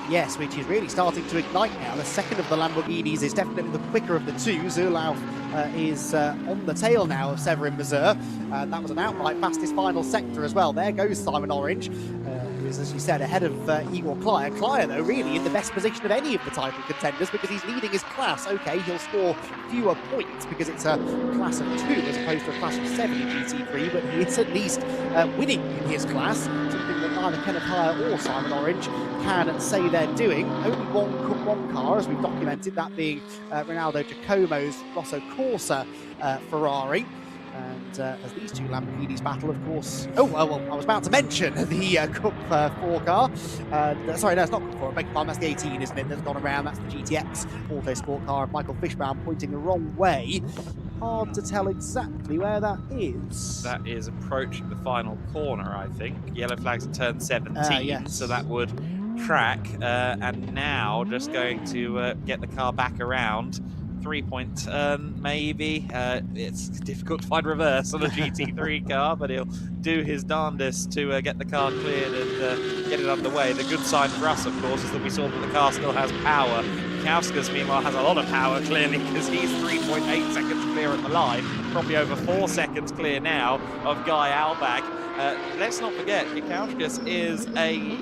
Yes, which is really starting to ignite now. The second of the Lamborghinis is definitely the quicker of the two. Zulauf is on the tail now of Severin Mazur. That was an outright fastest final sector as well. There goes Simon Orange, who is, as you said, ahead of Igor Klyer. Klyer, though, really in the best position of any of the title contenders because he's leading his class. Okay, he'll score fewer points because it's a class of 2 as opposed to a class of 7 in GT3, but he is at least winning in his class, something that neither Kenneth Hire or Simon Orange can say they're doing. Only one car, as we've documented, that being Ronaldo Giacomo's Rosso Corsa Ferrari. And as these two Lamborghinis battle, of course... Oh, well, I was about to mention the Cup 4 car. Sorry, no, it's not Cup 4. I beg your pardon, that's the 18, isn't it, that's gone around. That's the GTX Autosport car of Michael Fishbaum pointing the wrong way. Hard to tell exactly where that is. That is approaching the final corner, I think. Yellow flags at turn 17, yes. So that would track. And now just going to get the car back around. 3-point turn, maybe. It's difficult to find reverse on a GT3 car, but he'll do his darndest to get the car cleared and get it underway. The good sign for us, of course, is that we saw that the car still has power. Kauskas, meanwhile, has a lot of power, clearly, because he's 3.8 seconds clear at the line, probably over 4 seconds clear now of Guy Albag. Let's not forget, Kauskas is a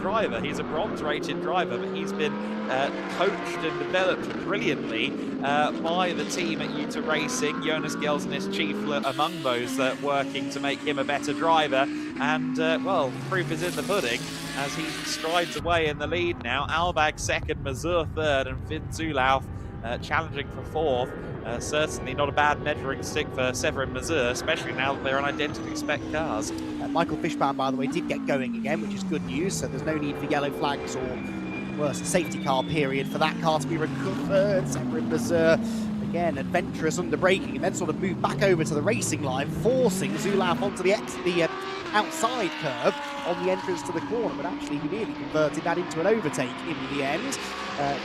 driver. He's a bronze-rated driver, but he's been coached and developed brilliantly by the team at GT Racing. Jonas Gelsen is chief among those working to make him a better driver. And, well, proof is in the pudding as he strides away in the lead now. Albag second, Mazur third, and Finn Zulauf challenging for fourth. Certainly not a bad measuring stick for Severin Mazur, especially now that they're on identically spec cars. Michael Fishbaum, by the way, did get going again, which is good news, so there's no need for yellow flags or worse, a safety car period for that car to be recovered. Severin Mazur, again, adventurous under braking, and then sort of moved back over to the racing line, forcing Zulauf onto the outside curve on the entrance to the corner, but actually he nearly converted that into an overtake in the end.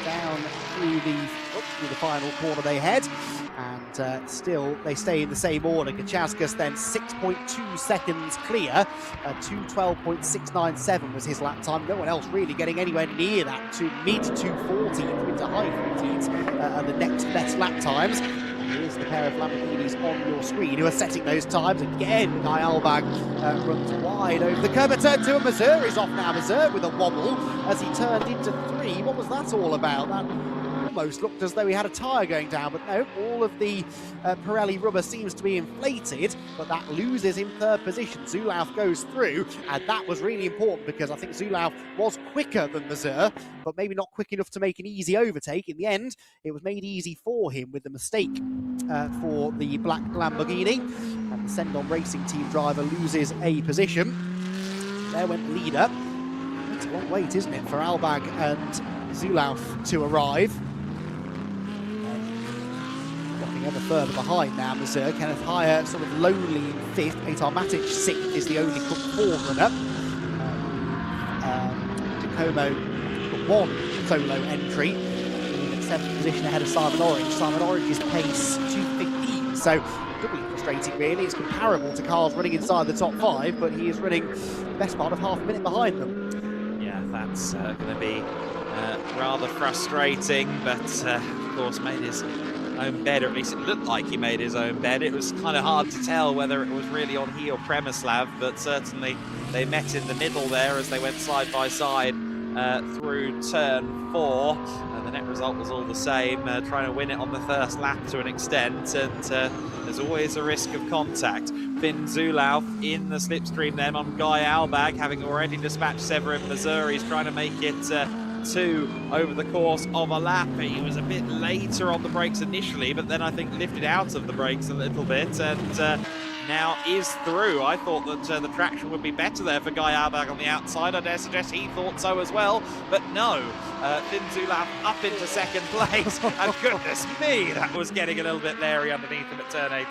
Down through the final corner they head, and still they stay in the same order. Kachauskas then 6.2 seconds clear, 2:12.697 was his lap time. No one else really getting anywhere near that, to mid 2:14 into high 14s and the next best lap times. Here's the pair of Lamborghinis on your screen who are setting those times. Again, Guy Albag runs wide over the curb. Turn 2 and Mazur is off now. Mazur with a wobble as he turned into 3. What was that all about? That almost looked as though he had a tyre going down, but no, all of the Pirelli rubber seems to be inflated, but that loses in third position. Zulauf goes through, and that was really important because I think Zulauf was quicker than Mazur, but maybe not quick enough to make an easy overtake. In the end, it was made easy for him with the mistake for the black Lamborghini, and the Sendon Racing team driver loses a position. There went the leader. It's a long wait, isn't it, for Albag and Zulauf to arrive. Ever further behind now, Mazur. Kenneth Hire sort of lonely in 5th. Petar Matic 6th is the only Cup 4 runner. Giacomo got 1 solo entry in 7th position ahead of Simon Orange. Simon Orange's pace 2:15, so doubly frustrating really. It's comparable to cars running inside the top 5, but he is running the best part of half a minute behind them. Yeah, that's going to be rather frustrating, but of course made his own bed, or at least it looked like he made his own bed. It was kind of hard to tell whether it was really on he or Premislav, but certainly they met in the middle there as they went side by side through turn 4, and the net result was all the same, trying to win it on the first lap to an extent, and there's always a risk of contact. Finn Zulauf in the slipstream then on Guy Albag, having already dispatched Severin Mazur. He's trying to make it 2 over the course of a lap. He was a bit later on the brakes initially, but then I think lifted out of the brakes a little bit, and now is through. I thought that the traction would be better there for Guy Albag on the outside. I dare suggest he thought so as well, but no. Finn Zulauf up into second place, and goodness me, that was getting a little bit leery underneath him at turn 18.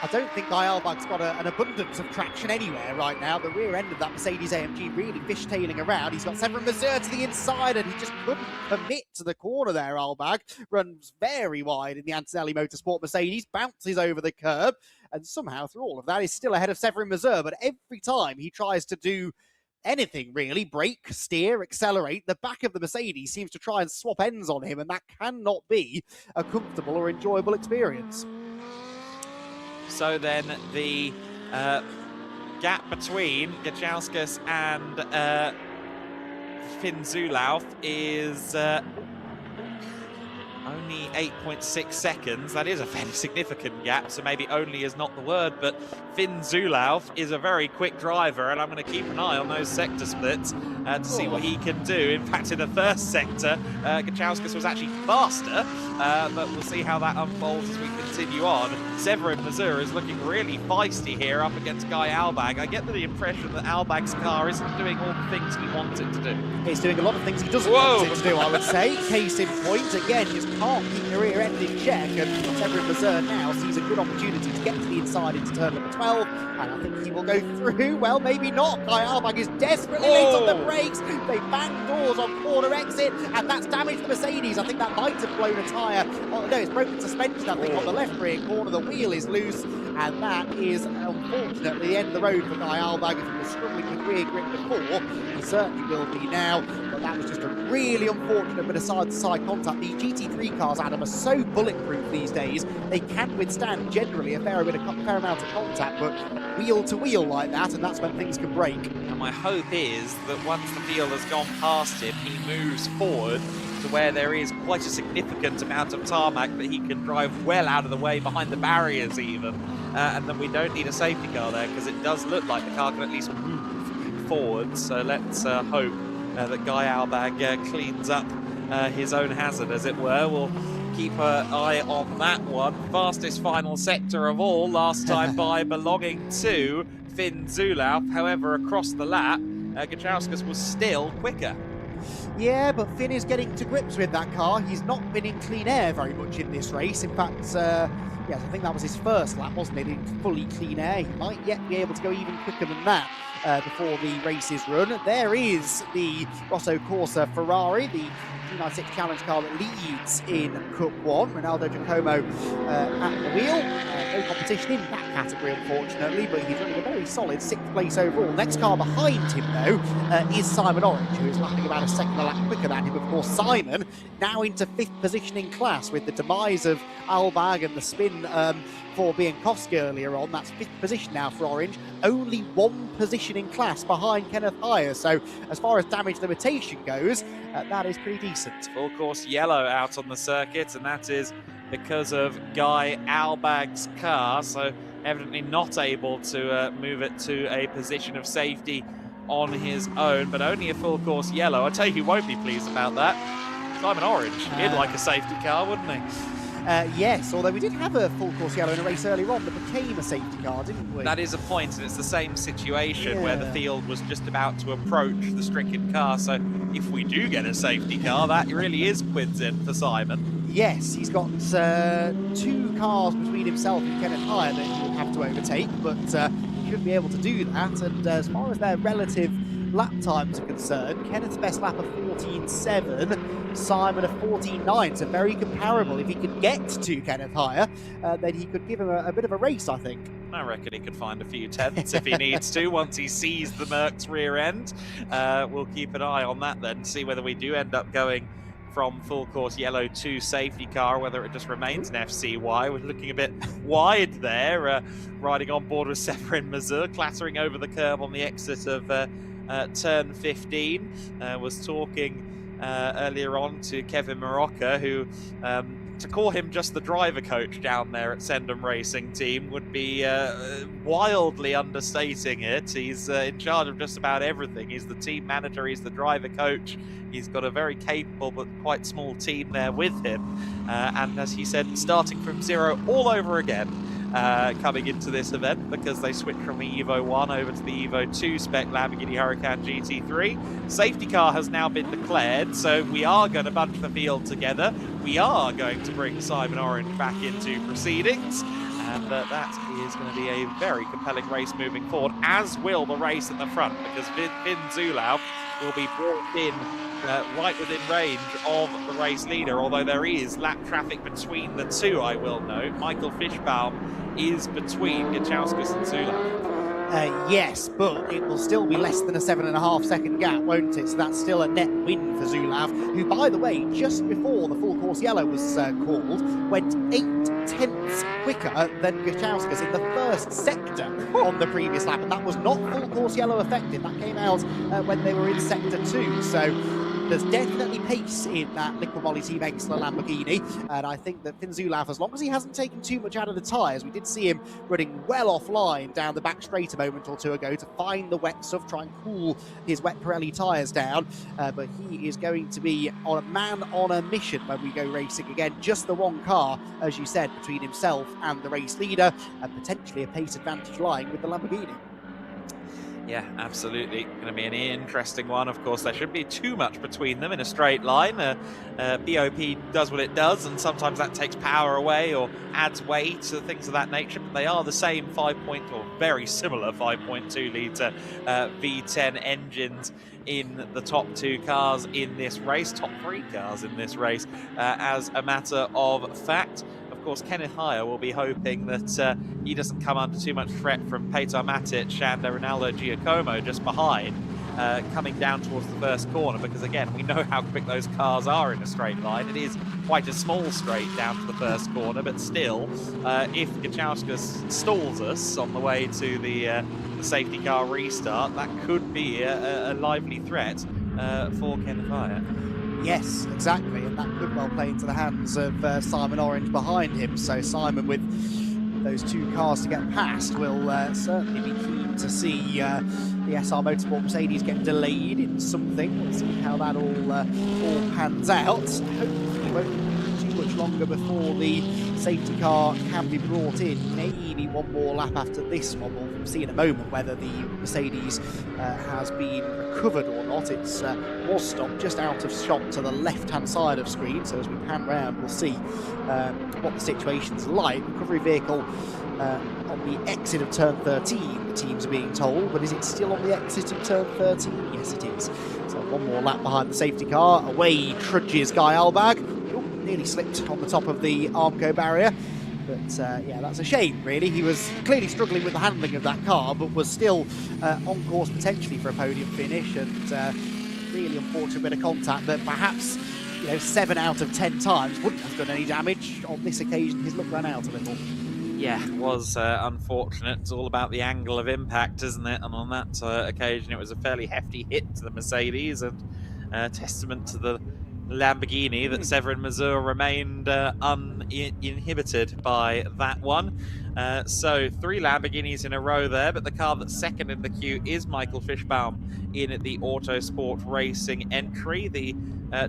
I don't think Guy Albag's got an abundance of traction anywhere right now. The rear end of that Mercedes AMG really fishtailing around. He's got Severin Mazur to the inside, and he just couldn't commit to the corner there. Albag runs very wide in the Antonelli Motorsport Mercedes, bounces over the curb, and somehow through all of that is still ahead of Severin Mazur. But every time he tries to do anything really, brake, steer, accelerate, the back of the Mercedes seems to try and swap ends on him, and that cannot be a comfortable or enjoyable experience. So then the gap between Gachauskas and Finn Zulauf is only 8.6 seconds. That is a fairly significant gap, so maybe only is not the word, but Finn Zulauf is a very quick driver, and I'm going to keep an eye on those sector splits to see what he can do. In fact, in the first sector, Gachauskas was actually faster, but we'll see how that unfolds as we continue on. Severin Mazur is looking really feisty here up against Guy Albag. I get the impression that Albag's car isn't doing all the things he wants it to do. He's doing a lot of things he doesn't want it to do, I would say. Case in point, again, just can't keep the rear end in check, and Severin Mazur now sees a good opportunity to get to the inside into turn number 12, and I think he will go through. Well, maybe not. Guy Albag is desperately late on the brakes. They bang doors on corner exit, and that's damaged the Mercedes. I think that might have blown a tyre. Oh, no, it's broken suspension, I think, on the left rear corner. The wheel is loose, and that is, unfortunately, the end of the road for Guy Albag. If he was struggling with rear grip before, he certainly will be now. But that was just a really unfortunate bit of side-to-side contact. These GT3 cars, Adam, are so bulletproof these days. They can withstand generally a fair amount of contact, but wheel-to-wheel like that, and that's when things can break. And my hope is that once the field has gone past him, he moves forward to where there is quite a significant amount of tarmac that he can drive well out of the way, behind the barriers even. And then we don't need a safety car there, because it does look like the car can at least move forward. So let's hope that Guy Albag cleans up his own hazard, as it were. We'll keep an eye on that one. Fastest final sector of all, last time by, belonging to Finn Zulauf. However, across the lap, Gachauskas was still quicker. Yeah, but Finn is getting to grips with that car. He's not been in clean air very much in this race. In fact, yes, I think that was his first lap, wasn't it, in fully clean air. He might yet be able to go even quicker than that before the race is run. There is the Rosso Corsa Ferrari, the G96 Challenge car that leads in Cup 1. Ronaldo Giacomo at the wheel. No competition in that category, unfortunately, but he's running a very solid 6th place overall. Next car behind him, though, is Simon Orange, who is lapping about a second a lap quicker than him. Of course, Simon now into 5th position in class with the demise of Albag and the spin for Biankowski earlier on. That's 5th position now for Orange. Only 1 position in class behind Kenneth Heyer. So as far as damage limitation goes, that is pretty decent. Full course yellow out on the circuit, and that is because of Guy Albag's car. So evidently not able to move it to a position of safety on his own, but only a full course yellow. I tell you who won't be pleased about that. Simon Orange. He'd like a safety car, wouldn't he? Yes, although we did have a full course yellow in a race earlier on that became a safety car, didn't we? That is a point, and it's the same situation where the field was just about to approach the stricken car. So if we do get a safety car, that really is quids in for Simon. Yes, he's got 2 cars between himself and Kenneth Heyer that he will have to overtake, but he should be able to do that. And as far as their relative lap times are concerned, Kenneth's best lap of 14.7, Simon of 14.9, so very comparable. If he could get to Kenneth Heyer, then he could give him a bit of a race, I think. I reckon he could find a few tenths if he needs to once he sees the Merc's rear end. We'll keep an eye on that then, see whether we do end up going from full course yellow to safety car, whether it just remains an FCY. We're looking a bit wide there, riding on board with Severin Mazur, clattering over the curb on the exit of turn 15. Was talking earlier on to Kevin Morocca, who to call him just the driver coach down there at Sendham Racing Team would be wildly understating it. He's in charge of just about everything. He's the team manager, he's the driver coach. He's got a very capable but quite small team there with him. And as he said, starting from zero all over again. coming into this event, because they switched from the Evo 1 over to the Evo 2 spec Lamborghini Huracan GT3. Safety car has now been declared, so we are going to bunch the field together. We are going to bring Simon Orange back into proceedings. And that is going to be a very compelling race moving forward, as will the race at the front, because Finn Zulauf will be brought in right within range of the race leader, although there is lap traffic between the two, I will note. Michael Fischbaum is between Gachauskas and Zulauf. Yes, but it will still be less than a 7.5 second gap, won't it? So that's still a net win for Zulauf, who, by the way, just before the full course yellow was called, went 0.8 quicker than Gachauskas in the first sector on the previous lap, and that was not full course yellow effective. That came out when they were in sector 2. So there's definitely pace in that Liquid Moly Team Exler Lamborghini, and I think that Finn Zulauf, as long as he hasn't taken too much out of the tyres, we did see him running well offline down the back straight a moment or two ago to find the wet stuff, try and cool his wet Pirelli tyres down, but he is going to be on a mission when we go racing again. Just the one car, as you said, between himself and the race leader, and potentially a pace advantage lying with the Lamborghini. Yeah, absolutely. Going to be an interesting one. Of course, there shouldn't be too much between them in a straight line. BOP does what it does, and sometimes that takes power away or adds weight to things of that nature. But they are the same very similar 5.2 litre V10 engines in the top two cars in this race, top three cars in this race, as a matter of fact. Of course, Kenneth Heyer will be hoping that he doesn't come under too much threat from Petar Matic and Ronaldo Giacomo just behind, coming down towards the first corner, because again, we know how quick those cars are in a straight line. It is quite a small straight down to the first corner, but still, if Gachauskas stalls us on the way to the safety car restart, that could be a lively threat for Kenneth Heyer. Yes, exactly, and that could well play into the hands of Simon Orange behind him. So Simon, with those two cars to get past, will certainly be keen to see the SR Motorsport Mercedes get delayed in something. We'll see how that all pans out. Hopefully it won't be too much longer before the safety car can be brought in. Maybe one more lap after this one. We'll see in a moment whether the Mercedes has been recovered or not. It was stopped just out of shot to the left-hand side of screen, so as we pan round, we'll see what the situation's like. Recovery vehicle on the exit of turn 13, the teams are being told, but is it still on the exit of turn 13? Yes, it is. So one more lap behind the safety car. Away trudges Guy Albag. Oh, nearly slipped on the top of the Armco barrier. But yeah, that's a shame, really. He was clearly struggling with the handling of that car, but was still on course potentially for a podium finish, and really unfortunate bit of contact that perhaps, 7 out of 10 times wouldn't have done any damage. On this occasion, his luck ran out a little. Yeah, it was unfortunate. It's all about the angle of impact, isn't it? And on that occasion, it was a fairly hefty hit to the Mercedes, and testament to the Lamborghini that Severin Mazur remained uninhibited by that one. So 3 Lamborghinis in a row there, but the car that's second in the queue is Michael Fischbaum in the Autosport Racing entry. The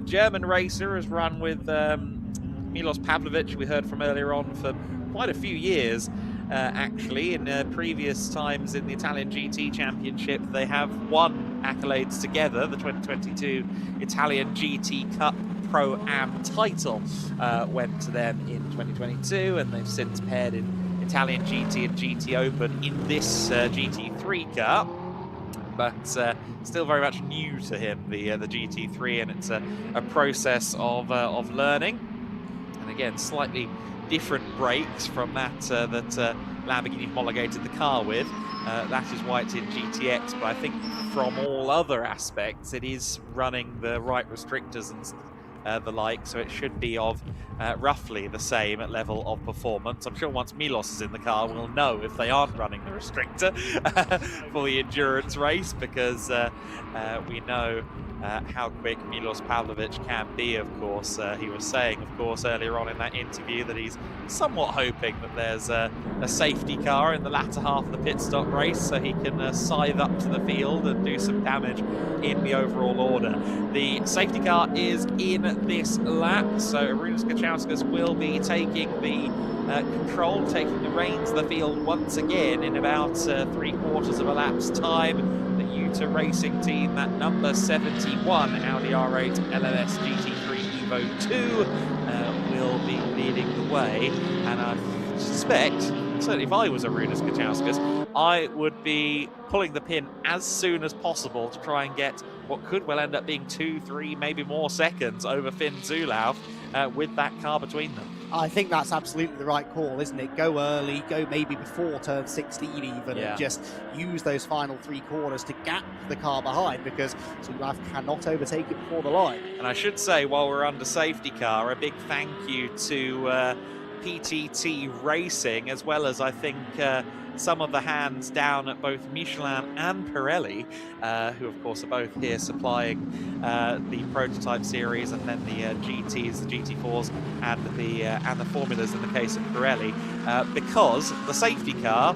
German racer has run with Milos Pavlovic, we heard from earlier on, for quite a few years. Actually, in previous times in the Italian GT Championship, they have won accolades together. The 2022 Italian GT Cup Pro-Am title went to them in 2022, and they've since paired in Italian GT and GT Open in this GT3 car. But still very much new to him, the GT3, and it's a process of learning. And again, slightly different brakes from that Lamborghini homologated the car with. That is why it's in GTX, but I think from all other aspects it is running the right restrictors and the like, so it should be of roughly the same level of performance. I'm sure once Milos is in the car, we'll know if they aren't running the restrictor for the endurance race, because we know how quick Milos Pavlovic can be, of course. He was saying, of course, earlier on in that interview that he's somewhat hoping that there's a safety car in the latter half of the pit stop race so he can scythe up to the field and do some damage in the overall order. The safety car is in this lap, so Arūnas Gachauskas Kachauskas will be taking the control, taking the reins of the field once again in about 3/4 of a lap's time. The GT Racing team, that number 71 Audi R8 LMS GT3 Evo 2, will be leading the way. And I suspect, certainly if I was Arūnas Kachauskas, I would be pulling the pin as soon as possible to try and get what could well end up being 2, 3, maybe more seconds over Finn Zulauf with that car between them. I think that's absolutely the right call, isn't it? Go early, go maybe before turn 16 even, and just use those final 3 corners to gap the car behind, because Zulauf cannot overtake it before the line. And I should say, while we're under safety car, a big thank you to PTT Racing, as well as I think some of the hands down at both Michelin and Pirelli, who of course are both here supplying the prototype series, and then the GTs, the GT4s, and the formulas in the case of Pirelli, because the safety car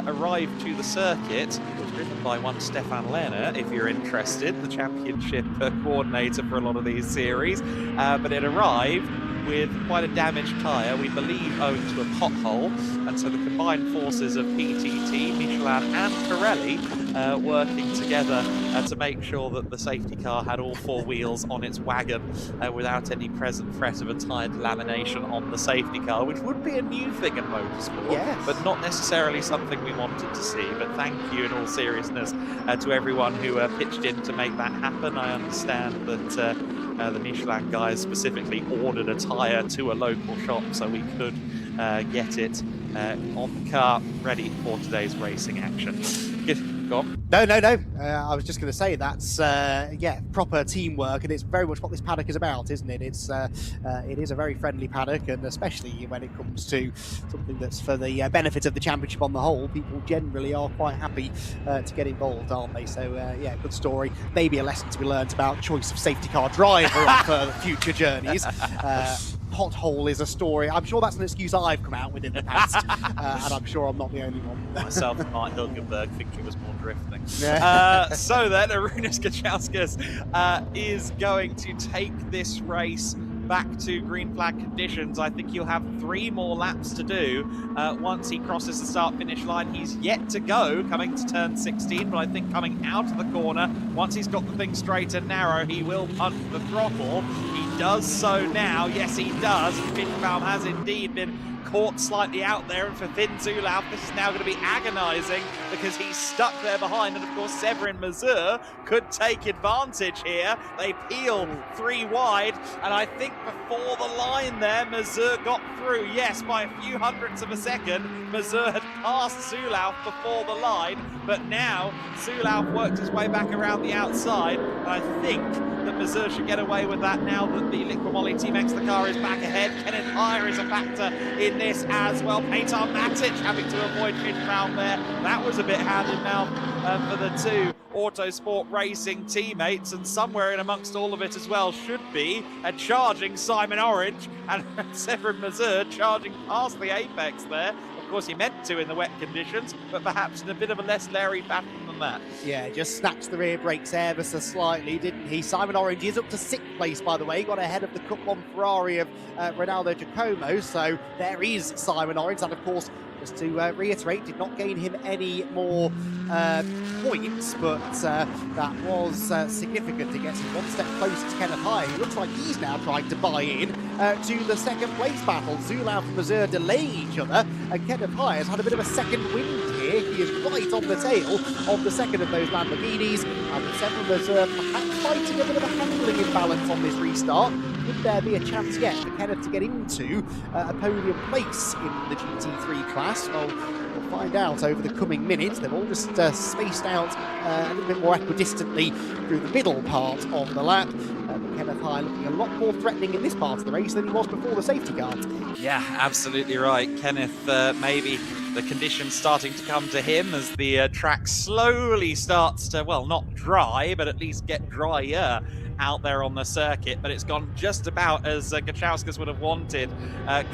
arrived to the circuit. It was driven by one Stefan Lerner, if you're interested, the championship coordinator for a lot of these series, but it arrived with quite a damaged tyre, we believe owing to a pothole, and so the combined forces of PTT, Michelin and Pirelli working together to make sure that the safety car had all 4 wheels on its wagon without any present threat of a tyre lamination on the safety car, which would be a new thing in motorsport, but not necessarily something we wanted to see. But thank you in all seriousness to everyone who pitched in to make that happen. I understand that the Michelin guys specifically ordered a tyre to a local shop so we could get it on the car ready for today's racing action. Go on. No. I was just going to say that's proper teamwork, and it's very much what this paddock is about, isn't it? It is a very friendly paddock, and especially when it comes to something that's for the benefit of the championship on the whole, people generally are quite happy to get involved, aren't they? So good story. Maybe a lesson to be learned about choice of safety car driver on future journeys. Pothole is a story. I'm sure that's an excuse I've come out with in the past, and I'm sure I'm not the only one. Myself and Mark Hilgenberg think it was more drifting. So then, Arūnas Kachauskas is going to take this race back to green flag conditions. I think he'll have 3 more laps to do once he crosses the start-finish line. He's yet to go, coming to turn 16, but I think coming out of the corner, once he's got the thing straight and narrow, he will punch the throttle. He does so now. Yes, he does. Finnbaum has indeed been caught slightly out there, and for Finn Zulauf, this is now going to be agonising because he's stuck there behind, and of course Severin Mazur could take advantage here. They peel 3 wide, and I think before the line there, Mazur got through. Yes, by a few hundredths of a second, Mazur had passed Zulauf before the line, but now Zulauf worked his way back around the outside, and I think that Mazur should get away with that now that the Liqui Team X, the car is back ahead. Kenneth Heyer is a factor in this as well. Petar Matic having to avoid Finnbaum there. That was a bit hand-in-mouth for the 2 Autosport Racing teammates, and somewhere in amongst all of it as well should be a charging Simon Orange and Severin Mazur charging past the apex there. Of course, he meant to in the wet conditions, but perhaps in a bit of a less Larry fashion than that. Yeah, just snatched the rear brakes ever so slightly, didn't he? Simon Orange is up to 6th place, by the way. Got ahead of the Cup 1 Ferrari of Ronaldo Giacomo, so there is Simon Orange. And of course, just to reiterate, did not gain him any more points, but that was significant. It gets him 1 step closer to Kenneth Heyer. It looks like he's now trying to buy in to the 2nd place battle. Zulauf and Mazur delaying each other, and Kenneth Heyer has had a bit of a second wind here. He is right on the tail of the second of those Lamborghinis, and Severin Mazur perhaps fighting a bit of a handling imbalance on this restart. Would there be a chance yet for Kenneth to get into a podium place in the GT3 class? Well, we'll find out over the coming minutes. They've all just spaced out a little bit more equidistantly through the middle part of the lap. Kenneth Heyer looking a lot more threatening in this part of the race than he was before the safety car. Yeah, absolutely right. Kenneth, maybe the conditions starting to come to him as the track slowly starts to, well, not dry, but at least get drier out there on the circuit. But it's gone just about as Kachauskas would have wanted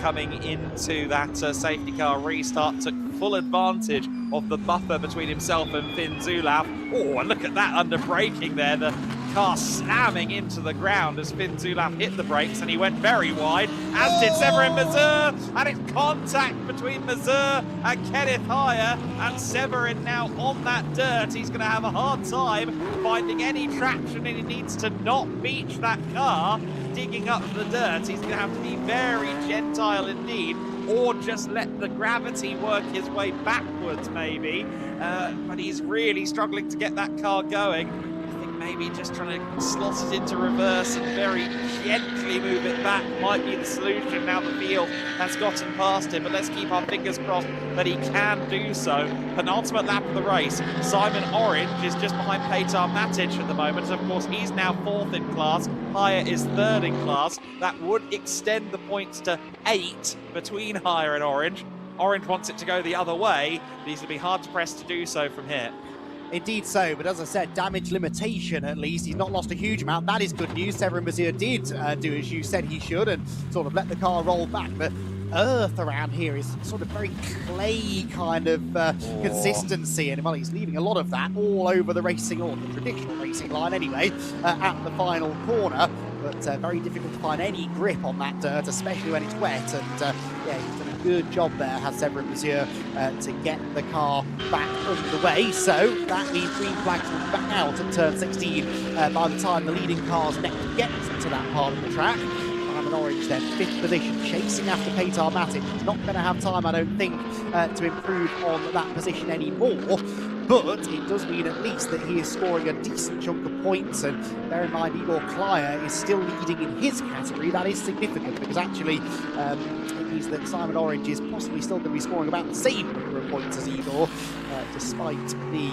coming into that safety car restart. Took full advantage of the buffer between himself and Finn Zulauf. Oh, and look at that under braking there. The car slamming into the ground as Finn Zulaf hit the brakes, and he went very wide, as did Severin Mazur, and it's contact between Mazur and Kenneth Heyer, and Severin now on that dirt. He's going to have a hard time finding any traction, and he needs to not beach that car digging up the dirt. He's going to have to be very gentile indeed, or just let the gravity work his way backwards maybe, but he's really struggling to get that car going. I think maybe just trying to slot it into reverse and very gently move it back might be the solution now the field has gotten past him, but let's keep our fingers crossed that he can do so. Penultimate lap of the race, Simon Orange is just behind Petar Matic at the moment. Of course, he's now 4th in class, Heyer is 3rd in class. That would extend the points to 8 between Heyer and Orange. Orange wants it to go the other way, but he's going to be hard to press to do so from here. Indeed so, but as I said, damage limitation at least. He's not lost a huge amount. That is good news. Severin Mazur did do as you said he should and sort of let the car roll back. But earth around here is sort of very clay kind of consistency, and well, he's leaving a lot of that all over the racing, or the traditional racing line anyway, at the final corner. But very difficult to find any grip on that dirt, especially when it's wet. And yeah, he's done a good job there, has Severin Mazur, to get the car back underway. So that means green flags will be back out at turn 16 by the time the leading cars next get to that part of the track. Simon Orange then, 5th position, chasing after Petar Matic. He's not going to have time, I don't think, to improve on that position anymore. But it does mean at least that he is scoring a decent chunk of points, and bear in mind Igor Klyer is still leading in his category. That is significant, because actually it means that Simon Orange is possibly still going to be scoring about the same number of points as Igor, despite the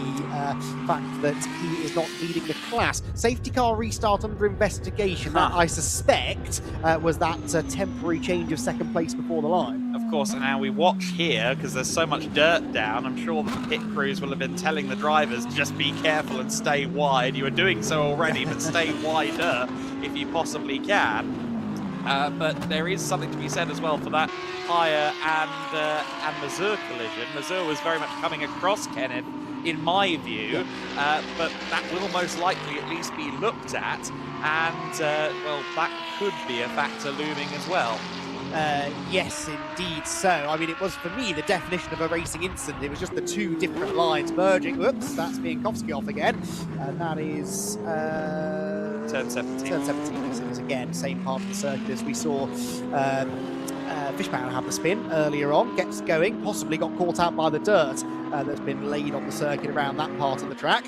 fact that he is not leading the class. Safety car restart under investigation. That, I suspect, was that temporary change of second place before the line. Of course, and now we watch here, because there's so much dirt down, I'm sure the pit crews will have been telling the drivers, just be careful and stay wide. You were doing so already, but stay wider if you possibly can. But there is something to be said as well for that Heyer and Mazur collision. Mazur was very much coming across Kenneth, in my view, but that will most likely at least be looked at, and well, that could be a factor looming as well. Yes, indeed so. I mean, it was, for me, the definition of a racing incident. It was just the two different lines merging. Whoops, that's Biankowski off again. And that is... turn 17. Turn 17, yes, it is again. Same part of the circuit as we saw Fishman have the spin earlier on. Gets going, possibly got caught out by the dirt that's been laid on the circuit around that part of the track.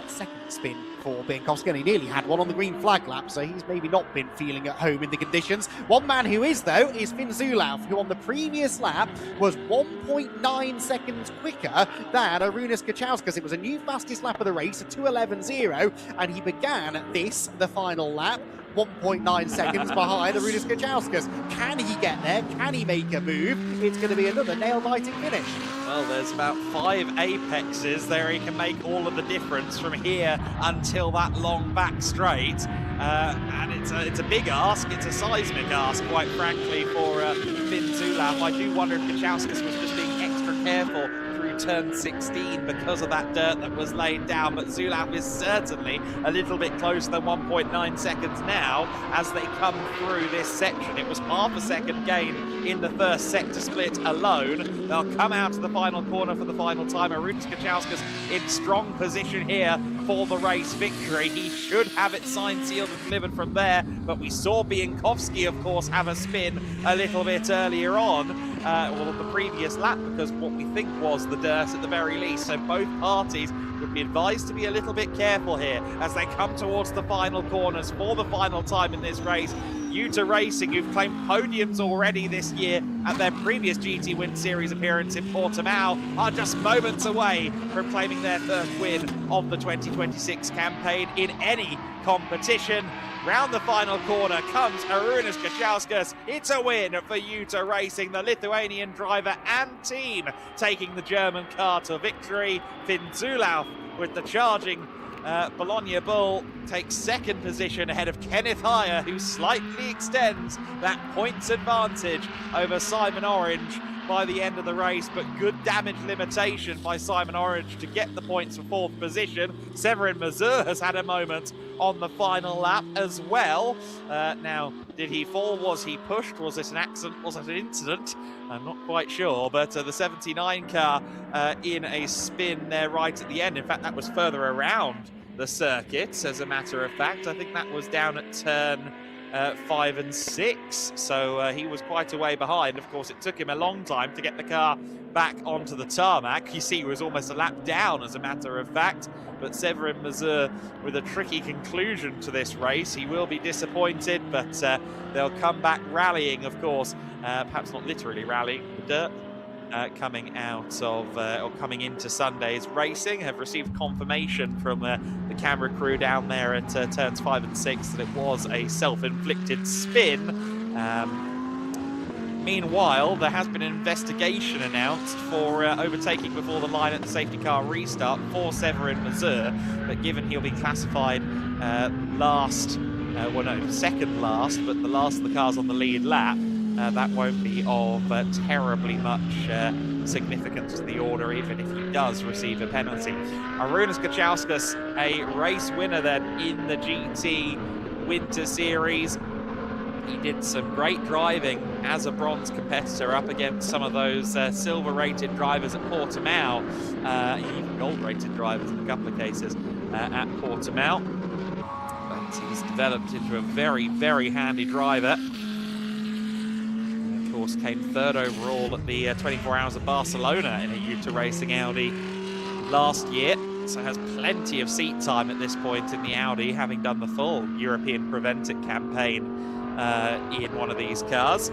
Second spin for Biankowski, and he nearly had one on the green flag lap, so he's maybe not been feeling at home in the conditions. One man who is, though, is Finn Zulaf, who on the previous lap was 1.9 seconds quicker than Arūnas Kačauskas. It was a new fastest lap of the race, a 2:11.0, and he began this, the final lap, 1.9 seconds behind Arūnas Kačauskas. Can he get there? Can he make a move? It's going to be another nail-biting finish. Well, there's about 5 apexes there. He can make all of the difference from here until that long back straight. And it's a big ask. It's a seismic ask, quite frankly, for Finn Zulaf. I do wonder if Kačauskas was just being extra careful through turn 16 because of that dirt that was laid down, but Zulaf is certainly a little bit closer than 1.9 seconds now as they come through this section. It was half a second gain in the first sector split alone. They'll come out to the final corner for the final time. Arūnas Kačauskas in strong position here for the race victory. He should have it signed, sealed and delivered from there, but we saw Biankowski, of course, have a spin a little bit earlier on, well, the previous lap, because what we think was the dirt at the very least. So both parties would be advised to be a little bit careful here as they come towards the final corners for the final time in this race. GT Racing, who've claimed podiums already this year at their previous GT Win Series appearance in Portimao, are just moments away from claiming their 3rd win of the 2026 campaign in any competition. Round the final corner comes Arūnas Kačauskas. It's a win for GT Racing, the Lithuanian driver and team taking the German car to victory. Finn Zulaf with the charging Bologna Bull takes 2nd position ahead of Kenneth Heyer, who slightly extends that points advantage over Simon Orange. by the end of the race, but good damage limitation by Simon Orange to get the points for 4th position. Severin Mazur has had a moment on the final lap as well. Now, did he fall? Was he pushed? Was it an accident? Was it an incident? I'm not quite sure, but the 79 car in a spin there right at the end. In fact, that was further around the circuit, as a matter of fact. I think that was down at turn 5 and 6, so he was quite a way behind. Of course, it took him a long time to get the car back onto the tarmac. You see, he was almost a lap down, as a matter of fact. But Severin Mazur with a tricky conclusion to this race. He will be disappointed, but they'll come back rallying, of course. Perhaps not literally rallying, the dirt coming out of or coming into Sunday's racing. Have received confirmation from the camera crew down there at turns 5 and 6 that it was a self-inflicted spin. Meanwhile, there has been an investigation announced for overtaking before the line at the safety car restart for Severin Mazur, but given he'll be classified second last, but the last of the cars on the lead lap, that won't be of terribly much significance to the order, even if he does receive a penalty. Arūnas Gudžiauskas, a race winner then in the GT Winter Series. He did some great driving as a bronze competitor up against some of those silver-rated drivers at Portimao, even gold-rated drivers in a couple of cases at Portimao. But he's developed into a very, very handy driver. And of course, came 3rd overall at the 24 Hours of Barcelona in a GT Racing Audi last year. So has plenty of seat time at this point in the Audi, having done the full European Prevent It campaign in one of these cars.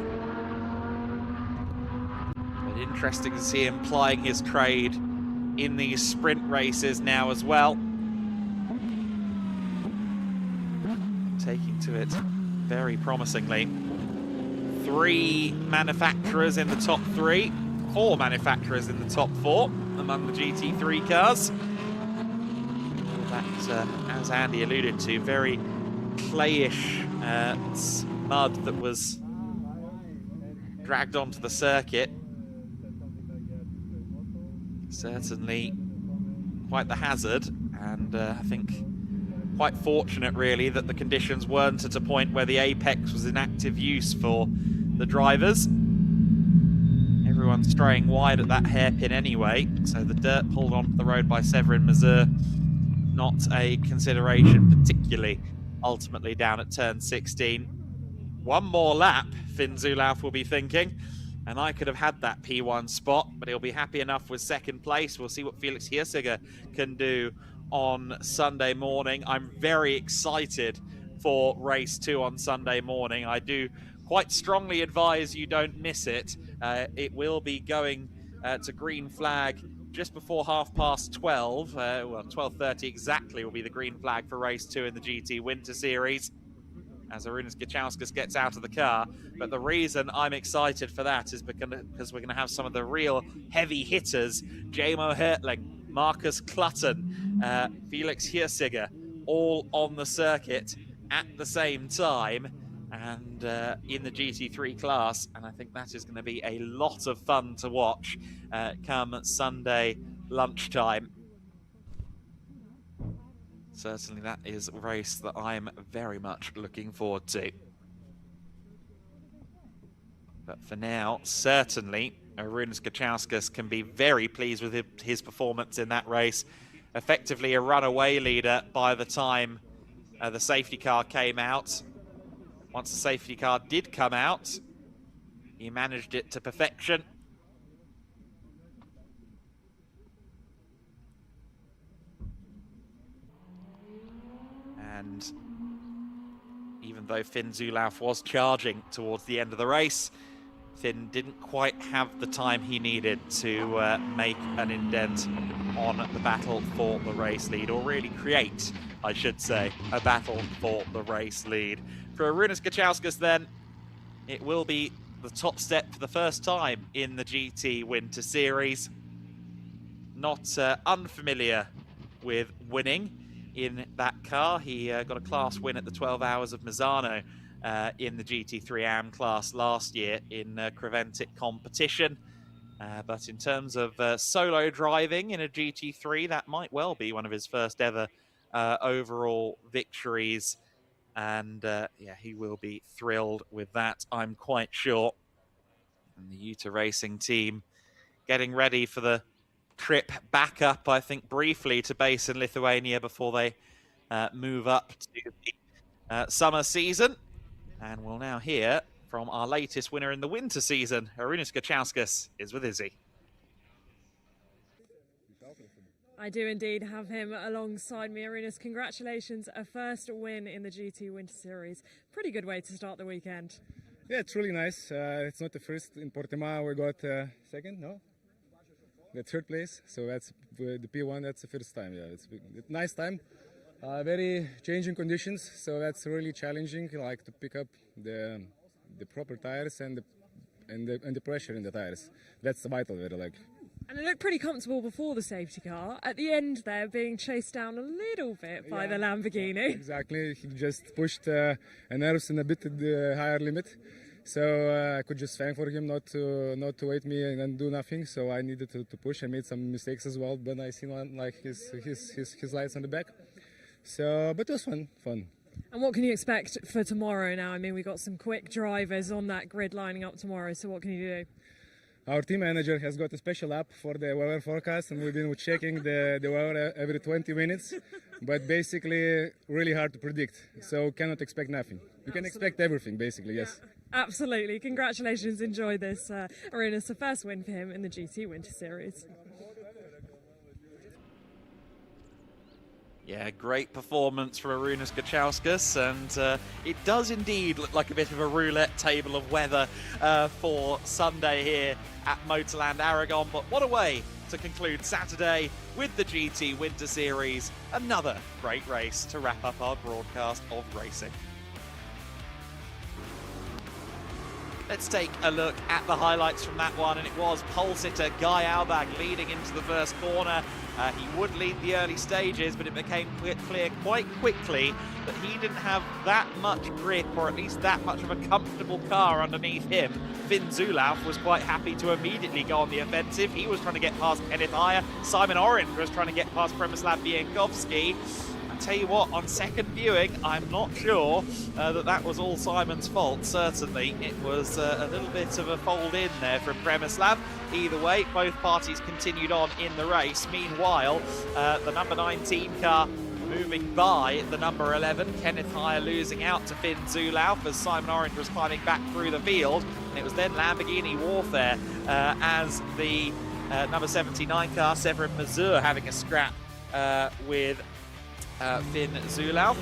But interesting to see him plying his trade in these sprint races now as well. Taking to it very promisingly. 3 manufacturers in the top 3, 4 manufacturers in the top 4 among the GT3 cars. That, as Andy alluded to, very clayish mud that was dragged onto the circuit. Certainly quite the hazard, and I think quite fortunate really that the conditions weren't at a point where the apex was in active use for the drivers. Everyone's straying wide at that hairpin anyway, so the dirt pulled onto the road by Severin Mazur, not a consideration particularly ultimately down at turn 16. One more lap, Finn Zulauf will be thinking, and I could have had that P1 spot, but he'll be happy enough with 2nd place. We'll see what Felix Hirsiger can do on Sunday morning. I'm very excited for race 2 on Sunday morning. I do quite strongly advise you don't miss it. It will be going to green flag just before 12:30. Well, 12:30 exactly will be the green flag for race 2 in the GT Winter Series, as Arūnas Gudžiauskas gets out of the car. But the reason I'm excited for that is because we're going to have some of the real heavy hitters, Jamo Hertling, Marcus Clutton, Felix Hirsiger, all on the circuit at the same time, and in the GT3 class, and I think that is going to be a lot of fun to watch come Sunday lunchtime. Certainly that is a race that I'm very much looking forward to. But for now, certainly, Arūnas Gudžiauskas can be very pleased with his performance in that race. Effectively a runaway leader by the time the safety car came out. Once the safety car did come out, he managed it to perfection. And even though Finn Zulauf was charging towards the end of the race, Finn didn't quite have the time he needed to make an indent on the battle for the race lead, or really create, I should say, a battle for the race lead. For Arūnas Gudžiauskas then, it will be the top step for the first time in the GT Winter Series. Not unfamiliar with winning in that car. He got a class win at the 12 Hours of Misano in the GT3 AM class last year in Creventic competition. But in terms of solo driving in a GT3, that might well be one of his first ever overall victories. And yeah, he will be thrilled with that, I'm quite sure. And the GT Racing team getting ready for the trip back up, I think, briefly to base in Lithuania before they move up to the summer season. And we'll now hear from our latest winner in the winter season. Arūnas Gaižauskas is with Izzy. I do indeed have him alongside me. Arūnas, congratulations, a first win in the GT Winter Series. Pretty good way to start the weekend. Yeah, it's really nice. It's not the first in Portimao. We got second, no? The third place. So that's the P1, that's the first time. Yeah, it's a nice time. Very changing conditions, so that's really challenging, like to pick up the proper tires and the pressure in the tires. That's vital, really, like. And it looked pretty comfortable before the safety car. At the end there, being chased down a little bit by the Lamborghini. Exactly, he just pushed nerves in a bit at the higher limit. So I could just thank for him not to wait me and do nothing. So I needed to push. I made some mistakes as well, but I seen like his lights on the back. So, but it was fun. And what can you expect for tomorrow now? I mean, we got some quick drivers on that grid lining up tomorrow. So what can you do? Our team manager has got a special app for the weather forecast, and we've been checking the weather every 20 minutes. But basically, really hard to predict. So cannot expect nothing. You can expect everything, basically, yes. Absolutely. Congratulations. Enjoy this. Arūnas, the first win for him in the GT Winter Series. Yeah, great performance from Arūnas Gaižauskas, and it does indeed look like a bit of a roulette table of weather for Sunday here at MotorLand Aragón. But what a way to conclude Saturday with the GT Winter Series. Another great race to wrap up our broadcast of racing. Let's take a look at the highlights from that one, and it was pole sitter Guy Albag leading into the first corner. He would lead the early stages, but it became clear quite quickly that he didn't have that much grip, or at least that much of a comfortable car underneath him. Finn Zulauf was quite happy to immediately go on the offensive. He was trying to get past Kenneth Heyer. Simon Orange was trying to get past Przemysław Bienkowski. Tell you what, on second viewing, I'm not sure that was all Simon's fault. Certainly, it was a little bit of a fold in there from Przemysław. Either way, both parties continued on in the race. Meanwhile, the number 19 car moving by the number 11, Kenneth Heyer losing out to Finn Zulauf as Simon Orange was climbing back through the field. And it was then Lamborghini warfare as the number 79 car, Severin Mazur, having a scrap with Finn Zulauf.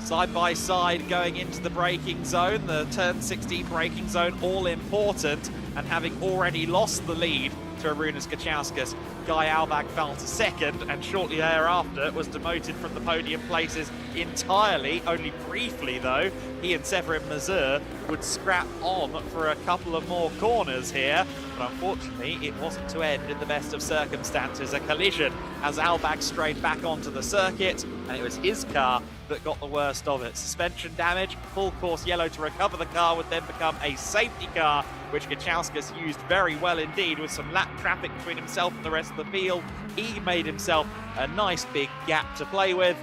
Side by side going into the braking zone, the turn 16 braking zone, all important, and having already lost the lead to Arūnas Gaižauskas, Guy Albag fell to second, and shortly thereafter was demoted from the podium places entirely, only briefly though. He and Severin Mazur would scrap on for a couple of more corners here, but unfortunately it wasn't to end in the best of circumstances. A collision as Albag strayed back onto the circuit, and it was his car that got the worst of it. Suspension damage, full course yellow to recover the car would then become a safety car, which Gaižauskas used very well indeed with some lap traffic between himself and the rest of the field. He made himself a nice big gap to play with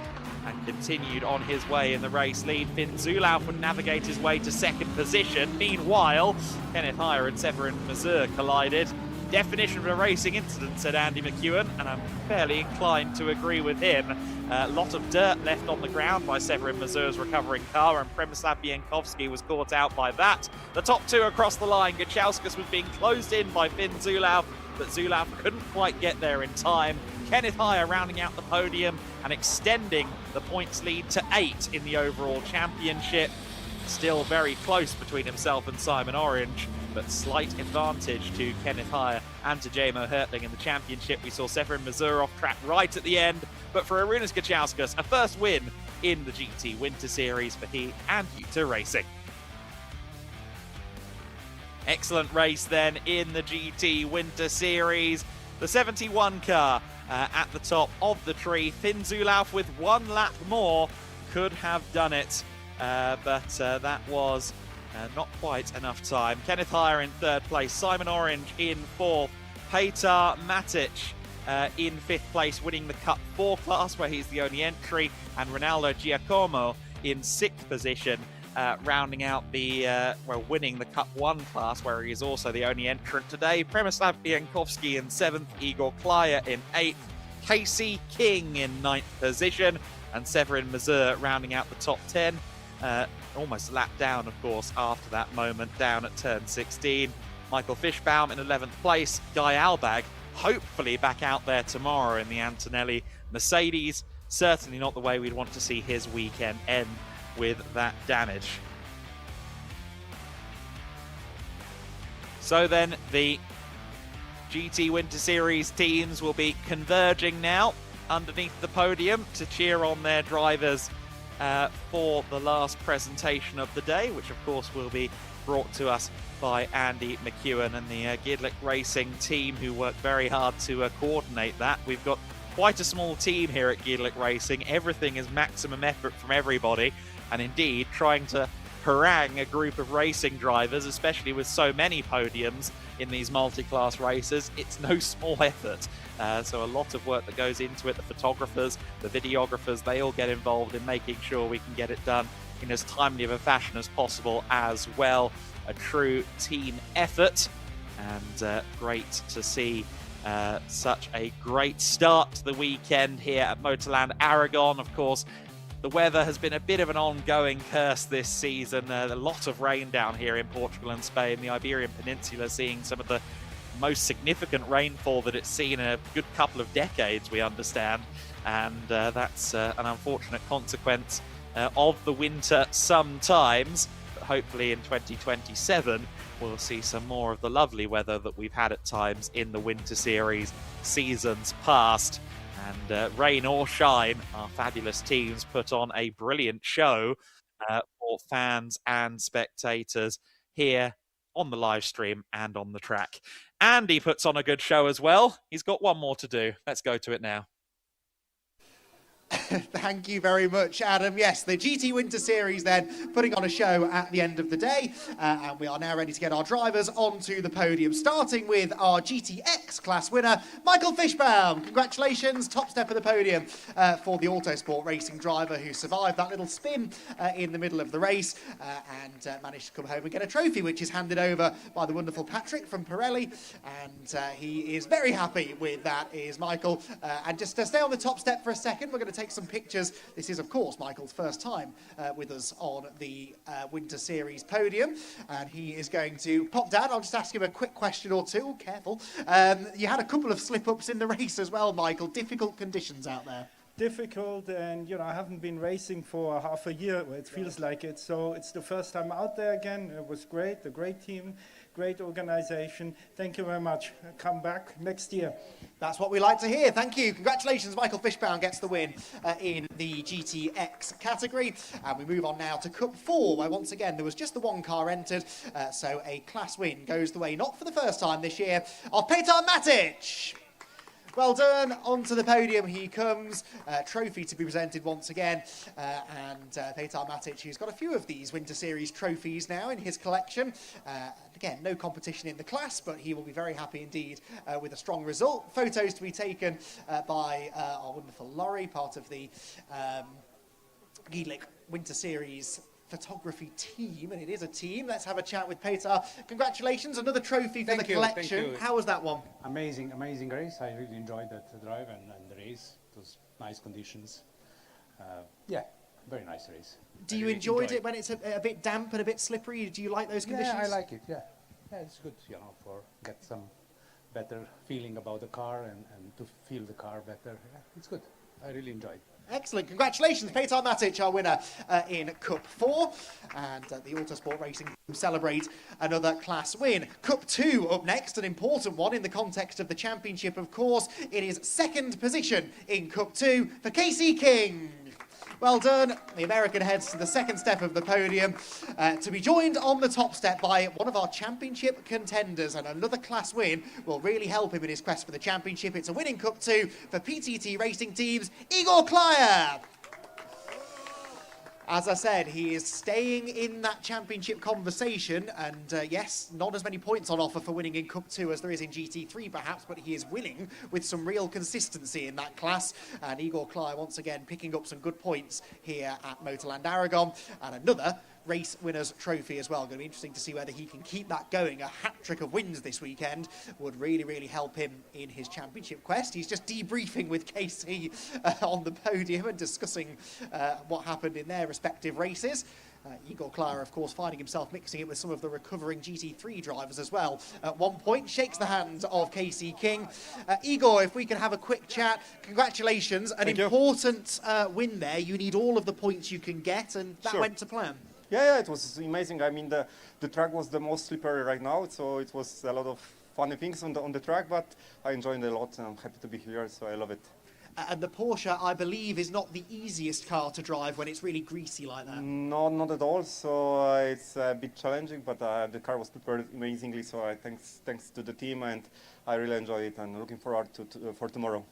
and continued on his way in the race lead. Finn Zulauf would navigate his way to second position. Meanwhile, Kenneth Heyer and Severin Mazur collided. Definition of a racing incident, said Andy McEwen, and I'm fairly inclined to agree with him. A lot of dirt left on the ground by Severin Mazur's recovering car, and Przemysław Bienkowski was caught out by that. The top two across the line, Gaižauskas was being closed in by Finn Zulauf, but Zulauf couldn't quite get there in time. Kenneth Heyer rounding out the podium and extending the points lead to 8 in the overall championship. Still very close between himself and Simon Orange, but slight advantage to Kenneth Heyer and to Jamo Hertling in the championship. We saw Severin Mazur off track right at the end, but for Arūnas Gaižauskas, a first win in the GT Winter Series for he and GT Racing. Excellent race then in the GT Winter Series. The 71 car at the top of the tree. Finn Zulauf with one lap more could have done it, but that was Not quite enough time. Kenneth Heyer in third place, Simon Orange in fourth, Petar Matic in fifth place, winning the Cup 4 class where he's the only entry, and Ronaldo Giacomo in sixth position, rounding out the, winning the Cup 1 class where he is also the only entrant today. Przemysław Biankowski in seventh, Igor Klaya in eighth, Casey King in ninth position, and Severin Mazur rounding out the top 10. Almost lapped down, of course, after that moment, down at turn 16. Michael Fischbaum in 11th place. Guy Albag, hopefully back out there tomorrow in the Antonelli Mercedes. Certainly not the way we'd want to see his weekend end with that damage. So then, the GT Winter Series teams will be converging now underneath the podium to cheer on their drivers for the last presentation of the day, which of course will be brought to us by Andy McEwen and the GEDLICH Racing team, who worked very hard to coordinate that. We've got quite a small team here at GEDLICH Racing. Everything is maximum effort from everybody, and indeed trying to harangue a group of racing drivers, especially with so many podiums in these multi-class races, it's no small effort. So a lot of work that goes into it. The photographers, the videographers, they all get involved in making sure we can get it done in as timely of a fashion as possible as well. A true team effort, and great to see such a great start to the weekend here at MotorLand Aragón. Of course, the weather has been a bit of an ongoing curse this season. A lot of rain down here in Portugal and Spain. The Iberian Peninsula seeing some of the most significant rainfall that it's seen in a good couple of decades, we understand. And that's an unfortunate consequence of the winter sometimes. But hopefully in 2027, we'll see some more of the lovely weather that we've had at times in the Winter Series seasons past. And rain or shine, our fabulous teams put on a brilliant show for fans and spectators here on the live stream and on the track. Andy puts on a good show as well. He's got one more to do. Let's go to it now. Thank you very much, Adam. Yes, the GT Winter Series then putting on a show at the end of the day, and we are now ready to get our drivers onto the podium, starting with our GTX class winner, Michael Fischbaum. Congratulations, top step of the podium for the Autosport racing driver who survived that little spin in the middle of the race and managed to come home and get a trophy, which is handed over by the wonderful Patrick from Pirelli, and he is very happy with that, is Michael. And just to stay on the top step for a second, we're going to take some pictures. This is, of course, Michael's first time with us on the Winter Series podium, and he is going to pop down. I'll just ask him a quick question or two. Careful. You had a couple of slip-ups in the race as well, Michael. Difficult conditions out there. Difficult, and you know, I haven't been racing for half a year. It feels like it. So it's the first time out there again. It was great. A great team. Great organization. Thank you very much. Come back next year. That's what we like to hear. Thank you. Congratulations. Michael Fischbaum gets the win in the GTX category. And we move on now to Cup 4, where once again there was just the one car entered. So a class win goes the way, not for the first time this year, of Petar Matic. Well done. Onto the podium he comes. Trophy to be presented once again. And Petar Matic, who's got a few of these Winter Series trophies now in his collection. Again, no competition in the class, but he will be very happy indeed with a strong result. Photos to be taken by our wonderful Laurie, part of the GEDLICH Winter Series photography team, and it is a team. Let's have a chat with Petar. Congratulations, another trophy for the collection. Thank you. How was that one? Amazing race. I really enjoyed that drive and the race. It was nice conditions. Yeah, very nice race. Do you enjoy it when it's a bit damp and a bit slippery? Do you like those conditions? Yeah, I like it. Yeah, it's good. You know, for get some better feeling about the car and to feel the car better. Yeah, it's good. I really enjoyed it. Excellent. Congratulations, Petar Matic, our winner in Cup 4. And the Autosport Racing team celebrate another class win. Cup 2 up next, an important one in the context of the championship, of course. It is second position in Cup 2 for Casey King. Well done. The American heads to the second step of the podium to be joined on the top step by one of our championship contenders, and another class win will really help him in his quest for the championship. It's a win in Cup 2 for PTT Racing Teams, Igor Klaya. As I said, he is staying in that championship conversation, and yes, not as many points on offer for winning in Cup 2 as there is in GT3 perhaps, but he is winning with some real consistency in that class. And Igor Klei once again picking up some good points here at MotorLand Aragón, and another race winners trophy as well. Going to be interesting to see whether he can keep that going. A hat-trick of wins this weekend would really help him in his championship quest. He's just debriefing with KC on the podium and discussing what happened in their respective races. Igor Klei, of course, finding himself mixing it with some of the recovering GT3 drivers as well. At one point, shakes the hand of KC King. Igor, if we can have a quick chat, congratulations. An important win there. You need all of the points you can get, and that went to plan. Yeah, it was amazing. I mean, the track was the most slippery right now, so it was a lot of funny things on the track, but I enjoyed it a lot, and I'm happy to be here, so I love it. And the Porsche, I believe, is not the easiest car to drive when it's really greasy like that. No, not at all. So it's a bit challenging, but the car was prepared amazingly. So thanks to the team, and I really enjoy it, and looking forward for tomorrow.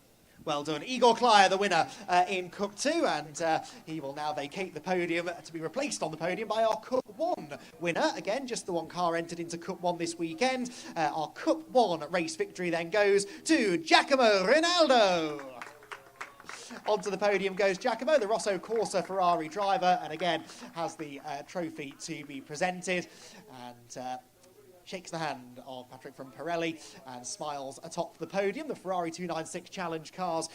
Well done. Igor Klei, the winner in Cup 2, and he will now vacate the podium to be replaced on the podium by our Cup 1 winner. Again, just the one car entered into Cup 1 this weekend. Our Cup 1 race victory then goes to Giacomo Rinaldo. Onto the podium goes Giacomo, the Rosso Corsa Ferrari driver, and again has the trophy to be presented, and shakes the hand of Patrick from Pirelli and smiles atop the podium. The Ferrari 296 Challenge cars,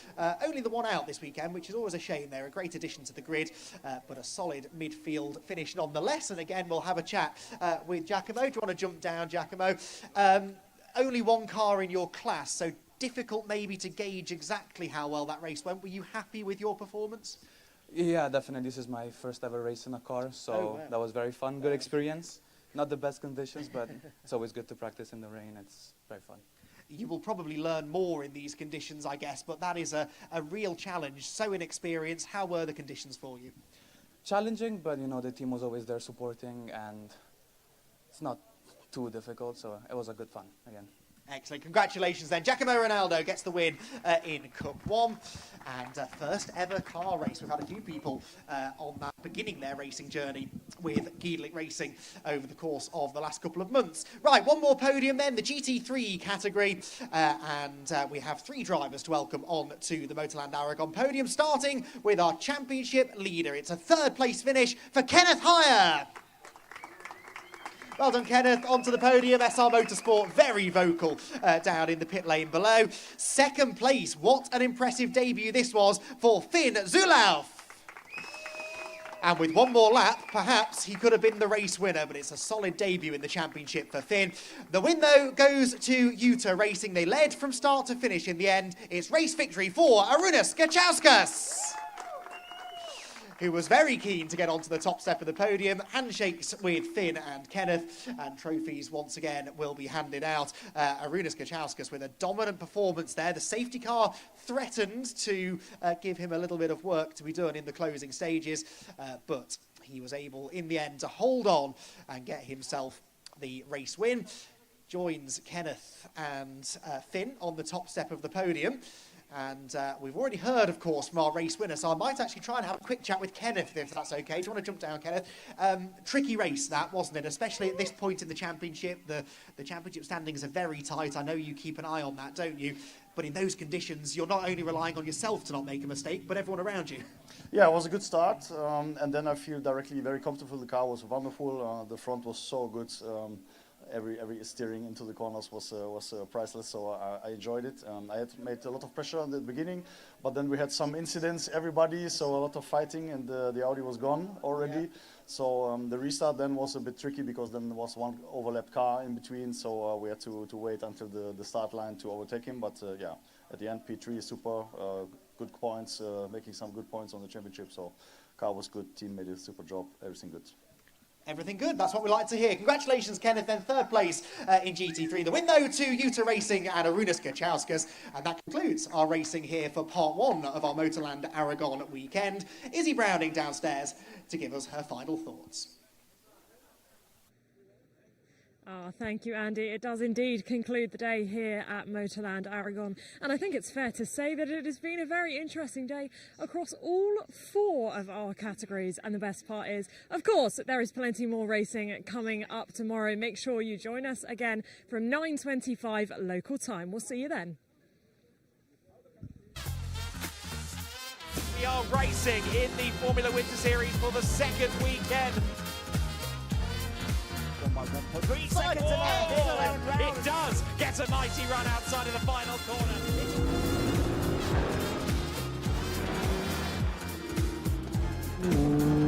only the one out this weekend, which is always a shame. They're a great addition to the grid, but a solid midfield finish nonetheless. And again, we'll have a chat with Giacomo. Do you want to jump down, Giacomo? Only one car in your class, so difficult maybe to gauge exactly how well that race went. Were you happy with your performance? Yeah, definitely. This is my first ever race in a car, so that was very fun, good experience. Not the best conditions, but it's always good to practice in the rain. It's very fun. You will probably learn more in these conditions, I guess, but that is a real challenge. So inexperienced, how were the conditions for you? Challenging, but you know, the team was always there supporting, and it's not too difficult, so it was a good fun again. Excellent. Congratulations then. Giacomo Rinaldo gets the win in Cup 1 and first ever car race. We've had a few people on that beginning their racing journey with GEDLICH Racing over the course of the last couple of months. Right, one more podium then, the GT3 category, and we have 3 drivers to welcome on to the MotorLand Aragón podium, starting with our championship leader. It's a 3rd place finish for Kenneth Heyer. Well done, Kenneth. Onto the podium. SR Motorsport, very vocal down in the pit lane below. 2nd place. What an impressive debut this was for Finn Zulauf. And with one more lap, perhaps he could have been the race winner, but it's a solid debut in the championship for Finn. The win, though, goes to GT Racing. They led from start to finish in the end. It's race victory for Arūnas Kačauskas, who was very keen to get onto the top step of the podium. Handshakes with Finn and Kenneth, and trophies once again will be handed out. Arūnas Kačauskas with a dominant performance there. The safety car threatened to give him a little bit of work to be done in the closing stages, but he was able in the end to hold on and get himself the race win. Joins Kenneth and Finn on the top step of the podium. And we've already heard, of course, from our race winner, so I might actually try and have a quick chat with Kenneth, if that's okay. Do you want to jump down, Kenneth? Tricky race, that, wasn't it? Especially at this point in the championship. The championship standings are very tight. I know you keep an eye on that, don't you? But in those conditions, you're not only relying on yourself to not make a mistake, but everyone around you. Yeah, it was a good start, and then I feel directly very comfortable. The car was wonderful. The front was so good. Every steering into the corners was priceless, so I enjoyed it. I had made a lot of pressure in the beginning, but then we had some incidents, everybody, so a lot of fighting, and the Audi was gone already. Yeah. So the restart then was a bit tricky, because then there was one overlapped car in between, so we had to wait until the start line to overtake him. But yeah, at the end, P3 is super, good points, making some good points on the championship, so car was good, team made a super job, everything good. Everything good, that's what we like to hear. Congratulations, Kenneth, then 3rd place in GT3. The win, though, to GT Racing and Arūnas Kačauskas. And that concludes our racing here for part 1 of our MotorLand Aragón weekend. Izzy Browning downstairs to give us her final thoughts. Oh, thank you, Andy. It does indeed conclude the day here at MotorLand Aragón. And I think it's fair to say that it has been a very interesting day across all 4 of our categories. And the best part is, of course, there is plenty more racing coming up tomorrow. Make sure you join us again from 9:25 local time. We'll see you then. We are racing in the Formula Winter Series for the 2nd weekend. 3 seconds it does get a mighty run outside of the final corner. Ooh.